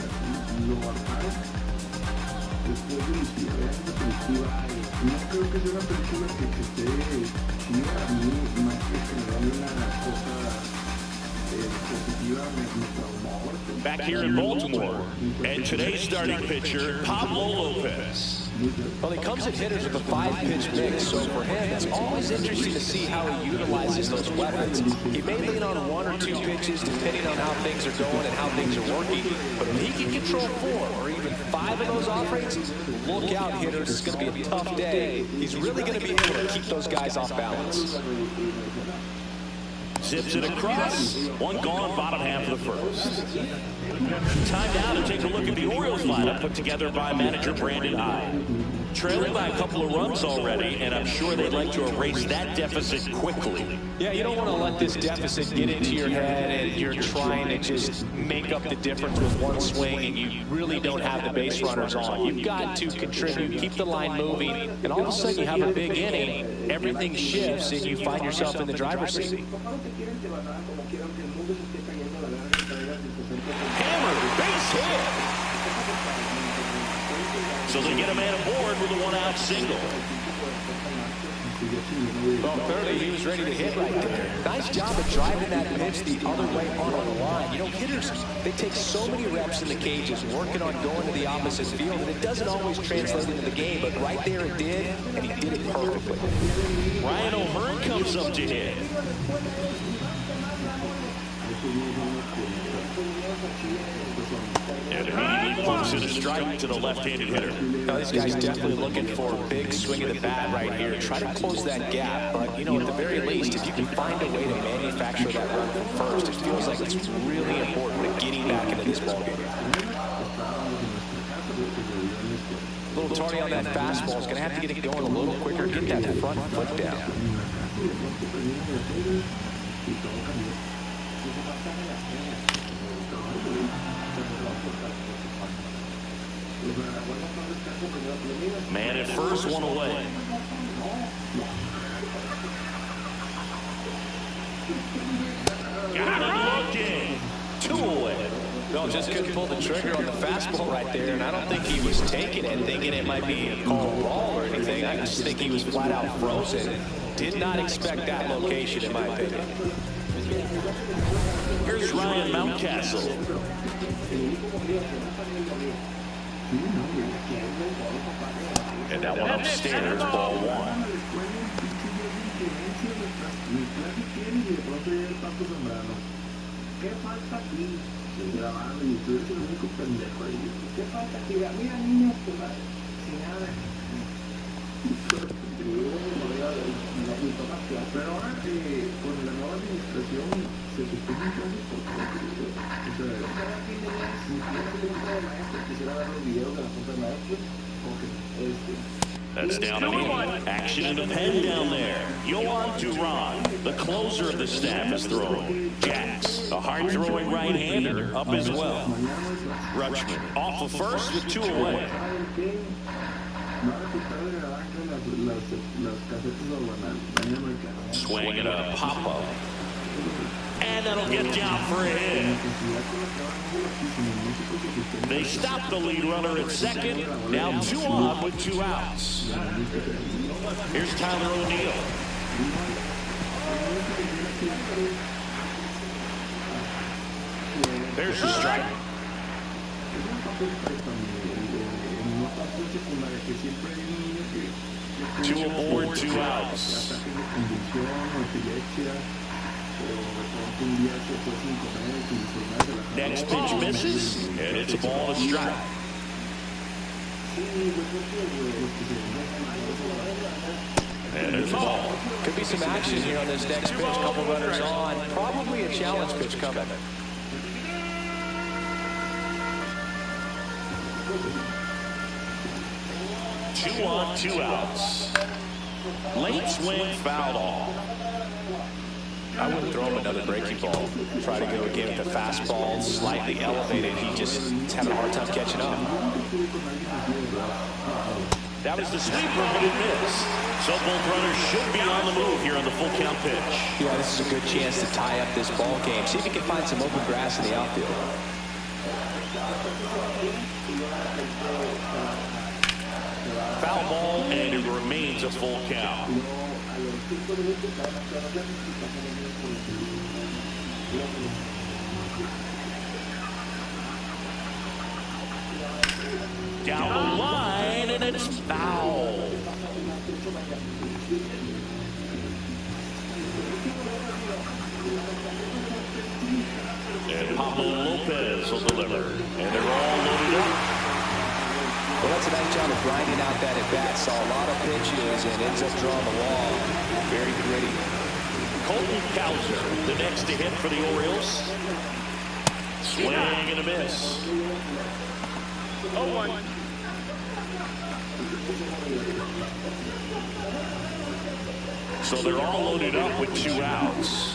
Back here in Baltimore, and today's starting pitcher, Pablo Lopez. Well, he comes at hitters with a 5-pitch mix, so for him, it's always interesting to see how he utilizes those weapons. He may lean on 1 or 2 pitches depending on how things are going and how things are working, but if he can control 4 or even 5 of those off-rates, look out, hitters. It's going to be a tough day. He's really going to be able to keep those guys off balance. Zips it across. 1 gone, bottom half of the first. Time now to take a look at the Orioles lineup put together by manager Brandon Hyde. Trailing by a couple of runs already, and I'm sure they'd like to erase that deficit quickly. Yeah, you don't want to let this deficit get into your head and you're trying to just make up the difference with 1 swing and you really don't have the base runners on. You've got to contribute, keep the line moving, and all of a sudden you have a big inning, everything shifts and you find yourself in the driver's seat. Hammered, base hit. So they get a man aboard with a 1-out single. Well, clearly he was ready to hit right there. Nice job of driving that pitch the other way on the line. You know, hitters, they take so many reps in the cages, working on going to the opposite field, and it doesn't always translate into the game, but right there it did, and he did it perfectly. Ryan O'Hearn comes up to hit. And immediately pumps in a strike to the left-handed hitter. Now, these guys definitely looking for a big swing of the bat right here. Try to close that gap, but, you know, at the very least, if you can find a way to manufacture that run from first, it feels like it's really important to getting back into this ballgame. A little tardy on that fastball. Is going to have to get it going a little quicker, get that front foot down. Man at first, 1 away. Got him looking. 2 away. No, just couldn't pull the trigger on the fastball right there, and I don't think he was taking it, thinking it might be a called ball or anything. I just think he was flat out frozen. Did not expect that location, in my opinion. Here's Ryan Mountcastle. And that one upstairs, ball 1. mi clase tienes y de pronto llega el Paco Zambrano. ¿Qué falta aquí? Estoy grabando y tú eres el único pendejo ahí. ¿Qué falta aquí? Mira, niños, pues, sin nada. Pero ahora con la nueva administración se suspenden clases por todo. O sea, cada fin de mes, si tienes junta de maestros, quisiera ver los videos de la junta de maestros. That's down and in. Action in the pen down there. Yohan Duran, the closer of the staff, is throwing. Jax, a hard-throwing right-hander, up as well. Rutschman off of first with 2 away. Swing and a pop-up. And that'll get down for a hit. They stop the lead runner at second. Now 2 on with 2 outs. Here's Tyler O'Neill. There's the strike. 2 aboard, 2 outs. Next pitch misses, and it's a ball and a strike. And there's a ball. Could be some action here on this next pitch. Couple runners on. Probably a challenge pitch coming. Two on, 2 outs. Late swing, fouled off. I wouldn't throw him another breaking ball. Try to go again with the fastball, slightly elevated. He's having a hard time catching up. That was the sweeper, but it missed. So both runners should be on the move here on the full count pitch. Yeah, this is a good chance to tie up this ball game. See if he can find some open grass in the outfield. Foul ball, and it remains a full count. Down the line, and it's foul. And Pablo Lopez will deliver. And they're all loaded up. Well, that's a nice job of grinding out that at-bat. Saw a lot of pitches and ends up drawing the wall. Very gritty. Colton Cowser, the next to hit for the Orioles. Swing and a miss. 0-1. So they're all loaded up with 2 outs.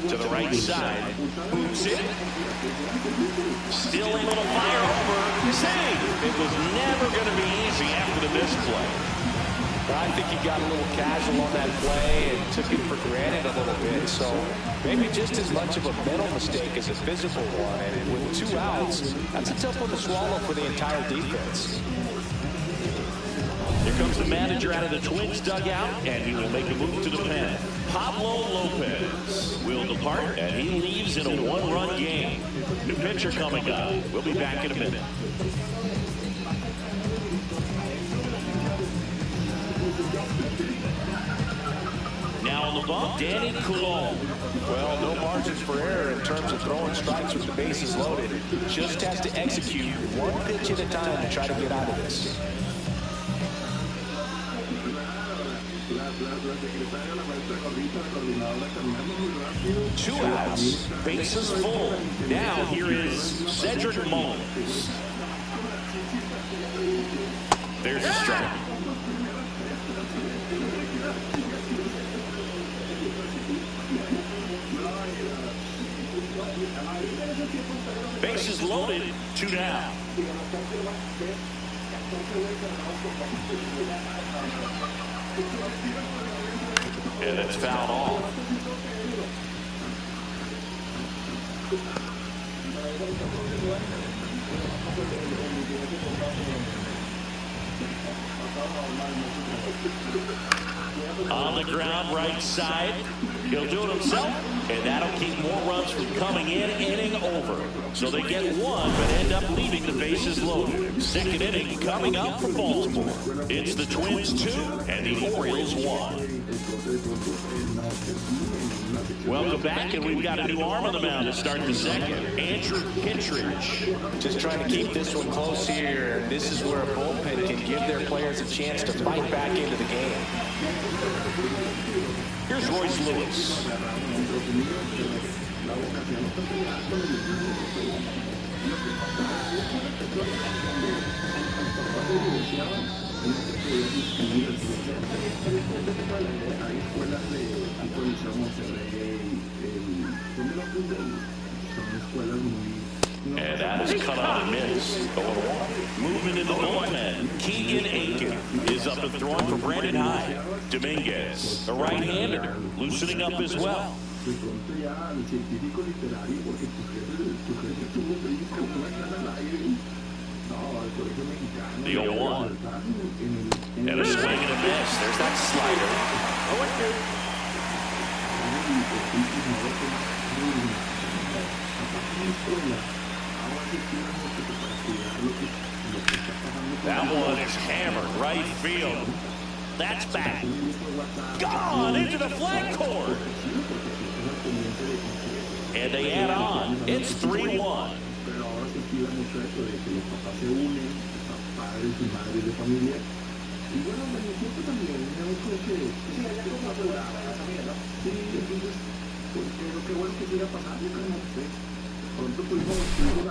To the right side, boots it. Still able to fire over. Save. It was never going to be easy after the misplay. But I think he got a little casual on that play and took it for granted a little bit. So maybe just as much of a mental mistake as a physical one. And with 2 outs, that's a tough one to swallow for the entire defense. Here comes the manager out of the Twins dugout, and he will make a move to the pen. Pablo Lopez will depart, and he leaves in a 1-run game. New pitcher coming up. We'll be back in a minute. Now on the bump, Danny Coulomb. Well, no margins for error in terms of throwing strikes with the bases loaded. Just has to execute 1 pitch at a time to try to get out of this. 2 outs, bases full. Now here is Cedric Mullins. There's a strike. Bases loaded, 2 down. And it's fouled off. On the ground, right side. He'll do it himself, and that'll keep more runs from coming in, inning over. So they get one, but end up leaving the bases loaded. Second inning coming up for Baltimore. It's the Twins 2 and the Orioles 1. Welcome back, and we've got a new arm on the mound to start the second. Andrew Kittredge. Just trying to keep this one close here. This is where a bullpen can give their players a chance to fight back into the game. Here's Royce Lewis. And that is cut out and missed. Moving in the bullpen, Keegan Aiken is up and throwing for Brandon Hyde. Dominguez, a right-hander, loosening up as well. The 0-1. And a swing and a miss. There's that slider. 0-2. That one is hammered right field. That's back. Gone into the flag court. And they add on. It's 3-1.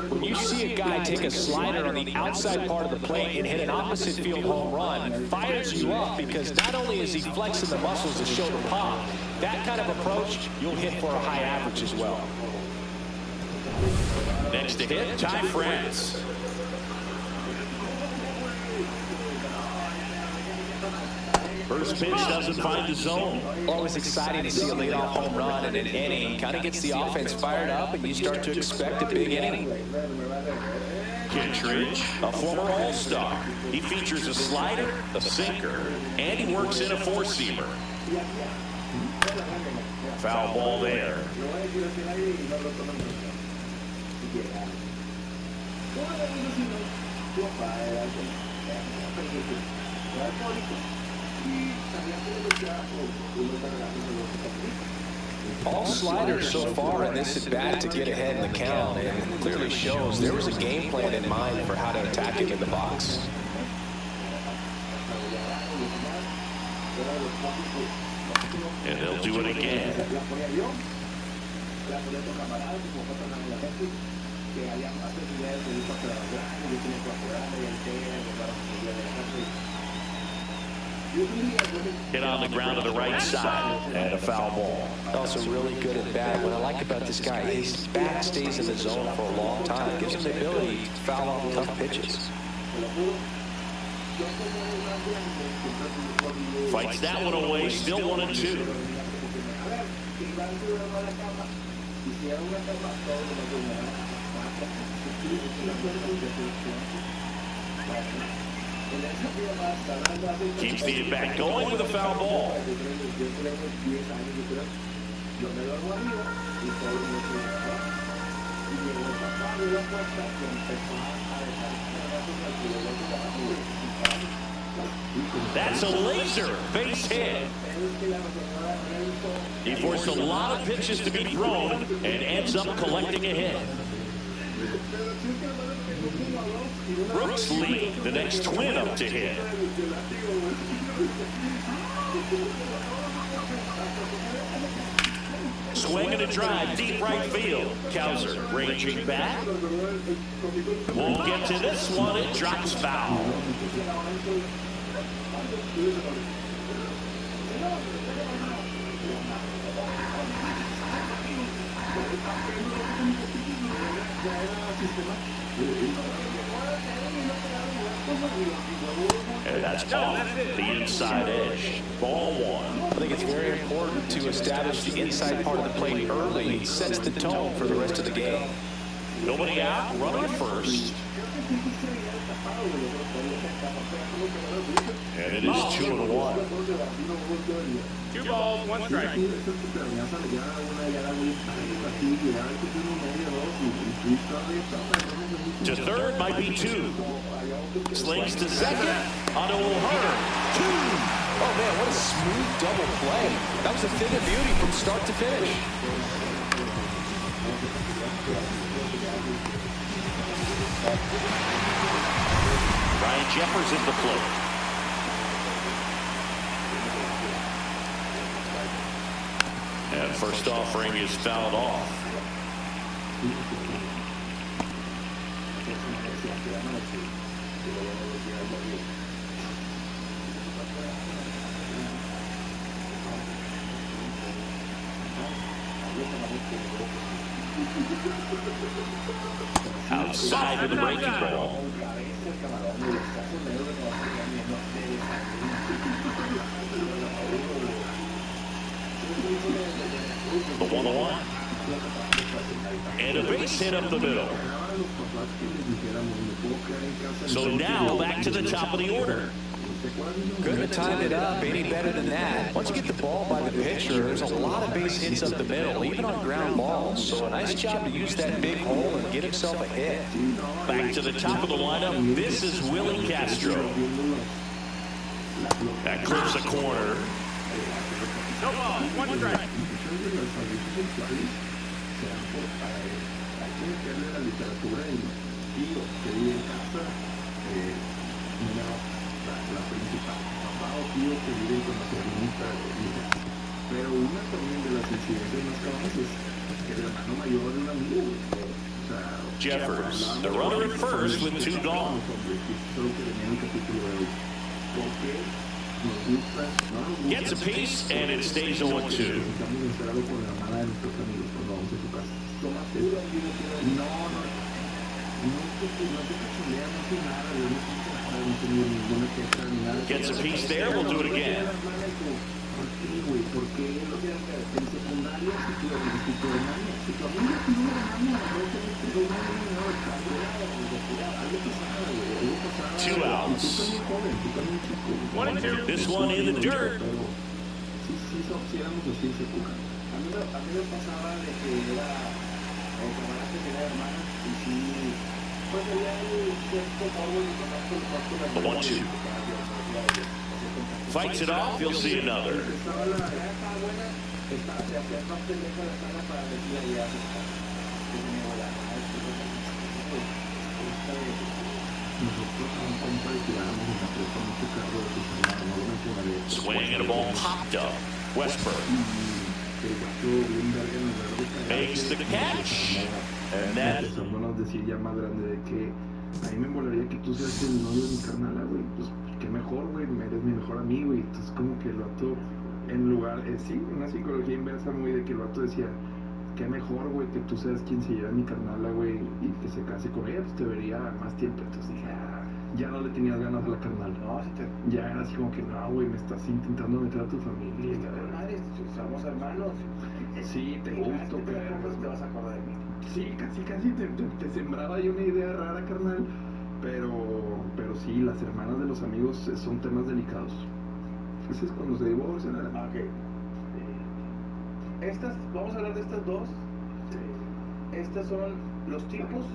When you see a guy take a slider on the outside part of the plate and hit an opposite field home run, it fires you up because not only is he flexing the muscles to show the pop, that kind of approach, you'll hit for a high average as well. Next to hit, Ty France. First pitch doesn't find the zone. Always exciting to see a leadoff home run in an inning. Kind of gets the offense fired up, and you start to expect a big inning. Kittredge, a former All-Star. He features a slider, a sinker, and he works in a four-seamer. Foul ball there. All sliders so far in this at-bat to get ahead in the count, and clearly shows there was a game plan in mind for how to attack him in the box. And they'll do it again. Hit on the ground to the right side and a foul ball. Also really good at bat. What I like about this guy, his bat stays in the zone for a long time. Gives him the ability to foul off tough pitches. Fights that one away, still 1-2. Keeps the at-bat going with a foul ball. That's a laser base hit. He forced a lot of pitches to be thrown and ends up collecting a hit. Brooks Lee, the next Twin up to hit. Swing and a drive, deep right field. Kowser ranging back. Won't get to this one. It drops foul. And that's off the inside edge. Ball one. I think it's very important to establish the inside part of the plate early. It sets the tone for the rest of the game. Nobody out, runner at first. And it is 2-1. 2 balls, 1 strike. To third might be 2. Slings to second. Onto O'Hearn. 2. Oh, man, what a smooth double play. That was a thing of beauty from start to finish. Ryan Jeffers at the plate. And first offering is fouled off. Outside of the breaking ball. The 1-1. And a base hit up the middle. So now back to the top of the order. Couldn't have timed it up any better than that. Once you get the ball by the pitcher, there's a lot of base hits up the middle, even on ground balls. So a nice job to use that big hole and get himself a hit. Back to the top of the lineup. This is Willie Castro. That clips a corner. No ball, 1 strike. La principal, papá o tío que viven con la sobrinita de hija. Pero una también de las incidencias más cabronas es que el hermano mayor de un amigo. O sea, Jeffers, the runner at first with 2 gone. Solo que venía en el capítulo de hoy. Porque nos gusta, no nos gusta. Gets a piece and it stays 0-2. Estamos encerrados con la hermana de nuestros amigos cuando vamos a su casa. Gets a piece there, we'll do it again. Two outs. 1-2. This one in the dirt. The 1-2. Fights it off, you'll see another. Swing and a ball popped up. Westbrook makes the catch. And that decir ya más grande de que a mí me molaría que tú seas el novio de mi carnala, güey. Pues qué mejor, güey, eres mi mejor amigo. Y entonces como que el vato, en lugar, sí, una psicología inversa muy de que el vato decía, qué mejor, güey, que tú seas quien se lleve a mi carnala, güey, y que se case con ella, pues te vería más tiempo. Entonces dije, ya no le tenías ganas a la carnal. No, ya era así como que, no, güey, me estás intentando meter a tu familia. Somos hermanos. Sí, te gusto, pero te vas a acordar de mí. Sí, casi te sembraba yo una idea rara, carnal. Pero sí, las hermanas de los amigos son temas delicados. Ese es cuando se divorcian. Ok. Vamos a hablar de estas dos. Estas son los tipos.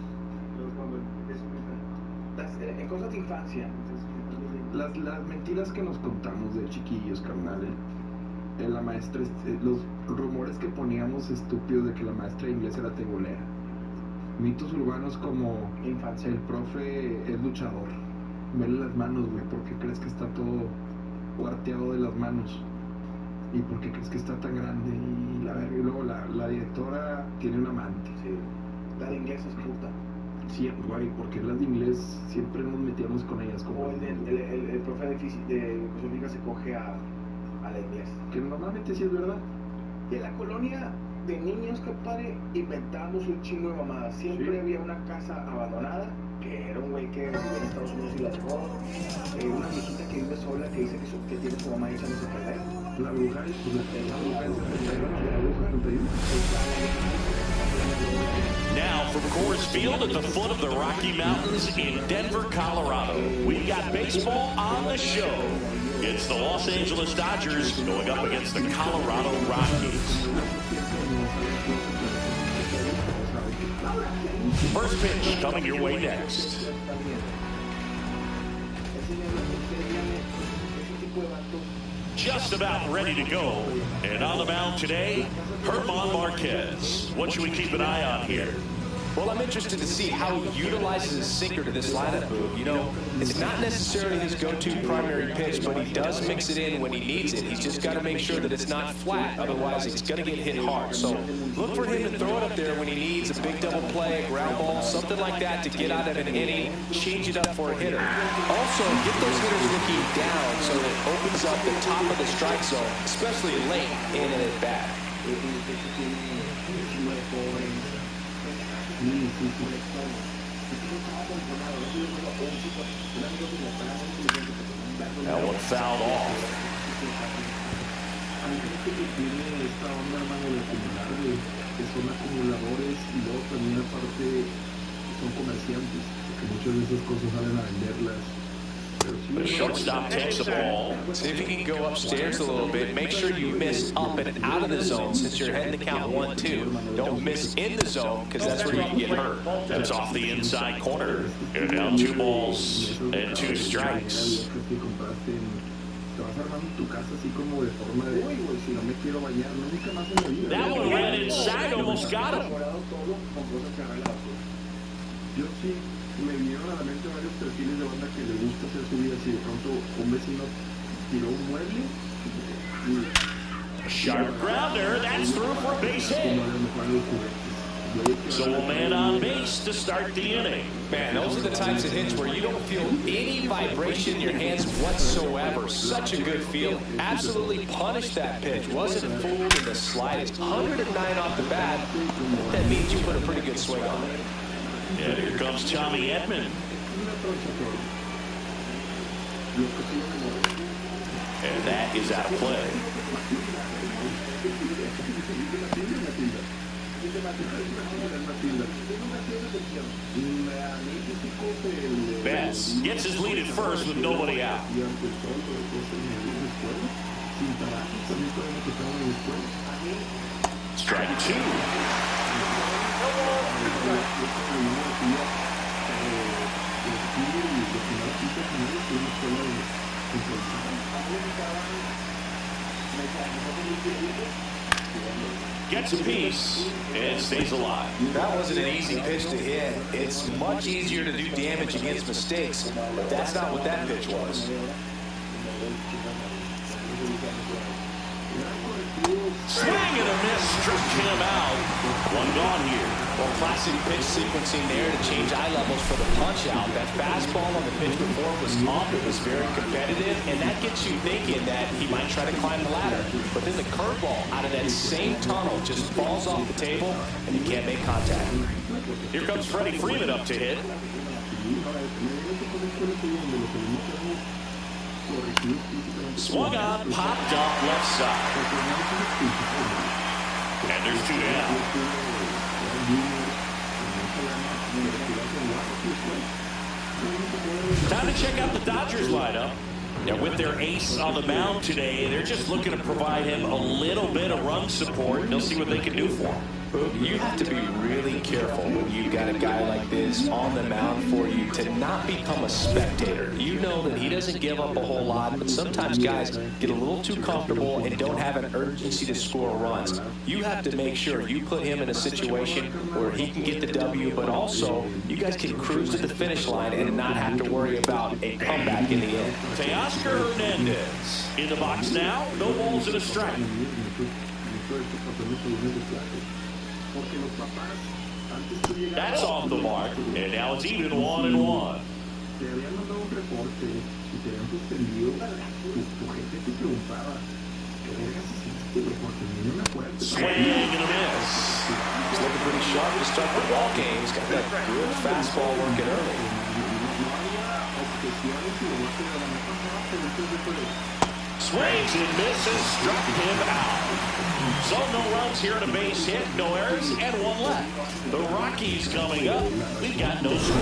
En cosas de infancia. Las mentiras que nos contamos de chiquillos, carnal. La maestra, los rumores que poníamos estúpidos de que la maestra de inglés era tegolera. Mitos urbanos como infancia. El profe es luchador. Vele las manos, güey. ¿Por qué crees que está todo cuarteado de las manos? ¿Y por qué crees que está tan grande? Y luego la directora tiene un amante. Sí. La de inglés es puta. Sí, güey, porque las de inglés siempre nos metíamos con ellas. Como el profe de física se coge a la inglés. Que normalmente sí es verdad. Y en la colonia de niños, compadre, inventamos un chingo de mamadas. Siempre había una casa abandonada, que era un güey que vivía en Estados Unidos y la dejó. Una viejita que vive sola, que dice que tiene su mamá echándose a perder. La bruja, pues la bruja del 71, la bruja del 71. Now from Coors Field at the foot of the Rocky Mountains in Denver, Colorado. We've got baseball on the show. It's the Los Angeles Dodgers going up against the Colorado Rockies. First pitch coming your way next. Just about ready to go. And on the mound today, German Marquez. What should we keep an eye on here? Well, I'm interested to see how he utilizes his sinker to this lineup move. You know, it's not necessarily his go-to primary pitch, but he does mix it in when he needs it. He's just got to make sure that it's not flat. Otherwise, it's going to get hit hard. So look for him to throw it up there when he needs a big double play, a ground ball, something like that to get out of an inning, change it up for a hitter. Also, get those hitters looking down so that it opens up the top of the strike zone, especially late in an at-bat. That one fouled off. Hay gente que tiene esta onda, hermano, de acumular, que son acumuladores y luego también aparte son comerciantes, que muchas de esas cosas salen a venderlas. The shortstop takes the ball. See if you can go upstairs a little bit. Make sure you miss up and out of the zone since you're heading to count 1-2. Don't miss in the zone because that's where you can get hurt. That's off the inside corner. And now 2 balls and 2 strikes. That one ran inside, almost got him. Me vinieron a la mente varios perfiles de banda que les gusta hacer su vida. Si de pronto un vecino tiró un mueble A sharp grounder, that's through for a base hit. So a man on base to start the inning. Man, those are the types of hits where you don't feel any vibration in your hands whatsoever. Such a good feel. Absolutely punished that pitch. Wasn't fooled in the slightest. 109 off the bat. That means you put a pretty good swing on it. And here comes Tommy Edman. And that is out of play. Betts gets his lead at first with nobody out. Strike 2. Gets a piece and stays alive. That wasn't an easy pitch to hit. It's much easier to do damage against mistakes, but that's not what that pitch was. Swing and a miss, struck him out. One gone here. Well, classic pitch sequencing there to change eye levels for the punch out. That fastball on the pitch before was up. It was very competitive, and that gets you thinking that he might try to climb the ladder. But then the curveball out of that same tunnel just falls off the table, and you can't make contact. Here comes Freddie Freeman up to hit. Swung on, popped up left side. And there's 2 down. Time to check out the Dodgers lineup. Now, with their ace on the mound today, they're just looking to provide him a little bit of run support. They'll see what they can do for him. You have to be really careful when you've got a guy like this on the mound for you to not become a spectator. You know that he doesn't give up a whole lot, but sometimes guys get a little too comfortable and don't have an urgency to score runs. You have to make sure you put him in a situation where he can get the W, but also you guys can cruise to the finish line and not have to worry about a comeback in the end. Teoscar Hernandez in the box now. No balls and a strike. That's off the mark, and now it's even 1-1. Swing and a miss. He's looking pretty sharp to start the ball game. He's got that good fastball working early. Swings and misses, struck him out. So no runs here and a base hit, no errors, and one left. The Rockies coming up. We've got no score.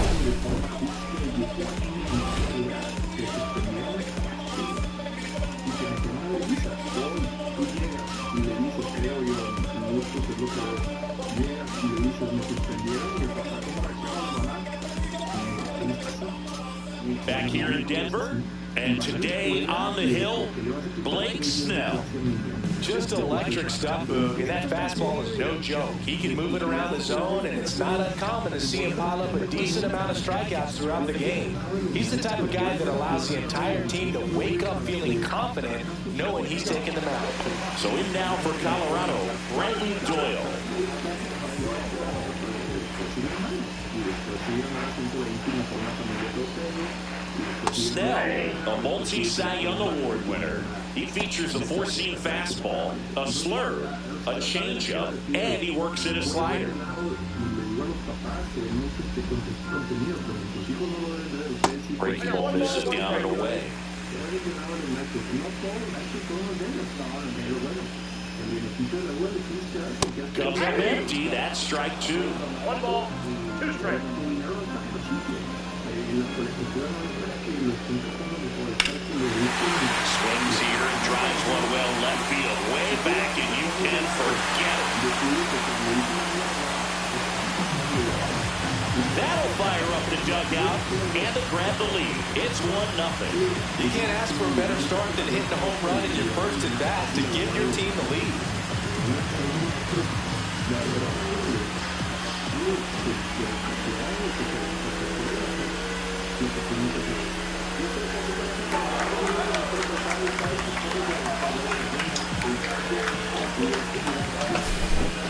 Back here in Denver, and today on the hill, Blake Snell. Just electric stuff, Boog, and that fastball is no joke. He can move it around the zone, and it's not uncommon to see him pile up a decent amount of strikeouts throughout the game. He's the type of guy that allows the entire team to wake up feeling confident, knowing he's taking them out. So in now for Colorado, Bradley Doyle. Snell, a multi-Cy Young Award winner. He features a four-seam fastball, a slurve, a changeup, and he works in a slider. Breaking ball misses down and away. Comes up empty. That's strike two. 1 ball, 2 strikes. Swings here, drives one well left field, way back, and you can forget it. That'll fire up the dugout, and to grab the lead. It's 1-0. You can't ask for a better start than hitting a home run in your first at bat to give your team the lead.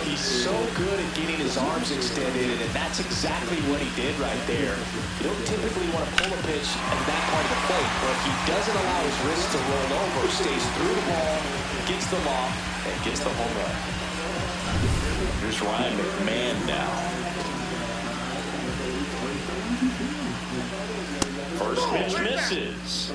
He's so good at getting his arms extended, and that's exactly what he did right there. You don't typically want to pull a pitch at that part of the plate, but he doesn't allow his wrists to roll over, stays through the ball, gets the loft, and gets the home run. Here's Ryan McMahon now. First pitch misses.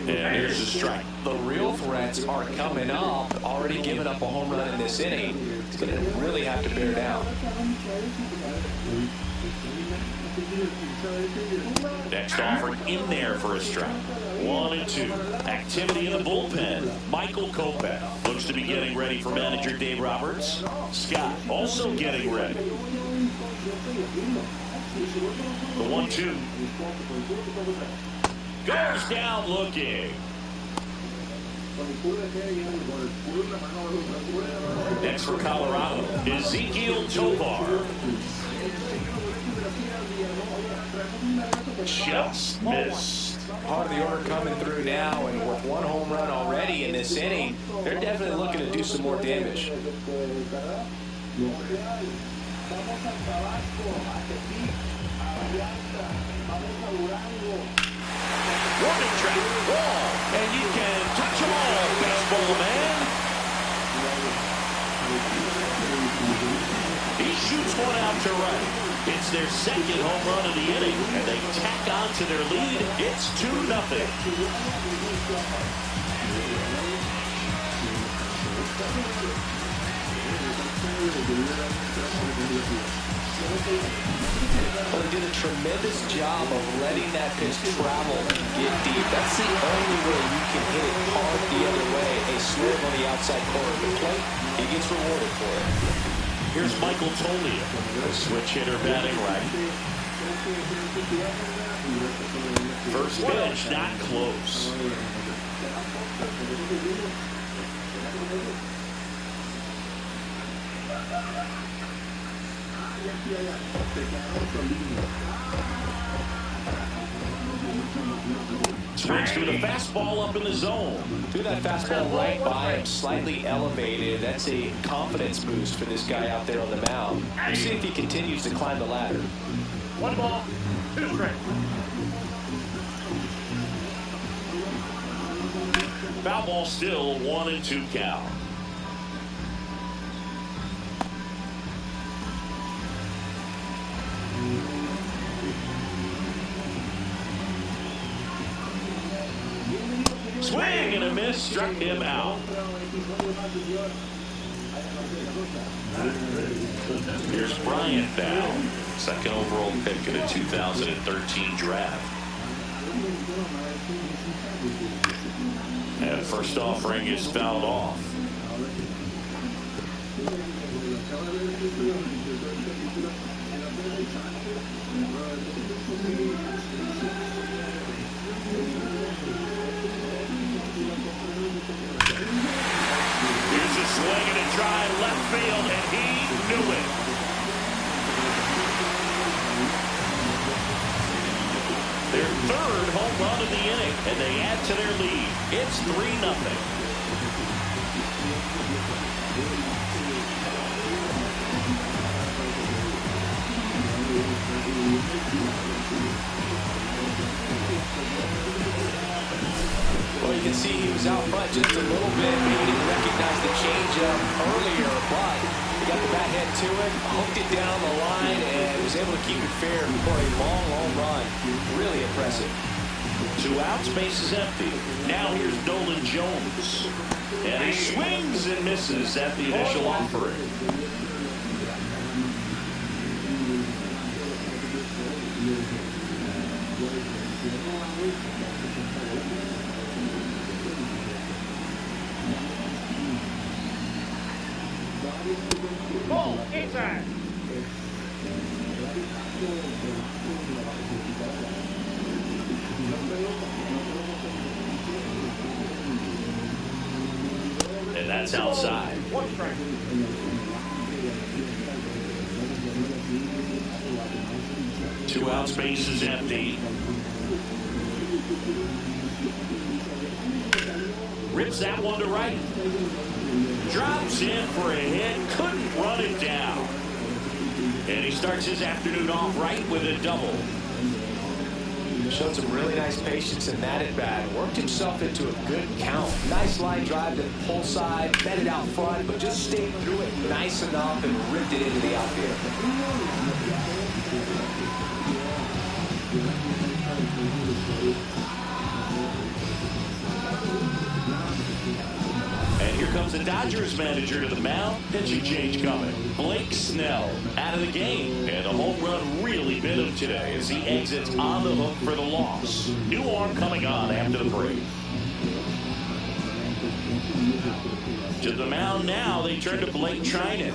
And here's a strike. The real threats are coming up. Already giving up a home run in this inning. He's going to really have to bear down. Next offer in there for a strike. 1-2. Activity in the bullpen. Michael Kopech looks to be getting ready for manager Dave Roberts. Scott also getting ready. The 1-2. Goes down looking. Next for Colorado, Ezequiel Tovar. Just missed. Part of the order coming through now, and with one home run already in this inning, they're definitely looking to do some more damage. Warning track, ball, and you can touch them all, baseball man. He shoots one out to right. It's their second home run of the inning, and they tack on to their lead. It's 2-0. Well, he did a tremendous job of letting that pitch travel and get deep. That's the only way you can hit it hard the other way. A swerve on the outside corner of the plate, he gets rewarded for it. Here's Michael Tolio, a switch hitter batting right. First pitch, not close. Swings to the fastball up in the zone. Threw that fastball right by him, slightly elevated. That's a confidence boost for this guy out there on the mound. Let's see if he continues to climb the ladder. 1 ball, 2 strikes. Foul ball still 1-2 count. swing and a miss, struck him out. Here's Brian Fowl, second overall pick in the 2013 draft. And first offering is fouled off. Here's a swing and a drive left field, and he knew it. Their third home run of the inning, and they add to their lead. It's 3-0. Well, you can see he was out front just a little bit. Maybe didn't recognize the changeup earlier, but he got the bat head to it, hooked it down the line, and was able to keep it fair for a long, long run. Really impressive. 2 outs, base is empty. Now here's Nolan Jones. And he swings and misses at the initial offering. Ball, inside. And that's outside. 1 strike. Two outs, base is empty. Rips that one to right. Drops in for a hit. Couldn't run it down. And he starts his afternoon off right with a double. Showed some really nice patience in that at bat. Worked himself into a good count. Nice line drive to the pull side. Fed it out front, but just stayed through it nice enough and ripped it into the outfield. And here comes the Dodgers manager to the mound. Pitching change coming. Blake Snell out of the game. And the home run really bit him today as he exits on the hook for the loss. New arm coming on after the break. To the mound now, they turn to Blake Trinan.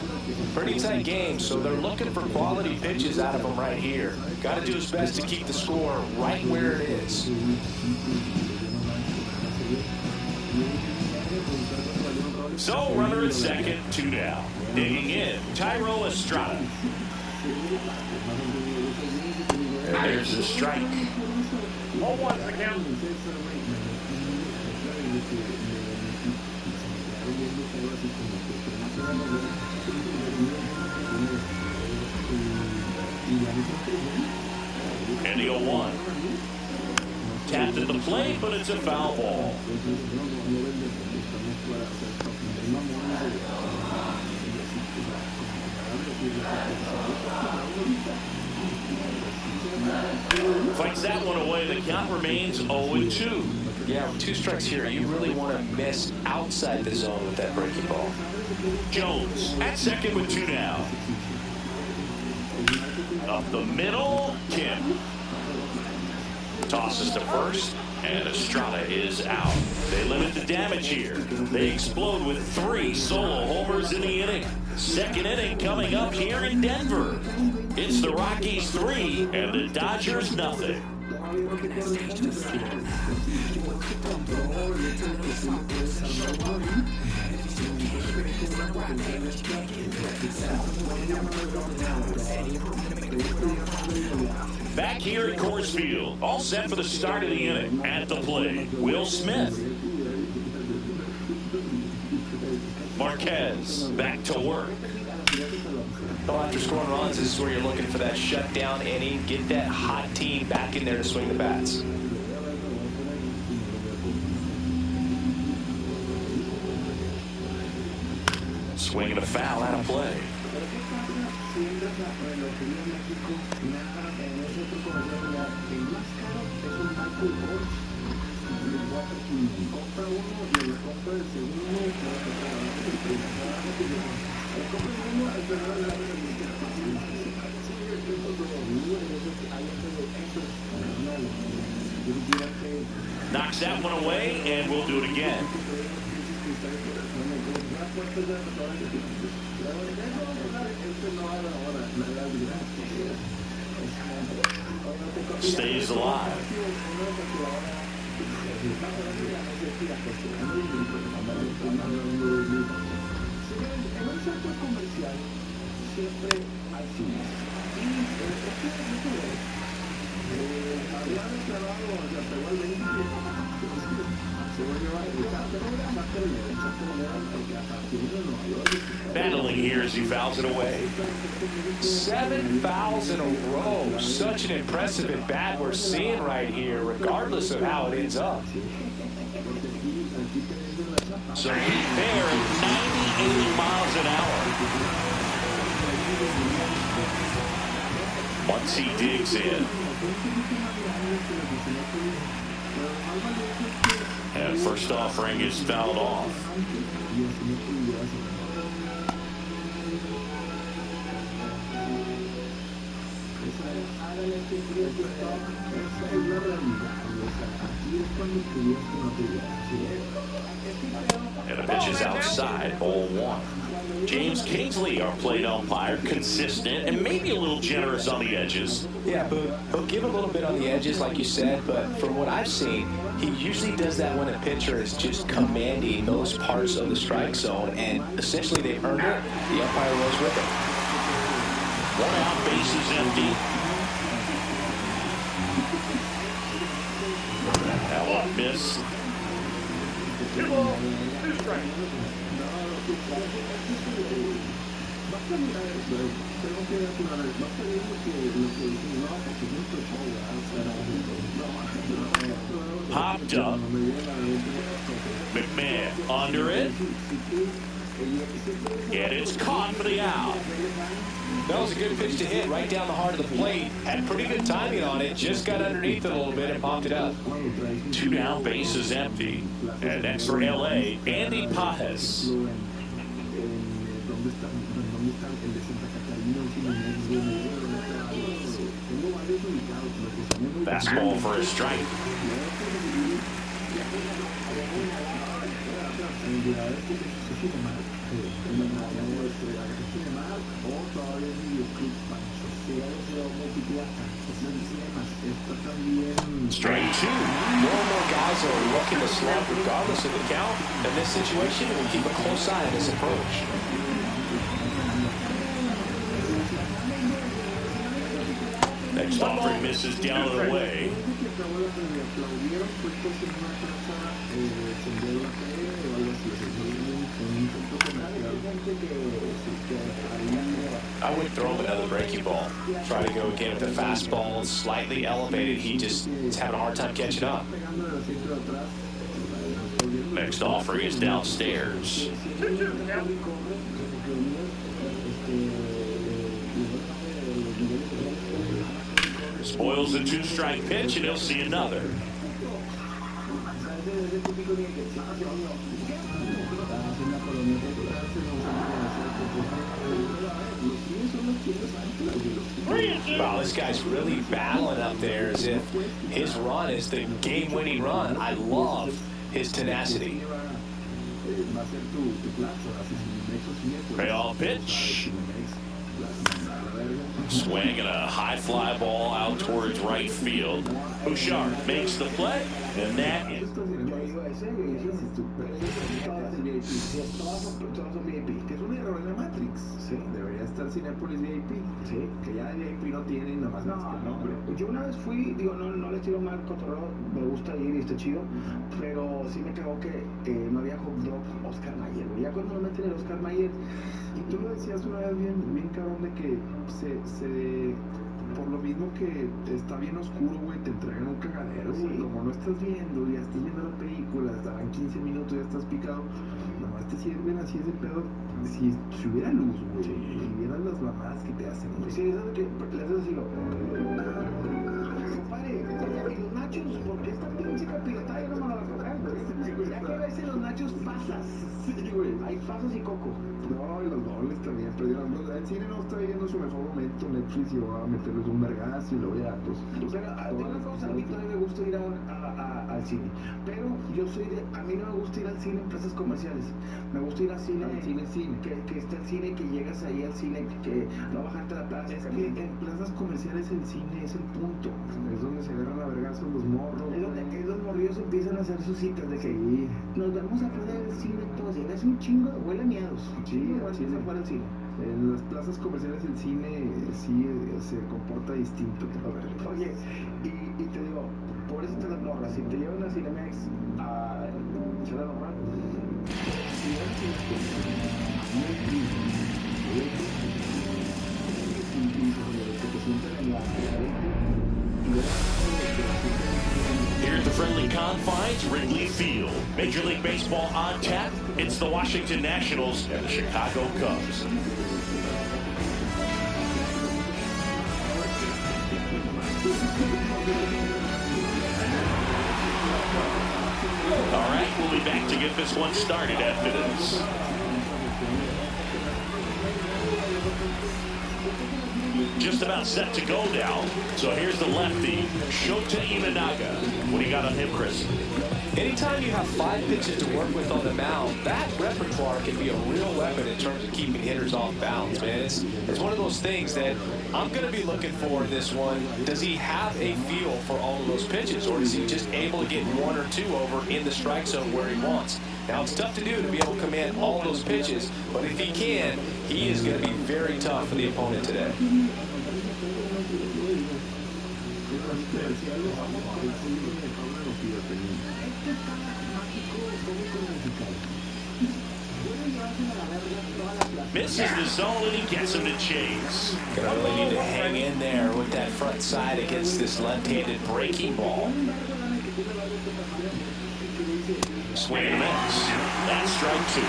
Pretty tight game, so they're looking for quality pitches out of him right here. Got to do his best to keep the score right where it is. So, runner at second, 2 down. Digging in, Tyro Estrada. There's a strike. 0-1's the count. And the 0-1. Tapped at the plate, but it's a foul ball. Fights that one away. The count remains 0-2. Yeah, with 2 strikes here, you really want to miss outside the zone with that breaking ball. Jones at second with 2 down. Up the middle, Kim. Tosses to first, and Estrada is out. They limit the damage here. They explode with 3 solo homers in the inning. Second inning coming up here in Denver. It's the Rockies 3 and the Dodgers nothing. Back here at Coors Field, all set for the start of the inning. At the plate, Will Smith. Marquez back to work. Well, after scoring runs, this is where you're looking for that shutdown inning. Get that hot team back in there to swing the bats. Swinging a foul out of play. Knocks that one away, and we'll do it again. Stays alive. Battling here as he fouls it away. 7 fouls in a row. Such an impressive at bat we're seeing right here, regardless of how it ends up. So he's there at 98 miles an hour. Once he digs in. And first offering is fouled off. And the pitch is outside, ball one. James Kingsley, our plate umpire, consistent and maybe a little generous on the edges. Yeah, but he'll give a little bit on the edges, like you said, but from what I've seen, he usually does that when a pitcher is just commanding those parts of the strike zone, and essentially they've earned it. The umpire rolls with it. 1 out, bases empty. That one missed. 2 balls, 2 strikes. Popped up. McMahon under it. And it's caught for the out. That was a good pitch to hit right down the heart of the plate. Had pretty good timing on it. Just got underneath it a little bit and popped it up. 2 down, bases empty. And next for LA, Andy Pajes. Fastball for a strike. Strike 2. More and more guys are looking to slump regardless of the count. In this situation, we'll keep a close eye on this approach. Next offering misses down and away. I would throw him another breaking ball. Try to go again with the fastball slightly elevated. He just is having a hard time catching up. Next offering is downstairs. Spoils the 2-strike pitch, and he'll see another. Wow, this guy's really battling up there as if his run is the game-winning run. I love his tenacity. Payoff pitch. Swing and a high fly ball out towards right field. Bouchard makes the play, and that is. Yo una vez fui, digo, no le tiro mal cotorreo, me gusta ir y está chido, pero sí me cagó que no había hot dog Oscar Mayer, ya cuando lo meten el Oscar Mayer, y tú lo decías una vez bien cabrón de que por lo mismo que está bien oscuro, güey, te entregan un cagadero, güey, como no estás viendo, ya estás viendo la película, estarán 15 minutos, ya estás picado, nomás te sirven así ese pedo, si hubiera luz, güey, y vieran las mamadas que te hacen, güey. Sí, eso es que le haces así, compadre, y los nachos, porque esta pinche capirota ya no me la va a tocar, güey. Ya que ves en los nachos pasas. Sí, güey. Hay pasos y coco. No, y los dobles también perdieron. El cine no está viendo su mejor momento. Netflix y va a meterles un vergazo y luego ya, pues. Pero, de una cosa, a mí todavía me gusta ir al cine. Pero yo soy de. A mí no me gusta ir al cine en plazas comerciales. Me gusta ir al cine. Que está el cine, que llegas ahí al cine, que no bajarte a la plaza. Es que en plazas comerciales el cine es el punto. Es donde se agarran a vergazos los morros. Es donde los morrillos empiezan a hacer sus citas de que nos vamos a poner el cine todos. Y es un chingo, huele a miados. Sí, al cine. Fuera el cine. En las plazas comerciales el cine sí se comporta distinto. Oye, y te digo, por eso te las morras. Si te llevan a Cinemex a echar la morra, si llevan a Cinemex, Here at the friendly confines, Wrigley Field. Major League Baseball on tap. It's the Washington Nationals and the Chicago Cubs. All right, we'll be back to get this one started after this. Just about set to go now. So here's the lefty, Shota Imanaga. What do you got on him, Chris? Anytime you have 5 pitches to work with on the mound, that repertoire can be a real weapon in terms of keeping hitters off balance, man. It's one of those things that I'm going to be looking for in this one. Does he have a feel for all of those pitches, or is he just able to get 1 or 2 over in the strike zone where he wants? Now, it's tough to do to be able to command all those pitches, but if he can, he is going to be very tough for the opponent today. Misses the zone and he gets him to chase. Gonna really need to hang in there with that front side against this left-handed breaking ball. Swing and a miss. That's strike 2.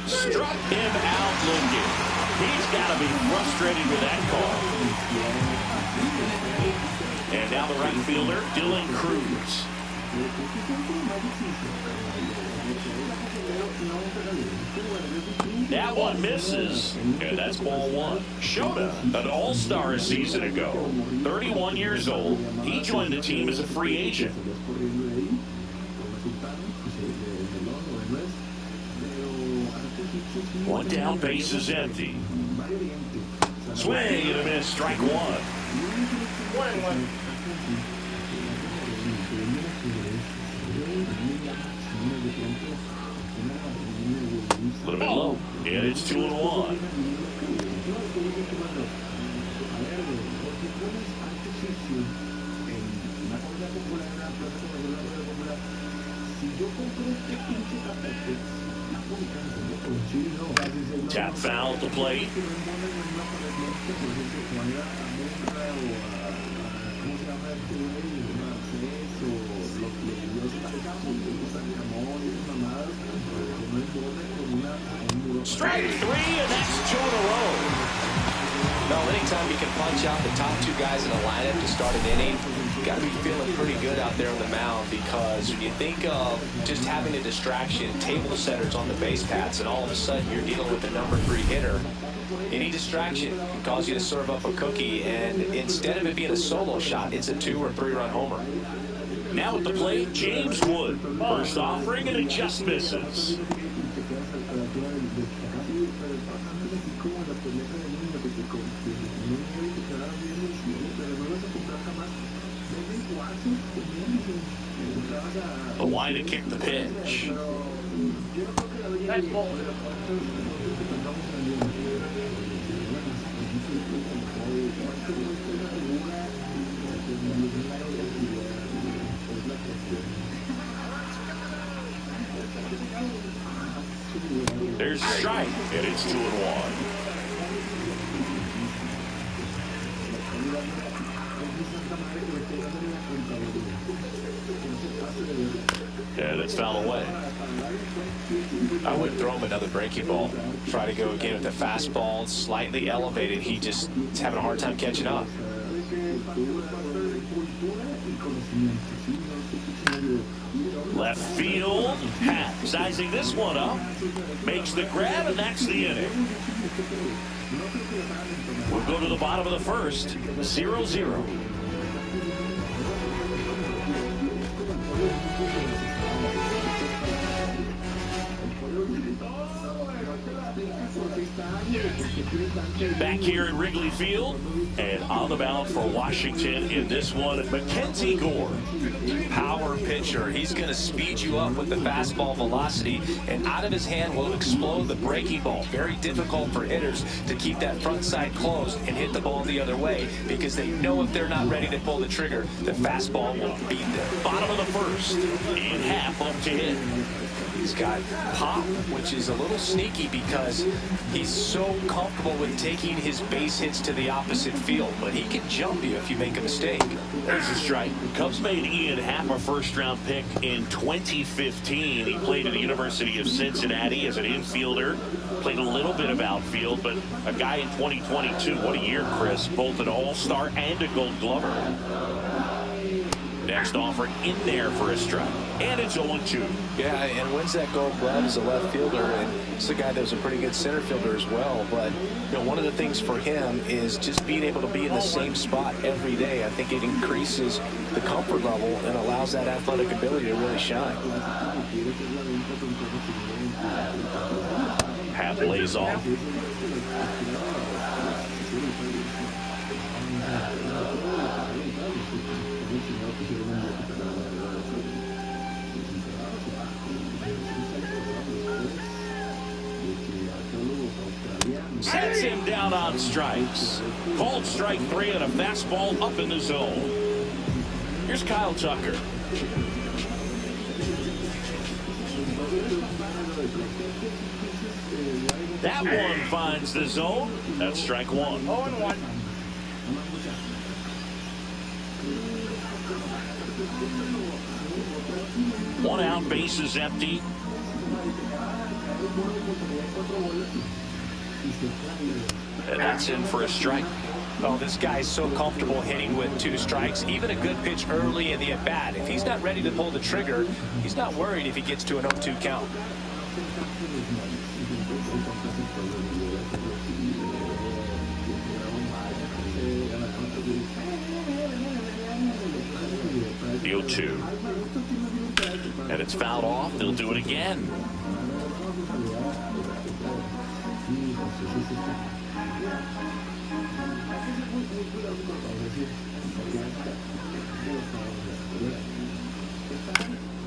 Struck him out looking. He's got to be frustrated with that call. And now the right fielder, Dylan Cruz. That one misses, and that's ball 1. Shota, an all-star a season ago, 31 years old. He joined the team as a free agent. One down, base is empty. Swing and a miss, strike 1. A little bit low, and it's 2-1. Tap foul at the plate. Strike 3, and that's 2 in a row. Well, anytime you can punch out the top 2 guys in a lineup to start an inning, you got to be feeling pretty good out there on the mound, because when you think of just having a distraction, table setters on the base paths, and all of a sudden you're dealing with the number 3 hitter, any distraction can cause you to serve up a cookie, and instead of it being a solo shot, it's a 2 or 3 run homer. Now at the plate, James Wood. First offering, and it just misses. The line to kick the pitch. There's a strike, and it's 2-1. And it's foul away. I wouldn't throw him another breaking ball. Try to go again with the fastball, slightly elevated. He just is having a hard time catching up. Left field, Happ sizing this one up, makes the grab, and that's the inning. We'll go to the bottom of the first, 0-0. Back here at Wrigley Field, and on the mound for Washington in this one, Mackenzie Gore. Power pitcher. He's going to speed you up with the fastball velocity, and out of his hand will explode the breaking ball. Very difficult for hitters to keep that front side closed and hit the ball the other way, because they know if they're not ready to pull the trigger, the fastball will beat them. Bottom of the first, and Happ up to hit. He's got pop, which is a little sneaky because he's so comfortable with taking his base hits to the opposite field, but he can jump you if you make a mistake. There's a strike. Cubs made Ian Happ a first-round pick in 2015. He played at the University of Cincinnati as an infielder, played a little bit of outfield, but a guy in 2022, what a year, Chris, both an all-star and a gold glover. Next offer in there for a strike. And it's 0-2. Yeah, and wins that gold glove as a left fielder, and it's a guy that was a pretty good center fielder as well. But you know, one of the things for him is just being able to be in the same spot every day. I think it increases the comfort level and allows that athletic ability to really shine. Happ lays off. Sets him down on strikes. Called strike 3 and a fastball up in the zone. Here's Kyle Tucker. That one finds the zone. That's strike 1. 0-1. One out, bases empty. And that's in for a strike. Oh, this guy's so comfortable hitting with 2 strikes. Even a good pitch early in the at-bat. If he's not ready to pull the trigger, he's not worried if he gets to an 0-2 count. The 0-2. And it's fouled off. They'll do it again.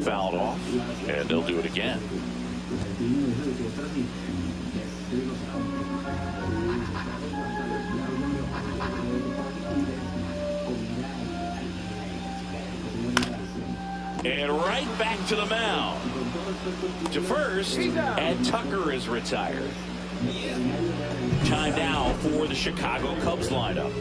Fouled off, and they'll do it again. And right back to the mound. To first, and Tucker is retired. Time now for the Chicago Cubs lineup.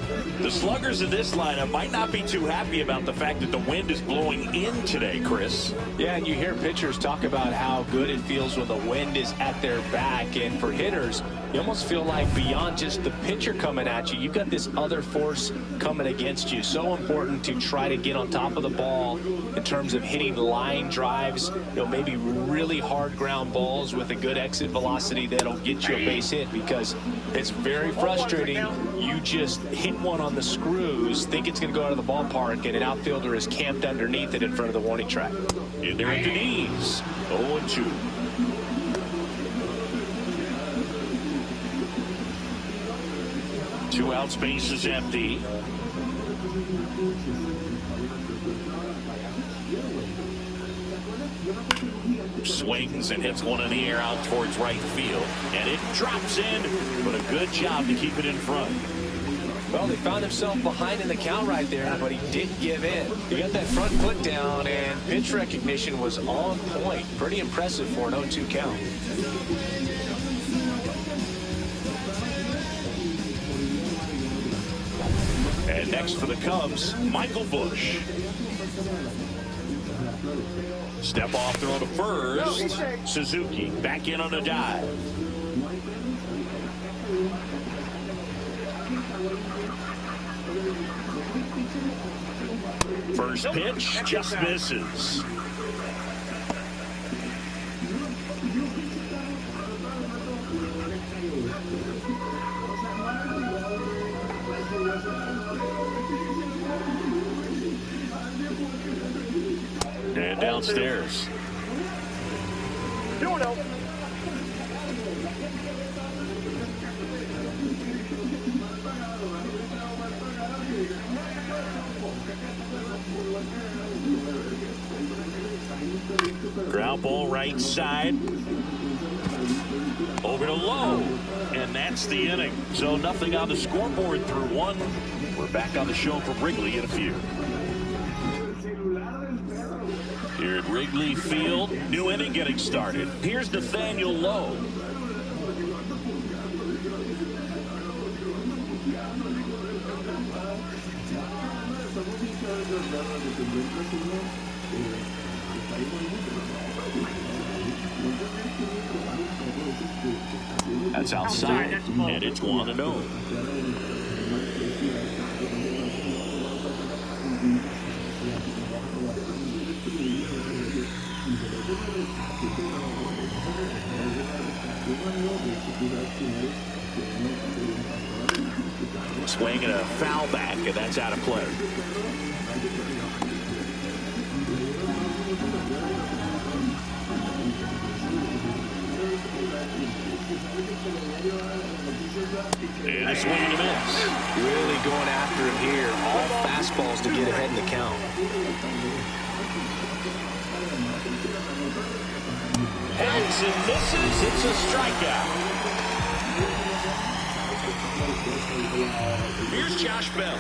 The sluggers in this lineup might not be too happy about the fact that the wind is blowing in today, Chris. Yeah, and you hear pitchers talk about how good it feels when the wind is at their back. And for hitters, you almost feel like beyond just the pitcher coming at you, you've got this other force coming against you. So important to try to get on top of the ball in terms of hitting line drives, you know, maybe really hard ground balls with a good exit velocity that'll get you a base hit, because it's very frustrating. You just hit one on the screws, think it's going to go out of the ballpark, and an outfielder is camped underneath it in front of the warning track. In there at the knees. 0-2. Two outs, base is empty. Swings and hits one in the air out towards right field. And it drops in, but a good job to keep it in front. Well, they found himself behind in the count right there, but he didn't give in. He got that front foot down, and pitch recognition was on point. Pretty impressive for an 0-2 count. And next for the Cubs, Michael Busch. Step off throw to first. Suzuki back in on a dive. First pitch just misses. And downstairs. Ground ball right side. Over to low. And that's the inning. So nothing on the scoreboard through one. We're back on the show from Wrigley in a few. Here at Wrigley Field, new inning getting started. Here's Nathaniel Lowe. That's outside, and it's 1-0. Swing and a foul back, and that's out of play. And a swing and a miss. Really going after him here. All fastballs to get ahead in the count. Hangs and misses. It's a strikeout. Here's Josh Bell.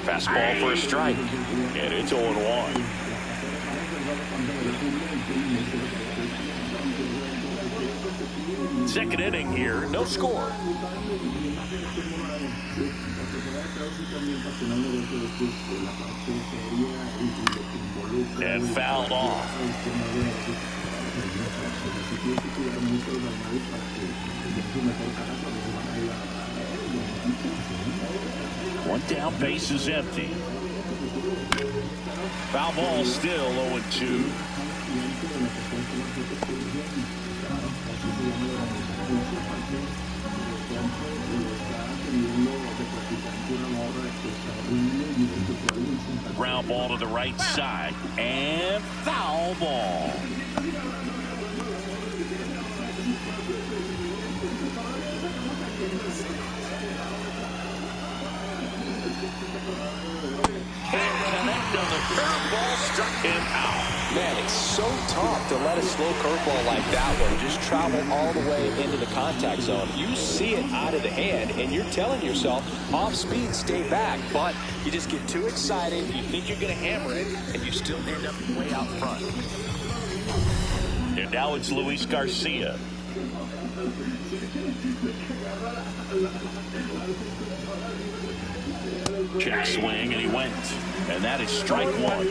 Fastball for a strike. And it's 0-1. Second inning here, no score. And fouled off. One down, base is empty. Foul ball still 0-2. Ground ball to the right side and foul ball. Can't connect on the curveball, struck him out. Man, it's so tough to let a slow curveball like that one just travel all the way into the contact zone. You see it out of the hand, and you're telling yourself, off speed, stay back. But you just get too excited, you think you're going to hammer it, and you still end up way out front. And now it's Luis Garcia. Check swing, and he went. And that is strike one.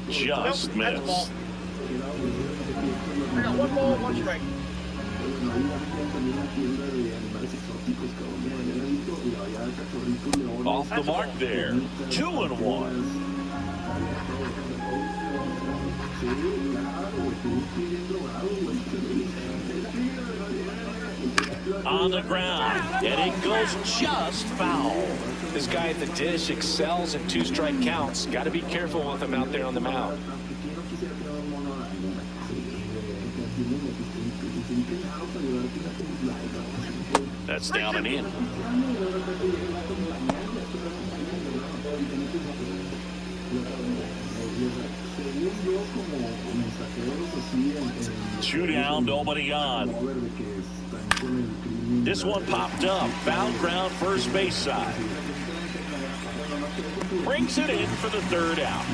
Just missed. I got one ball, one strike. Off the mark there. 2-1. On the ground, and it goes just foul. This guy at the dish excels in two-strike counts. Got to be careful with him out there on the mound. That's down and in. Two down, nobody on. This one popped up. Foul ground, first base side. Brings it in for the third out.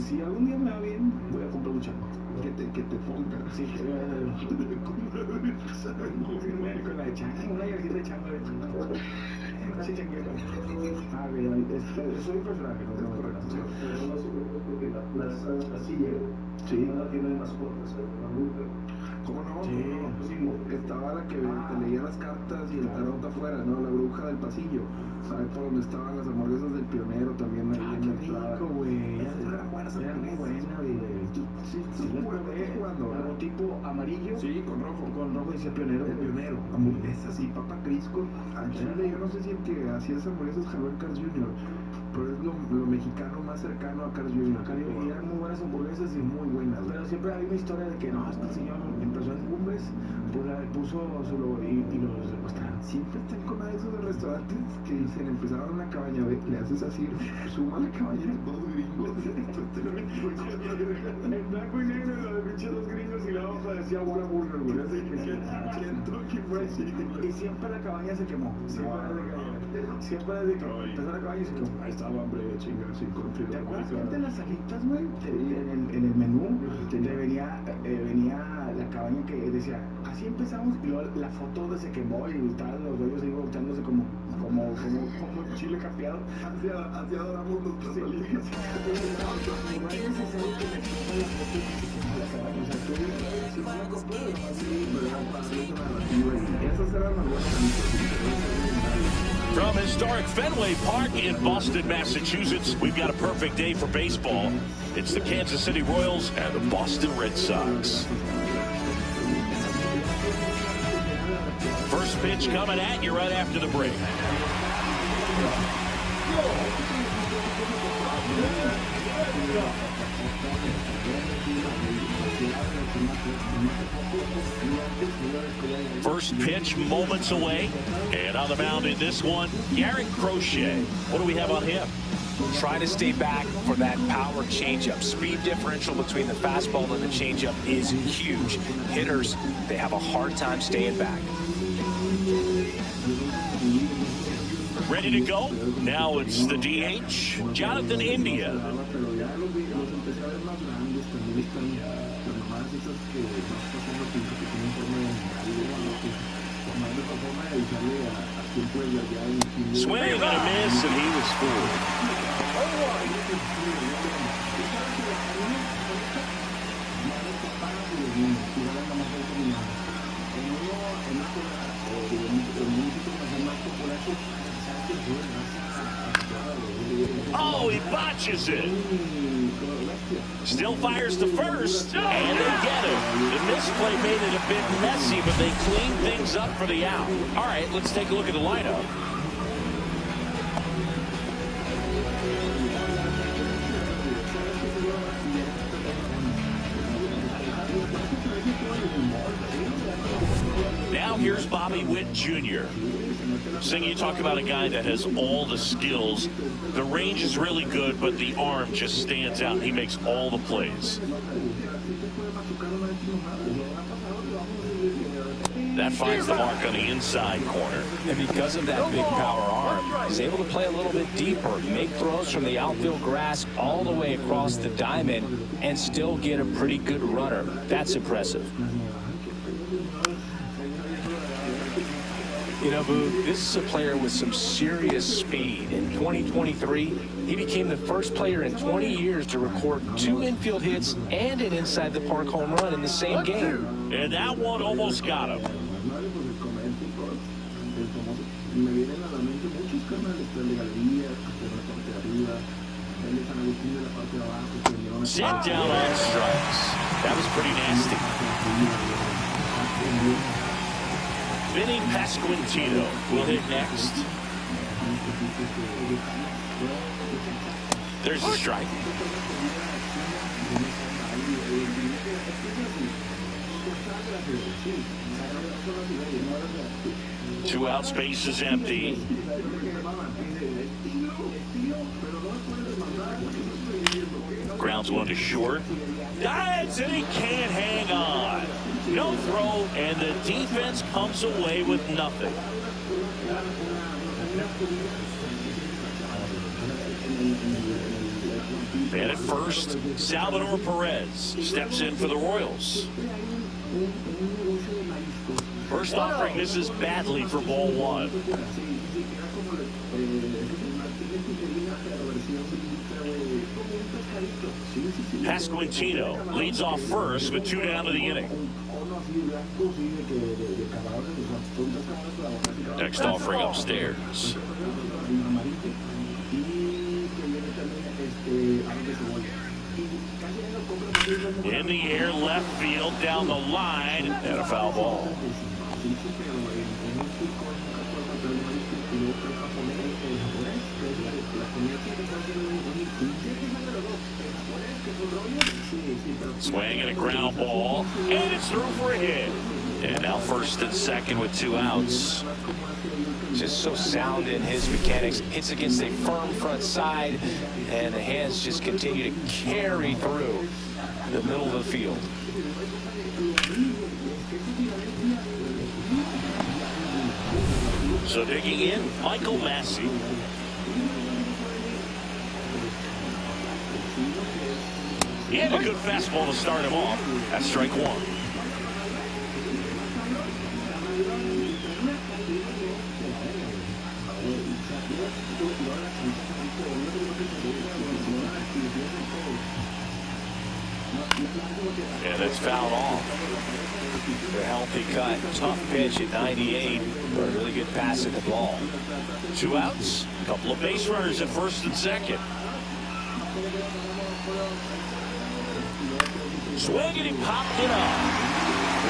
Si algún día me va bien, voy a comprar un chango. Que te ponga. Sí, con la de chango, una yarjita de chango. Sí, changuero. Ah, bien, soy personaje, no tengo correcto. La silla, sí, no tiene mascotas, ¿cómo no? Sí, estaba la que te leía las cartas y el tarot afuera, ¿no? La bruja del pasillo. ¿Sabes por dónde estaban las hamburguesas del pionero también? Ahí en la entrada. Güey. Eran buenas, eran muy buenas, güey. Sí, jugando. Tipo amarillo. Sí, con rojo dice pionero. El pionero. Hamburguesas y papa Crisco. Al chile, yo no sé si el que hacía esas hamburguesas jaló el Carl's Jr., pero es lo mexicano más cercano a Carl's Jr. Y eran muy buenas hamburguesas y muy buenas. Pero siempre hay una historia de que no, este señor empezó en Cumbres, puso solo y los secuestraron. Siempre están con esos de restaurantes que dicen, empezaron una cabaña, le haces así, suma la cabaña de dos gringos. En blanco y negro, los pinches dos gringos y la hoja decía Walla Burger, güey. Así que ¿quién fue así? Y siempre la cabaña se quemó. Siempre desde que empezó la cabaña se quemó. Ahí estaba, hombre, chinga, sin conflicto. ¿Te acuerdas que antes las alitas, güey? En el menú venía la cabaña que decía, así empezamos, y luego la foto donde se quemó y tal, los rollos ahí volteándose como chile capeado. Hacia adoramos nuestras alitas. No es necesario que le quiten la foto que se quemó la cabaña. O sea, tú, si no la compré, pero era para hacer esa narrativa. Y esas eran las buenas alitas. From historic Fenway Park in Boston, Massachusetts, we've got a perfect day for baseball. It's the Kansas City Royals and the Boston Red Sox. First pitch coming at you right after the break. First pitch moments away. And on the mound in this one, Garrett Crochet. What do we have on him? Trying to stay back for that power changeup. Speed differential between the fastball and the changeup is huge. Hitters, they have a hard time staying back. Ready to go? Now it's the DH, Jonathan India. Swing and a miss, and he was fooled. Oh, he botches it. Still fires to first, and they get him. The misplay made it a bit messy, but they cleaned things up for the out. All right, let's take a look at the lineup. Now here's Bobby Witt Jr. Singh, you talk about a guy that has all the skills. The range is really good, but the arm just stands out. He makes all the plays. That finds the mark on the inside corner. And because of that big power arm, he's able to play a little bit deeper, make throws from the outfield grass all the way across the diamond, and still get a pretty good runner. That's impressive. You know, Boo, this is a player with some serious speed. In 2023, he became the first player in 20 years to record 2 infield hits and an inside-the-park home run in the same game. And that one almost got him. Sit down on strikes. That was pretty nasty. Vinny Pasquantino will hit next. There's a strike. Two out, space is empty. Grounds one to short. Dives, and he can't hang on. No throw, and the defense comes away with nothing. And at first, Salvador Perez steps in for the Royals. First offering misses badly for ball one. Pasquantino leads off first with 2 down to the inning. Next offering upstairs. In the air, left field, down the line, and a foul ball. Swing and a ground ball, and it's through for a hit. And now first and second with 2 outs. Just so sound in his mechanics. Hits against a firm front side, and the hands just continue to carry through the middle of the field. So digging in, Michael Massey. He had a good fastball to start him off. That's strike one. And it's fouled off. A healthy cut. Tough pitch at 98. But a really good pass at the ball. 2 outs. A couple of base runners at first and second. Swing, and he popped it up.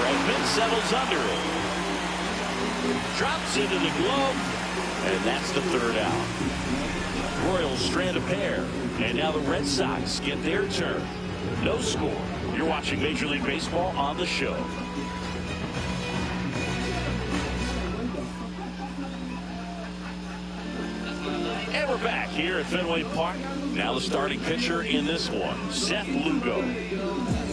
Redmond settles under it. Drops into the glove, and that's the 3rd out. Royals strand a pair, and now the Red Sox get their turn. No score. You're watching Major League Baseball on the show. And we're back here at Fenway Park. Now the starting pitcher in this one, Seth Lugo.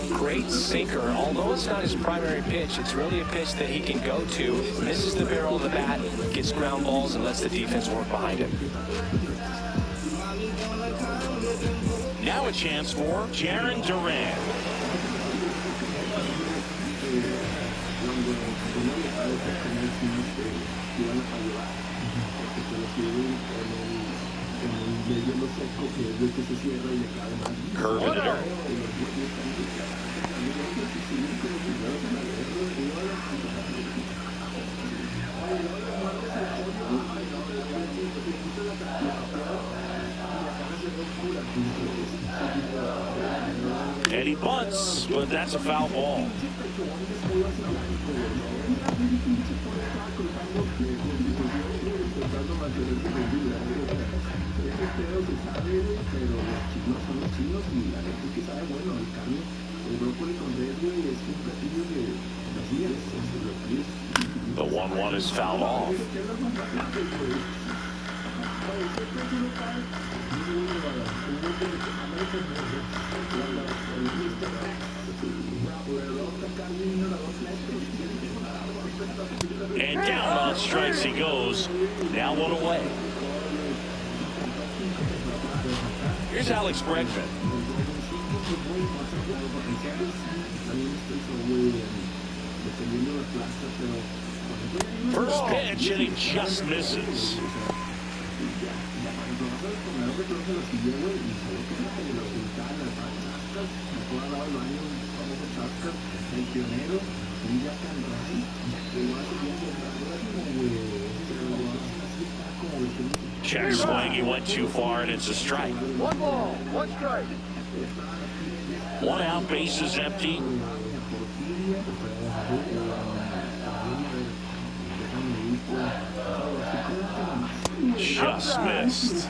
Great sinker. Although it's not his primary pitch, it's really a pitch that he can go to. Misses the barrel of the bat, gets ground balls, and lets the defense work behind him. Now a chance for Jaron Duran. Curve in the dirt. And he bunts, but that's a foul ball. The 1-1 is fouled off. And down on strikes he goes. Now 1 away. Here's Alex Bregman. First pitch, and he just misses. Check swing, he went too far, and it's a strike. 1 ball, 1 strike. 1 out, base is empty. Just missed.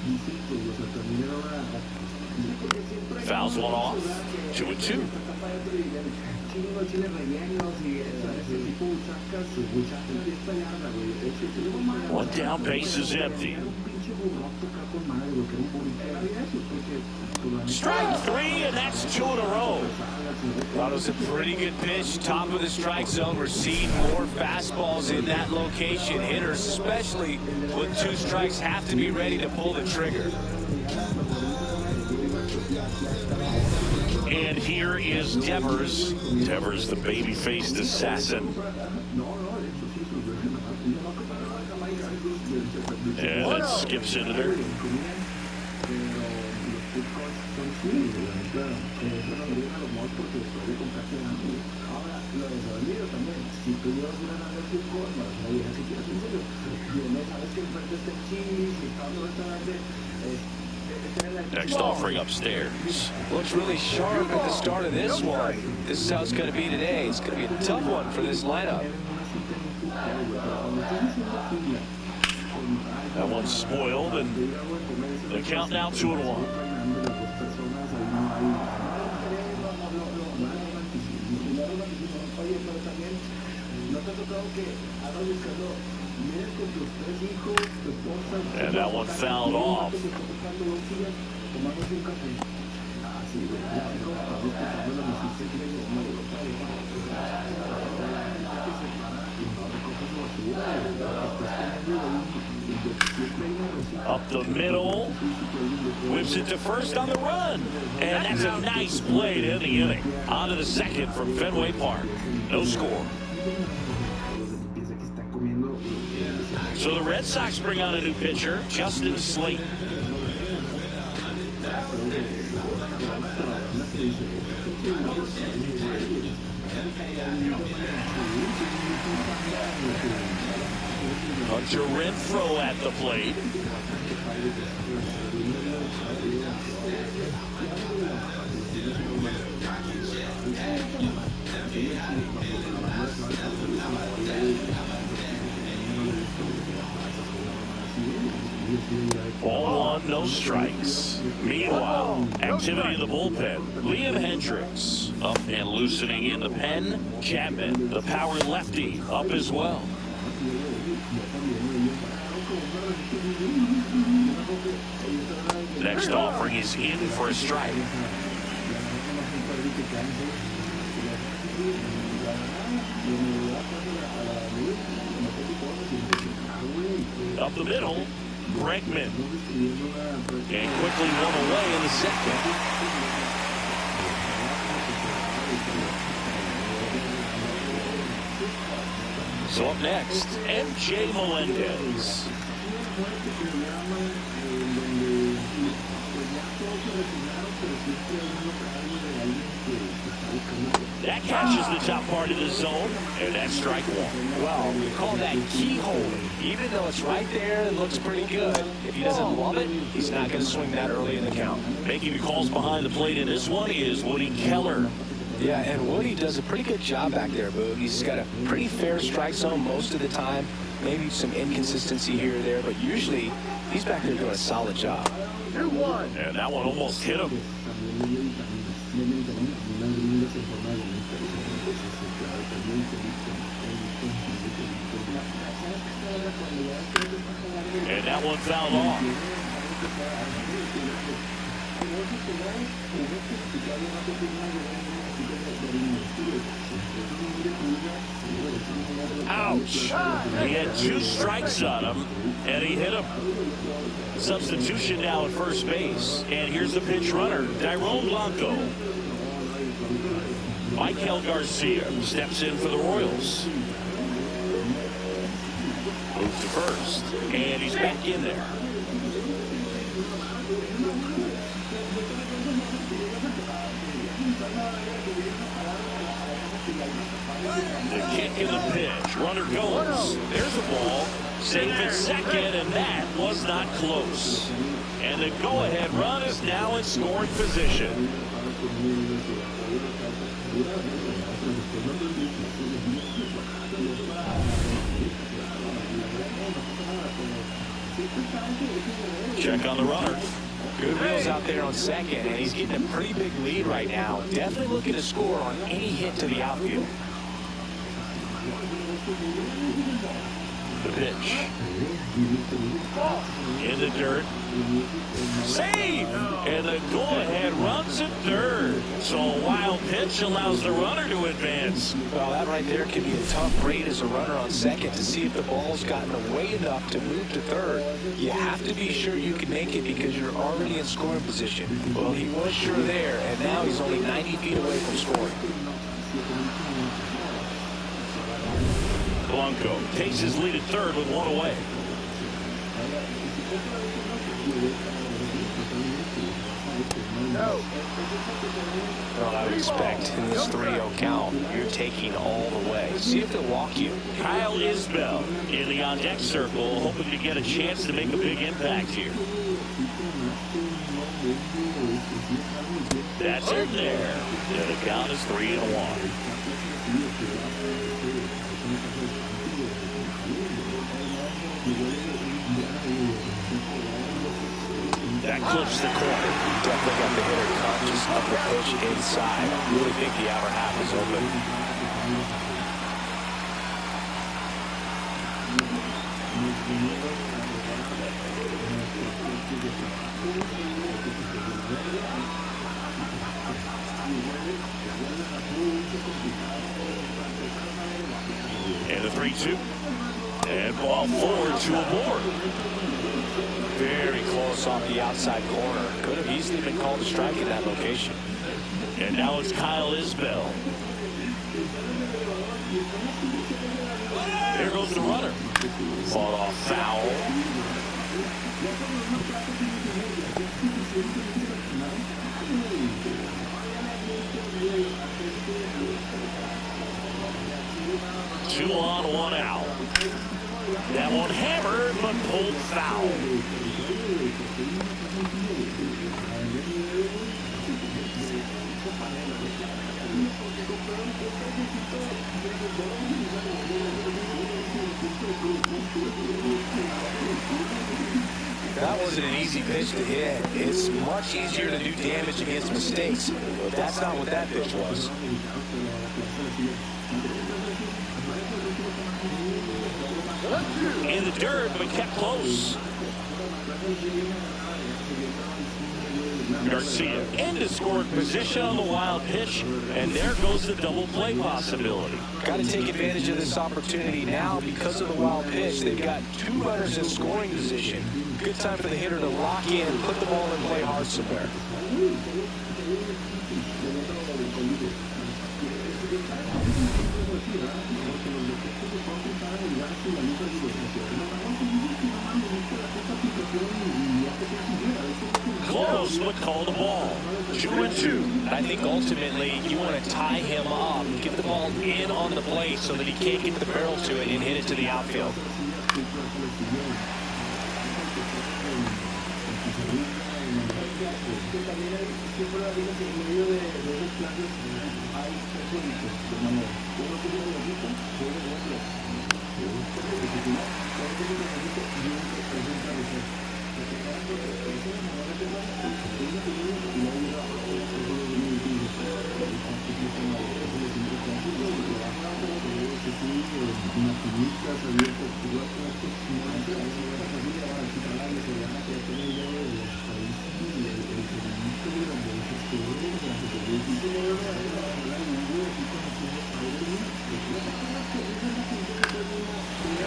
distintos, o sea, también era una... Fouls one off. 2-2. One down, base is empty. Strike three, and that's 2 in a row. That was a pretty good pitch. Top of the strike zone. We're seeing more fastballs in that location. Hitters, especially with 2 strikes, have to be ready to pull the trigger. And here is Devers. Devers, the baby-faced assassin. And that skips into there. Next offering upstairs. Looks really sharp at the start of this one. This is how it's going to be today. It's going to be a tough one for this lineup. That one's spoiled, and the count now 2-1. And that one fouled off. Up the middle, whips it to first on the run, and that's a nice play to end the inning. On to the second from Fenway Park. No score. So the Red Sox bring on a new pitcher, Justin Slate. Hunter Renfroe at the plate. Ball one, no strikes. Meanwhile, activity in the bullpen. Liam Hendricks up and loosening in the pen. Chapman, the power lefty, up as well. Next offering is in for a strike. Up the middle, Bregman. And quickly one away in the second. So up next, MJ Melendez. That catches the top part of the zone, and that's strike one. Well, we call that keyhole. Even though it's right there and looks pretty good, if he doesn't love it, he's not going to swing that early in the count. Making the calls behind the plate in this one is Woody Keller. Yeah, and Woody does a pretty good job back there, Boog. He's got a pretty fair strike zone most of the time. Maybe some inconsistency here or there, but usually he's back there doing a solid job. 2-1. And that one almost hit him. And that one fouled off. Ouch. He had 2 strikes on him, and he hit him. Substitution now at first base. And here's the pinch runner, Dairon Blanco. Michael Garcia steps in for the Royals. Moves to first, and he's back in there. The kick and the pitch. Runner goes. There's the ball. Safe at second, and that was not close. And the go-ahead run is now in scoring position. Check on the runner. Good wheels out there on second, and he's getting a pretty big lead right now. Definitely looking to score on any hit to the outfield. The pitch. In the dirt. Save! And the go-ahead runs at third. So a wild pitch allows the runner to advance. Well, that right there can be a tough read as a runner on second to see if the ball's gotten away enough to move to third. You have to be sure you can make it because you're already in scoring position. Well, he was sure there, and now he's only 90 feet away from scoring. Blanco takes his lead at third with one away. Well, I would expect in this 3-0 count, you're taking all the way. See if they'll walk you. Kyle Isbell in the on-deck circle, hoping to get a chance to make a big impact here. That's in there. And the count is 3-1. That clips the corner. Definitely got the hitter conscious of the pitch inside. I really think the outer half is open. And the 3-2. And ball forward to a board. Very close off the outside corner. Could have easily been called a strike in that location. And now it's Kyle Isbell. There goes the runner. Fought off foul. Two on, one out. That one hammered, but pulled foul. That wasn't an easy pitch to hit. It's much easier to do damage against mistakes, but that's not what that pitch was. In the dirt, but kept close. Garcia into scoring position on the wild pitch, and there goes the double play possibility. Got to take advantage of this opportunity now because of the wild pitch. They've got two runners in scoring position. Good time for the hitter to lock in, put the ball in play hard somewhere. Close, but called the ball. 2-2. I think ultimately you want to tie him up, get the ball in on the plate so that he can't get the barrel to it and hit it to the outfield.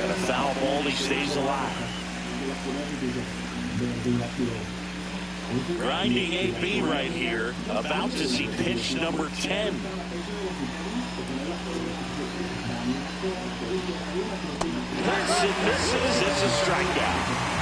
And a foul ball, he stays alive. Grinding AB right here, about to see pitch number 10. Hits it, misses, it's a strikeout.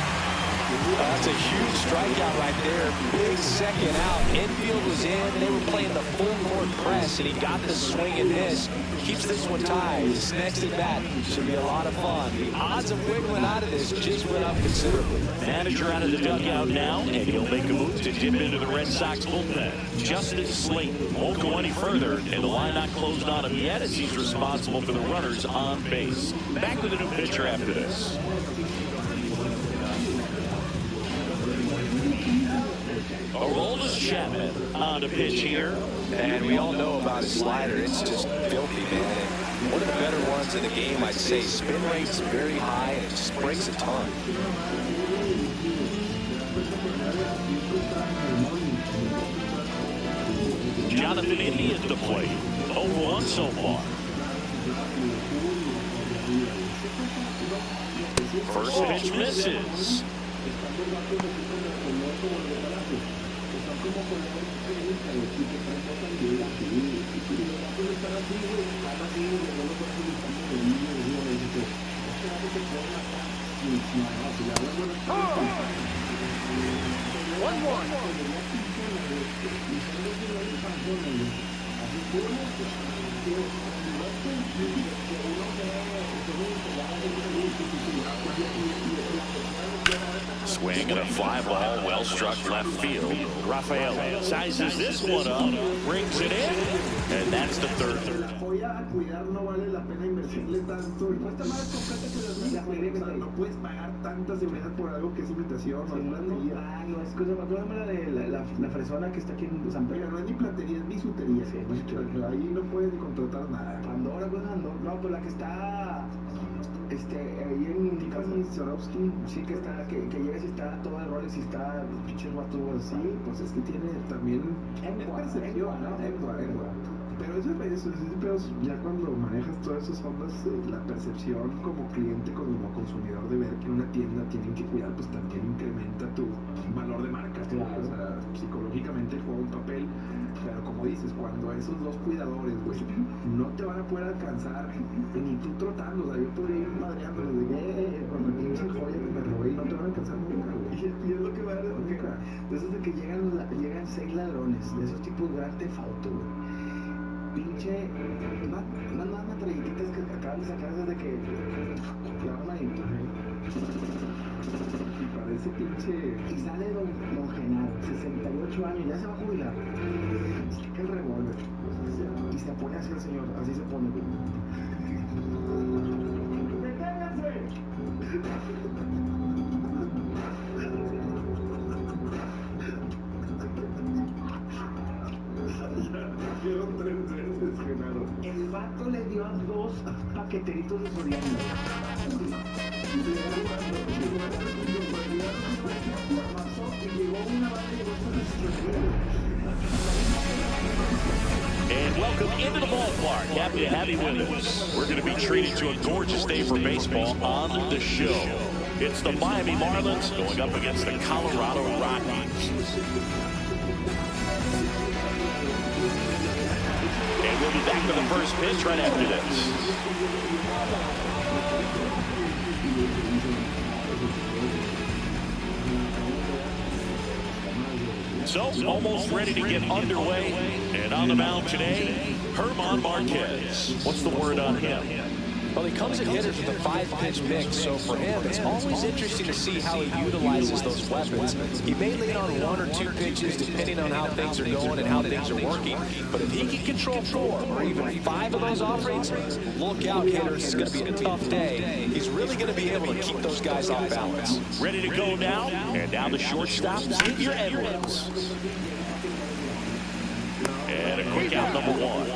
That's a huge strikeout right there. Big second out. Infield was in. They were playing the full court press, and he got the swing and miss. Keeps this one tied. His next at bat should be a lot of fun. The odds of wiggling out of this just went up considerably. Manager out of the dugout now, and he'll make a move to dip into the Red Sox bullpen. Justin Slayton won't go any further, and the line not closed on him yet as he's responsible for the runners on base. Back with a new pitcher after this. Chapman on the pitch here. And we all know about his slider. It's just filthy, man. And one of the better ones in the game, I'd say. Spin rate's very high, and it just breaks a ton. Jonathan Indy at the plate. 0-1 so far. First pitch misses. Swing and a fly ball, well struck left field. Rafael sizes this one up, brings it in, and that's the third. Voy a cuidar, no vale la pena invertirle tanto. Y cuesta más comprarte que las medias. No puedes pagar tanta seguridad por algo que es imitación. No es cosa más. Tómala de la fresona que está aquí en San Pedro. No es ni platería, es bisutería. Sí, ahí no puedes ni contratar nada. Pandora, pues Andorra. No, pues la que está. Ahí en Swarovski, sí que está, que llegas y está todo el Rolex y está pinches vatos así, pues es que tiene también percepción, ¿no? Pero eso ya cuando manejas todas esas ondas, la percepción como cliente, como consumidor de ver que en una tienda tienen que cuidar, pues también incrementa tu valor de marca. Claro. O sea, psicológicamente juega un papel, pero como dices, cuando esos dos cuidadores, güey, no te van a poder alcanzar, ni tú trotando, o sea, yo podría ir madreando con la pinche joya que me robé y no te van a alcanzar nunca, güey. Y es lo que va a hacer, nunca. De esos de que llegan 6 ladrones, de esos tipos de Grand Theft Auto, güey. Pinche, unas metralletitas que acaban de sacar desde que clavan ahí. Y parece pinche. Y sale don Genaro, 68 años, ya se va a jubilar. Saca el revólver. Y se pone así el señor, así se pone. ¡Deténganse! El vato le dio a 2 paqueteritos de Soriano. Y llegó una banda y And welcome into the ballpark. Happy to have you with us. We're going to be treated to a gorgeous day for baseball on the show. It's the Miami Marlins going up against the Colorado Rockies. And we'll be back to the first pitch right after this. So, almost ready to get underway. And on the mound today, Germán Marquez. What's the word on him? Well, he comes at hitters with a 5-pitch mix, so for him, it's always interesting to see how he utilizes those weapons. He may lean on 1 or 2 pitches, depending on how things are going and how things are working. But if he can control 4 or even 5 of those offerings, look out, hitters. It's going to be a tough day. He's really going to be able to keep those guys off balance. Ready to go now, and now the shortstop, Xavier Edwards. And a quick out, number 1.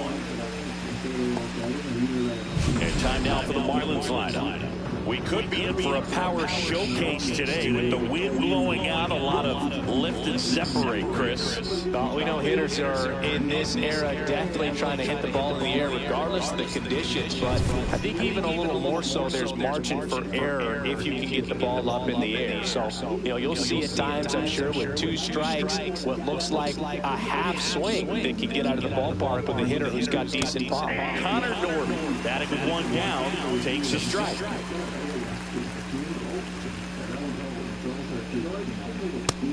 And time now for the Marlins lineup. We could be in for a power showcase today with the wind blowing out, a lot of lift and separate, Chris. We know hitters are in this era definitely trying to hit the ball in the air regardless of the conditions, but I think even a little more so there's margin for error if you can get the ball up in the air. So, you'll see at times, I'm sure, with 2 strikes, what looks like a half swing that can get out of the ballpark with a hitter who's got decent pop. Connor Norton, batting with 1 down, takes a strike.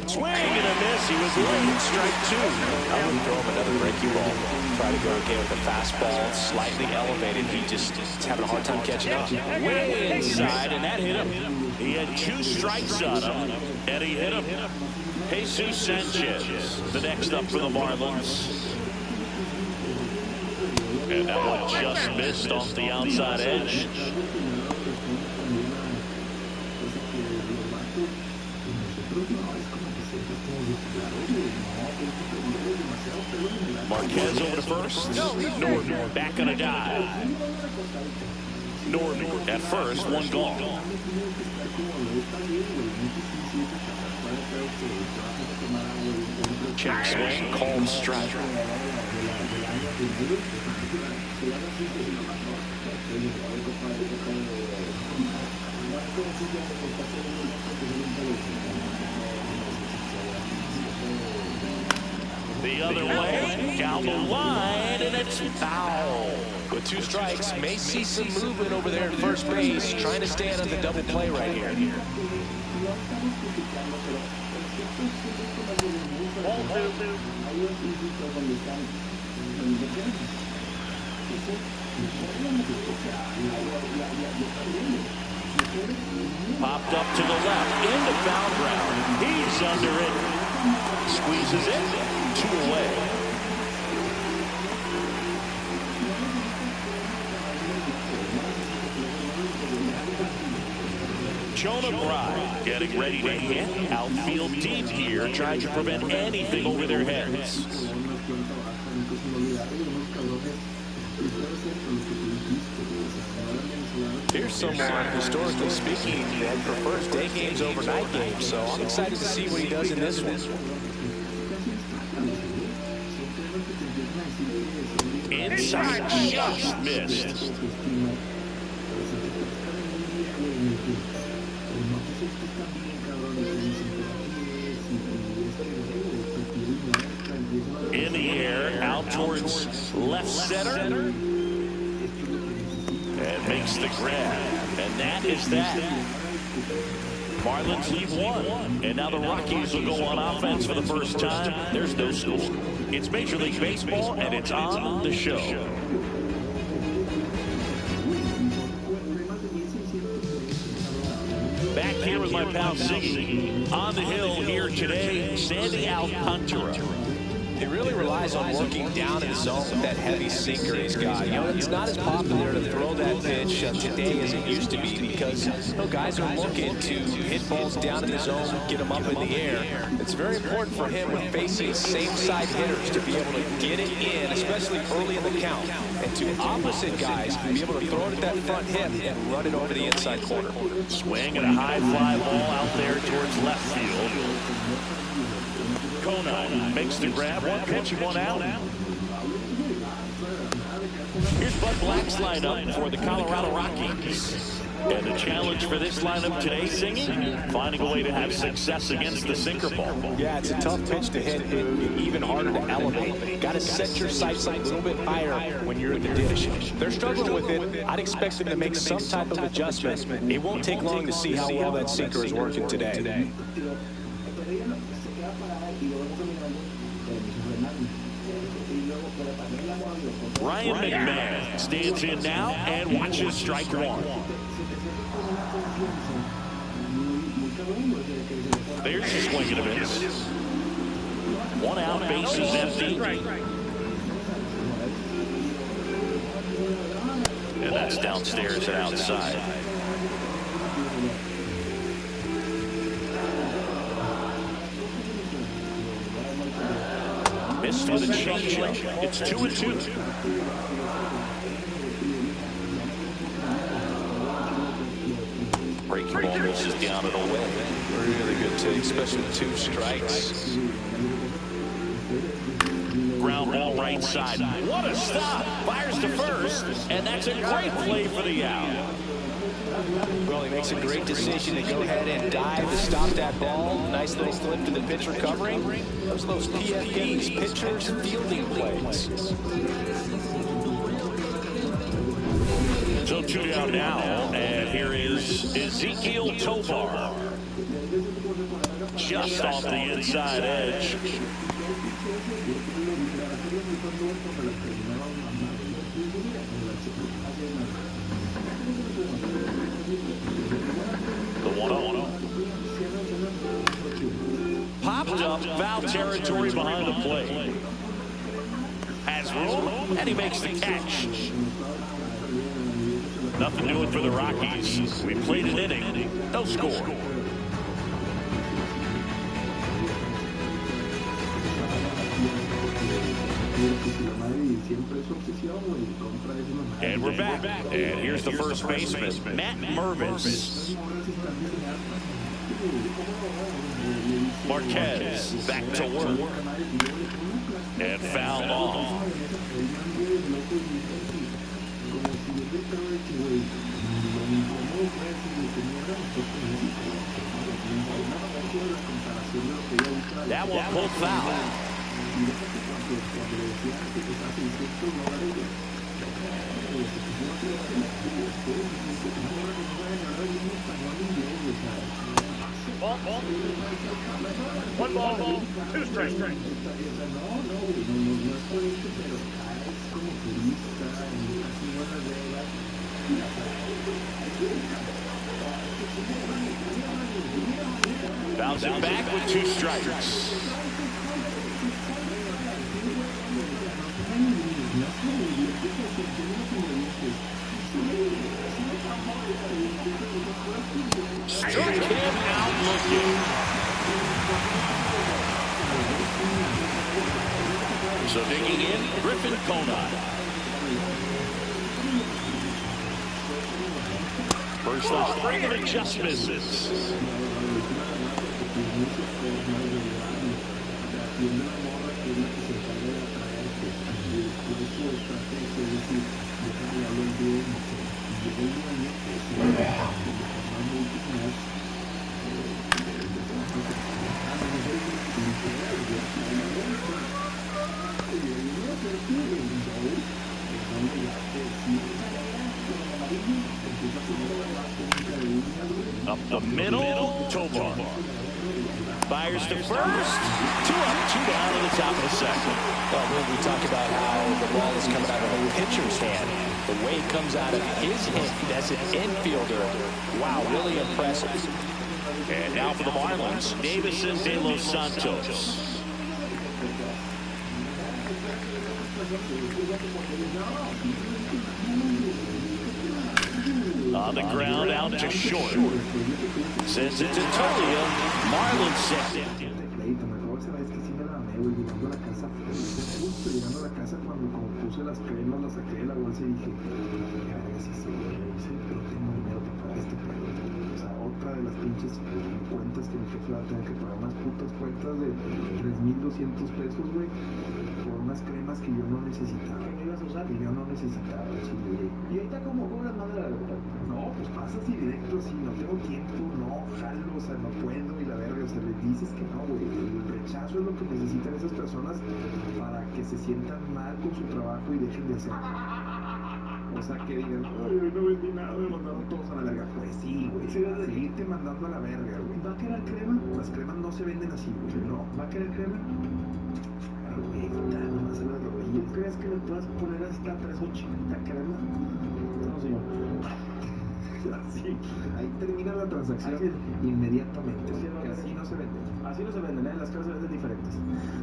Swing and a miss. He was late. Strike 2. I wouldn't throw him another breaking ball. Try to go again with a fastball slightly elevated. He just is having a hard time catching up. Way inside, and that hit him. He had 2 strikes on him, and he hit him. Jesus Sanchez, the next up for the Marlins. And that one just missed off the outside edge. Marquez over to first. Norton back on a dive. Norton at first, one gone. Check swing, called strike. The other way, down the line, and it's foul. With 2 strikes, may see some movement over there at first base, trying to stand on the double play right here. Popped up to the left, into foul ground. He's under it. Squeezes it, 2 away. Jonah Bride getting ready to hit. Outfield deep here, trying to prevent anything over their heads. Here's someone, historically speaking, that prefers day games over night games, so I'm excited to see what he does in this one. Inside, just missed. In the air, out towards left center. And makes the grab. And that is that. Marlins lead 1. And now the Rockies will go on offense for the first time. There's no score. It's Major League Baseball, and it's on the show. Back here with my pal Ziggy. On the hill here today, Sandy Alcantara. He really relies on working down in the zone with that heavy sinker he's got. You know, it's not as popular to throw that pitch today as it used to be because, you know, guys are looking to hit balls down in the zone, get them up in the air. It's very important for him when facing same-side hitters to be able to get it in, especially early in the count, and to opposite guys be able to throw it at that front hip and run it over the inside corner. Swing and a high fly ball out there towards left field. Kona makes the grab, 1 pitch and 1 out. Here's Bud Black's lineup for the Colorado Rockies. And the challenge for this lineup today, Singing, finding a way to have success against the sinker ball. Yeah, it's a tough pitch to hit, even harder to elevate. Got to set your sights a little bit higher when you're in the dish. They're struggling with it. I'd expect them to make some type of adjustment. It won't take long to see how well that sinker is working today. Ryan McMahon stands in now and watches strike 1. There's a swing and a miss. 1 out, bases empty. And that's downstairs and outside. Missed with a changeup. It's 2-2. Breaking ball misses down and away. Really good take, especially with 2 strikes. Ground ball right side. What a stop! Fires to first, and that's a great play for the out. Well, he makes a great decision to go ahead and dive to stop that ball. Nice little flip to the pitcher covering. Those PFPs, pitchers fielding plays. So 2 down now, and here is Ezekiel Tovar. Just off the inside edge. The 1-0. Popped up, foul territory behind the plate. Has room, and he makes the catch. Nothing doing for the Rockies. We played an inning, no score. And we're back. And here's the first baseman, Matt Mervis. Marquez back to work. And fouled off. That one pulled foul. One ball, 2 strikes. Bouncing back with 2 strikes. Struck him out looking. So digging in, Griffin Conine. First off, 3 and it just misses. Up the middle, Tovar. Fires to first. 2 up, 2 down to the top of the second. Well, when we talk about how the ball is coming out of a pitcher's hand, the way it comes out of his hand as an infielder, wow, really impressive. And now for the Marlins, Davison de los Santos. On the ground, out to short. Sends it to Tolia. Marlins set it. Llegando a la casa cuando como puse las cremas, las saqué de la bolsa y dije, pero tengo dinero para pagar este pedo. O sea, otra de las pinches cuentas que mi jefe va a tener que pagar, unas putas cuentas de 3,200 pesos, güey, por unas cremas que yo no necesitaba. ¿Qué ibas a usar? Que yo no necesitaba, sí, güey. ¿Y ahorita cómo cobras más de la verdad? No, pues pasas y directo, sí, no tengo tiempo, no, jalo, o sea, no puedo y la verga, o sea, les dices que no, güey. El rechazo es lo que necesitan esas personas para que se sientan mal con su trabajo y dejen de hacer. O sea, que digan, ay, no vendí nada, me mandaron todos a la verga. Pues sí, güey, seguirte mandando a la verga, güey. ¿Va a querer crema? Las cremas no se venden así, güey. No, ¿va a querer crema? Ahorita, nomás a las rodillas. ¿Crees que le puedas poner hasta 380 crema? No, señor. Así, ahí termina la transacción inmediatamente, que así no se venden. Así no se venden, las cosas se venden diferentes.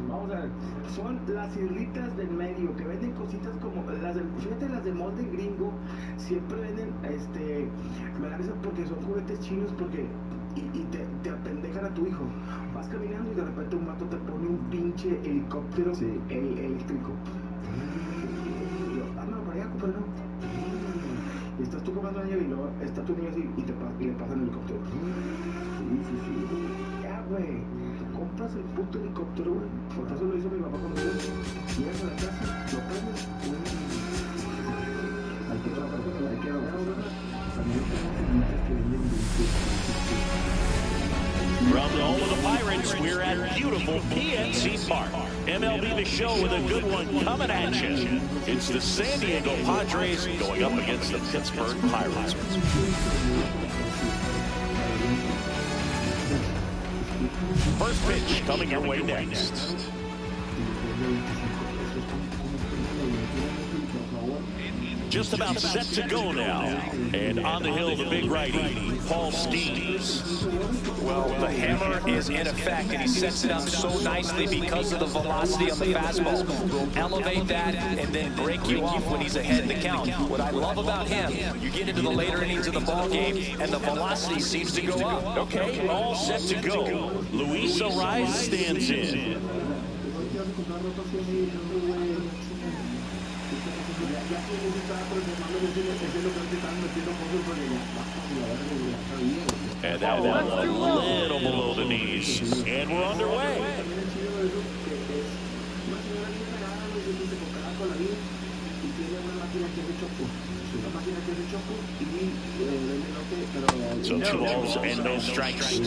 Vamos a ver, son las islitas del medio que venden cositas como las del, fíjate, las de molde gringo siempre venden, me da risa porque son juguetes chinos porque y te apendejan a tu hijo. Vas caminando y de repente un vato te pone un pinche helicóptero eléctrico. Y yo, ándalo para allá, compadre. Y estás tú comiendo la nieve y luego está tu niño así y le pasa el helicóptero. Sí. Ya, güey. Compras el puto helicóptero, güey. Porque eso lo hizo mi papá conmigo. Llegas a la casa, lo prendes. Hay que ahorrar, ¿verdad? También tenemos que venden From the home of the Pirates, we're at beautiful PNC Park. MLB The Show with a good one coming at you. It's the San Diego Padres going up against the Pittsburgh Pirates. First pitch coming your way next. Just about set to go now. And on the hill, the big righty, Paul Steves. Well, the hammer is in effect, and he sets it up so nicely because of the velocity on the fastball. Will elevate that and then break you off when he's ahead in the count. What I love about him, you get into the later innings of the ball game, and the velocity seems to go up. Okay, all set to go. Luis Ariz stands in. vas a encontrar rotación y diciendo, güey, ya que les estaba transformando, ese es lo que estaban metiendo cosas porque ya basta de la verga, ya está bien. And that one a little below the knees. And we're underway. También el chido de eso, que es una señora bien regada, güey, que se enfocada con la vida y tiene una máquina que hace choco. Una máquina que hace choco y pero... So 2 balls and no strikes.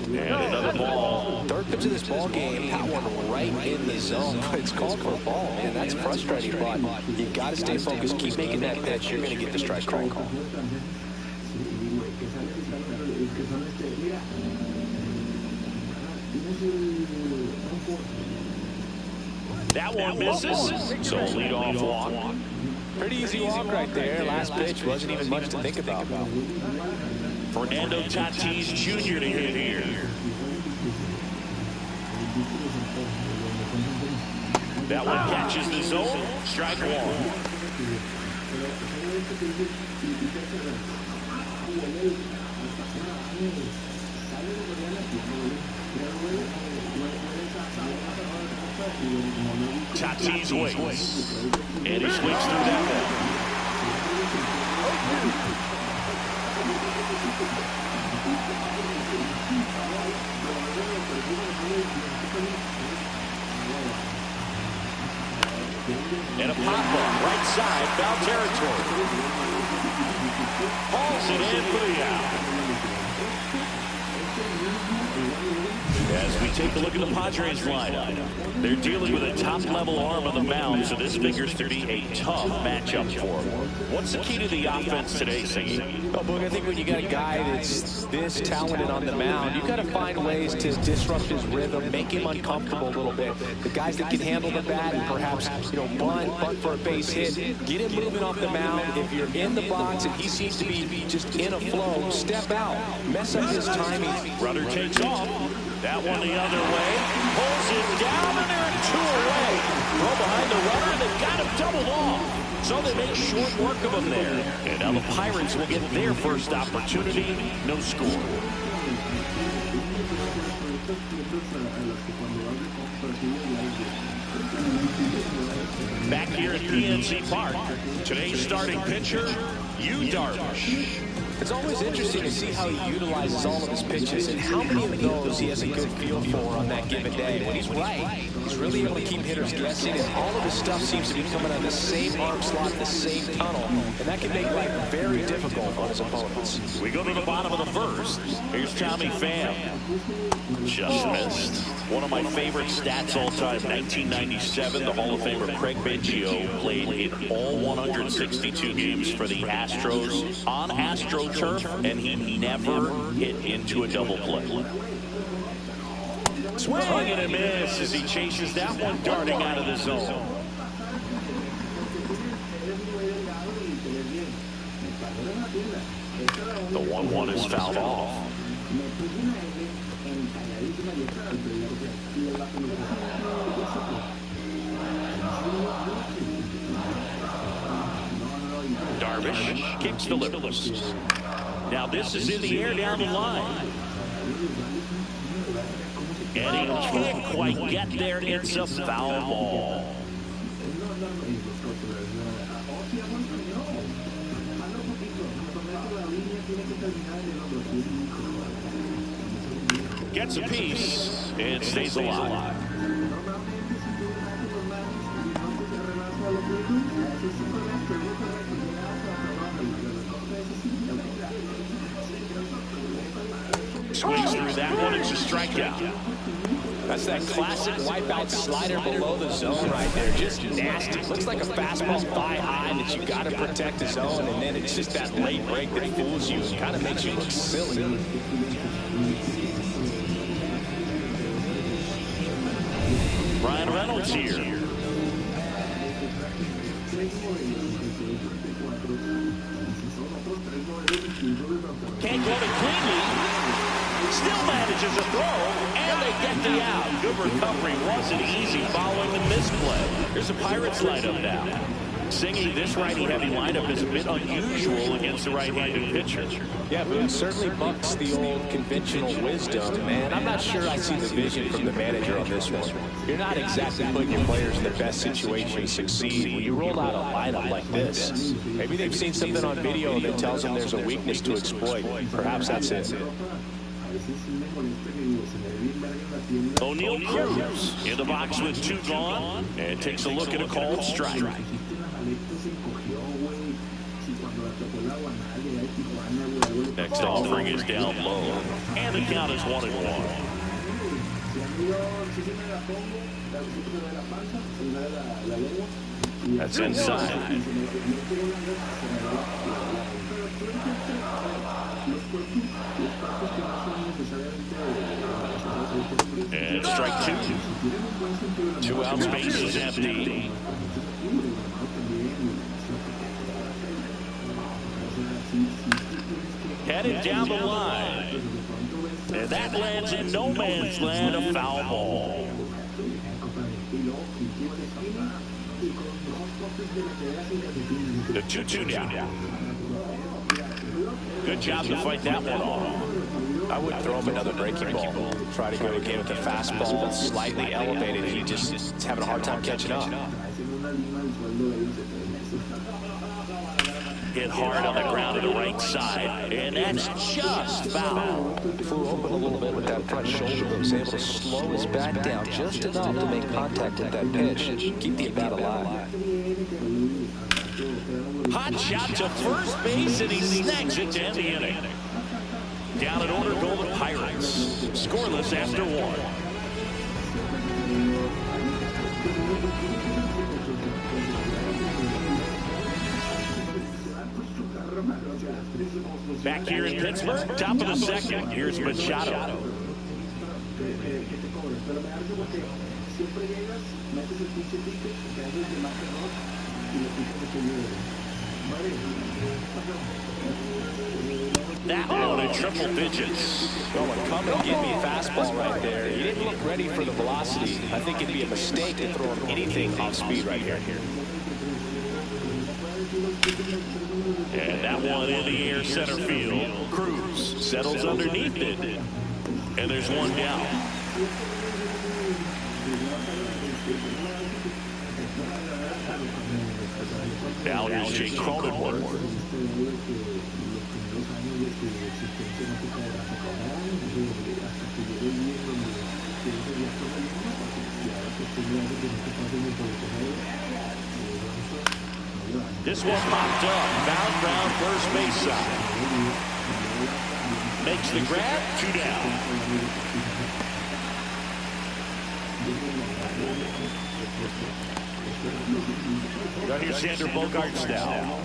And another ball. Third pitch of this ball game, that one right in the zone. It's called for a ball, man. That's frustrating, but you got to stay focused. Keep making that pitch. You're going to get the strike call. That one misses. So leadoff walk. Pretty easy walk right there. Last pitch wasn't even much to think about. Fernando Tatis Jr. to hit here. That one catches the zone. Strike one. Tatis waits. And he swings through that one. And a pop-up, right side, foul territory. Hauls it in for the out. As we take a look at the Padres lineup, they're dealing with a top-level arm on the mound, so this figures to be a tough matchup for them. What's the key to the offense today, Siggy? Well, Boog, I think when you got a guy that's this talented on the mound, you got to find ways to disrupt his rhythm, make him uncomfortable a little bit. The guys that can handle the bat and perhaps, bunt for a base hit, get him moving off the mound. If you're in the box and he seems to be just in a flow, step out, mess up his timing. Rudder takes off. That one the other way. Pulls it down, and they're 2 away. Throw behind the runner, and they've got him doubled off. So they make short work of him there. And now the Pirates will get their first opportunity. No score. Back here at PNC Park, today's starting pitcher, Darvish. It's always interesting to see how he utilizes all of his pitches and how many of those he has a good feel for on that given day. When he's right, he's really able to keep hitters guessing, and all of his stuff seems to be coming out of the same arm slot, the same tunnel, and that can make life very difficult on his opponents. We go to the bottom of the first. Here's Tommy Pham. Just missed. One of my favorite stats all time, 1997, the Hall of Famer Craig Biggio played in all 162 games for the Astros on AstroTurf, and he never hit into a double play. Swing and a miss as he chases that one darting out of the zone. The 1-1 is fouled off. Darvish kicks the lips. Now this is in the air down the line. And he can't quite get there. It's a foul ball. Gets a piece and stays alive. Swings through that one. It's a strikeout. That's that classic wipeout slider below the zone right there. Just nasty. Looks like a fastball thigh high that you got to protect the zone, and then it's just that late break that fools you. Kind of makes you look silly. Ryan Reynolds here. Can't get it cleanly. Still manages a throw, and they get the out. Good recovery. Wasn't easy following the misplay. Here's the Pirates lineup now. Singing, this righty-heavy lineup is a bit unusual against the right-handed pitcher. Yeah, but it certainly bucks the old conventional wisdom, and I'm not sure I see the vision from the manager on this one. You're not exactly putting your players in the best situation to succeed when you roll out a lineup like this. Maybe they've seen something on video that tells them there's a weakness to exploit. Perhaps that's it. O'Neal Cruz in the box with 2 gone and takes a look at a called strike. Next offering is down low, and the count is 1-1. That's inside. And strike 2. 2 outs, base is empty. Headed down the line. And that lands in no man's land, a foul ball. The 2-2 now. Good job to fight that one off. I would throw him another breaking ball. Try to go again with the fastball, slightly elevated. He just is having a hard time catching up. Hit hard on the ground to the right side, and that's just foul. Flew open a little bit with that front shoulder, but was able to slow his bat down just enough to make contact with that pitch and keep the at-bat alive. Hot shot to first base, and he snags it to end the inning. Down in order go the Pirates. Scoreless after 1. Back here in Pittsburgh, top of the second. Here's Machado. That one in triple digits. Going, come and get me a fastball right there. He didn't look ready for the velocity. I think it'd be a mistake to throw him anything off speed right here. And that one in the air center field. Cruz settles underneath it. And there's one down. Now here's Jake Cronenworth. This one popped up. Bound first base side. Makes the grab. 2 down. Right here's Xander Bogaerts now.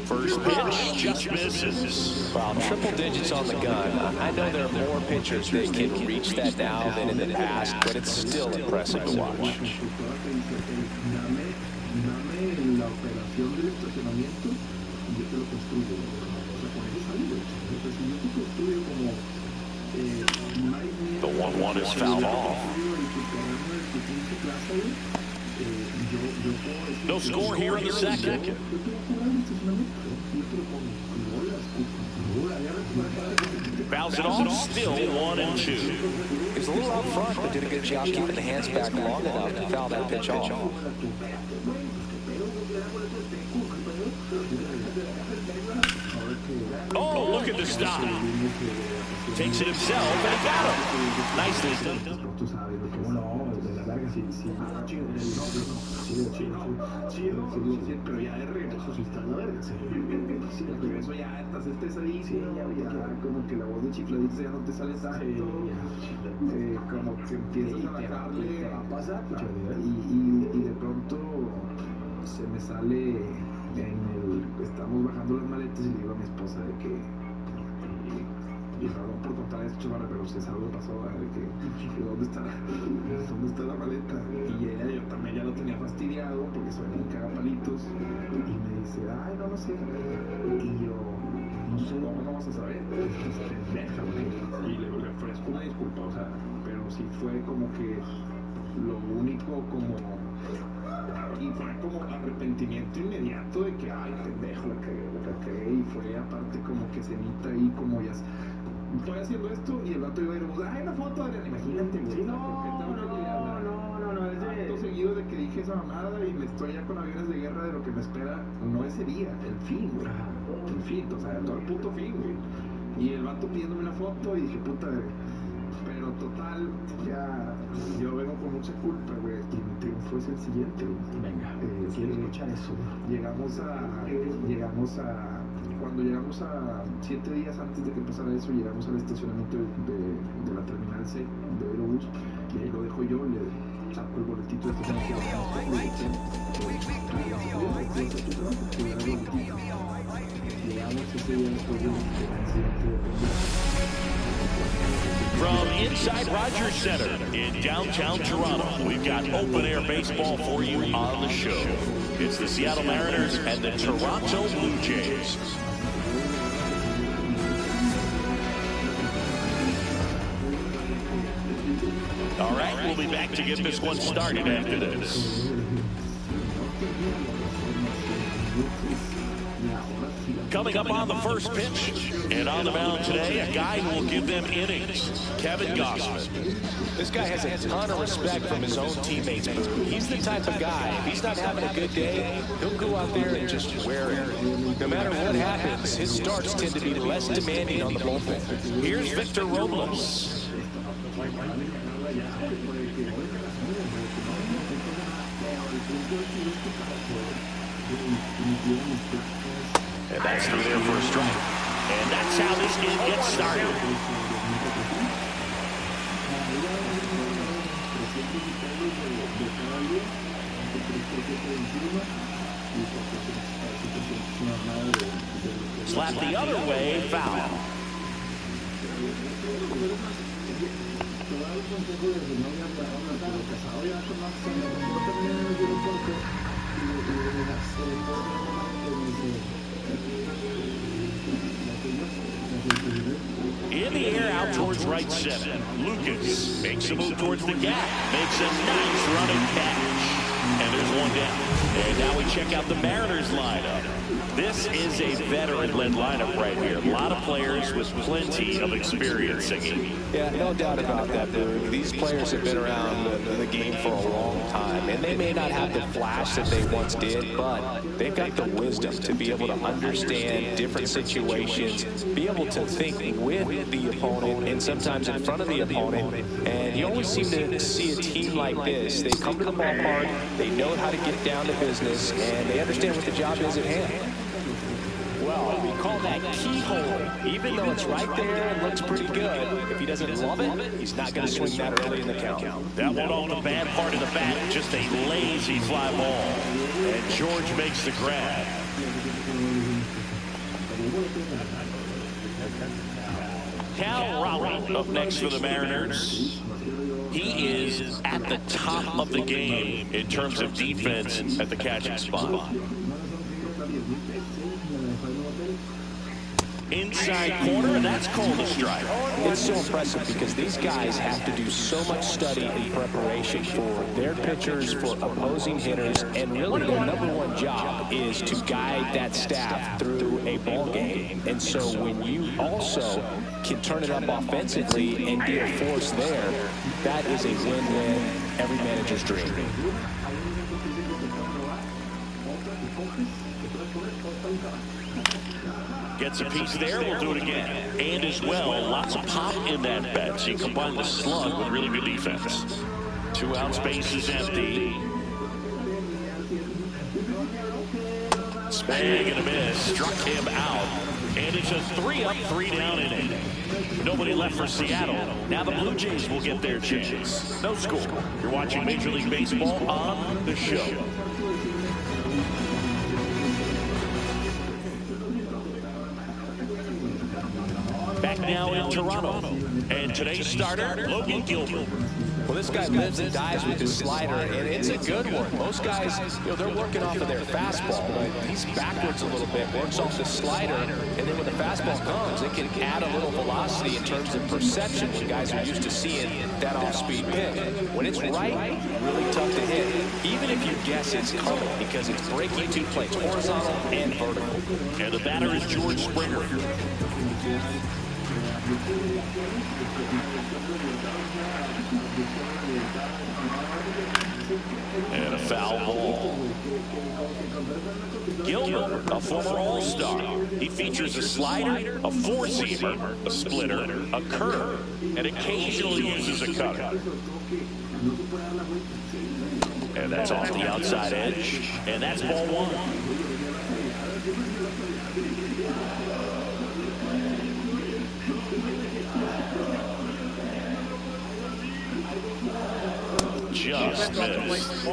First pitch just misses. Wow, triple digits on the gun. I know there are more pitchers that can reach that now than in the past, but it's still impressive to watch. The 1-1 is fouled off. No score here in the second. Fouls it off, still 1-2. He was a little out front, but did a good job keeping the hands back long enough to foul that pitch off. Oh, look at the stop. Takes it himself, and he got him. Nicely done. Pero ya de regreso sí está la verga. De regreso ya estás estresadísimo, ya como que la voz de chifladito ya no te sale tanto, como que empiezas a bajarle a pasar y de pronto se me sale estamos bajando las maletas y le digo a mi esposa de que y perdón por contar esto, chaval, pero si algo pasó, de que ¿dónde está la maleta? Y yo también ya lo tenía fastidiado porque suena en cagapalitos y me dice, ay, no sé, y yo no sé, ¿cómo no vas a saber? Déjame. Y le ofrezco una disculpa, o sea, pero sí fue como que lo único como... Y fue como arrepentimiento inmediato de que, ay, pendejo, la cagué. Y fue aparte como que cenita ahí, como ya... Estoy haciendo esto y el vato iba a ir a buscar, ay, una foto, Adrián, imagínate, güey. Sí, no, es de... Acto seguido de que dije esa mamada y me estoy ya con aviones de guerra de lo que me espera, no ese día, el fin, güey. El fin, o sea, todo el puto fin, güey. Y el vato pidiéndome una foto y dije, puta, pero total, ya yo vengo con mucha culpa, güey. Y mi triunfo es el siguiente. Venga, quiero escuchar eso. Cuando llegamos a 7 días antes de que pasara eso, llegamos al estacionamiento de la terminal C de Aerobús y ahí lo dejo yo, le saco el boletito de estacionamiento. Llegamos ese día después del incidente de From inside Rogers Center in downtown Toronto, we've got open-air baseball for you on the show. It's the Seattle Mariners and the Toronto Blue Jays. All right, we'll be back to get this one started after this. Coming up on the first pitch, and on the mound today, a guy who will give them innings, Kevin Gausman. This guy has a ton of respect from his own teammates. He's the type of guy, if he's not having a good day, he'll go out there and just wear it. No matter what happens, his starts tend to be less demanding on the bullpen. Here's Victor Robles. And that's through there for a strike. And that's how this game gets started. Slap the other way, foul. In the air, out towards right center. Lucas makes a move towards the gap. Makes a nice running catch. And there's one down. And now we check out the Mariners lineup. This is a veteran-led lineup right here. A lot of players with plenty of experience singing. Yeah, no doubt about that, Boog. These players have been around the game for a long time, and they may not have the flash that they once did, but they've got the wisdom to be able to understand different situations, be able to think with the opponent and sometimes in front of the opponent. And you always seem to see a team like this. They come to the ballpark, they know how to get down to business, and they understand what the job is at hand. Well, we call that keyhole. Even though it's right there and looks pretty good, if he doesn't love it, he's not going to swing that early in the count. That one on the bad part of the bat, just a lazy fly ball. And George makes the grab. Cal Raleigh up next for the Mariners. He is at the top of the game in terms of defense at the catching spot. Inside corner, and that's called a strike. It's so impressive because these guys have to do so much study and preparation for their pitchers, for opposing hitters, and really their #1 job is to guide that staff through a ball game. And so when you also can turn it up offensively and be a force there, that is a win-win, every manager's dream. Gets a piece there, we'll do it again. And as well, lots of pop in that bat. So you combine the slug with really good defense. 2 out, space is empty. Swing and a miss, struck him out. And it's a 3-up, 3-down inning. Nobody left for Seattle. Now the Blue Jays will get their chance. No score. You're watching Major League Baseball on the show. Back now in Toronto. And today's starter, Logan Gilbert. Well, this guy lives and dies with his slider, and it's a good one. Most guys, they're working off of their fastball, but he's backwards a little bit, works off the slider, and then when the fastball comes, it can add a little velocity in terms of perception when guys are used to seeing that off-speed pitch. When it's right, really tough to hit, even if you guess it's coming, because it's breaking 2 planes, horizontal and vertical. And the batter is George Springer. And a foul ball. Gilmer, a former All-Star. He features a slider, a four-seamer, a splitter, a curve, and occasionally uses a cutter. And that's off the outside edge. And that's ball 1. Just missed.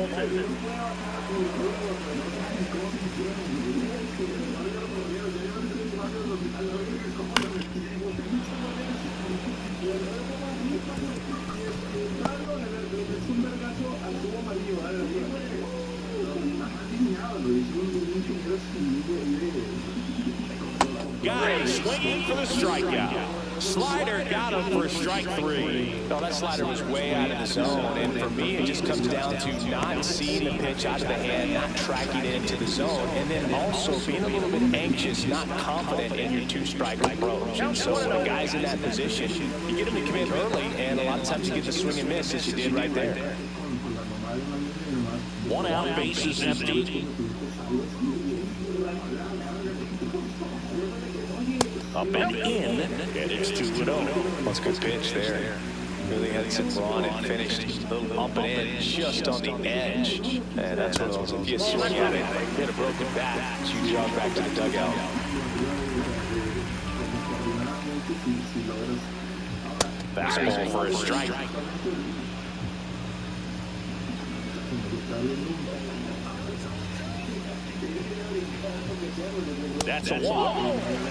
Guy swinging for the strikeout. Slider got him for strike 3. No, that slider was way out of the zone, and for me, it just comes down to not seeing the pitch out of the hand, not tracking it into the zone, and then also being a little bit anxious, not confident in your 2-strike approach. And so when a guy's in that position, you get him to commit early, and a lot of times you get the swing and miss, as you did right there. 1 out, bases empty. Up and in, and it's 2-0. That's a good pitch there. Really had some run and finished a little up and in, just on the edge. And that's one of those, if you swing at it, hit a broken bat, you jog back to the dugout. Fastball for a strike. That's a walk.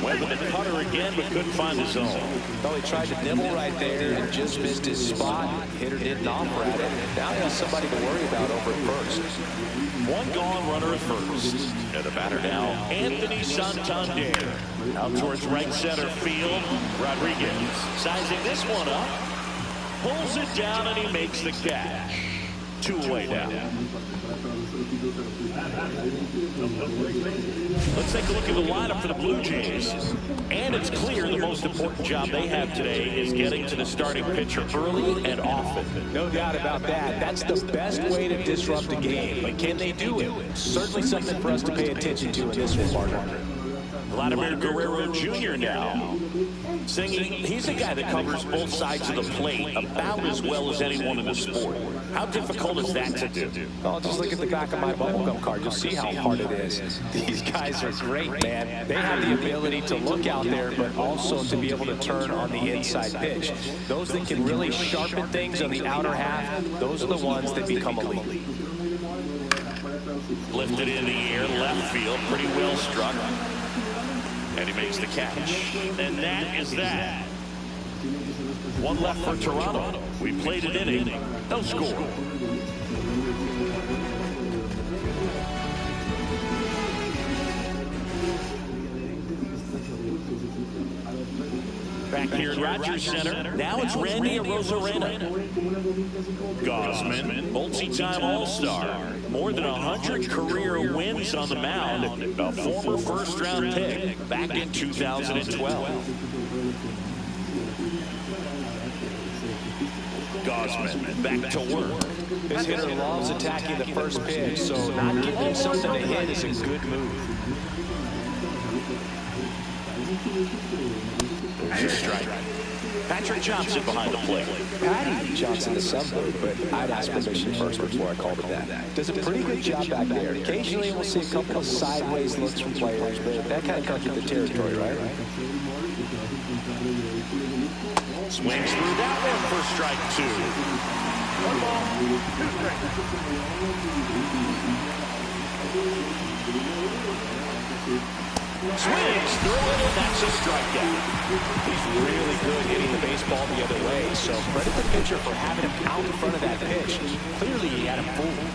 Went with the cutter again, but couldn't find the zone. Well, he tried to nibble right there and just missed his spot. Hitter didn't offer at it. Now he has somebody to worry about over at first. 1 gone, runner at first. And the batter now, Anthony Santander. Out towards right center field. Rodriguez sizing this one up. Pulls it down, and he makes the catch. 2 away now. Let's take a look at the lineup for the Blue Jays. And it's clear the most important job they have today is getting to the starting pitcher early and often. No doubt about that. That's the best way to disrupt a game. But can they do it? Certainly something for us to pay attention to in this one, partner. Vladimir Guerrero Jr. now. Singing, he's a guy that covers both sides of the plate about as well as anyone in the sport. How difficult is that to do? Oh, just look at the back of my bubblegum card. You'll see how hard it is. These guys are great, man. They have the ability to look out there, but also to be able to turn on the inside pitch. Those that can really sharpen things on the outer half, those are the ones that become elite. Lifted in the air, left field, pretty well struck. And he makes the catch. And that is that. 1 left for Toronto. We played an inning. No score. Back here at Rogers Center. Now it's Randy Arozarena. Gosman, multi-time All-Star. More than 100 career wins on the mound. A former first-round pick back in 2012. Gosman back to work. This hitter loves attacking the first pitch, so not giving him something to hit is a good move. There's a strike. Patrick Johnson behind the plate. Patty Johnson is something, but I'd ask permission first before I called it that. Does a pretty good job back there. Occasionally we'll see a couple of sideways looks from players, but that kind of comes with the territory, right? Swings through that one for strike 2. 1 ball, 2 strikes. Swings through it, and that's a strikeout. He's really good hitting the baseball the other way, so credit the pitcher for having him out in front of that pitch. Clearly, he had him fooled.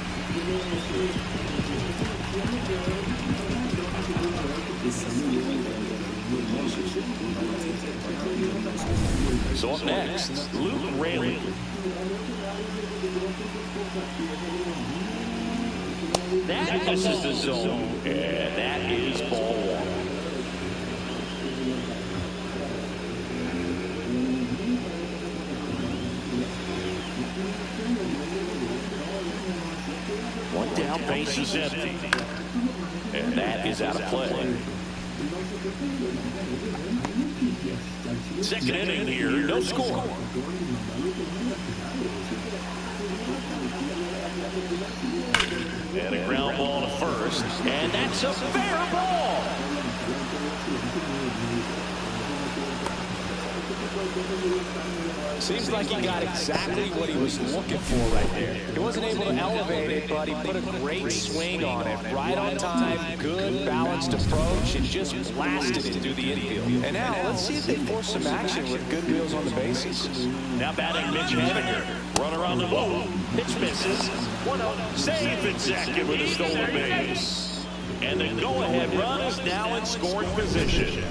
So up next, Luke Rayleigh. That misses the zone, and that is ball one. One down, base is empty, and that is out of play. Second inning here, no score. And a ground ball to first, and that's a fair ball. Seems like he got exactly what he was looking for right there. He wasn't able to elevate it, but he put a great swing on it. Right on time, good balanced approach, and just blasted it through the infield. And now, let's see if they force some action with good wheels on the bases. Now batting Mitch Haniger. Runner on the move. Pitch misses. 1-0. Safe and second with a stolen base. And the go-ahead run is now in scoring position.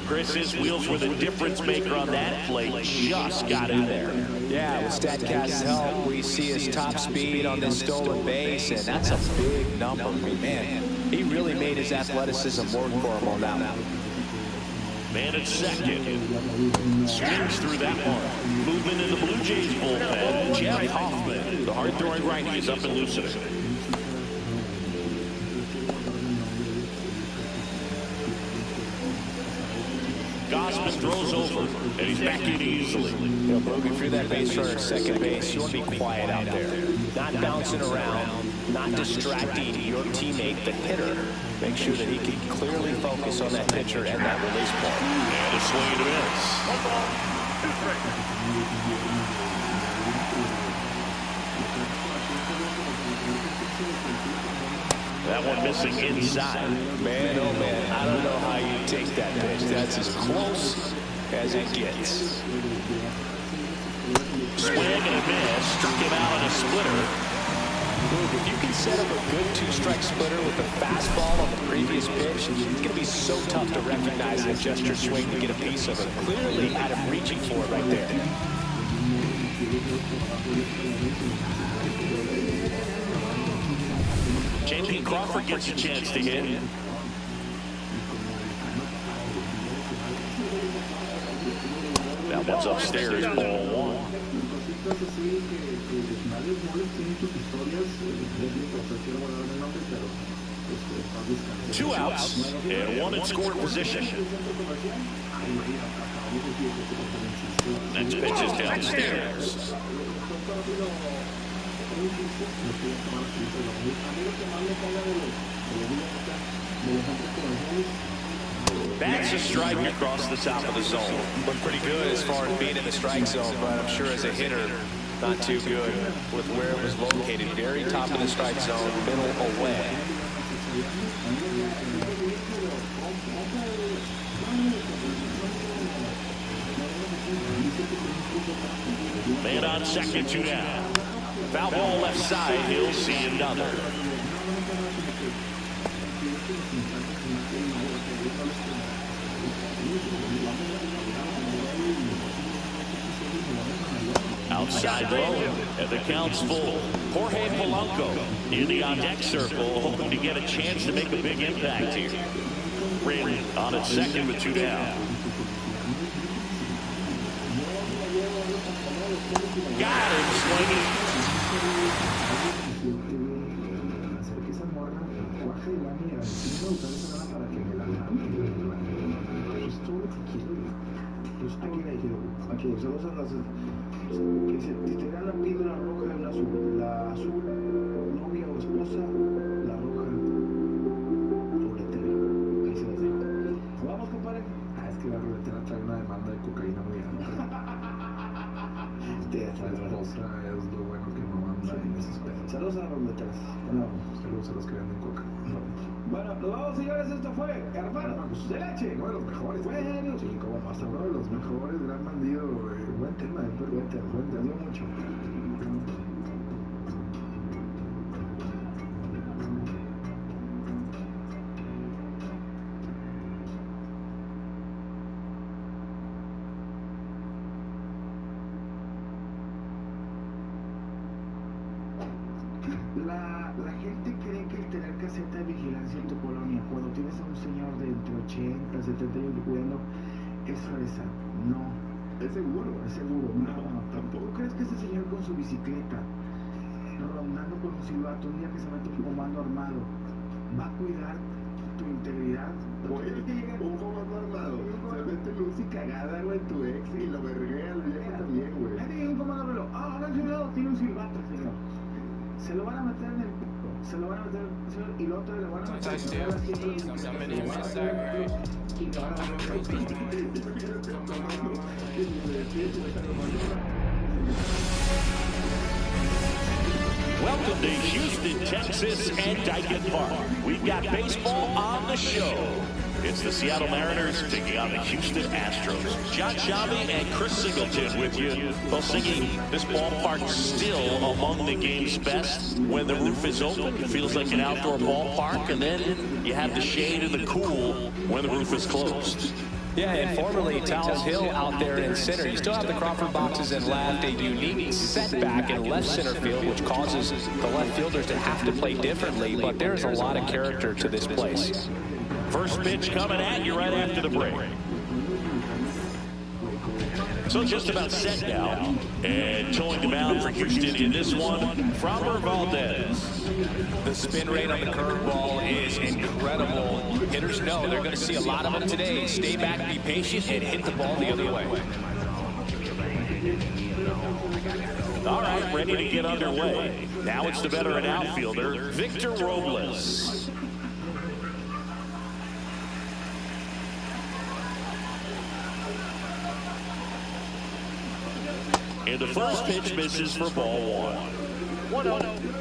Chris, his wheels were the difference maker on that play. Just got in there. Yeah, with StatCast's help, we see his top speed on this stolen base, and that's a big number. I mean, man, he really made his athleticism work for him on that one. Man at second. Swings through that one. Movement in the Blue Jays bullpen. Jeff Hoffman, the hard-throwing righty, is up and loosening. Gausman throws over, and he's back in easily. You know, moving through that base runner at second base, you want to be quiet out there. Not bouncing around, not distracting your teammate, the hitter. Make sure that he can clearly focus on that pitcher and that release ball. And a swing and a miss. 1 ball, 2 strikes. That one missing inside. Man, oh man, I don't know how you take that pitch. That's as close as it gets. Swing and a miss. Struck him out on a splitter. If you can set up a good two-strike splitter with a fastball on the previous pitch, it's going to be so tough to recognize and adjust your swing to get a piece of it. Clearly had him reaching for it right there. J.P. Crawford gets a chance to hit. That one's upstairs, ball one. 2 outs and 1 in scoring position. Next pitch is downstairs. That's a strike across the top of the zone. Looked pretty good as far as being in the strike zone, but I'm sure as a hitter, not too good with where it was located. Very top of the strike zone, middle away. Man on second, 2 down. Foul ball left side, he'll see another. Outside low, and the count's full. Jorge Polanco in the on-deck circle, hoping to get a chance to make a big impact here. Rayleigh on at second with 2 down. Got him swinging. Aquí, solo son las que se titeran la píldora roja y la azul. La azul, novia o esposa, la roja, ruletera. Ahí se las dejo. Vamos, compadre. Es que la ruletera trae una demanda de cocaína muy alta. La esposa es lo bueno que no anda en esos pedos. Saludos a las ruleteras. Bueno, saludos a los que venden coca. Bueno, nos vamos, señores. Esto fue Hermanos de Leche. Uno de los mejores. Bueno, Sí, como pasa, uno de los mejores, gran bandido. Buen tema, buen tema, dio mucho. La gente cree que el tener caseta de vigilancia en tu colonia, cuando tienes a un señor de entre 80 70 años cuidando, es fresa. No. Es seguro. Es seguro. No, tampoco. ¿Tú crees que ese señor con su bicicleta, rondando con un silbato, un día que se mete un comando armado, va a cuidar tu integridad? Oye, un comando armado, se mete luz y cagada, güey, tu ex y lo verguea al viejo también, güey. Tiene un comando armado. Ahora el señor tiene un silbato, señor. Se lo van a meter en el pico, se lo van a meter en el señor y el otro le van a meter en el asiento y le van a Welcome to Houston, Texas, and Dyken Park. We've got baseball on the show. It's the Seattle Mariners taking on the Houston Astros. John Shabby and Chris Singleton with you. Well, Singy, this ballpark's still among the game's best. When the roof is open, it feels like an outdoor ballpark, and then you have the shade and the cool when the roof is closed. Yeah, and formerly Towles Hill out there in center. You still have the Crawford boxes in left, a unique setback in left center field, which causes the left fielders to have to play differently, but there's a lot of character to this place. First pitch coming at you right after the break. So just about set now, and towing the mound for Houston in this one, Framber Valdez. The spin rate on the curveball is incredible. Hitters know they're going to see a lot of them today. Stay back, be patient, and hit the ball the other way. All right, ready to get underway. Now it's the veteran outfielder, Victor Robles. And the first pitch misses for ball one. 1-0.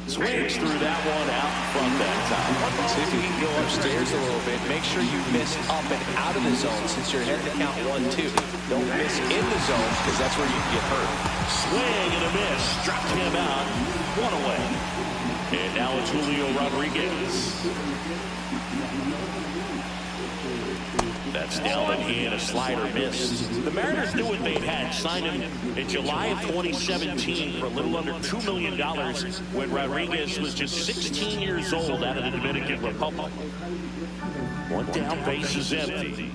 Swings through that one out front that time. See if you can go upstairs a little bit. Make sure you miss up and out of the zone since you're heading to count 1-2. Don't miss in the zone because that's where you can get hurt. Swing and a miss. Struck him out. One away. And now it's Julio Rodriguez. That's down and a slider missed. The Mariners knew what they had. Signed him in July of 2017 for a little under $2 million when Rodriguez was just 16 years old out of the Dominican Republic. One down, base is empty.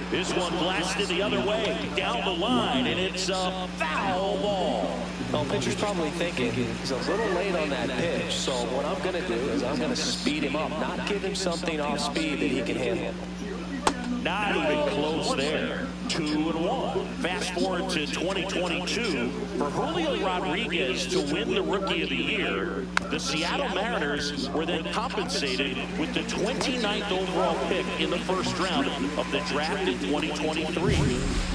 This one blasted the other way, down the line, and it's a foul ball. Well, pitcher's probably thinking he's a little late on that pitch, so what I'm going to do is I'm going to speed him up, not give him something off speed that he can handle. Not even close there. 2-1. Fast forward to 2022. For Julio Rodriguez to win the Rookie of the Year, the Seattle Mariners were then compensated with the 29th overall pick in the first round of the draft in 2023.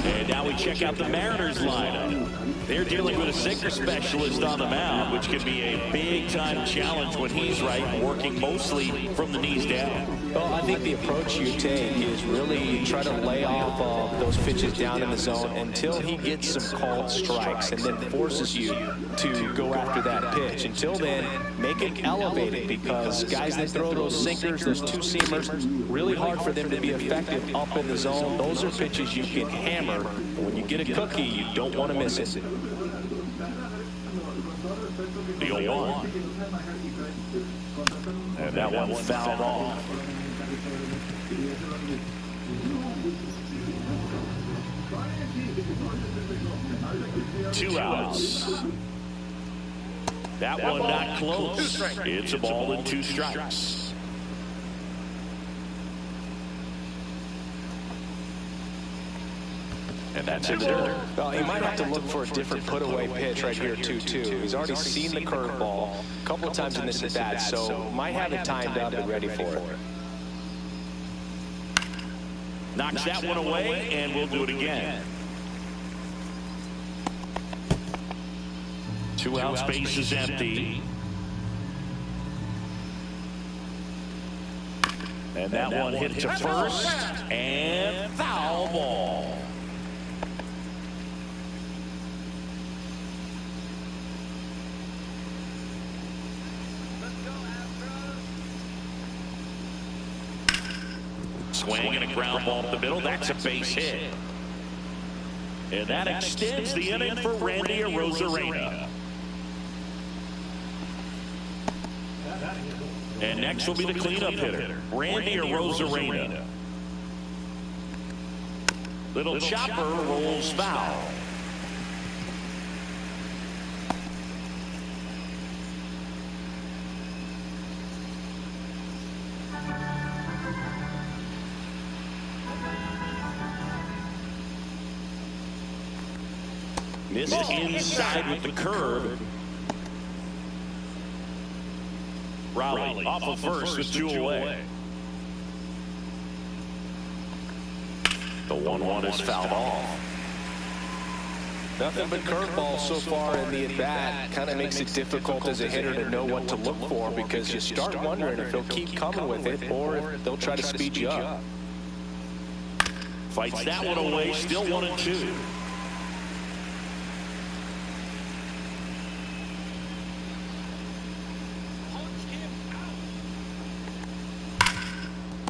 And now we check out the Mariners lineup. They're dealing with a sinker specialist on the mound, which can be a big-time challenge when he's right, working mostly from the knees down. Well, I think the approach you take is really try to lay off those pitches down in the zone until he gets some called strikes and then forces you to go after that pitch. Until then, make it elevated because guys that throw those sinkers, those two-seamers, really hard for them to be effective up in the zone. Those are pitches you can hammer. When you get a cookie, you don't want to miss it. The 0-1. And that one fouled off. 2 outs. That one not close. It's a ball and 2 strikes. And that's in the dirt. Well, he might have to look for a different put-away pitch right here, too. He's already seen the curveball a couple of times in this at-bat, so might have it timed up and ready for it. Knocks that one away, and we'll do it again. 2 outs, base is empty. And that one hit to first, and foul ball. Swing and a ground ball up the middle. That's a base hit. And that extends the inning for Randy Arozarena. And next will be the cleanup hitter, Randy Arozarena. Little chopper rolls foul. Missed inside with the curve. Raleigh off of first with 2 away. The 1-1 is fouled off. Nothing but curveballs so far in the at-bat. Kind of makes it difficult as a hitter to know what to look for, because you start wondering if they'll keep coming with it or if they'll try to speed you up. Fights that one away, still 1-2.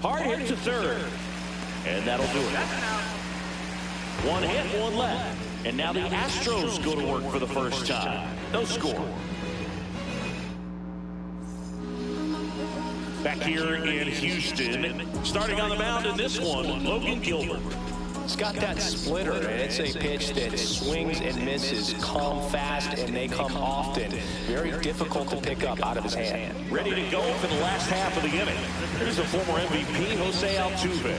Hard hit to third. And that'll do it. 1 hit, 1 left. And now the Astros go to work for the first time. No score. Back here in Houston, starting on the mound in this one, Logan Gilbert. It's got that splitter, and it's a pitch that swings and misses, come fast, and they come often. Very difficult to pick up out of his hand. Ready to go for the last half of the inning. Here's the former MVP, Jose Altuve.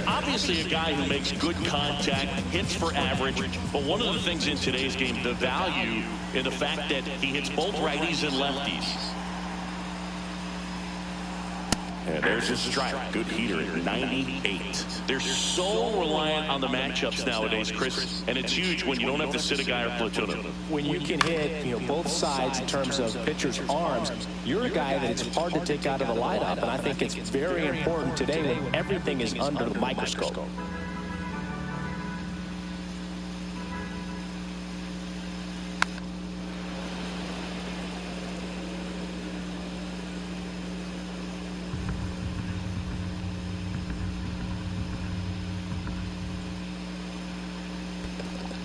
Obviously a guy who makes good contact, hits for average, but one of the things in today's game, the value in the fact that he hits both righties and lefties. And there's his strike. Good heater at 98. They're so reliant on the matchups nowadays, Chris, and it's huge when you don't have to sit a guy or platoon him. When you can hit, both sides in terms of pitchers' arms, you're a guy that it's hard to take out of the lineup, and I think it's very important today when everything is under the microscope.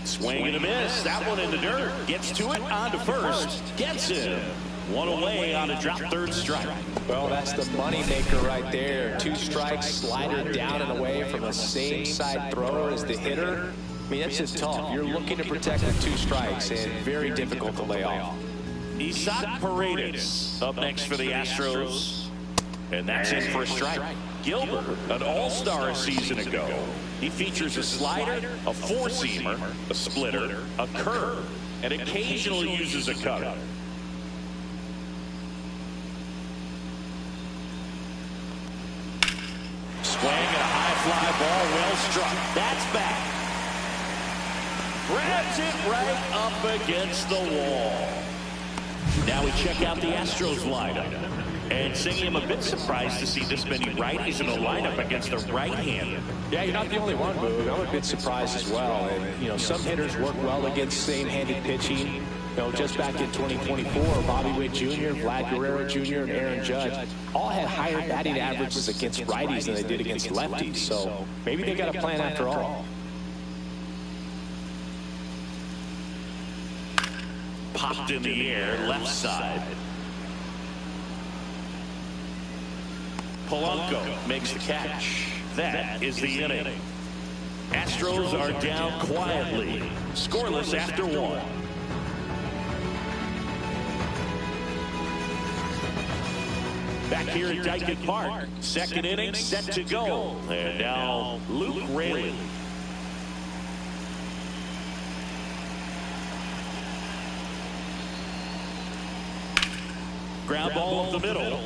Swing and a miss. That one in the dirt. Gets to it, on to first. Gets him. 1 away on a drop third strike. Well, that's the moneymaker right there. 2 strikes, slider down and away from the same side thrower as the hitter. I mean, that's just tough. You're looking to protect with 2 strikes, and very difficult to lay off. Isaac Paredes up next for the Astros. And that's in for a strike. Gilbert, an all-star a season ago. He features a slider, a 4-seamer, a splitter, a curve, and occasionally uses a cutter. Swing and a high fly ball, well struck. That's back. Grabs it right up against the wall. Now we check out the Astros lineup. And Singy, I'm a bit surprised to see this many righties in the lineup against the right-hander. Yeah, you're not the only one, Boog. I'm a bit surprised as well. And, some hitters work well against same-handed pitching. Just back in 2024, Bobby Witt Jr., Vlad Guerrero Jr., and Aaron Judge all had higher batting averages against righties than they did against lefties. So maybe they got a plan after all. Popped in the air, left side. Polanco makes the catch. That is the inning. Astros are down quietly. Scoreless after 1. Back here at Dyken Park. Second inning set to go. And now Luke Raley. Ground ball up the middle.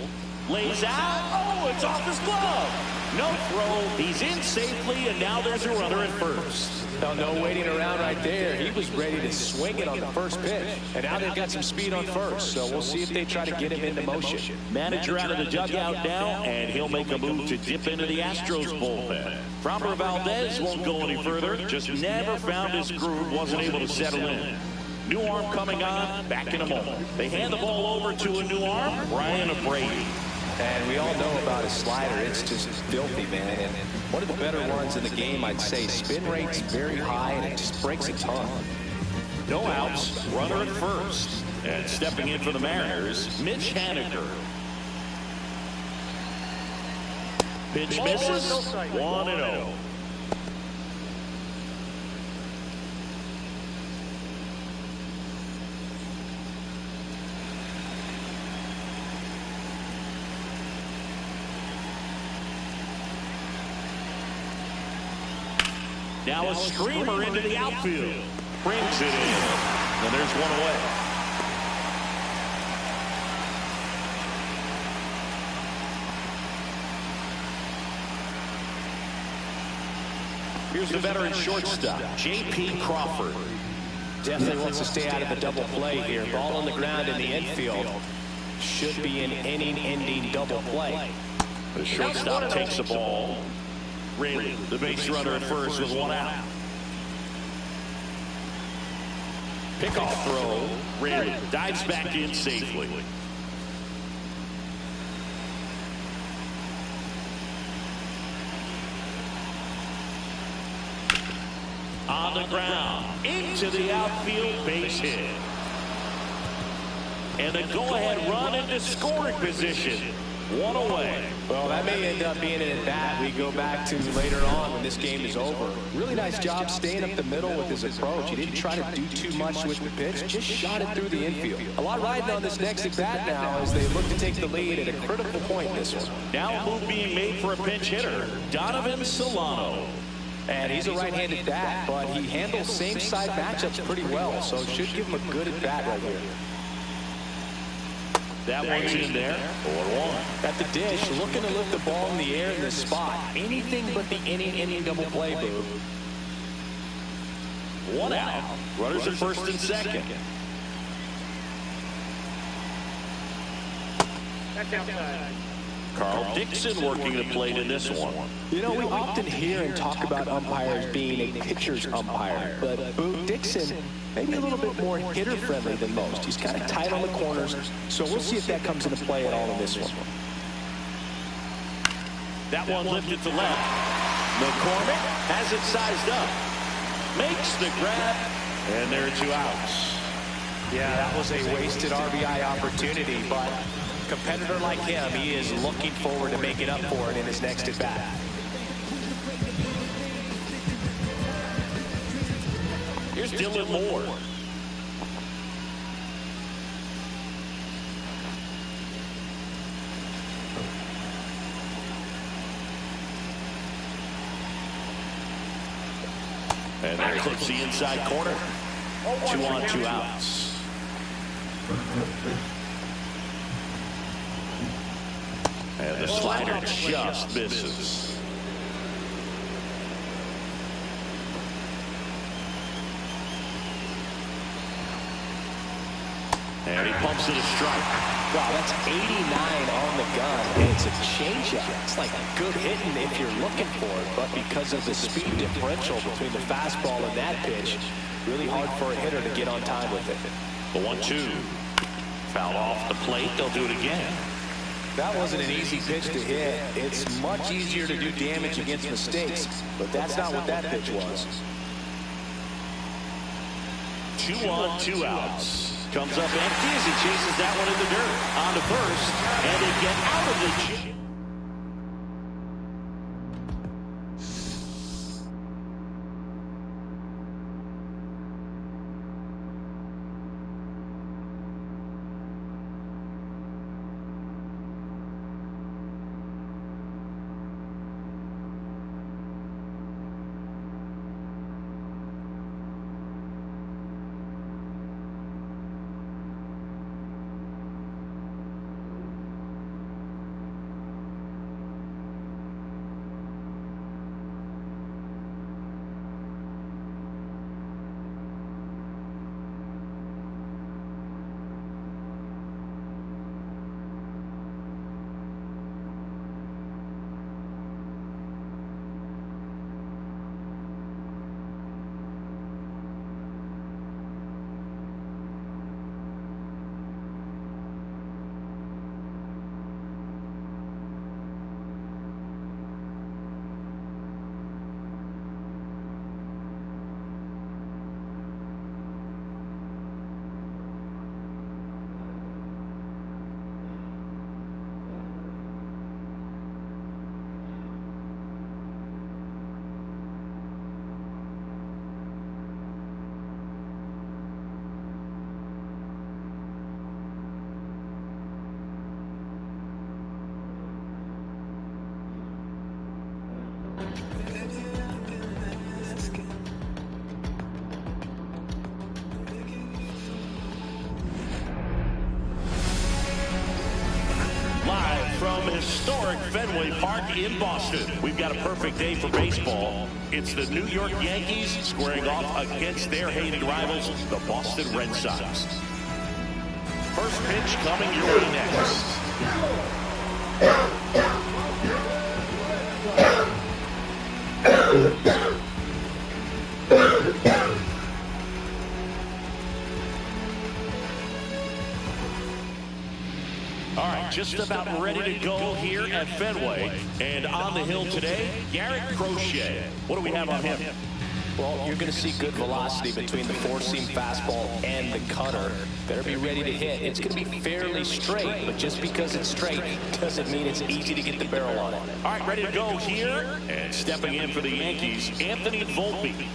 Lays out. Oh, it's off his glove. No throw. He's in safely, and now there's a runner at first. No waiting around right there. He was ready to swing it on the first pitch. And now they've got some speed on first, so we'll see if they try to get him into motion. Manager out of the dugout now, and he'll make a move to dip into the Astros bullpen. Framber Valdez won't go any further. Just never found his groove, wasn't able to settle in. New arm coming on, back in a moment. They hand the ball over to a new arm, Ryan Brady. And we all know about his slider. It's just filthy, man. And one of the better ones in the game, I'd say. Spin rate's very high, and it just breaks a ton. No outs, runner at first. And stepping in for the Mariners, Mitch Haniger. Pitch misses, 1-0. Now a screamer into the outfield. Brings it in. And there's one away. Here's the veteran shortstop, J.P. Crawford. Definitely wants to stay out of the double play here. Ball on the ground in the infield. Should be an inning-ending double play. The shortstop takes the ball. Raley, the base runner at first with one out. Pickoff throw. Raley dives back in safely. On the ground, into the outfield, base hit. And a go-ahead run into scoring position. One away. Well, that may end up being an at-bat we go back to later on when this game is over. Really nice job staying up the middle with his approach. He didn't try to do too much with the pitch, just shot it through the infield. A lot riding on this next at-bat now as they look to take the lead at a critical point in this one. Now a move being made for a pinch hitter, Donovan Solano. And he's a right-handed bat, but he handles same-side matchups pretty well, so it should give him a good at-bat right here. That one's in there, 4-1. At the dish, looking to lift the ball in the air in this spot. Anything but the inning double play, boo. One out. Runners at first and second. That's outside. Carl Dixon working the plate in this one. You know, we often hear and talk about umpires being a pitcher's umpire, but Boo Dixon maybe a little bit more hitter-friendly than most. He's kind of tight on the corners, so we'll see if that comes into play at all in this one. That one lifted to left. McCormick has it sized up. Makes the grab, and there are 2 outs. Yeah, that was a wasted RBI opportunity, but a competitor like him, he is looking forward to making up for it in his next at-bat. Here's Dylan Moore. And that clips the inside corner. 2 on, 2 outs. And the slider just misses. And he pumps it a strike. Wow, that's 89 on the gun, and it's a changeup. It's like good hitting if you're looking for it, but because of the speed differential between the fastball and that pitch, really hard for a hitter to get on time with it. The 1-2. Foul off the plate. They'll do it again. That wasn't an easy pitch to hit. It's much easier to do damage against mistakes, but that's not what that pitch was. 2 on, 2 outs. Comes up empty as he chases that one in the dirt. On to first, and they get out of the From historic Fenway Park in Boston, we've got a perfect day for baseball. It's the New York Yankees squaring off against their hated rivals, the Boston Red Sox. First pitch coming your way next. All right, just about ready to go here at Fenway. And on the hill today, Garrett Crochet. What do we have on him? Well, you're going to see good velocity between the four-seam fastball and the cutter. Better be ready to hit. It's going to be fairly straight, but just because it's straight doesn't mean it's easy to get the barrel on it. All right, ready to go here. And stepping in for the Yankees, Anthony Volpe.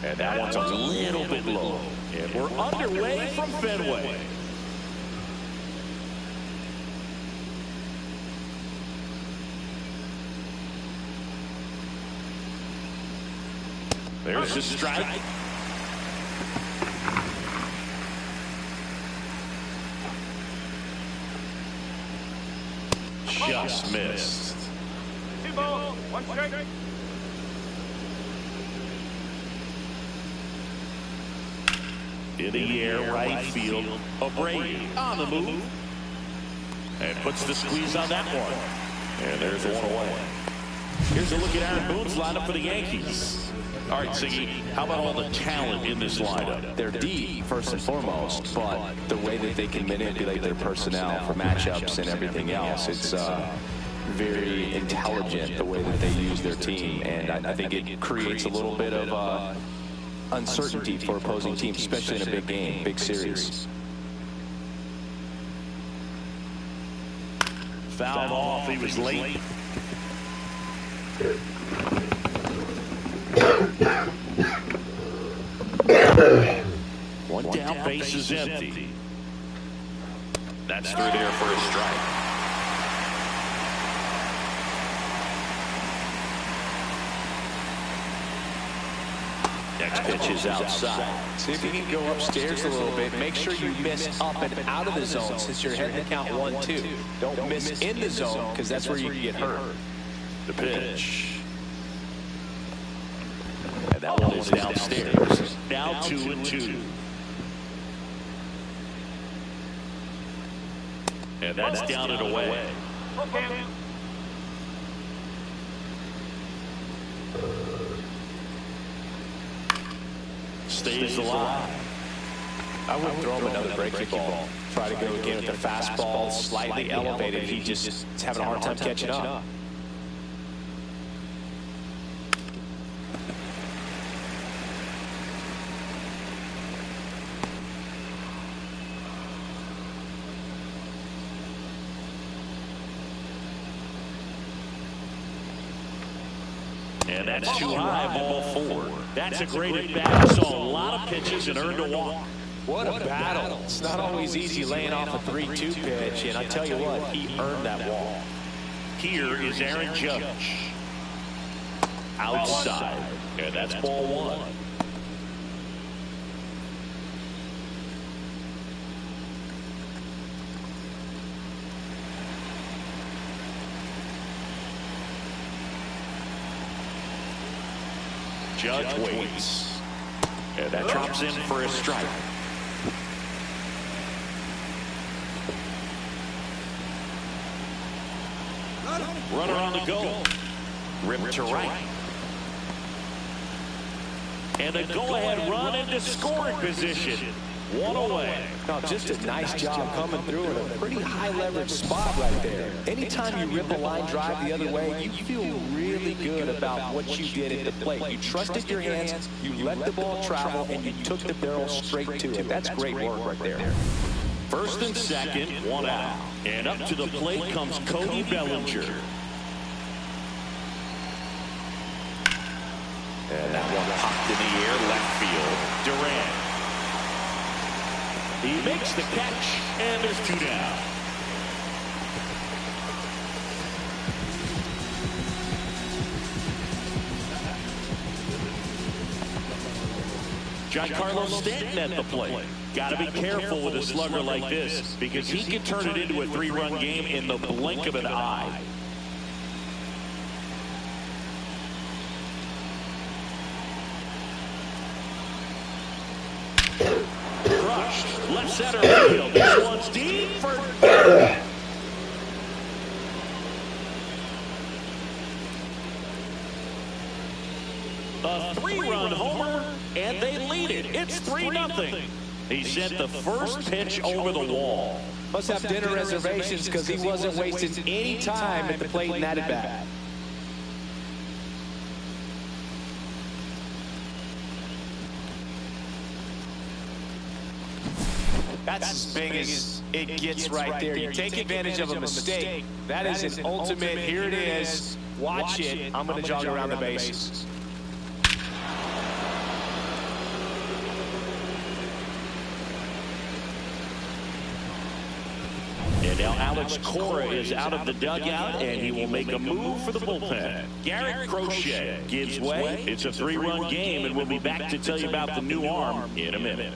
And that one's a little bit low. And we're underway from Fenway. There's the strike. Just missed. 2 balls, 1 strike. In the air, right field. O'Brady on the move. And puts the squeeze on that one. And there's one away. Here's a look at Aaron Boone's lineup for the Yankees. All right, Siggy, how about all the talent in this lineup? They're deep, first and foremost, but the way that they can manipulate their personnel for matchups and everything else, it's very intelligent the way that they use their team. And I think it creates a little bit of uncertainty for opposing teams, especially in a big game, big series. Fouled off, he was late. One down, base is empty. That's through there for a strike. Next pitch is outside. See if you can go upstairs a little bit. Make sure you miss up and out of the zone since you're heading to count 1-2. Don't miss in the zone because that's where you can get hurt. The pitch. And that one is downstairs. Now 2-2. And that's down and away. Okay. Stays alive. I would throw him another breaking ball. Try to go again with the fastball slightly elevated. He just is having a hard time catching up. And that's too high, ball 4. That's a great at-bat. Saw a lot of pitches and earned a walk. What a battle. It's not always easy laying off a 3-2 pitch, and I tell you what, he earned that walk. Here is Aaron Judge. Outside. And that's ball 1. Judge waits. And that drops in for a strike. Runner on the go. Ripped to right. And a go-ahead run into scoring position. One away. No, just a nice job coming through in a pretty high leverage spot right there. Anytime you rip a line drive the other way, you feel really good about what you did at the plate. You trusted your hands, you let the ball travel, and you took the barrel straight to it. That's great work right there. First and second, 1 out. And up to the plate comes Cody Bellinger. And that one popped in the air, left field. Durant. He makes the catch, and there's 2 down. Giancarlo Stanton at the plate. Got to be careful with a slugger like this because he can turn it into a 3-run game in the blink of an eye. Crushed. Left center field. This one's deep for... A 3-run homer, and they lead it. It's 3-0. He sent the first pitch over the wall. Must have dinner reservations because he wasn't wasting any time at the plate in that at-bat. That's as big as it gets right there. You take advantage of a mistake. That is an ultimate. Here it is. Watch it. I'm going to jog around the bases. And now Alex Cora is out of the dugout, and he will make a move for the bullpen. Garrett Crochet gives way. It's a 3-run game, and we'll be back to tell you about the new arm in a minute.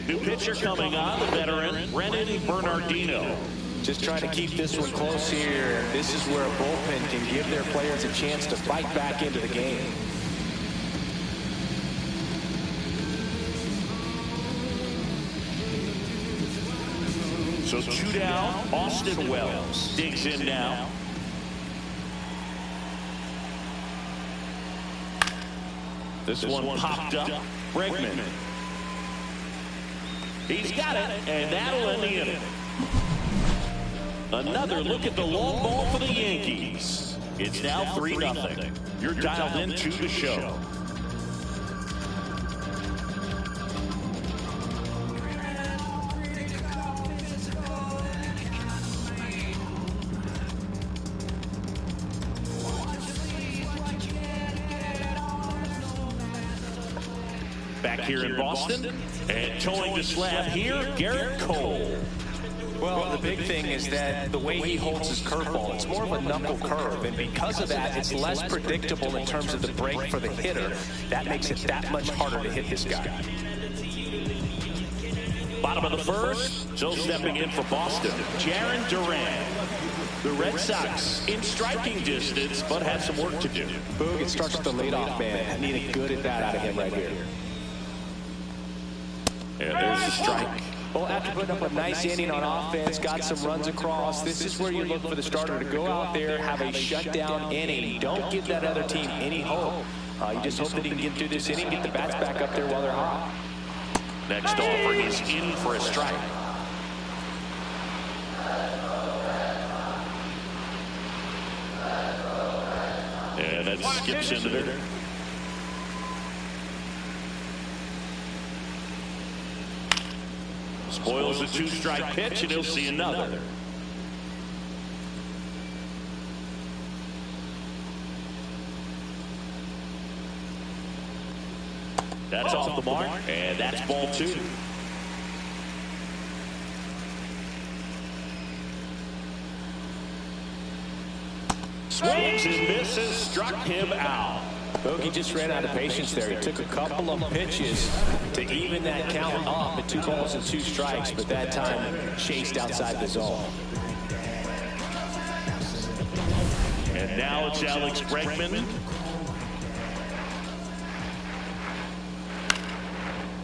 New pitcher coming on, the veteran, Brennan Bernardino. Just trying to keep this one close here. This is where a bullpen can give their players a chance to fight back into the game. So 2 down, Austin Wells digs in now. This one popped up. Bregman. He's got it, and that'll end the inning. Another look at the long ball for the Yankees. It's now 3-0. You're dialed into the show. Back here in Boston, and towing the slab here, Garrett Cole. Well, the big thing is that the way he holds his curveball, it's more of a knuckle curve, and because of that, it's less predictable in terms of the break for the hitter. That makes it that much harder to hit this guy. Bottom of the first, still stepping in for Boston, Jarren Duran. The Red Sox in striking distance, but have some work to do. Boog, it starts with the leadoff man. I need a good at bat out of him right here. And there's the strike. Well, after putting up a nice inning on offense, got some runs across, this is where you look for the starter to go out there, have a shutdown inning. Don't give that other team any hope. You just hope that he can get through this inning, get the bats back up there while they're hot. Next offering is in for a strike. And that skips into there. Spoils a 2-strike pitch, and he'll see another. That's off the mark, and that's ball 2. Swings and misses, struck him out. Bogey just ran out of patience there. He took a couple of pitches to even that count up at 2 balls and 2 strikes, but that time chased outside the zone. And now it's Alex Bregman.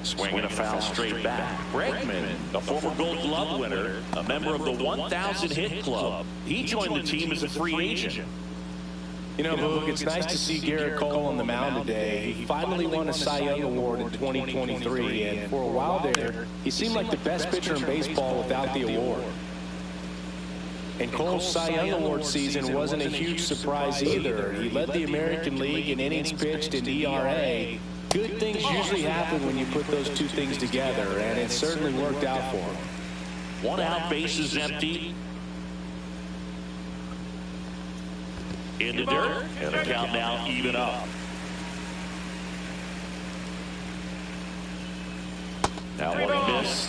Swinging a foul straight back. Bregman, a former Gold Glove winner, a member of the 1,000 hit club. He joined the team as a free agent. You know, Boog, it's nice to see Garrett Cole on the mound today. He finally won a Cy Young Award in 2023, and for a while there, he seemed like the best pitcher in baseball without the award. And Cole's Cy Young Award season wasn't a huge surprise either. He led the American League in innings pitched and ERA. Good things usually happen when you put those two things together, and it certainly worked out for him. 1 out, bases empty. In the dirt, and the count now even up. Now one missed.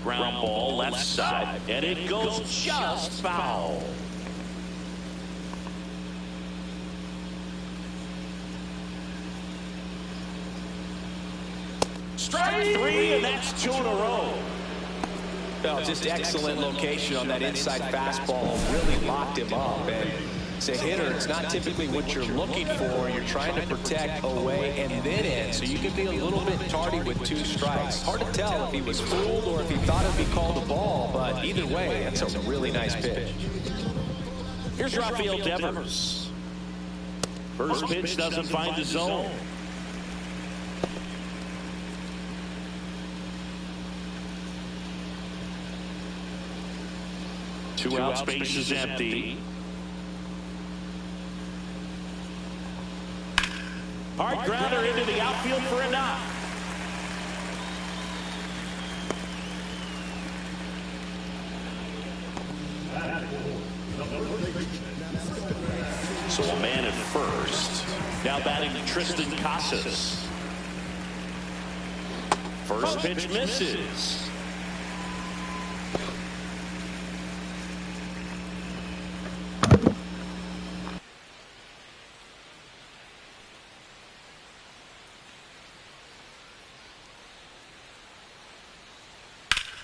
Ground ball left side, and it goes just foul. Strike three, and that's 2 in a row. Well, just excellent location on that inside fastball. Really locked him up. And as a hitter, it's not typically what you're looking for. You're trying to protect away and then in. So you can be a little bit tardy with 2 strikes. Hard to tell if he was fooled or if he thought it would be called a ball. But either way, that's a really nice pitch. Here's Rafael Devers. First pitch doesn't find the zone. Two out, space is empty. Hard grounder into the outfield for a knock. So a man at first. Now batting Tristan Casas. First pitch misses.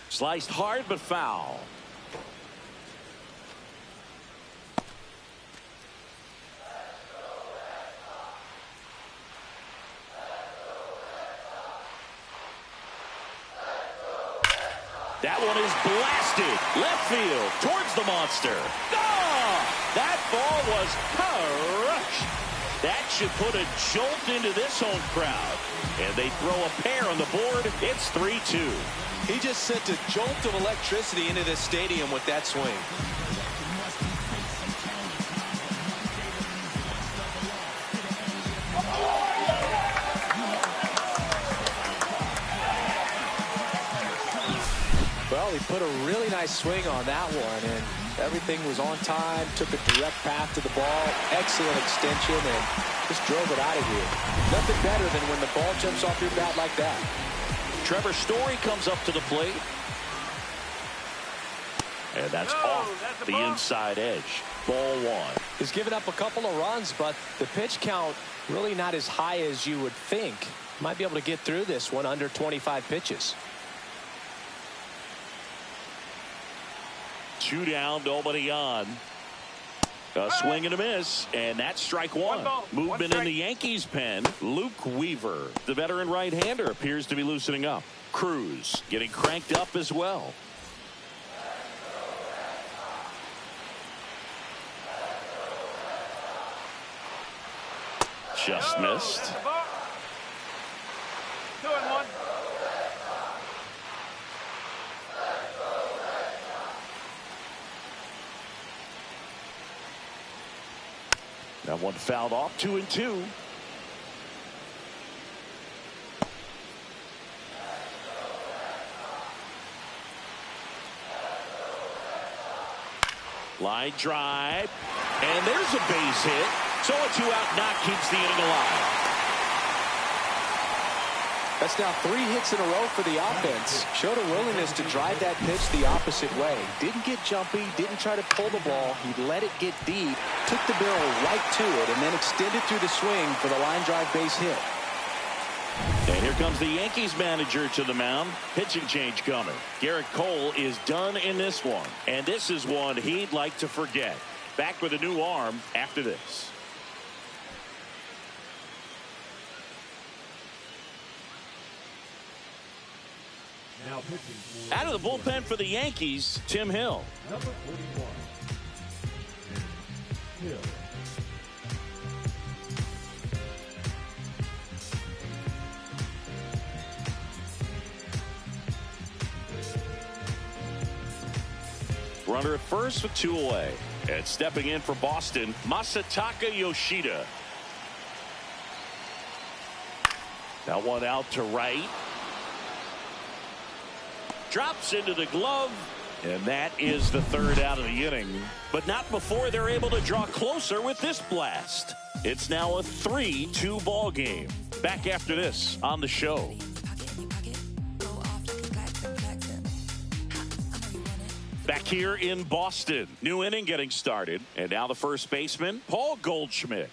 Sliced hard but foul. That one is blasted left field towards the monster. Oh, that ball was crushed. That should put a jolt into this home crowd. And they throw a pair on the board. It's 3-2. He just sent a jolt of electricity into this stadium with that swing. Well, he put a really nice swing on that one, and everything was on time, took a direct path to the ball, excellent extension, and just drove it out of here. Nothing better than when the ball jumps off your bat like that. Trevor Story comes up to the plate. And that's off the inside edge. Ball 1. He's given up a couple of runs, but the pitch count really not as high as you would think. Might be able to get through this one under 25 pitches. 2 down, nobody on. A swing and a miss, and that's strike 1. Movement in the Yankees pen. Luke Weaver, the veteran right-hander, appears to be loosening up. Cruz getting cranked up as well. Just missed. 2-1. That one fouled off. 2-2. Line drive, and there's a base hit. So a 2-out knock keeps the inning alive. That's now 3 hits in a row for the offense. Showed a willingness to drive that pitch the opposite way. Didn't get jumpy, didn't try to pull the ball. He let it get deep, took the barrel right to it, and then extended through the swing for the line drive base hit. And here comes the Yankees manager to the mound. Pitching change coming. Garrett Cole is done in this one. And this is one he'd like to forget. Back with a new arm after this. Out of the bullpen for the Yankees, Tim Hill. Number 41. Hill. Runner at first with 2 away. And stepping in for Boston, Masataka Yoshida. That one out to right. Drops into the glove. And that is the 3rd out of the inning. But not before they're able to draw closer with this blast. It's now a 3-2 ball game. Back after this on the show. Back here in Boston. New inning getting started. And now the first baseman, Paul Goldschmidt.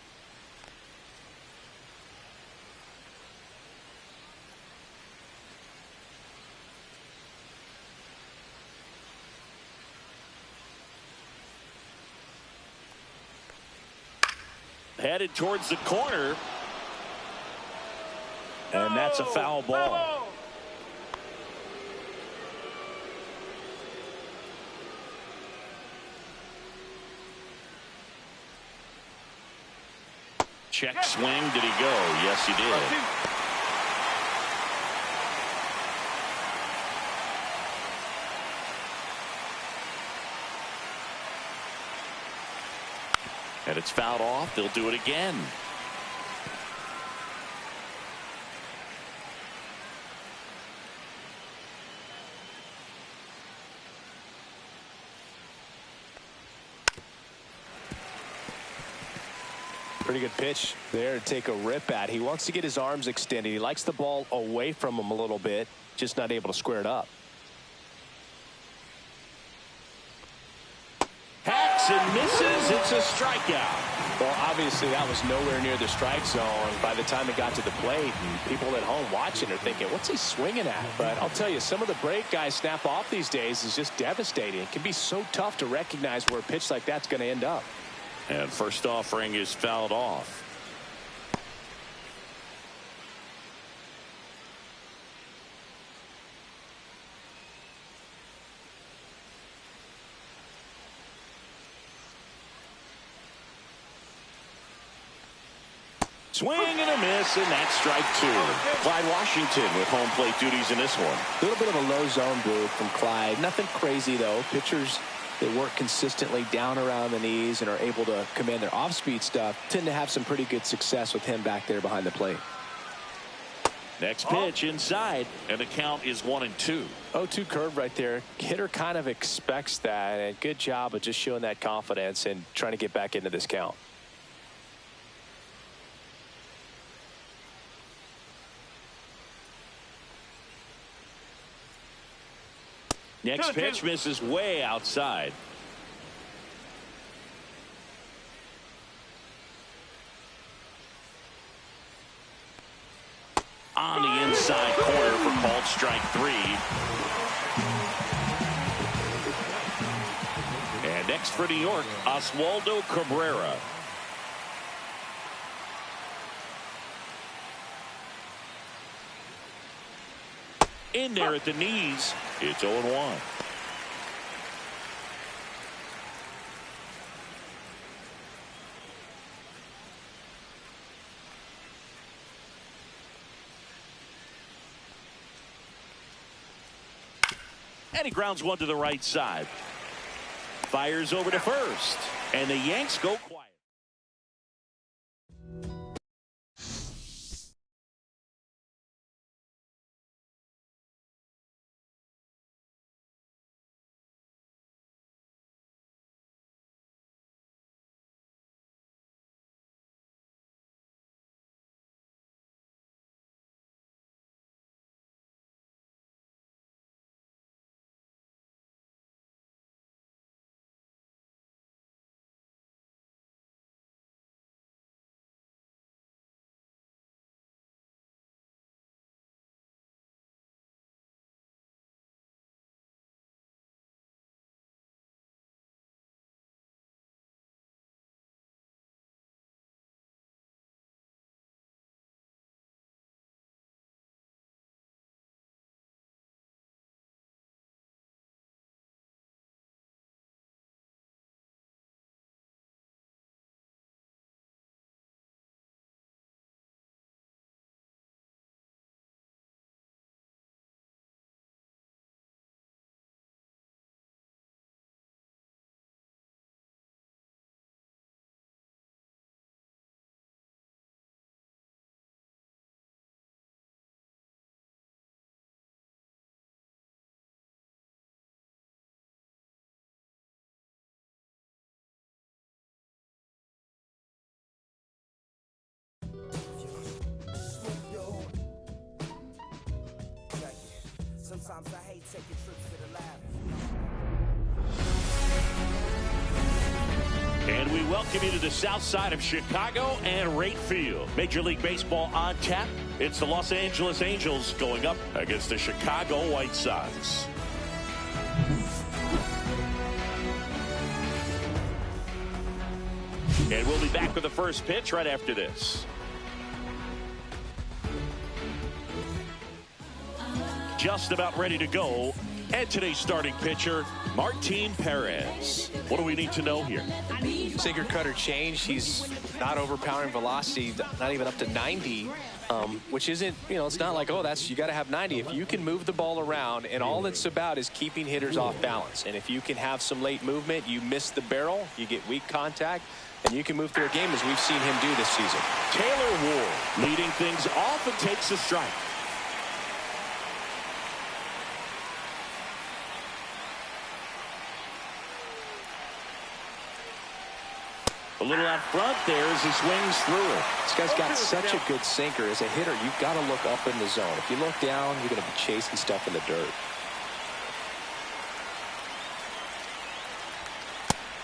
Headed towards the corner. And that's a foul ball. Check swing. Did he go? Yes, he did. And it's fouled off. They'll do it again. Pretty good pitch there to take a rip at. He wants to get his arms extended. He likes the ball away from him a little bit, just not able to square it up. Hacks and misses. It's a strikeout. Well, obviously that was nowhere near the strike zone by the time it got to the plate, and people at home watching are thinking, what's he swinging at? But I'll tell you, some of the break guys snap off these days is just devastating. It can be so tough to recognize where a pitch like that's going to end up. And first offering is fouled off. Swing and a miss, and that's strike two. Clyde Washington with home plate duties in this one. A little bit of a low zone move from Clyde. Nothing crazy, though. Pitchers that work consistently down around the knees and are able to command their off-speed stuff tend to have some pretty good success with him back there behind the plate. Next pitch inside, and the count is 1-2. 0-2 curve right there. Hitter kind of expects that, and good job of just showing that confidence and trying to get back into this count. Next pitch misses way outside. On the inside corner for called strike three. And next for New York, Oswaldo Cabrera. In there at the knees. It's 0-1. And he grounds one to the right side. Fires over to first. And the Yanks go quiet. welcome you to the south side of Chicago and Wright Field. Major League Baseball on tap. It's the Los Angeles Angels going up against the Chicago White Sox. And we'll be back with the first pitch right after this. Just about ready to go. And today's starting pitcher, Martin Perez. What do we need to know here? Sinker cutter change. He's not overpowering velocity, not even up to 90, which isn't, it's not like, oh, you got to have 90. If you can move the ball around, and all it's about is keeping hitters off balance. And if you can have some late movement, you miss the barrel, you get weak contact, and you can move through a game as we've seen him do this season. Taylor Ward leading things off and takes a strike. A little out front there as he swings through it. This guy's got such a good sinker. As a hitter, you've got to look up in the zone. If you look down, you're going to be chasing stuff in the dirt.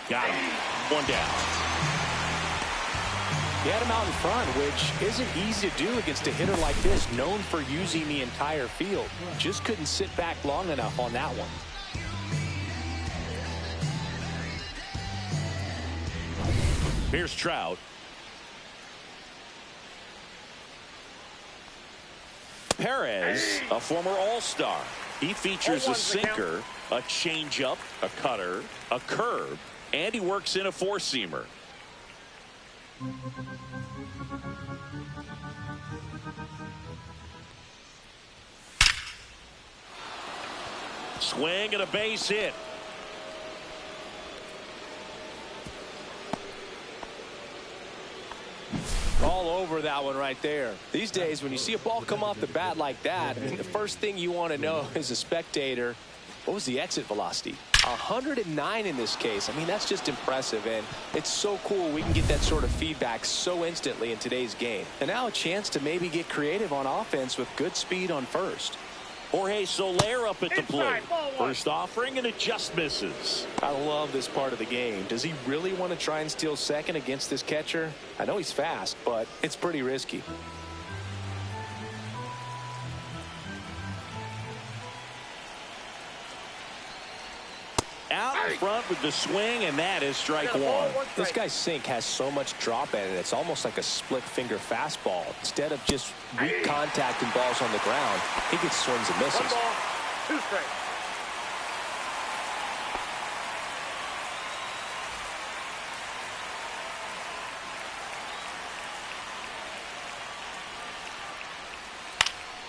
Got him. One down. He had him out in front, which isn't easy to do against a hitter like this, known for using the entire field. Just couldn't sit back long enough on that one. Here's Trout. Perez, a former All-Star. He features a sinker, a changeup, a cutter, a curve, and he works in a four-seamer. Swing and a base hit. All over that one right there. These days, when you see a ball come off the bat like that, the first thing you want to know as a spectator, what was the exit velocity? 109 in this case. I mean, that's just impressive, and it's so cool we can get that sort of feedback so instantly in today's game. And now a chance to maybe get creative on offense with good speed on first. Jorge Soler up at the plate. First offering, and it just misses. I love this part of the game. Does he really want to try and steal second against this catcher? I know he's fast, but it's pretty risky. Out in front with the swing, and that is strike one. This guy's sink has so much drop in it. It's almost like a split finger fastball. Instead of just weak contact and balls on the ground, he gets swings and misses. 1 ball, 2 strikes.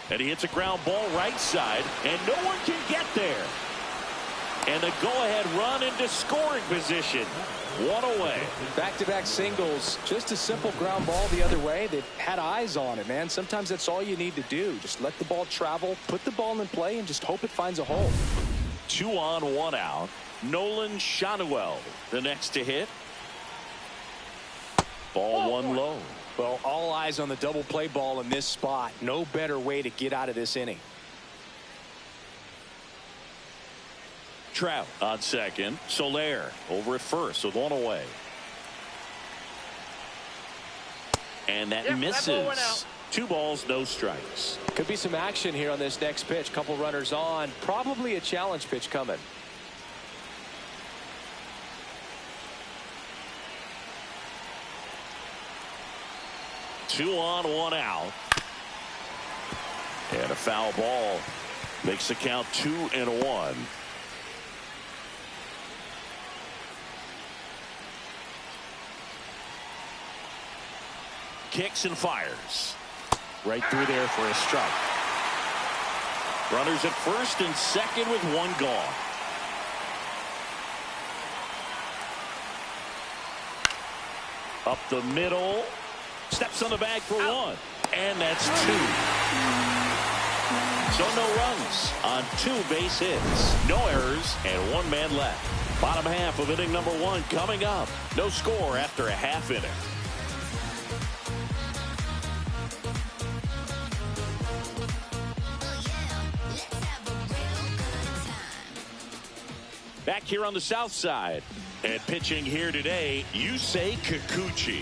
And he hits a ground ball right side, and no one can get there. And the go-ahead run into scoring position. One away. Back-to-back singles. Just a simple ground ball the other way. They've had eyes on it, man. Sometimes that's all you need to do. Just let the ball travel, put the ball in play, and just hope it finds a hole. 2 on, 1 out. Nolan Shanuel, the next to hit. Ball 1 low. Well, all eyes on the double play ball in this spot. No better way to get out of this inning. Trout on second. Soler over at first with 1 away. And that misses. That ball went out. 2 balls, no strikes. Could be some action here on this next pitch. Couple runners on. Probably a challenge pitch coming. Two on, 1 out. And a foul ball makes the count 2-1. Kicks and fires. Right through there for a strike. Runners at first and second with 1 gone. Up the middle. Steps on the bag for 1. And that's 2. So no runs on 2 base hits. No errors and 1 man left. Bottom half of inning number 1 coming up. No score after a half inning. Back here on the south side. And pitching here today, Yusei Kikuchi.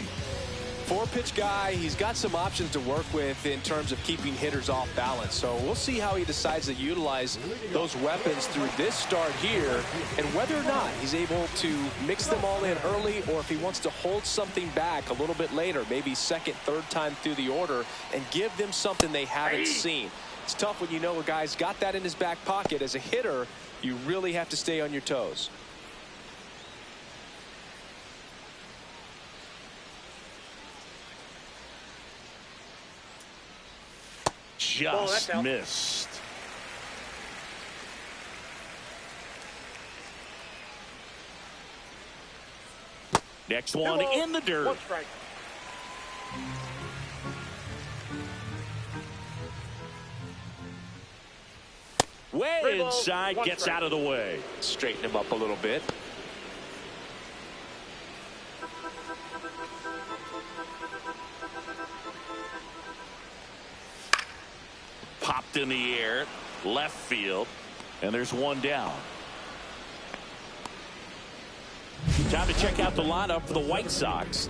4-pitch guy. He's got some options to work with in terms of keeping hitters off balance. So we'll see how he decides to utilize those weapons through this start here, and whether or not he's able to mix them all in early, or if he wants to hold something back a little bit later, maybe second, third time through the order, and give them something they haven't seen. It's tough when you know a guy's got that in his back pocket. As a hitter, you really have to stay on your toes. Just missed. Next one in the dirt. 1 strike. Way inside, gets out of the way. Straighten him up a little bit. Popped in the air, left field, and there's one down. Time to check out the lineup for the White Sox.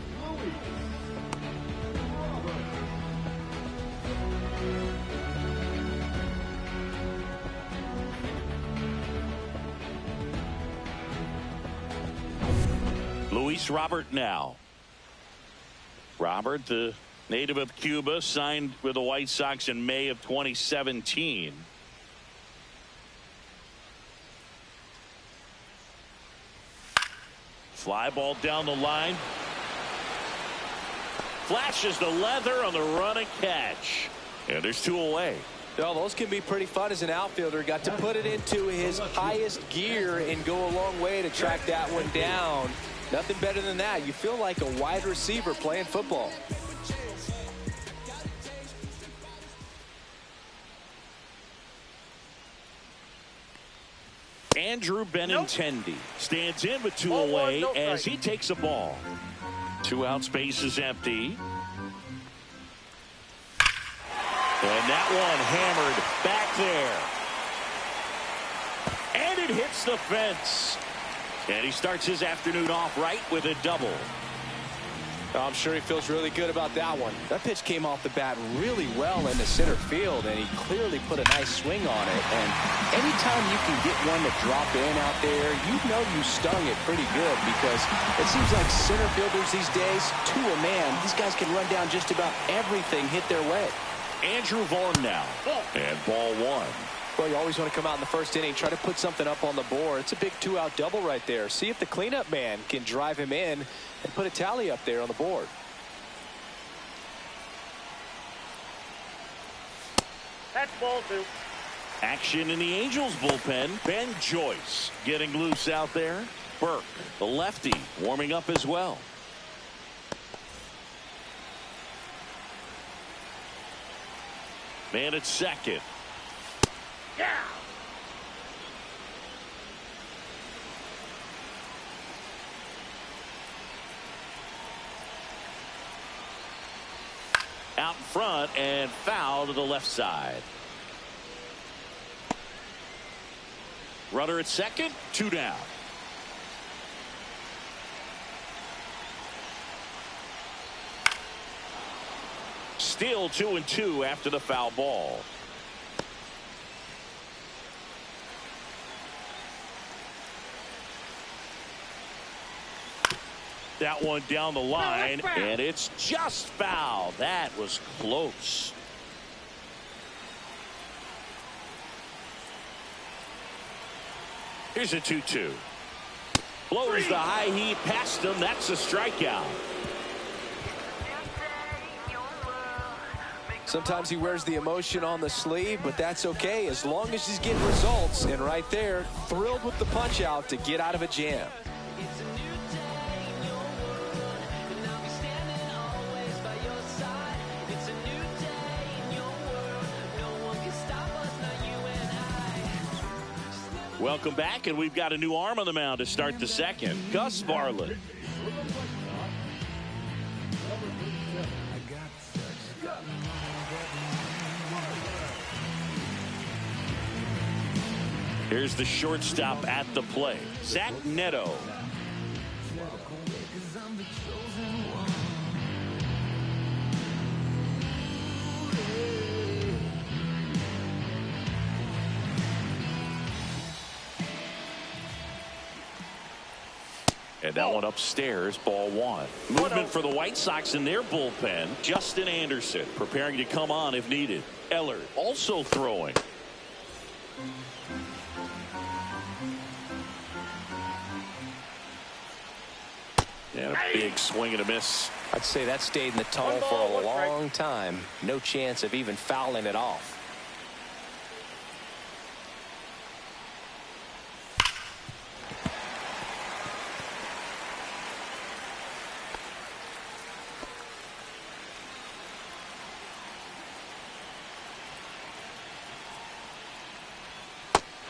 Luis Robert now. Robert, the native of Cuba, signed with the White Sox in May of 2017. Fly ball down the line. Flashes the leather on the run and catch. And there's 2 away. Well, those can be pretty fun as an outfielder. Got to put it into his highest gear and go a long way to track that one down. Nothing better than that. You feel like a wide receiver playing football. Andrew Benintendi stands in with 2 away as he takes a ball. 2 out, space is empty. And that one hammered back there. And it hits the fence. And he starts his afternoon off right with a double. I'm sure he feels really good about that one. That pitch came off the bat really well into center field, and he clearly put a nice swing on it. And anytime you can get one to drop in out there, you know you stung it pretty good, because it seems like center fielders these days, to a man, these guys can run down just about everything hit their way. Andrew Vaughn now. And ball 1. Well, you always want to come out in the first inning, try to put something up on the board. It's a big 2-out double right there. See if the cleanup man can drive him in and put a tally up there on the board. That's ball 2. Action in the Angels bullpen. Ben Joyce getting loose out there. Burke, the lefty, warming up as well. Man at second. Yeah. Out in front and foul to the left side. Runner at second, 2 down. Still 2-2 after the foul ball. That one down the line, and it's just foul. That was close. Here's a 2-2. Blows the high heat past him. That's a strikeout. Sometimes he wears the emotion on the sleeve, but that's okay as long as he's getting results. And right there, thrilled with the punch out to get out of a jam. Welcome back, and we've got a new arm on the mound to start the second. Gus Varland. Here's the shortstop at the plate, Zach Neto. And that one upstairs, ball one. Movement for the White Sox in their bullpen. Justin Anderson preparing to come on if needed. Eller also throwing. And a big swing and a miss. I'd say that stayed in the tunnel for a long time. No chance of even fouling it off.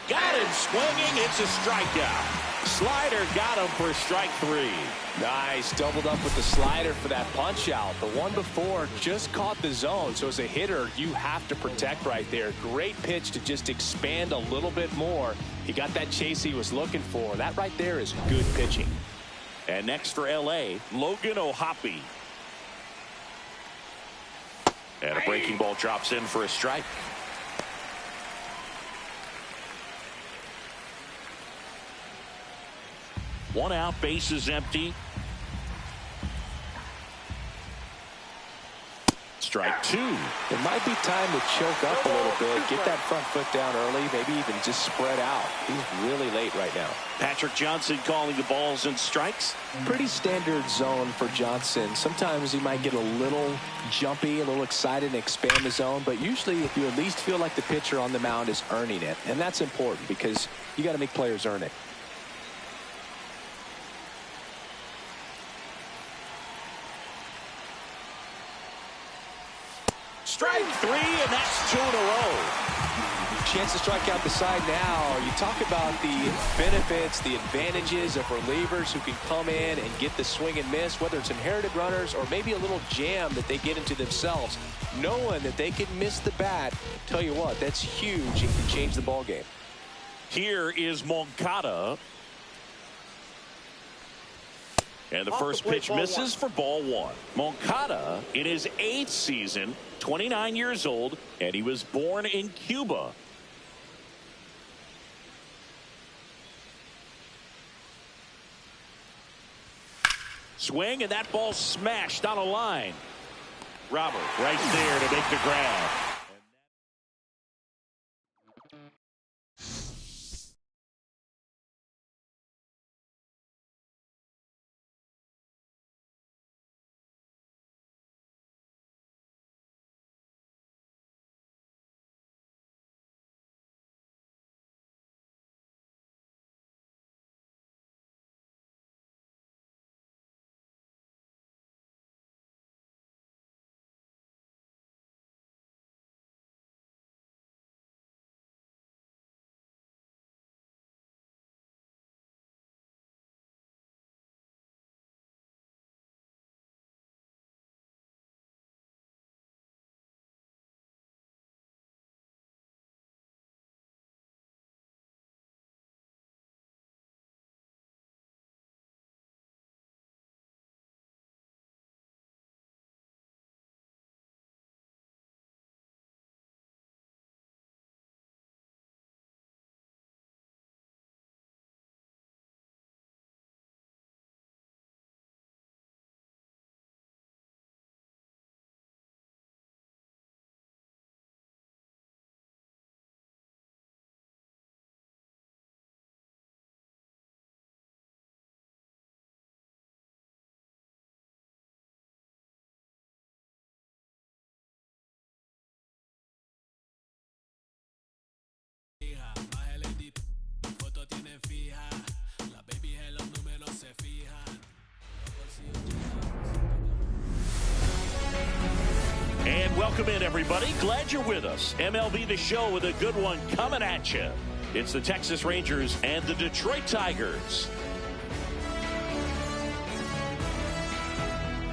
Got him swinging. It's a strikeout. Slider got him for strike three. Nice. Doubled up with the slider for that punch out. The one before just caught the zone. So as a hitter, you have to protect right there. Great pitch to just expand a little bit more. He got that chase he was looking for. That right there is good pitching. And next for L.A., Logan O'Hoppe. And a breaking ball drops in for a strike. One out, bases empty. Strike two. It might be time to choke up a little bit, get that front foot down early, maybe even just spread out. He's really late right now. Patrick Johnson calling the balls and strikes. Pretty standard zone for Johnson. Sometimes he might get a little jumpy, a little excited and expand the zone, but usually you at least feel like the pitcher on the mound is earning it, and that's important because you got to make players earn it. Strike three, and that's two in a row. Chance to strike out the side now. You talk about the benefits, the advantages of relievers who can come in and get the swing and miss, whether it's inherited runners or maybe a little jam that they get into themselves. Knowing that they can miss the bat, tell you what, that's huge and can change the ball game. Here is Moncada. And the first pitch misses for ball one. Moncada in his 8th season, 29 years old, and he was born in Cuba. Swing, and that ball smashed on a line. Robert right there to make the grab. And welcome in, everybody. Glad you're with us. MLB The Show with a good one coming at you. It's the Texas Rangers and the Detroit Tigers.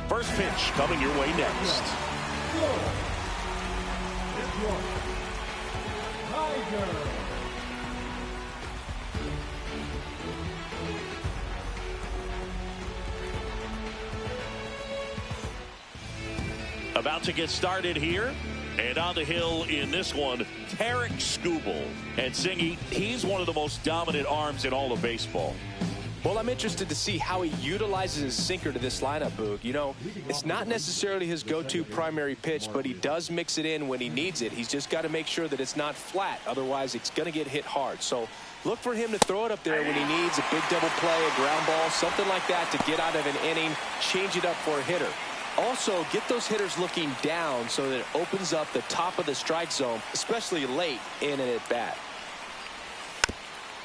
First pitch coming your way next. About to get started here, and on the hill in this one, Tarek Skubal. And Singy, he's one of the most dominant arms in all of baseball. Well, I'm interested to see how he utilizes his sinker to this lineup, Boog. You know, it's not necessarily his go-to primary pitch, but he does mix it in when he needs it. He's just got to make sure that it's not flat. Otherwise, it's going to get hit hard. So look for him to throw it up there when he needs a big double play, a ground ball, something like that to get out of an inning, change it up for a hitter. Also, get those hitters looking down so that it opens up the top of the strike zone, especially late in an at-bat.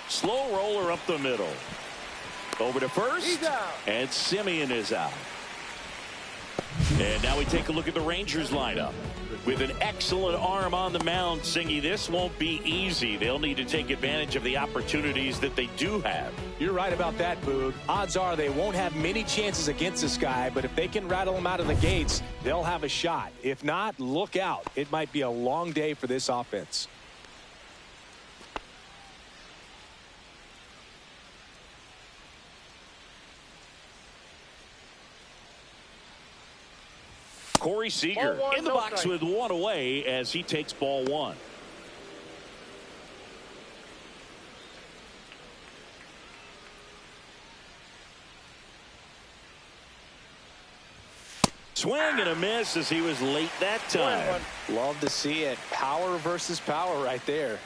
Slow roller up the middle. Over to first, and Simeon is out. And now we take a look at the Rangers lineup. With an excellent arm on the mound, Singy, this won't be easy. They'll need to take advantage of the opportunities that they do have. You're right about that, Boog. Odds are they won't have many chances against this guy, but if they can rattle him out of the gates, they'll have a shot. If not, look out. It might be a long day for this offense. Corey Seager in the box with one away as he takes ball one. Swing and a miss as he was late that time. Love to see it. Power versus power right there.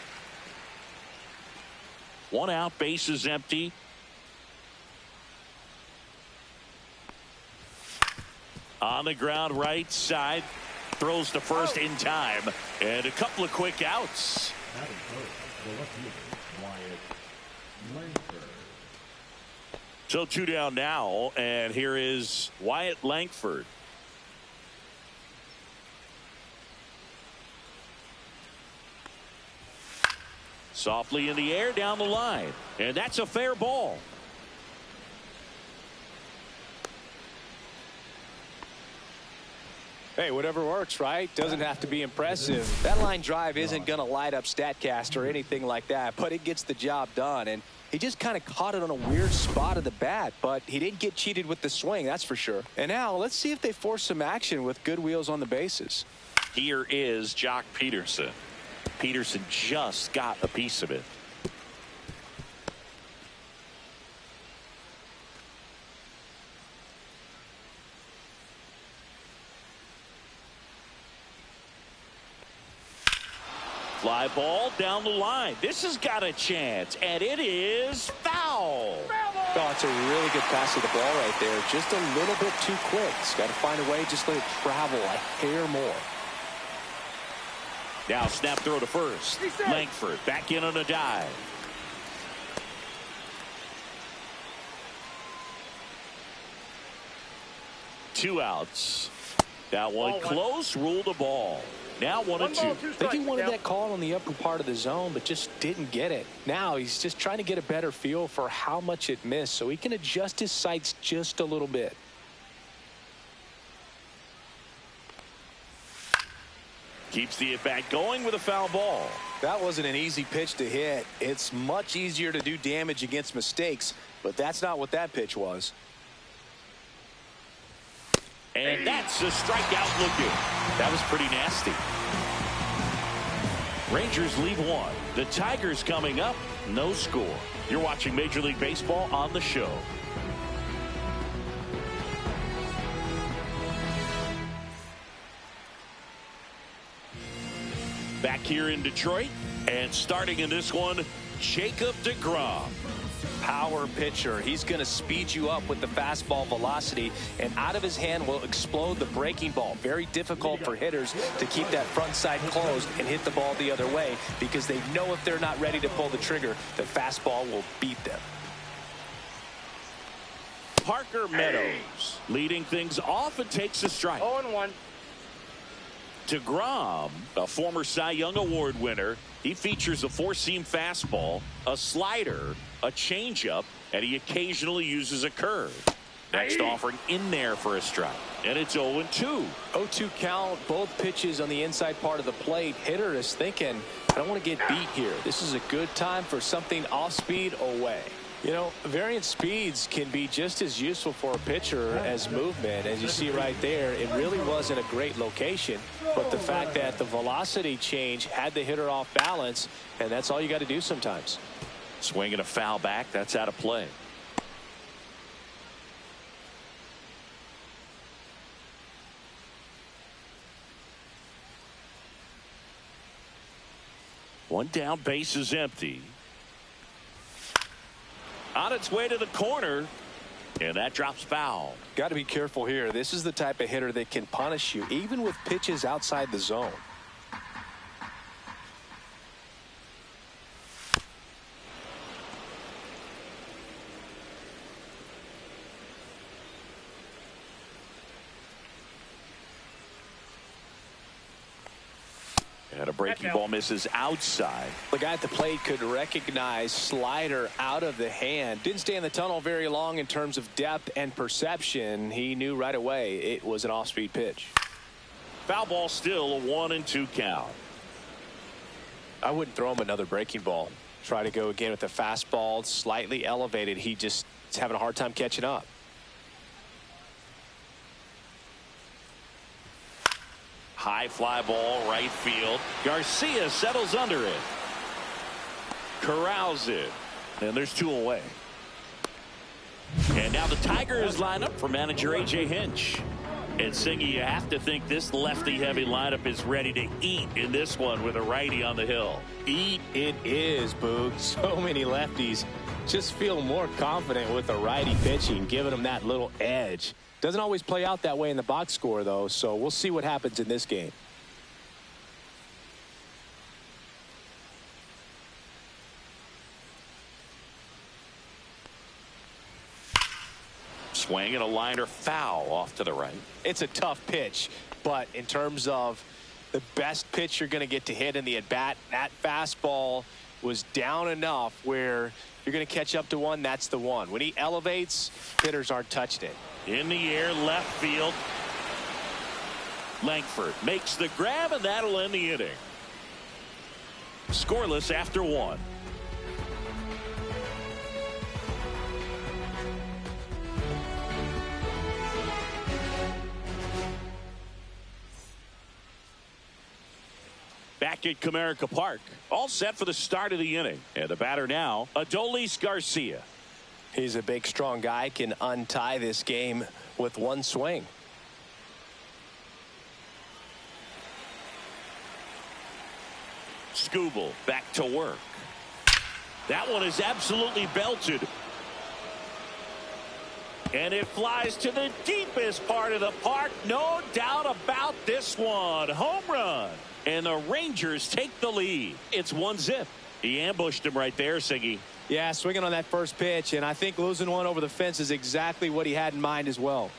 One out, bases empty. On the ground right side, throws to first in time, and a couple of quick outs. So 2 down now, and here is Wyatt Langford. Softly in the air down the line, and that's a fair ball. Hey, whatever works, right? Doesn't have to be impressive. That line drive isn't going to light up StatCast or anything like that, but it gets the job done. And he just kind of caught it on a weird spot of the bat, but he didn't get cheated with the swing, that's for sure. And now let's see if they force some action with good wheels on the bases. Here is Jock Peterson. Peterson just got a piece of it. Fly ball down the line. This has got a chance, and it is foul. Oh, it's a really good pass of the ball right there. Just a little bit too quick. He's got to find a way, just let it travel a hair more. Now snap throw to first. Langford back in on a dive. Two outs. That one close, ruled a ball. Now 1-2. I think he wanted that call on the upper part of the zone, but just didn't get it. Now he's just trying to get a better feel for how much it missed so he can adjust his sights just a little bit. Keeps the at-bat going with a foul ball. That wasn't an easy pitch to hit. It's much easier to do damage against mistakes, but that's not what that pitch was. And that's a strikeout looking. That was pretty nasty. Rangers lead one. The Tigers coming up, no score. You're watching Major League Baseball on the show. Back here in Detroit, and starting in this one, Jacob deGrom. Power pitcher. He's going to speed you up with the fastball velocity, and out of his hand will explode the breaking ball. Very difficult for hitters to keep that front side closed and hit the ball the other way because they know if they're not ready to pull the trigger, the fastball will beat them. Parker Meadows leading things off and takes a strike. 0-1. deGrom, a former Cy Young Award winner, he features a four-seam fastball, a slider, a changeup, and he occasionally uses a curve. Next offering in there for a strike, and it's 0-2. 0-2 count, both pitches on the inside part of the plate. Hitter is thinking, I don't want to get beat here. This is a good time for something off speed away. You know, variant speeds can be just as useful for a pitcher as movement. As you see right there, it really wasn't a great location, but the fact that the velocity change had the hitter off balance, and that's all you got to do sometimes. Swinging a foul back, that's out of play. One down, base is empty. On its way to the corner, and that drops foul. Got to be careful here. This is the type of hitter that can punish you even with pitches outside the zone. And a breaking ball misses outside. The guy at the plate could recognize slider out of the hand. Didn't stay in the tunnel very long in terms of depth and perception. He knew right away it was an off-speed pitch. Foul ball, still a 1-2 count. I wouldn't throw him another breaking ball. Try to go again with the fastball, slightly elevated. He just is having a hard time catching up. High fly ball, right field. Garcia settles under it. Corrals it. And there's 2 away. And now the Tigers line up for manager A.J. Hinch. And Singy, you have to think this lefty-heavy lineup is ready to eat in this one with a righty on the hill. Eat it is, Boog. So many lefties just feel more confident with the righty pitching, giving them that little edge. Doesn't always play out that way in the box score, though, so we'll see what happens in this game. Swing and a liner foul off to the right. It's a tough pitch, but in terms of the best pitch you're going to get to hit in the at-bat, that fastball was down enough where you're going to catch up to one. That's the one. When he elevates, hitters aren't touching it. In the air, left field. Langford makes the grab, and that'll end the inning. Scoreless after 1. Back at Comerica Park, all set for the start of the inning. And the batter now, Adolis Garcia. He's a big, strong guy, can untie this game with one swing. Skubal back to work. That one is absolutely belted. And it flies to the deepest part of the park. No doubt about this one. Home run. And the Rangers take the lead. It's 1-0. He ambushed him right there, Siggy. Yeah, swinging on that first pitch, and I think losing one over the fence is exactly what he had in mind as well.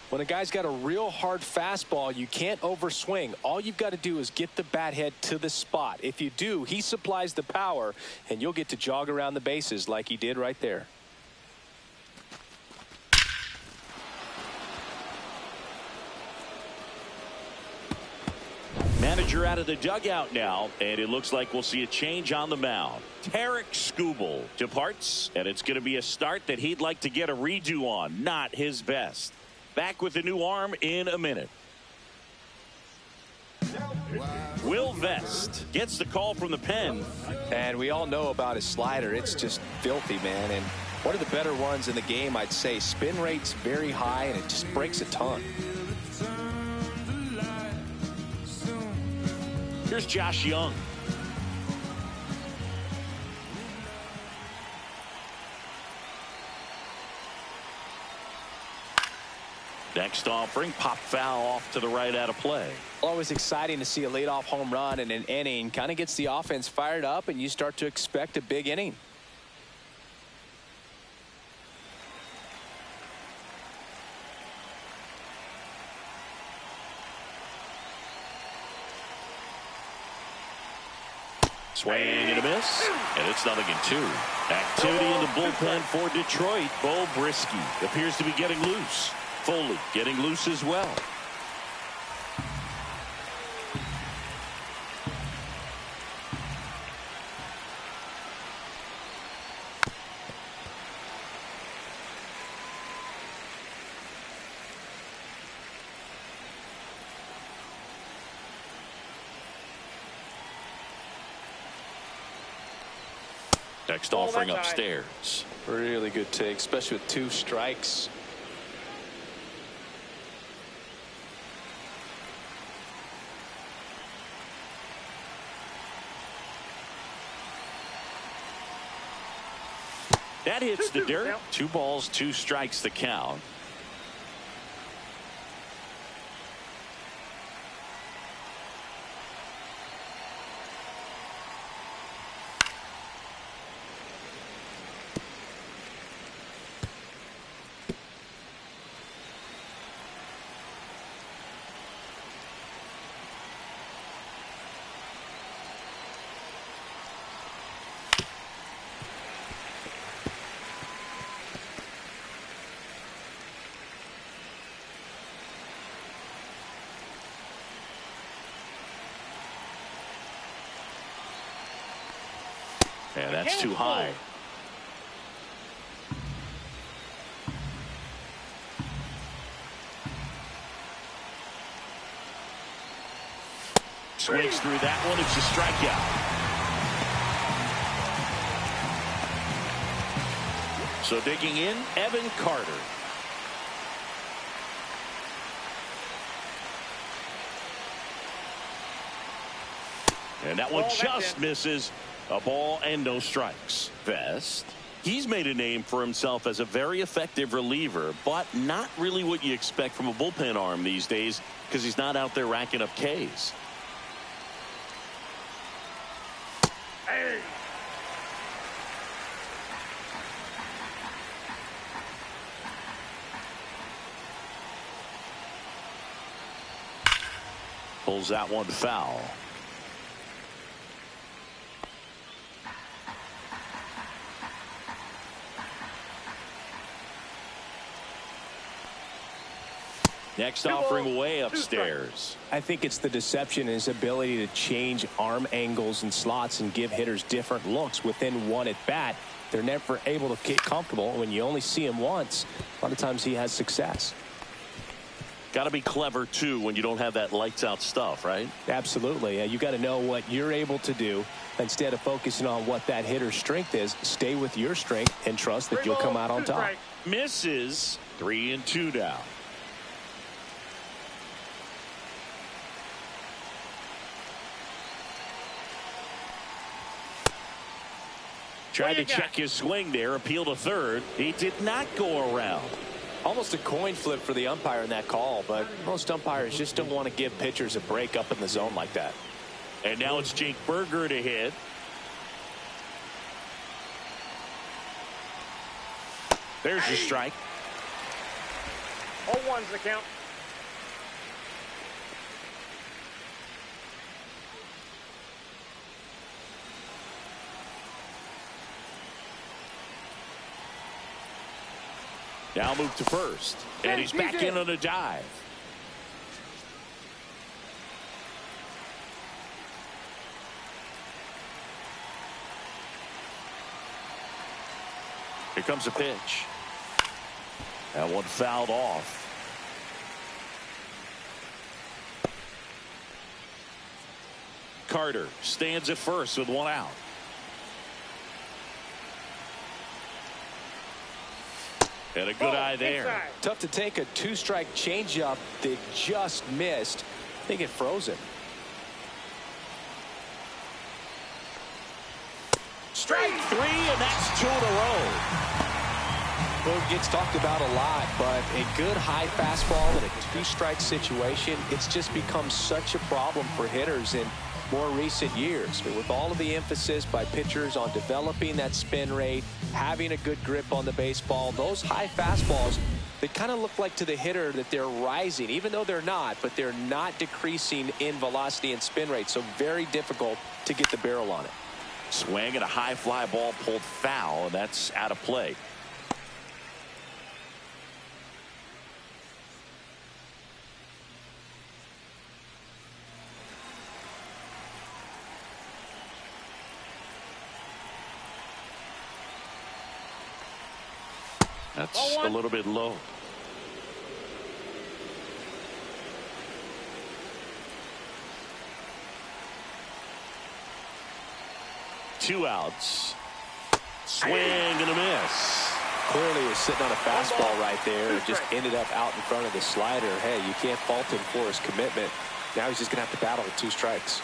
When a guy's got a real hard fastball, you can't overswing. All you've got to do is get the bat head to the spot. If you do, he supplies the power, and you'll get to jog around the bases like he did right there. Manager out of the dugout now, and it looks like we'll see a change on the mound. Tarek Skubal departs, and it's going to be a start that he'd like to get a redo on. Not his best. Back with the new arm in a minute. Will Vest gets the call from the pen. And we all know about his slider. It's just filthy, man. And one of the better ones in the game, I'd say. Spin rate's very high, and it just breaks a ton. Here's Josh Young. Next offering, pop foul off to the right out of play. Always exciting to see a leadoff home run in an inning. Kind of gets the offense fired up, and you start to expect a big inning. Swing and a miss, and it's 0-2. Activity in the bullpen for Detroit. Bo Brisky appears to be getting loose. Foley getting loose as well. Next offering upstairs. Really good take, especially with 2 strikes. That hits the dirt. 2 balls, 2 strikes the count. And that's too high. Swings through that one. It's a strikeout. So digging in, Evan Carter. And that one just misses. A ball and no strikes. Vest. He's made a name for himself as a very effective reliever, but not really what you expect from a bullpen arm these days because he's not out there racking up Ks. Hey. Pulls that one foul. Next offering way upstairs. I think it's the deception in his ability to change arm angles and slots and give hitters different looks within one at bat. They're never able to get comfortable. When you only see him once, a lot of times he has success. Got to be clever too when you don't have that lights out stuff, right? Absolutely. You got to know what you're able to do instead of focusing on what that hitter's strength is. Stay with your strength and trust that you'll come out on top. Misses. 3-2 down. Tried to check his swing there, appeal to third. He did not go around. Almost a coin flip for the umpire in that call, but most umpires just don't want to give pitchers a break up in the zone like that. And now it's Jake Berger to hit. There's your strike. 0-1's the count. Now move to first. And he's back in on a dive. Here comes a pitch. That one fouled off. Carter stands at first with 1 out. And a good eye there. Inside. Tough to take a 2-strike changeup that just missed. I think it froze him. Strike 3, and that's 2 in a row. Well, it gets talked about a lot, but a good high fastball in a 2-strike situation, it's just become such a problem for hitters in more recent years. But with all of the emphasis by pitchers on developing that spin rate, having a good grip on the baseball, those high fastballs, they kind of look like to the hitter that they're rising, even though they're not, but they're not decreasing in velocity and spin rate. So very difficult to get the barrel on it. Swing and a high fly ball pulled foul, and that's out of play. That's a little bit low. Two outs. Swing and a miss. Clearly is sitting on a fastball right there. It just ended up out in front of the slider. Hey, you can't fault him for his commitment. Now he's just going to have to battle with 2 strikes.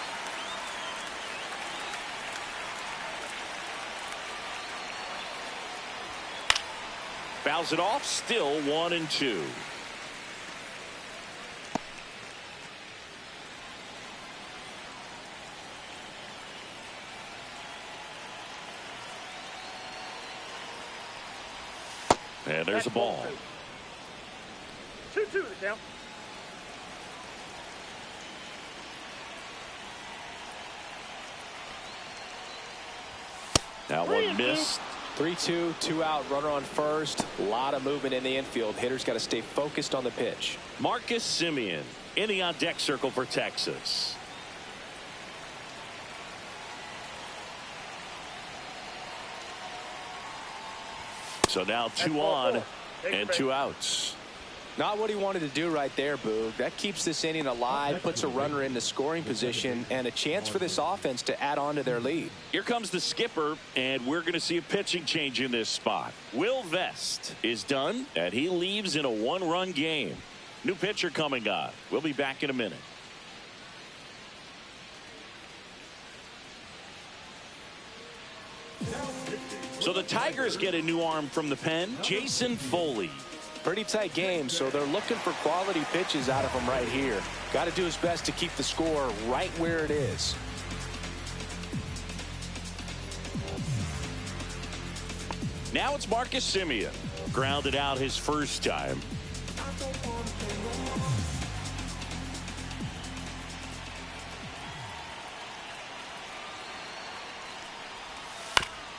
Fouls it off, still 1-2. And there's a ball. 2-2 the count. That one missed. 3-2, 2 out, runner on first. A lot of movement in the infield. Hitter's got to stay focused on the pitch. Marcus Semien in the on-deck circle for Texas. So now 2 on and 2 outs. Not what he wanted to do right there, Boog. That keeps this inning alive, puts a runner in the scoring position, and a chance for this offense to add on to their lead. Here comes the skipper, and we're going to see a pitching change in this spot. Will Vest is done, and he leaves in a 1-run game. New pitcher coming on. We'll be back in a minute. So the Tigers get a new arm from the pen, Jason Foley. Pretty tight game, so they're looking for quality pitches out of him right here. Got to do his best to keep the score right where it is. Now it's Marcus Semien. Grounded out his first time.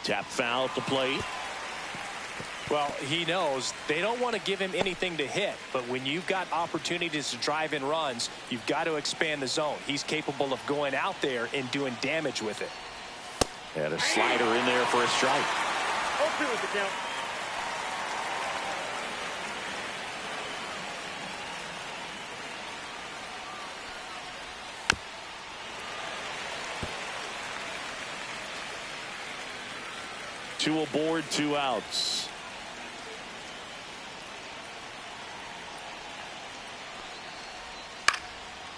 Tap foul at the plate. Well, he knows they don't want to give him anything to hit, but when you've got opportunities to drive in runs, you've got to expand the zone. He's capable of going out there and doing damage with it. And a slider in there for a strike. 0-2 is the count. Two aboard, 2 outs.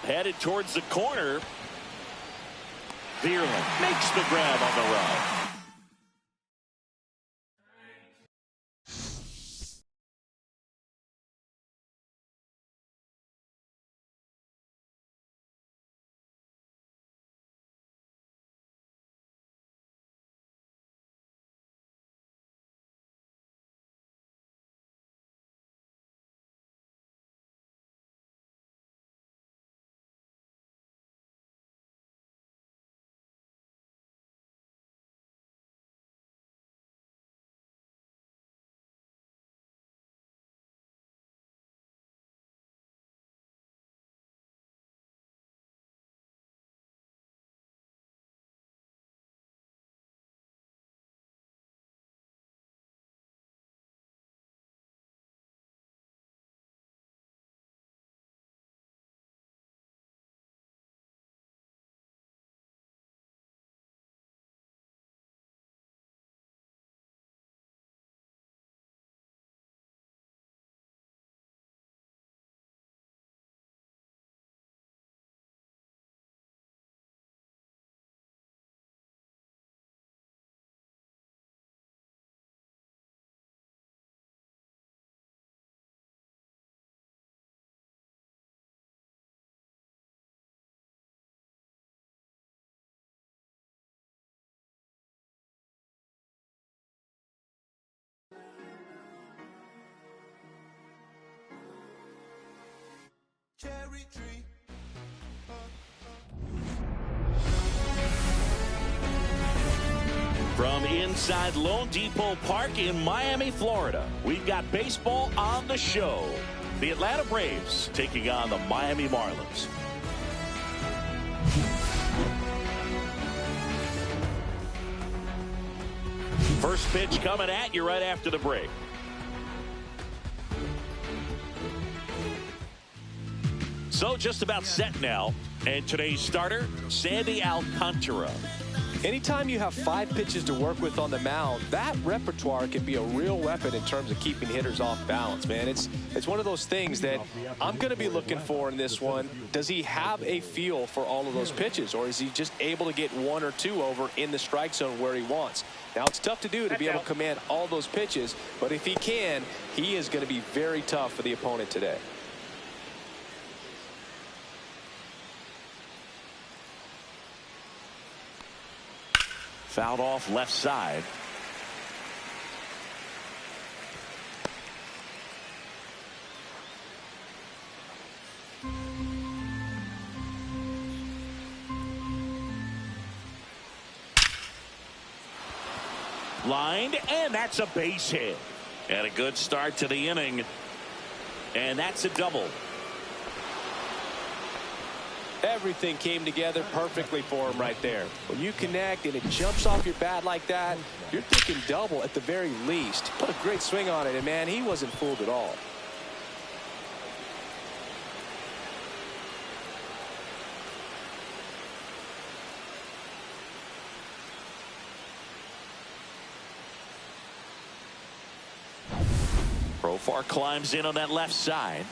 Headed towards the corner. Vierling makes the grab on the run. Cherry tree. From inside Lone Depot Park in Miami, Florida, we've got baseball on the show. The Atlanta Braves taking on the Miami Marlins. First pitch coming at you right after the break. So just about set now. And today's starter, Sandy Alcantara. Anytime you have 5 pitches to work with on the mound, that repertoire can be a real weapon in terms of keeping hitters off balance, man. It's one of those things that I'm going to be looking for in this one. Does he have a feel for all of those pitches, or is he just able to get 1 or 2 over in the strike zone where he wants? Now, it's tough to do to be able to command all those pitches, but if he can, he is going to be very tough for the opponent today. Fouled off left side. Lined, and that's a base hit. And a good start to the inning. And that's a double. Everything came together perfectly for him right there. When you connect and it jumps off your bat like that, you're thinking double at the very least. Put a great swing on it, and man, he wasn't fooled at all. Profar climbs in on that left side.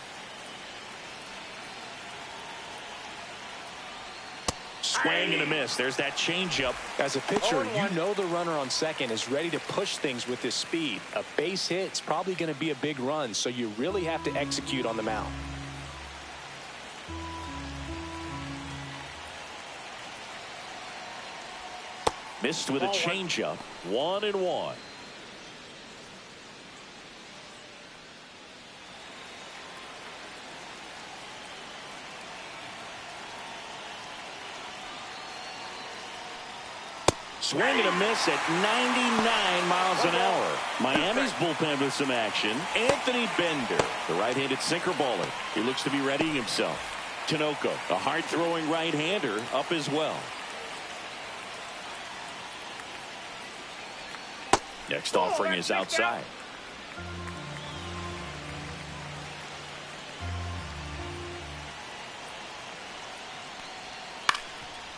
Swing and a miss. There's that changeup. As a pitcher, you know the runner on second is ready to push things with his speed. A base hit's probably going to be a big run, so you really have to execute on the mound. Missed with a changeup. 1-1. Swing and a miss at 99 miles an hour. Miami's bullpen with some action. Anthony Bender, the right-handed sinker baller. He looks to be readying himself. Tinoco, a hard-throwing right-hander, up as well. Next offering is outside.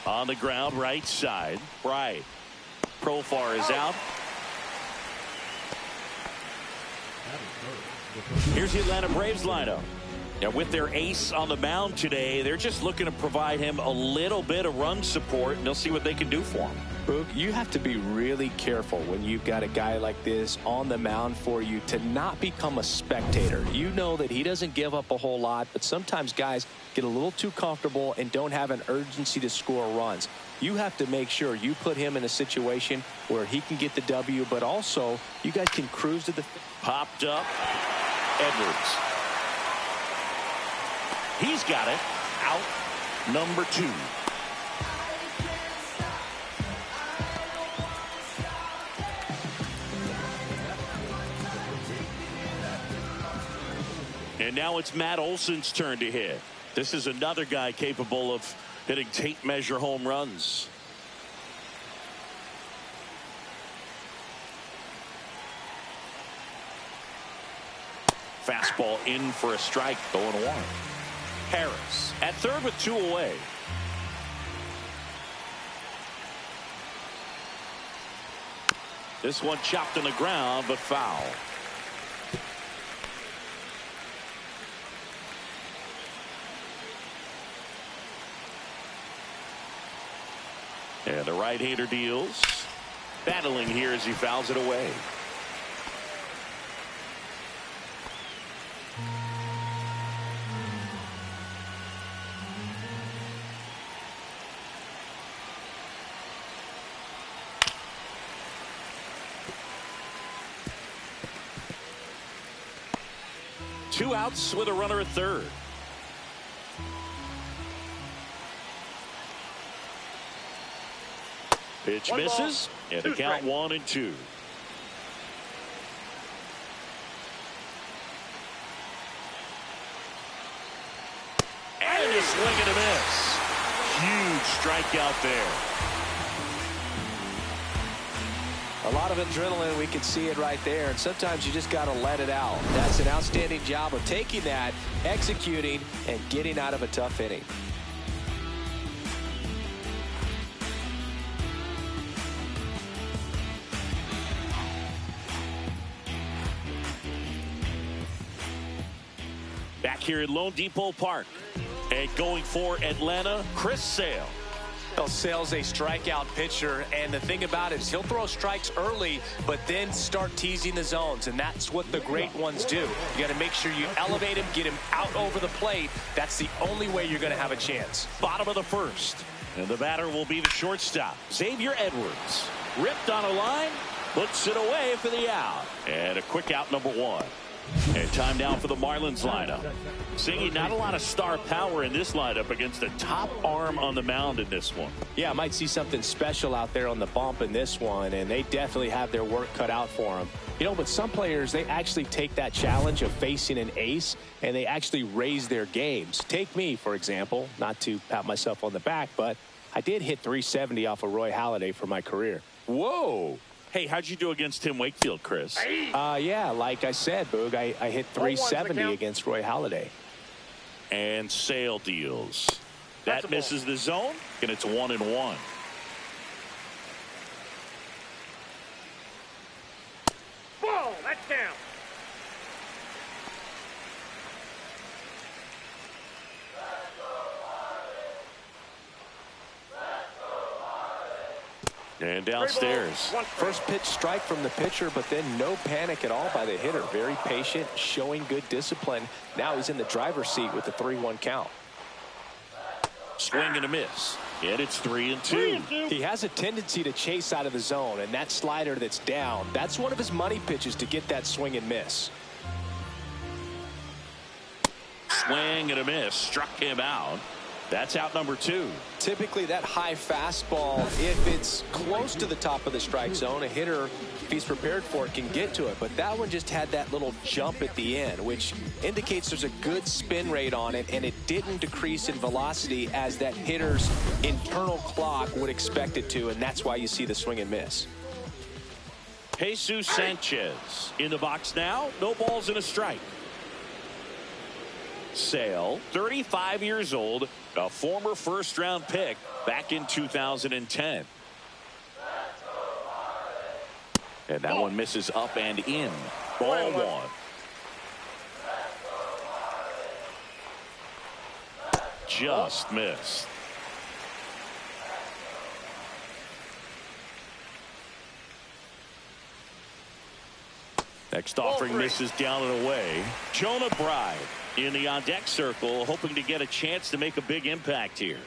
On the ground, right side. Right. Profar is out. Here's the Atlanta Braves lineup. Now, with their ace on the mound today, they're just looking to provide him a little bit of run support, and they'll see what they can do for him. Boog, you have to be really careful when you've got a guy like this on the mound for you to not become a spectator. You know that he doesn't give up a whole lot, but sometimes guys get a little too comfortable and don't have an urgency to score runs. You have to make sure you put him in a situation where he can get the W, but also you guys can cruise to the... Popped up. Edwards. He's got it. Out. Number 2. And now it's Matt Olson's turn to hit. This is another guy capable of hitting tape measure home runs. Fastball in for a strike, 0-1. Harris at third with 2 away. This one chopped on the ground, but foul. And the right-hander deals. Battling here as he fouls it away. Two outs with a runner at third. Pitch misses, and the count 1-2. And a swing and a miss. Huge strikeout there. A lot of adrenaline, we can see it right there, and sometimes you just got to let it out. That's an outstanding job of taking that, executing, and getting out of a tough inning. Back here in Lone Depot Park. And going for Atlanta, Chris Sale. Well, Sale's a strikeout pitcher, and the thing about it is he'll throw strikes early, but then start teasing the zones, and that's what the great ones do. You got to make sure you elevate him, get him out over the plate. That's the only way you're going to have a chance. Bottom of the first, and the batter will be the shortstop, Xavier Edwards. Ripped on a line, puts it away for the out, and a quick out, number one. And time now for the Marlins lineup. Seeing not a lot of star power in this lineup against a top arm on the mound in this one. Yeah, might see something special out there on the bump in this one, and they definitely have their work cut out for them. You know, but some players, they actually take that challenge of facing an ace, and they actually raise their games. Take me, for example, not to pat myself on the back, but I did hit 370 off of Roy Halladay for my career. Whoa. Hey, how'd you do against Tim Wakefield, Chris? Yeah, like I said, Boog, I hit 370 against Roy Halladay. And Sale deals. That misses the zone, and it's 1-1. Ball, that's down. And downstairs. First pitch strike from the pitcher, but then no panic at all by the hitter. Very patient, showing good discipline. Now he's in the driver's seat with the 3-1 count. Swing and a miss. And it's 3-2. He has a tendency to chase out of the zone, and that slider that's down, that's one of his money pitches to get that swing and miss. Swing and a miss. Struck him out. That's out number 2. Typically that high fastball, if it's close to the top of the strike zone, a hitter, if he's prepared for it, can get to it. But that one just had that little jump at the end, which indicates there's a good spin rate on it, and it didn't decrease in velocity as that hitter's internal clock would expect it to, and that's why you see the swing and miss. Jesus Sanchez in the box now. No balls and a strike. Sale, 35 years old, a former first-round pick back in 2010. And that one misses up and in. Ball one. Just missed. Next offering misses down and away. Jonah Bride in the on-deck circle, hoping to get a chance to make a big impact here.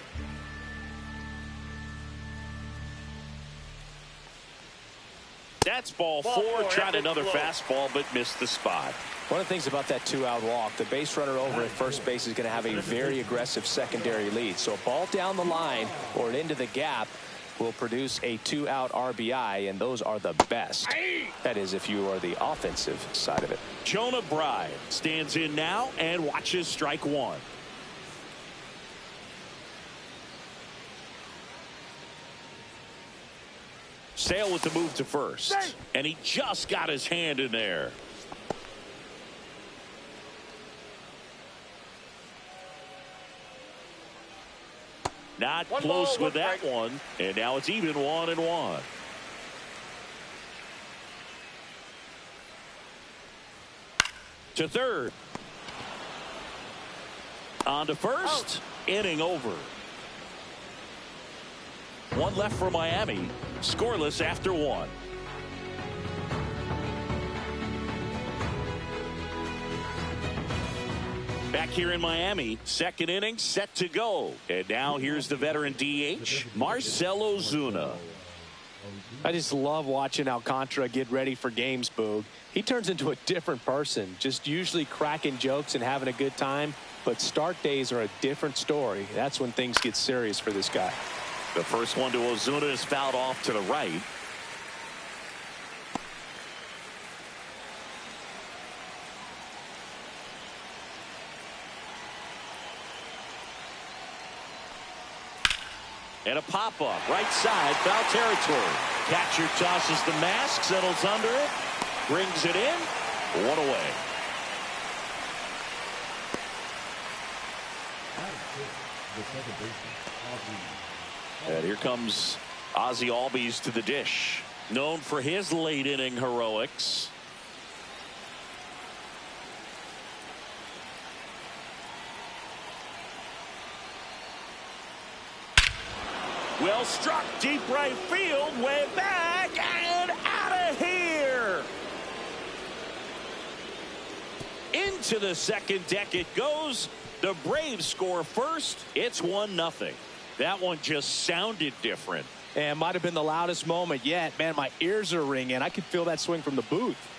That's ball four. Tried another fastball, but missed the spot. One of the things about that 2-out walk, the base runner over at first base is going to have a very aggressive secondary lead. So a ball down the line or an into the gap will produce a 2-out RBI, and those are the best. That is, if you are the offensive side of it. Jonah Bride stands in now and watches strike one. Sale with the move to first, and he just got his hand in there. Not close with that one, and now it's even 1-1. To third. On to first. Inning over. One left for Miami. Scoreless after one. Back here in Miami, second inning set to go. And now here's the veteran DH, Marcell Ozuna. I just love watching Alcantara get ready for games, Boog. He turns into a different person, just usually cracking jokes and having a good time. But start days are a different story. That's when things get serious for this guy. The first one to Ozuna is fouled off to the right. And a pop-up, right side, foul territory. Catcher tosses the mask, settles under it, brings it in, one away. And here comes Ozzie Albies to the dish. Known for his late inning heroics. Well struck, deep right field, way back, and out of here. Into the second deck it goes. The Braves score first. It's 1-0. That one just sounded different. And might have been the loudest moment yet. Man, my ears are ringing. I could feel that swing from the booth.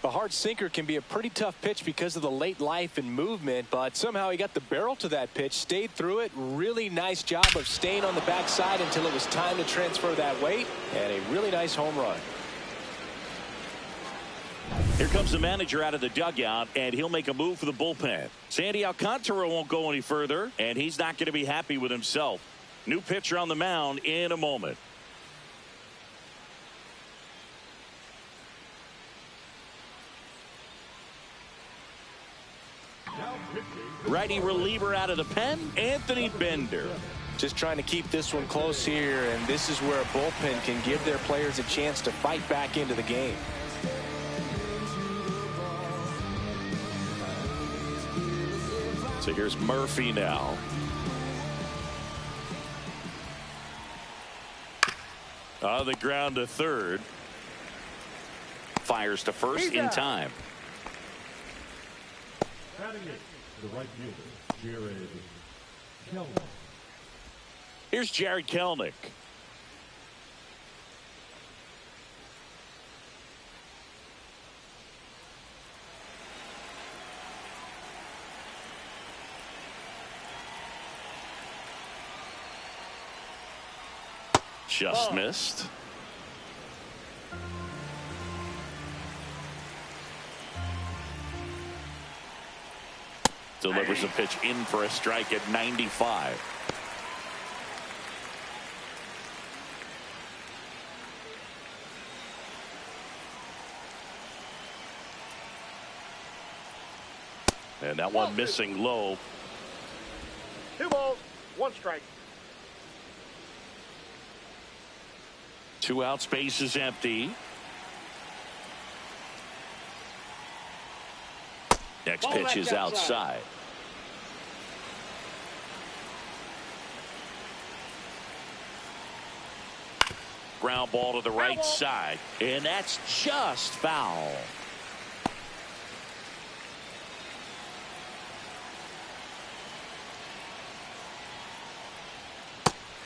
A hard sinker can be a pretty tough pitch because of the late life and movement, but somehow he got the barrel to that pitch, stayed through it. Really nice job of staying on the backside until it was time to transfer that weight, and a really nice home run. Here comes the manager out of the dugout, and he'll make a move for the bullpen. Sandy Alcantara won't go any further, and he's not going to be happy with himself. New pitcher on the mound in a moment. Righty reliever out of the pen, Anthony Bender. Just trying to keep this one close here, and this is where a bullpen can give their players a chance to fight back into the game. So here's Murphy now. On the ground to third. Fires to first in time. The right fielder, Jared Kelnick. Here's Jared Kelnick. Just missed. Delivers a pitch in for a strike at 95. And that one missing low. 2 balls, 1 strike. 2 out, space is empty. Next pitch is outside. Ground ball to the right side, and that's just foul.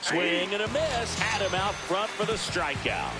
Swing and a miss. Had him out front for the strikeout.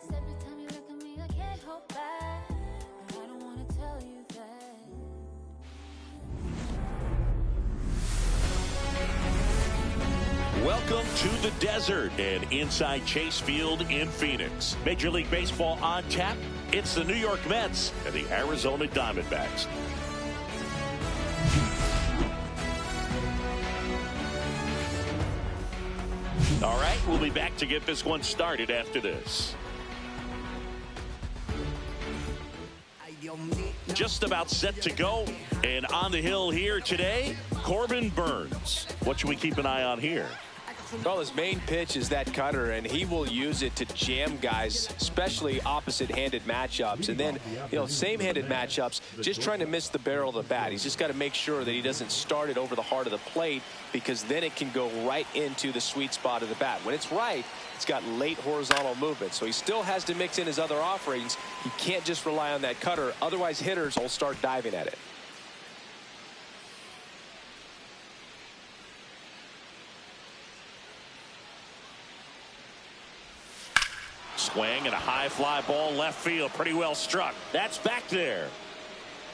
Every time you look at me, I can't hold back. But I don't want to tell you that. Welcome to the desert and inside Chase Field in Phoenix. Major League Baseball on tap. It's the New York Mets and the Arizona Diamondbacks. All right, we'll be back to get this one started after this. Just about set to go, and on the hill here today, Corbin Burns. What should we keep an eye on here? Well, his main pitch is that cutter, and he will use it to jam guys, especially opposite-handed matchups. And then, same-handed matchups, just trying to miss the barrel of the bat. He's just got to make sure that he doesn't start it over the heart of the plate, because then it can go right into the sweet spot of the bat. When it's right, it's got late horizontal movement, so he still has to mix in his other offerings. He can't just rely on that cutter, otherwise hitters will start diving at it. Swing and a high fly ball left field, pretty well struck. That's back there,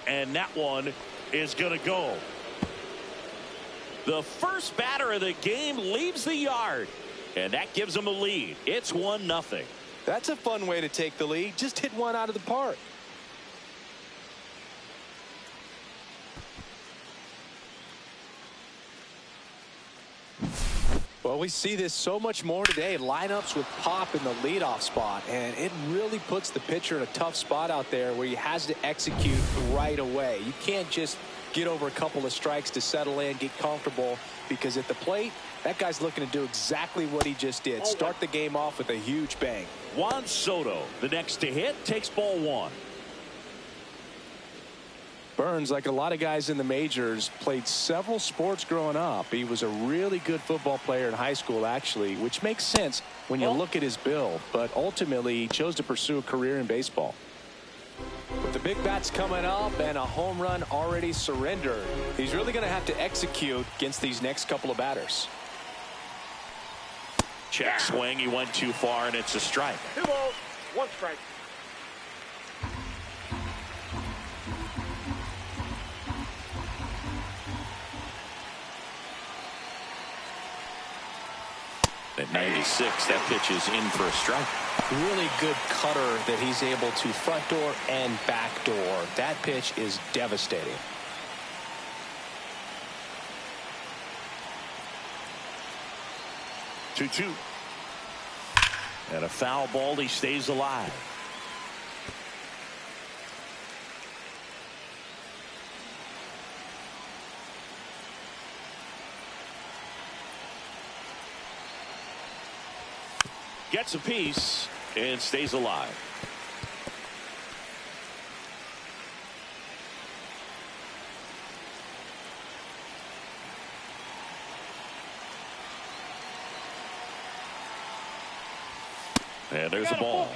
and that one is going to go. The first batter of the game leaves the yard, and that gives them a lead. It's 1-0. That's a fun way to take the lead. Just hit one out of the park. Well, we see this so much more today. Lineups with pop in the leadoff spot, and it really puts the pitcher in a tough spot out there where he has to execute right away. You can't just get over a couple of strikes to settle in, get comfortable, because at the plate, that guy's looking to do exactly what he just did. Start the game off with a huge bang. Juan Soto, the next to hit, takes ball one. Burns, like a lot of guys in the majors, played several sports growing up. He was a really good football player in high school, actually, which makes sense when you look at his build. But ultimately, he chose to pursue a career in baseball. With the big bats coming up and a home run already surrendered, he's really going to have to execute against these next couple of batters. Check swing. He went too far, and it's a strike. 2 balls, 1 strike. At 96, that pitch is in for a strike. Really good cutter that he's able to front door and back door. That pitch is devastating. Two. And a foul ball. He stays alive. Gets a piece and stays alive. And there's a ball.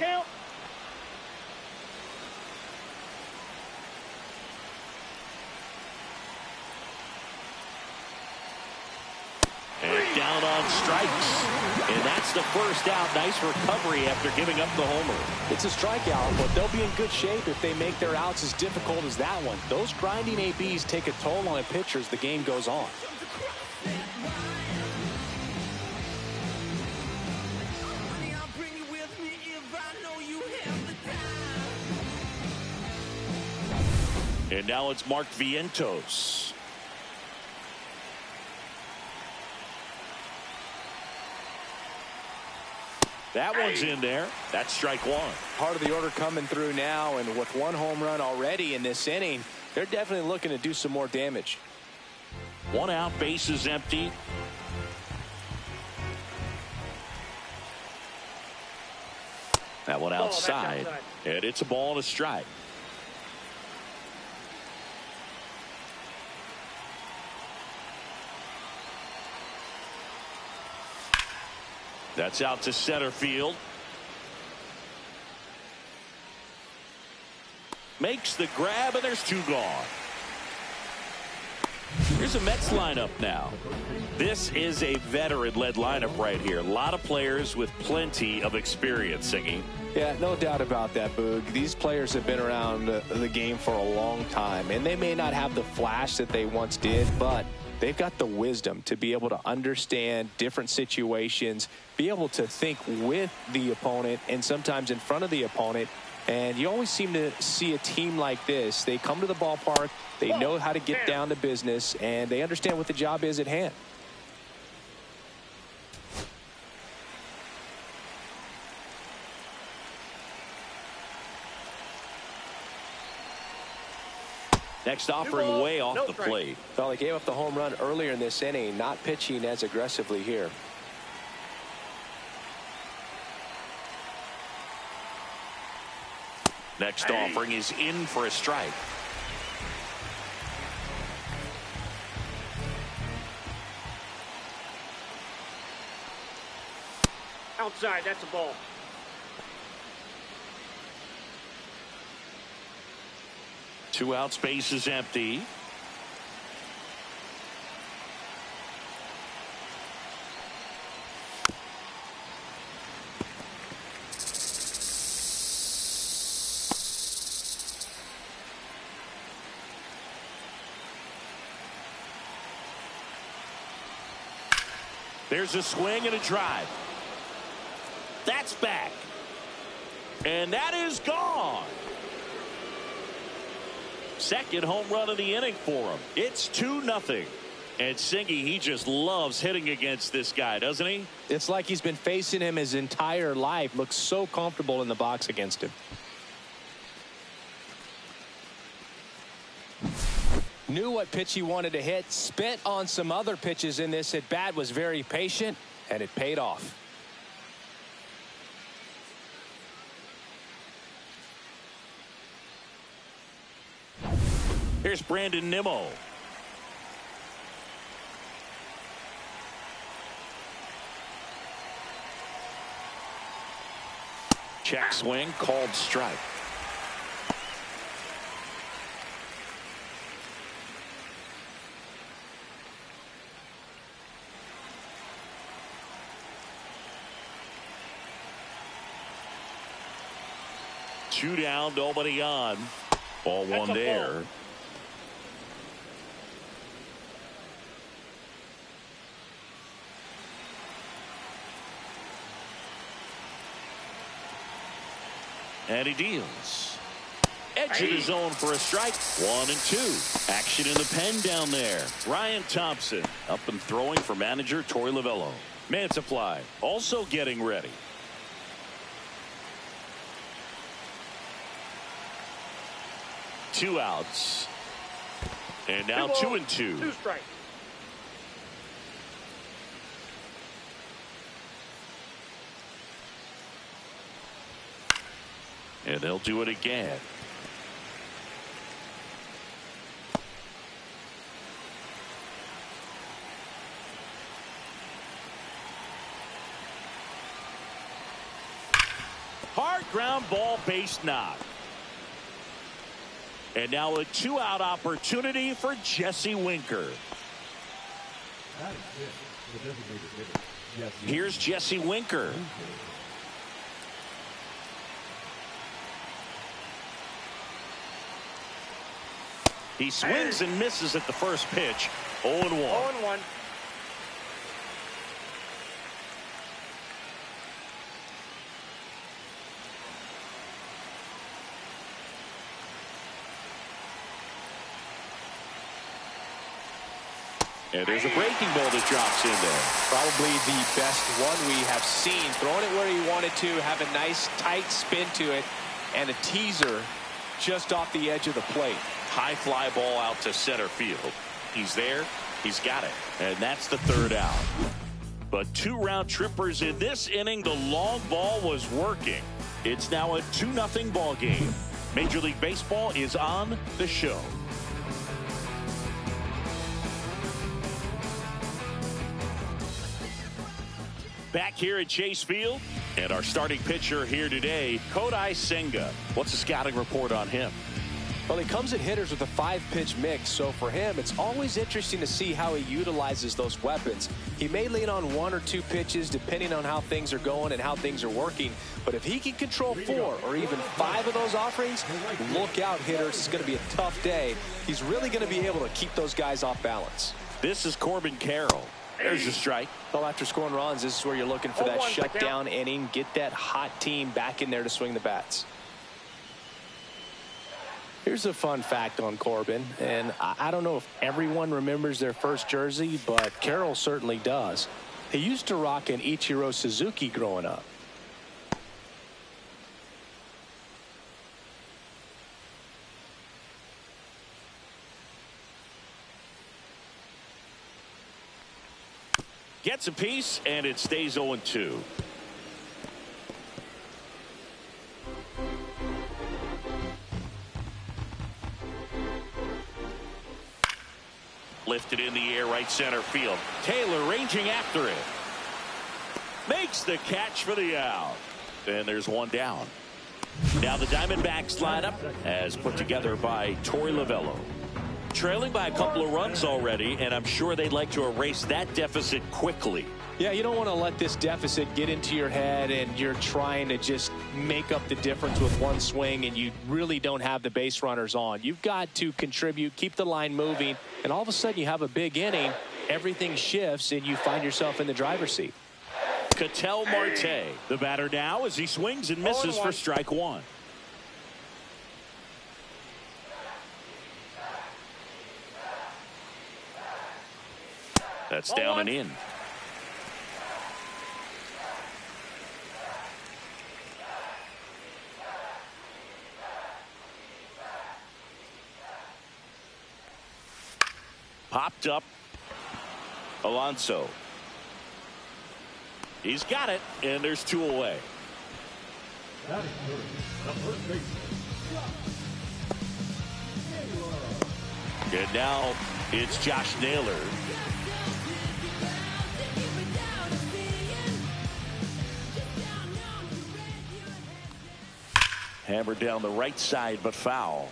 And down on strikes. And that's the first out. Nice recovery after giving up the homer. It's a strikeout, but they'll be in good shape if they make their outs as difficult as that one. Those grinding ABs take a toll on a pitcher as the game goes on. And now it's Mark Vientos. That one's in there. That's strike one. Part of the order coming through now, and with 1 home run already in this inning, they're definitely looking to do some more damage. 1 out, base is empty. That one outside. And it's a ball and a strike. That's out to center field. Makes the grab, and there's 2 gone. Here's a Mets lineup now. This is a veteran-led lineup right here. A lot of players with plenty of experience, Singy. Yeah, no doubt about that, Boog. These players have been around the game for a long time, and they may not have the flash that they once did, but They've got the wisdom to be able to understand different situations, be able to think with the opponent and sometimes in front of the opponent. And you always seem to see a team like this. They come to the ballpark, they know how to get down to business, and they understand what the job is at hand. Next offering way off the plate. Well, they gave up the home run earlier in this inning, not pitching as aggressively here. Next offering is in for a strike. Outside, that's a ball. Two out, space is empty. There's a swing and a drive. That's back. And that is gone. Second home run of the inning for him. It's 2-0. And Singy, he just loves hitting against this guy, doesn't he? It's like he's been facing him his entire life. Looks so comfortable in the box against him. Knew what pitch he wanted to hit. Spent on some other pitches in this at bat. Was very patient, and it paid off. Here's Brandon Nimmo. Check swing, called strike. Two down, nobody on. Ball one there. And he deals. Edge of the zone for a strike. 1-2. Action in the pen down there. Ryan Thompson up and throwing for manager Torey Lavello. Mantiply also getting ready. Two outs. And now 2-2. Two strikes. And they'll do it again. Hard ground ball, base knock. And now a two-out opportunity for Jesse Winker. Here's Jesse Winker. He swings and misses at the first pitch. 0-1. 0-1. And there's a breaking ball that drops in there. Probably the best one we have seen. Throwing it where he wanted to, have a nice tight spin to it, and a teaser just off the edge of the plate. High fly ball out to center field. He's there. He's got it. And that's the third out. But two round trippers in this inning. The long ball was working. It's now a 2-0 ball game. Major League Baseball is on the show. Back here at Chase Field, and our starting pitcher here today, Kodai Senga. What's the scouting report on him? Well, he comes at hitters with a 5-pitch mix, so for him, it's always interesting to see how he utilizes those weapons. He may lean on 1 or 2 pitches depending on how things are going and how things are working, but if he can control 4 or even 5 of those offerings, look out, hitters. It's going to be a tough day. He's really going to be able to keep those guys off balance. This is Corbin Carroll. There's a strike. Well, after scoring runs, this is where you're looking for that 0-1 shutdown inning. Get that hot team back in there to swing the bats. Here's a fun fact on Corbin, and I don't know if everyone remembers their first jersey, but Carroll certainly does. He used to rock an Ichiro Suzuki growing up. Gets a piece, and it stays 0-2. Lifted in the air, right center field. Taylor ranging after it. Makes the catch for the out. And there's one down. Now the Diamondbacks lineup as put together by Torey Lovello. Trailing by a couple of runs already, and I'm sure they'd like to erase that deficit quickly. Yeah, you don't want to let this deficit get into your head and you're trying to just make up the difference with one swing and you really don't have the base runners on. You've got to contribute, keep the line moving, and all of a sudden you have a big inning, everything shifts, and you find yourself in the driver's seat. Ketel Marte, the batter now as he swings and misses for strike one. That's down and in. Popped up. Alonso. He's got it, and there's two away. And now it's Josh Naylor. Hammered down the right side, but foul.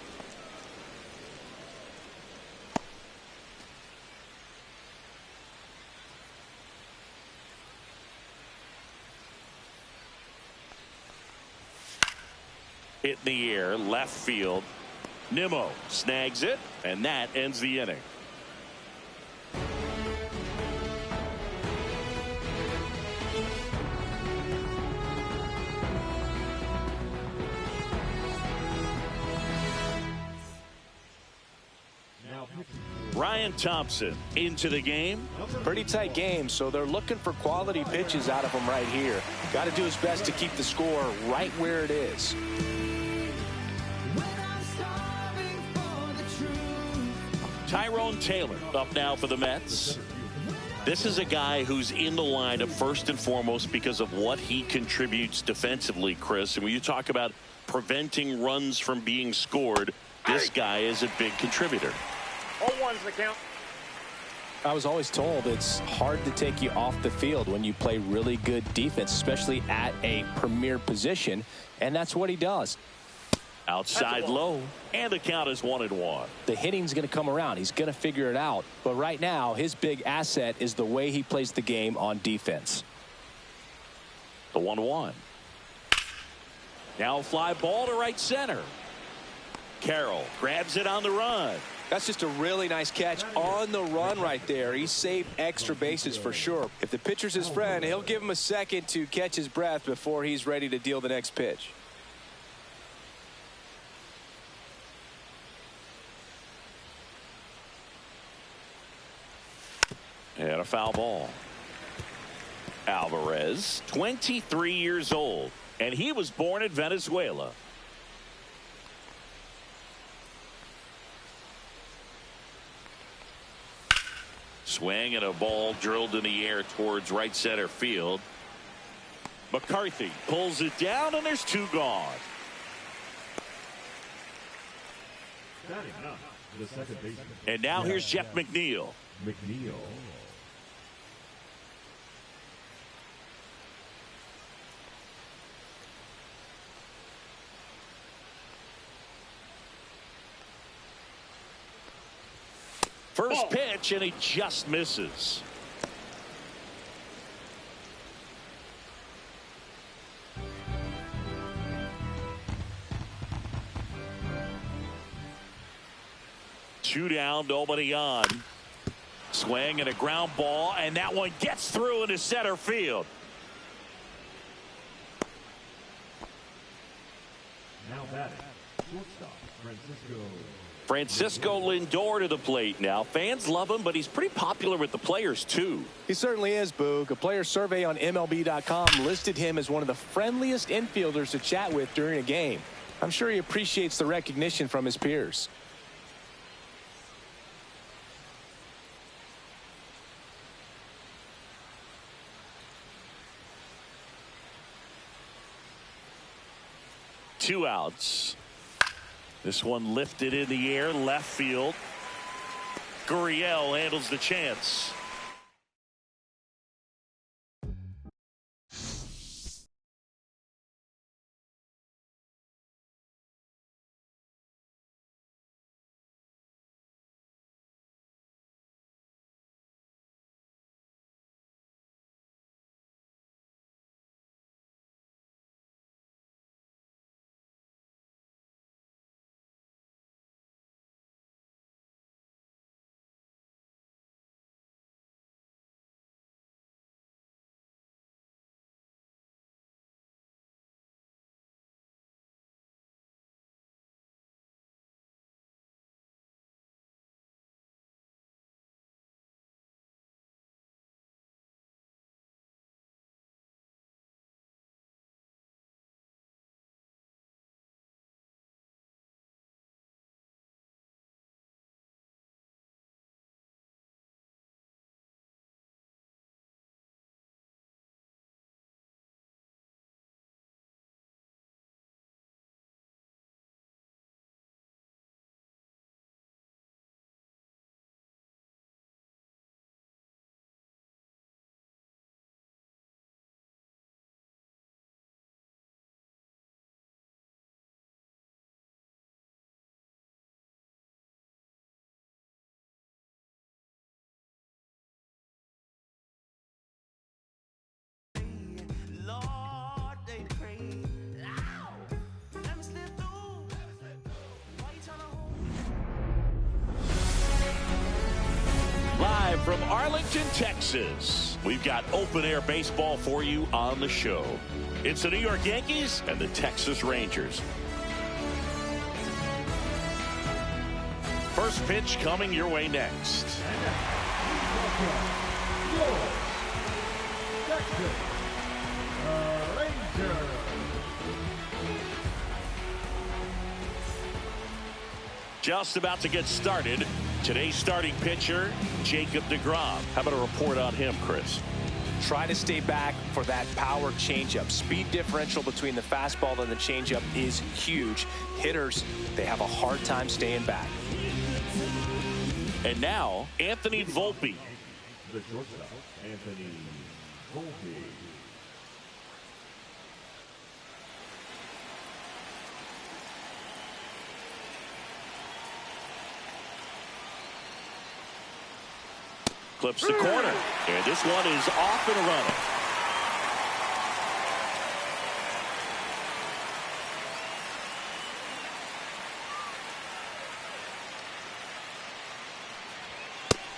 Hit in the air, left field. Nimmo snags it, and that ends the inning. Ryan Thompson into the game. Pretty tight game, so they're looking for quality pitches out of him right here. Got to do his best to keep the score right where it is. Tyrone Taylor up now for the Mets. This is a guy who's in the lineup first and foremost because of what he contributes defensively, Chris. And when you talk about preventing runs from being scored, this guy is a big contributor. 0-1's the count. I was always told it's hard to take you off the field when you play really good defense, especially at a premier position, and that's what he does. Outside low, and the count is 1-1. The hitting's going to come around. He's going to figure it out. But right now, his big asset is the way he plays the game on defense. The 1-1. Now fly ball to right center. Carroll grabs it on the run. That's just a really nice catch on the run right there. He saved extra bases for sure. If the pitcher's his friend, he'll give him a second to catch his breath before he's ready to deal the next pitch. And a foul ball. Alvarez, 23 years old, and he was born in Venezuela. Swing and a ball drilled in the air towards right center field. McCarthy pulls it down, and there's two gone. And now here's Jeff McNeil. First pitch, and he just misses. Two down, nobody on. Swing and a ground ball, and that one gets through into center field. Now batting, shortstop, Francisco Lindor to the plate now. Fans love him, but he's pretty popular with the players, too. He certainly is, Boog. A player survey on MLB.com listed him as one of the friendliest infielders to chat with during a game. I'm sure he appreciates the recognition from his peers. Two outs. This one lifted in the air, left field. Gurriel handles the chance. Live from Arlington, Texas, we've got open-air baseball for you on the show. It's the New York Yankees and the Texas Rangers. First pitch coming your way next. Just about to get started. Today's starting pitcher, Jacob deGrom. How about a report on him, Chris? Try to stay back for that power changeup. Speed differential between the fastball and the changeup is huge. Hitters, they have a hard time staying back. And now, Anthony Volpe. The shortstop, Anthony Volpe. Clips the corner, and this one is off and running.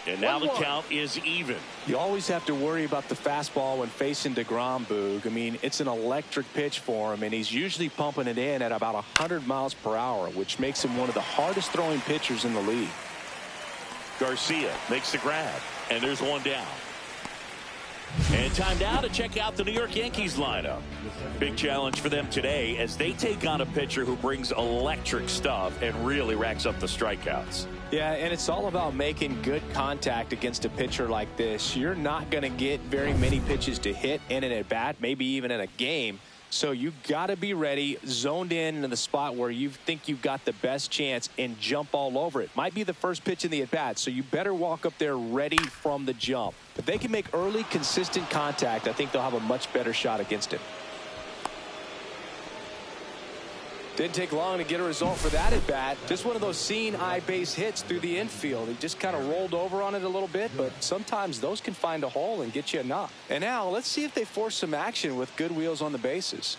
And now the count is even. You always have to worry about the fastball when facing deGrom, Boog. I mean, it's an electric pitch for him, and he's usually pumping it in at about 100 miles per hour, which makes him one of the hardest throwing pitchers in the league. Garcia makes the grab, and there's one down. And time now to check out the New York Yankees lineup. Big challenge for them today as they take on a pitcher who brings electric stuff and really racks up the strikeouts. Yeah, and it's all about making good contact against a pitcher like this. You're not going to get very many pitches to hit in an at-bat, maybe even in a game. So you got to be ready, zoned in the spot where you think you've got the best chance and jump all over it. Might be the first pitch in the at-bat, so you better walk up there ready from the jump. If they can make early, consistent contact, I think they'll have a much better shot against him. Didn't take long to get a result for that at bat. Just one of those seeing eye base hits through the infield. He just kind of rolled over on it a little bit, but sometimes those can find a hole and get you a knock. And now let's see if they force some action with good wheels on the bases.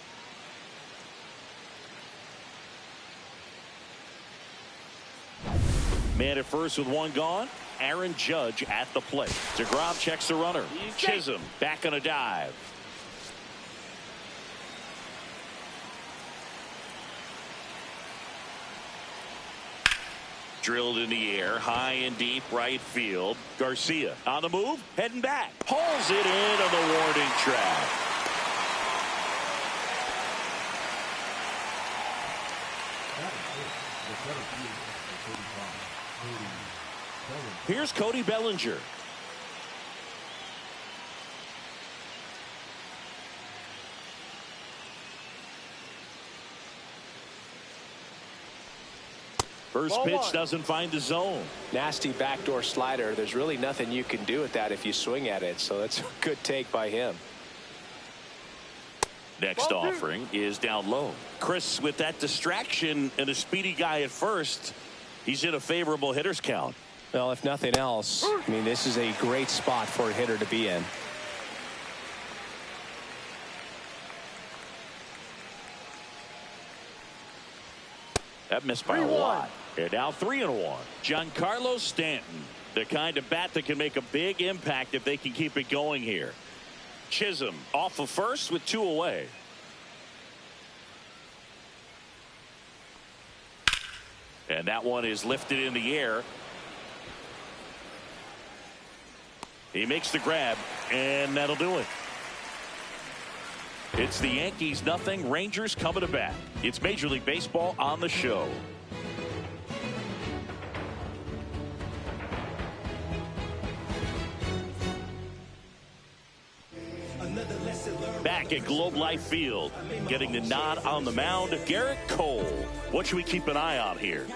Man at first with one gone. Aaron Judge at the plate. DeGrom checks the runner. Chisholm back on a dive. Drilled in the air, high and deep right field. Garcia on the move, heading back. Pulls it in on the warning track. Here's Cody Bellinger. First pitch doesn't find the zone. Nasty backdoor slider. There's really nothing you can do with that if you swing at it. So that's a good take by him. Next offering is down low. Chris, with that distraction and a speedy guy at first, he's in a favorable hitter's count. Well, if nothing else, I mean, this is a great spot for a hitter to be in. That missed by a lot. And now 3-1. Giancarlo Stanton, the kind of bat that can make a big impact if they can keep it going here. Chisholm off of first with 2 away. And that one is lifted in the air. He makes the grab, and that'll do it. It's the Yankees nothing, Rangers coming to bat. It's Major League Baseball on the show. Back at Globe Life Field, getting the nod on the mound, Garrett Cole. What should we keep an eye on here?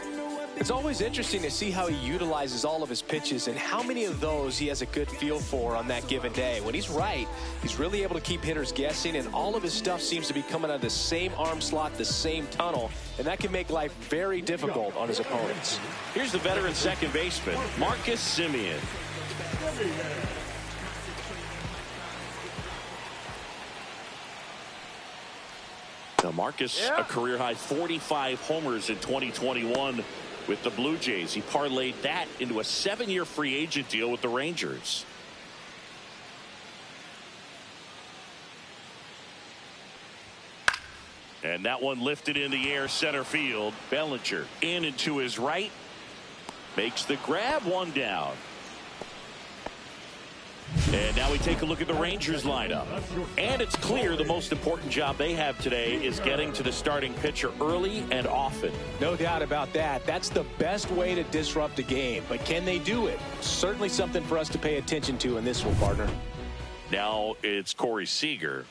It's always interesting to see how he utilizes all of his pitches and how many of those he has a good feel for on that given day. When he's right, he's really able to keep hitters guessing, and all of his stuff seems to be coming out of the same arm slot, the same tunnel, and that can make life very difficult on his opponents. Here's the veteran second baseman, Marcus Semien. Now Marcus, a career-high 45 homers in 2021 with the Blue Jays. He parlayed that into a 7-year free agent deal with the Rangers. And that one lifted in the air, center field. Bellinger in and to his right. Makes the grab, 1 down. And now we take a look at the Rangers lineup. And it's clear the most important job they have today is getting to the starting pitcher early and often. No doubt about that. That's the best way to disrupt a game. But can they do it? Certainly something for us to pay attention to in this one, partner. Now it's Corey Seager.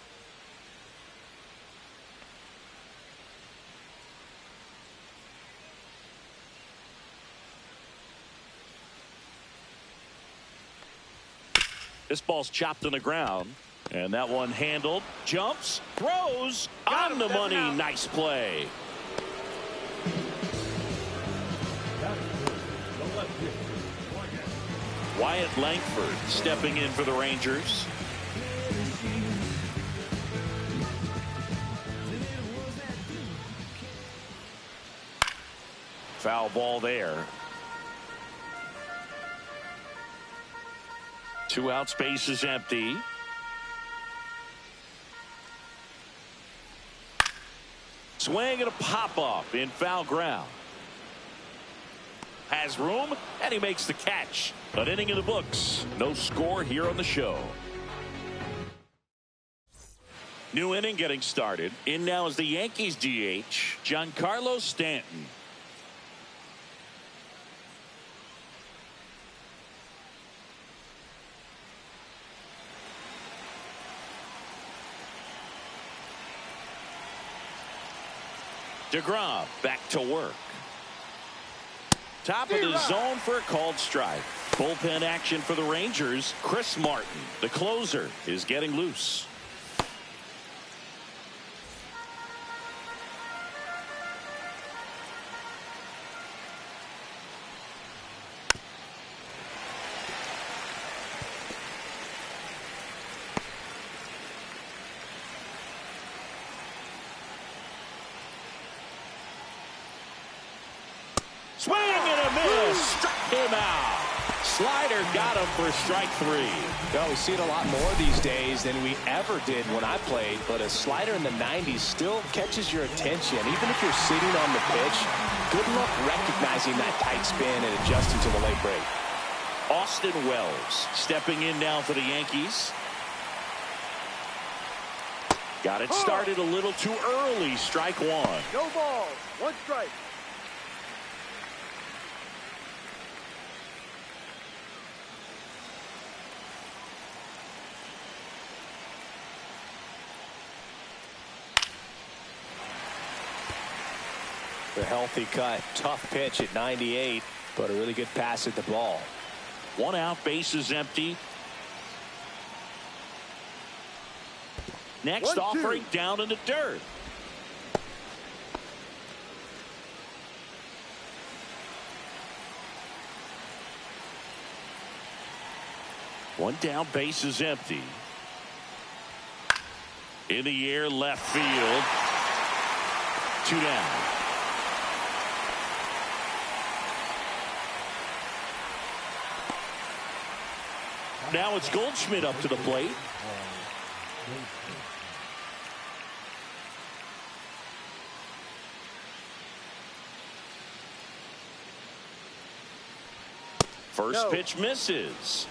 This ball's chopped on the ground, and that one handled, jumps, throws, on the money. Nice play. Wyatt Langford stepping in for the Rangers. Foul ball there. 2 outs, base is empty. Swing and a pop-up in foul ground. Has room, and he makes the catch. An inning in the books. No score here on the show. New inning getting started. In now is the Yankees DH, Giancarlo Stanton. DeGrom back to work. Top of the zone for a called strike. Bullpen action for the Rangers. Chris Martin, the closer, is getting loose. Swing and a miss. him out. Slider got him for strike 3. Well, we see it a lot more these days than we ever did when I played, but a slider in the 90s still catches your attention. Even if you're sitting on the pitch, good luck recognizing that tight spin and adjusting to the late break. Austin Wells stepping in now for the Yankees. Got it started a little too early. Strike 1. No ball. 1 strike. The healthy cut. Tough pitch at 98, but a really good pass at the ball. 1 out, bases empty. Next offering down in the dirt. One down, bases empty. In the air, left field. 2 down. Now it's Goldschmidt up to the plate. First pitch misses.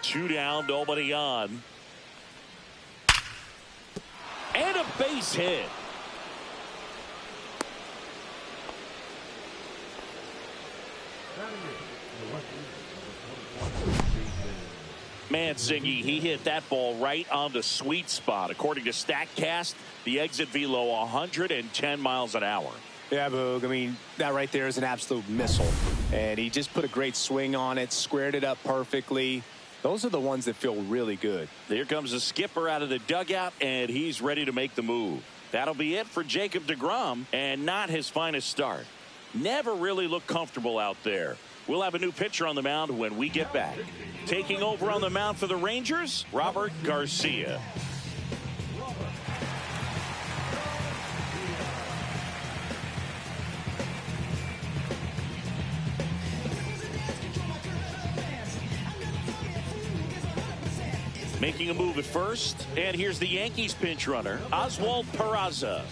Two down, nobody on. And a base hit. Mansingy, he hit that ball right on the sweet spot. According to StatCast, the exit velo 110 miles an hour. Yeah, Boog, I mean, that right there is an absolute missile. And he just put a great swing on it, squared it up perfectly. Those are the ones that feel really good. Here comes the skipper out of the dugout, and he's ready to make the move. That'll be it for Jacob deGrom, and not his finest start. Never really looked comfortable out there. We'll have a new pitcher on the mound when we get back. Taking over on the mound for the Rangers, Robert Garcia. Making a move at first, and here's the Yankees pinch runner, Oswald Peraza.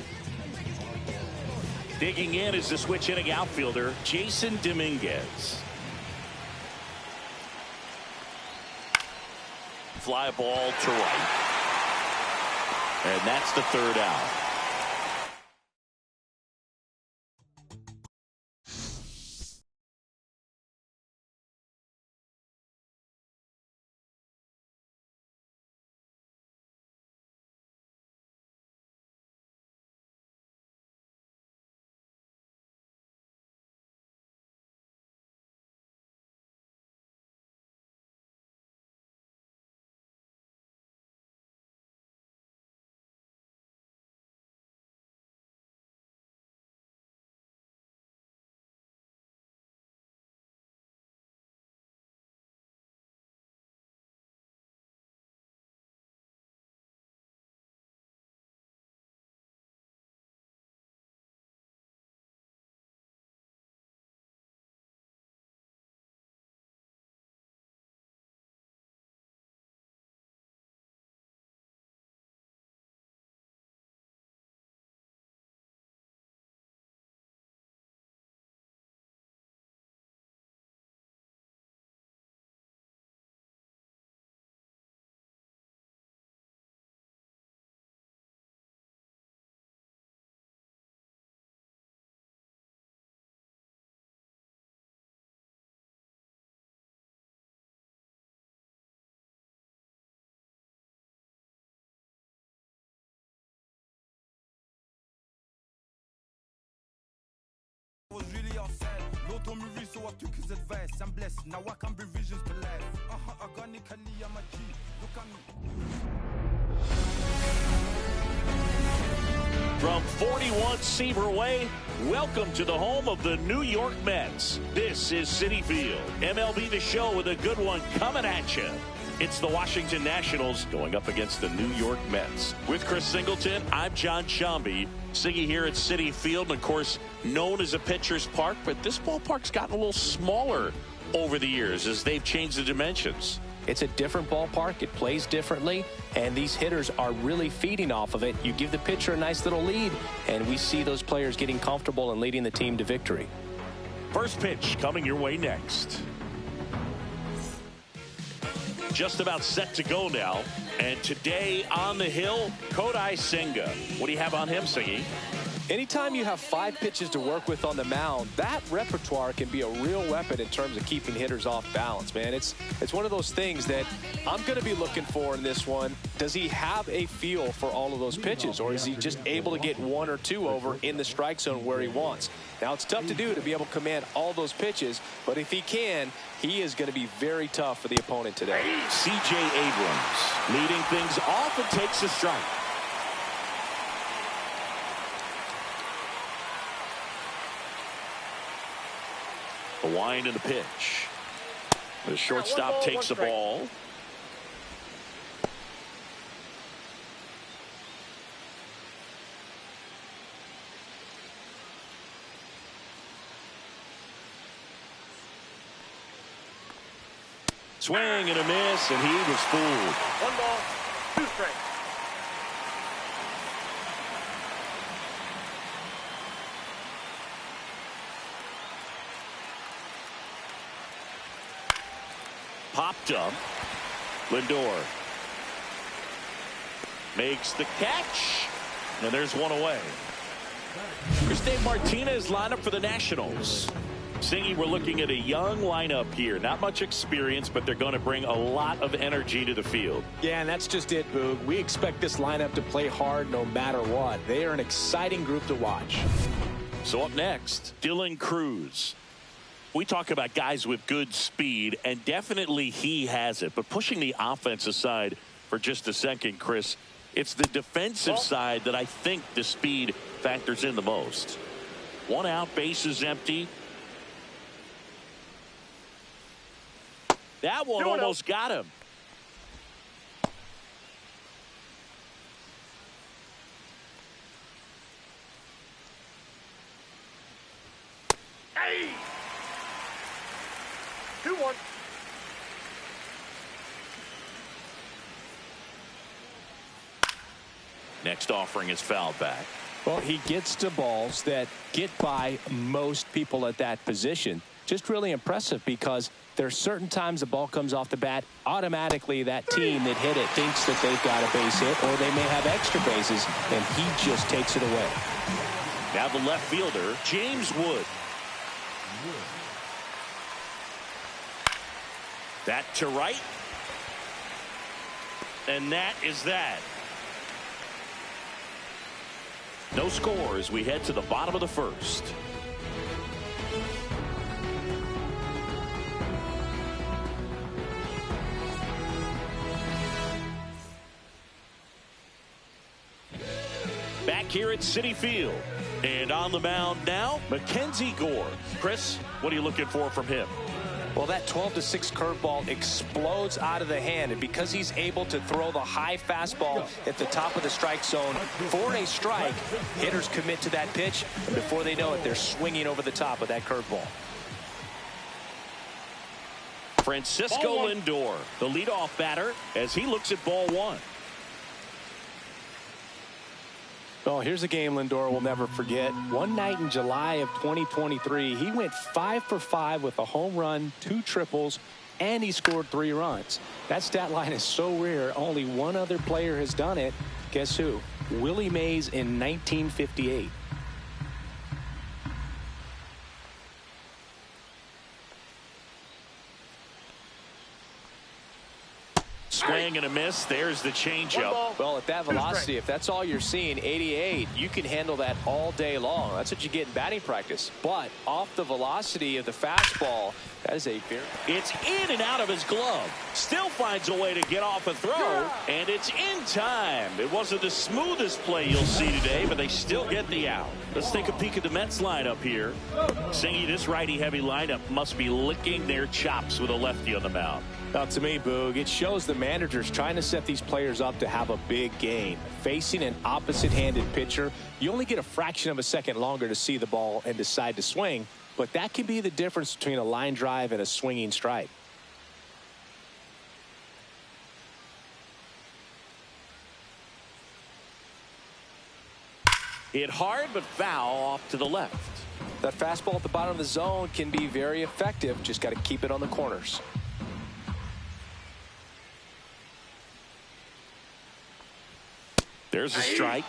Digging in is the switch hitting outfielder, Jason Dominguez. Fly ball to right. And that's the 3rd out. I was really upset. Lord told me read, so I took his advice. I'm blessed, now I can bring visions to life. Organically, I'm a G. Look at me. From 41 Seaver Way, welcome to the home of the New York Mets. This is Citi Field. MLB The Show with a good one coming at you. It's the Washington Nationals going up against the New York Mets. With Chris Singleton, I'm John Shambi. Siggy here at Citi Field, and of course, known as a pitcher's park, but this ballpark's gotten a little smaller over the years as they've changed the dimensions. It's a different ballpark. It plays differently, and these hitters are really feeding off of it. You give the pitcher a nice little lead, and we see those players getting comfortable and leading the team to victory. First pitch coming your way next. Just about set to go now, and today on the hill, Kodai Senga. What do you have on him, Siggy? Anytime you have 5 pitches to work with on the mound, that repertoire can be a real weapon in terms of keeping hitters off balance, man. It's one of those things that I'm going to be looking for in this one. Does he have a feel for all of those pitches, or is he just able to get 1 or 2 over in the strike zone where he wants? Now, it's tough to do to be able to command all those pitches, but if he can, he is going to be very tough for the opponent today. C.J. Abrams leading things off and takes a strike. The wind and the pitch. The shortstop takes the ball. Swing and a miss, and he was fooled. 1 ball, 2 strikes. Popped up. Lindor makes the catch, and there's one away. Cristian Martinez line up for the Nationals. Singy, we're looking at a young lineup here. Not much experience, but they're going to bring a lot of energy to the field. Yeah, and that's just it, Boog. We expect this lineup to play hard no matter what. They are an exciting group to watch. So up next, Dylan Cruz. We talk about guys with good speed, and definitely he has it. But pushing the offense aside for just a second, Chris, it's the defensive side that I think the speed factors in the most. 1 out, bases empty. That one almost got him. Hey! 2-1. Next offering is fouled back. Well, he gets to balls that get by most people at that position. Just really impressive because there's certain times the ball comes off the bat, automatically that team that hit it thinks that they've got a base hit, or they may have extra bases, and he just takes it away. Now the left fielder, James Wood. That to right. And that is that. No score as we head to the bottom of the first. Back here at Citi Field. And on the mound now, Mackenzie Gore. Chris, what are you looking for from him? Well, that 12-6 curveball explodes out of the hand, and because he's able to throw the high fastball at the top of the strike zone for a strike, hitters commit to that pitch, and before they know it, they're swinging over the top of that curveball. Francisco Lindor, the leadoff batter, as he looks at ball 1. Oh, here's a game Lindor will never forget. One night in July of 2023, he went 5 for 5 with a home run, 2 triples, and he scored 3 runs. That stat line is so rare, only one other player has done it. Guess who? Willie Mays in 1958. Swing and a miss. There's the changeup. Well, at that velocity, if that's all you're seeing, 88, you can handle that all day long. That's what you get in batting practice. But off the velocity of the fastball, that is a very... It's in and out of his glove. Still finds a way to get off a throw, and it's in time. It wasn't the smoothest play you'll see today, but they still get the out. Let's take a peek at the Mets lineup here. Singy, this righty-heavy lineup must be licking their chops with a lefty on the mound. Now, to me, Boog, it shows the manager's trying to set these players up to have a big game. Facing an opposite-handed pitcher, you only get a fraction of a second longer to see the ball and decide to swing, but that can be the difference between a line drive and a swinging strike. Hit hard, but foul off to the left. That fastball at the bottom of the zone can be very effective. Just got to keep it on the corners. There's a strike.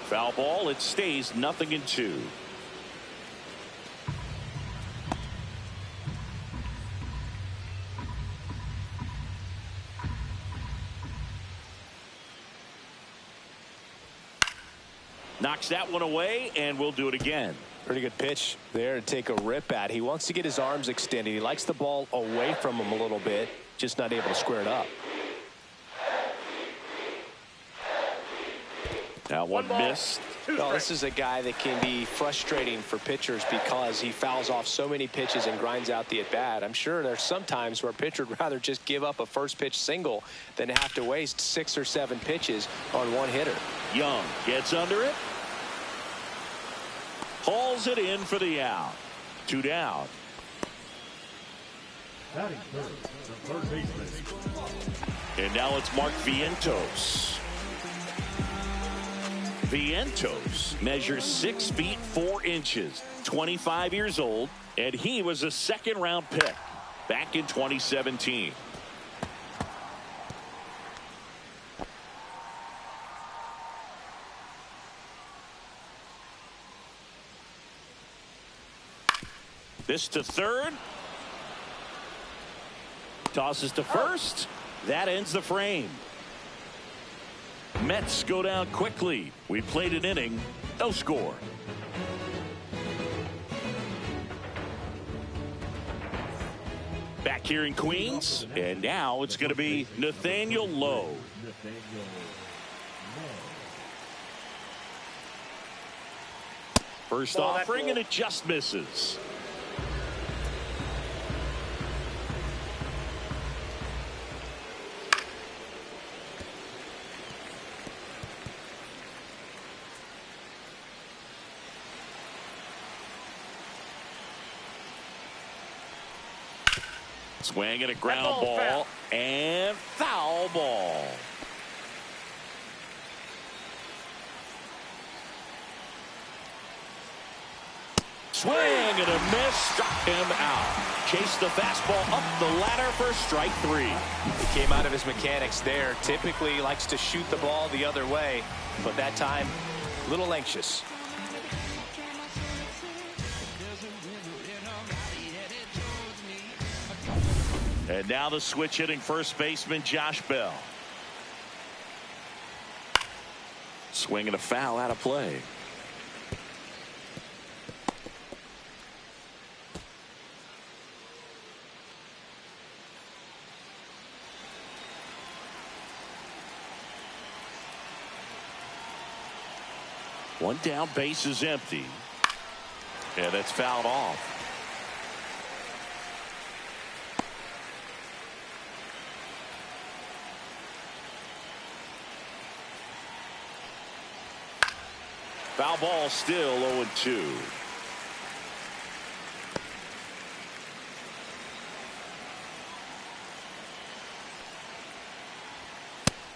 Foul ball. It stays 0-2. Knocks that one away, and we'll do it again. Pretty good pitch there to take a rip at. He wants to get his arms extended. He likes the ball away from him a little bit, just not able to square it up. Now one missed. Well, this is a guy that can be frustrating for pitchers because he fouls off so many pitches and grinds out the at-bat. I'm sure there's some times where a pitcher would rather just give up a first-pitch single than have to waste 6 or 7 pitches on one hitter. Young gets under it. Hauls it in for the out. 2 down. Batting third, the third baseman. And now it's Mark Vientos. Vientos measures 6 feet 4 inches, 25 years old, and he was a second-round pick back in 2017. This to third. Tosses to first. That ends the frame. Mets go down quickly. We played an inning. No score. Back here in Queens. And now it's going to be Nathaniel Lowe. First offering, and it just misses. Swing and a ground ball and foul ball. Swing and a miss, struck him out. Chased the fastball up the ladder for strike 3. He came out of his mechanics there. Typically likes to shoot the ball the other way, but that time a little anxious. And now the switch hitting first baseman Josh Bell. Swing and a foul out of play. One down, base is empty. And it's fouled off. Foul ball, still 0-2.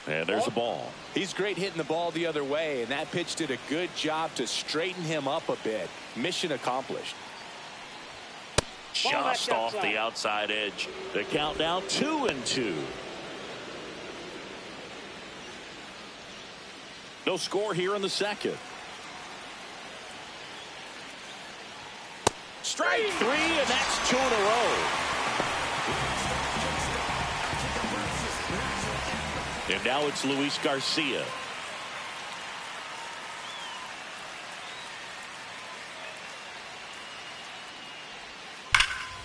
And there's a ball. He's great hitting the ball the other way, and that pitch did a good job to straighten him up a bit. Mission accomplished. Just off the outside edge. The count now 2-2. No score here in the second. Strike 3, and that's 2 in a row. And now it's Luis Garcia.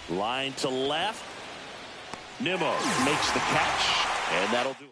Line to left. Nimmo makes the catch, and that'll do it.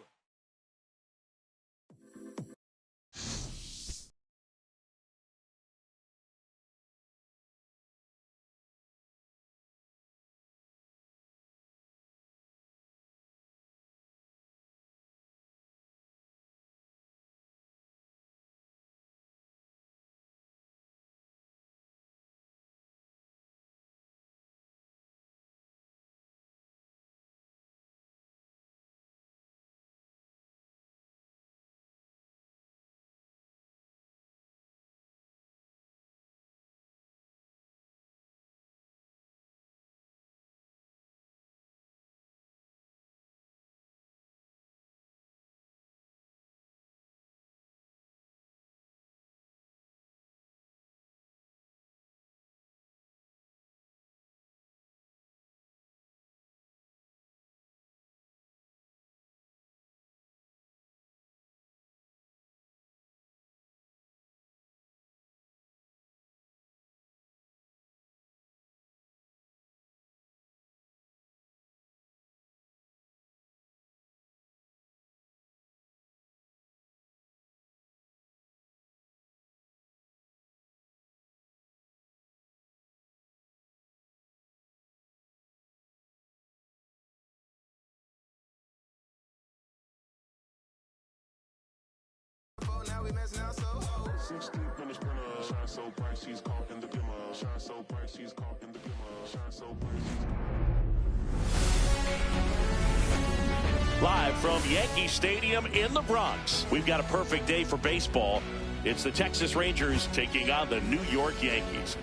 Live from Yankee Stadium in the Bronx, we've got a perfect day for baseball. It's the Texas Rangers taking on the New York Yankees.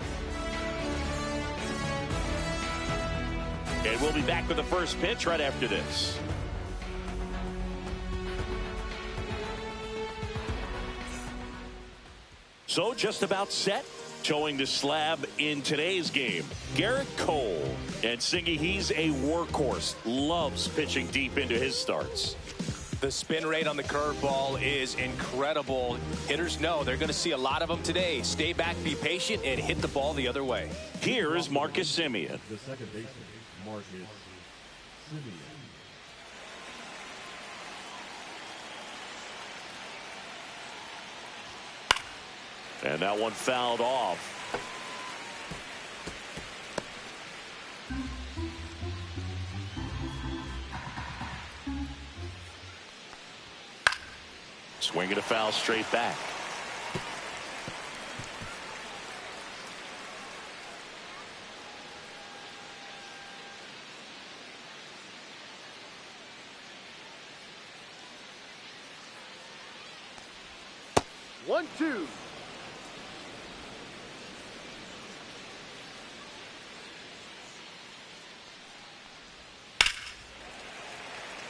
And we'll be back with the first pitch right after this. So just about set. Showing the slab in today's game, Garrett Cole. And Singy, he's a workhorse. Loves pitching deep into his starts. The spin rate on the curveball is incredible. Hitters know they're going to see a lot of them today. Stay back, be patient, and hit the ball the other way. Here is Marcus Semien. The second baseman, Marcus Semien. And that one fouled off. Swinging a foul straight back. One, two.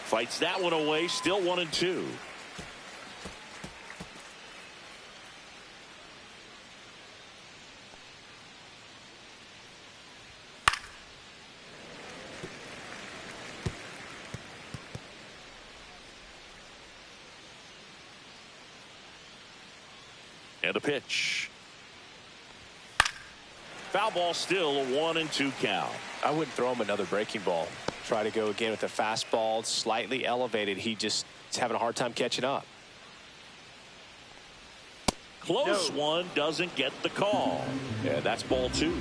Fights that one away, still 1-2. And a pitch. Foul ball, still a 1-2 count. I wouldn't throw him another breaking ball. Try to go again with a fastball, slightly elevated. He just is having a hard time catching up. Close one, doesn't get the call. And that's ball 2.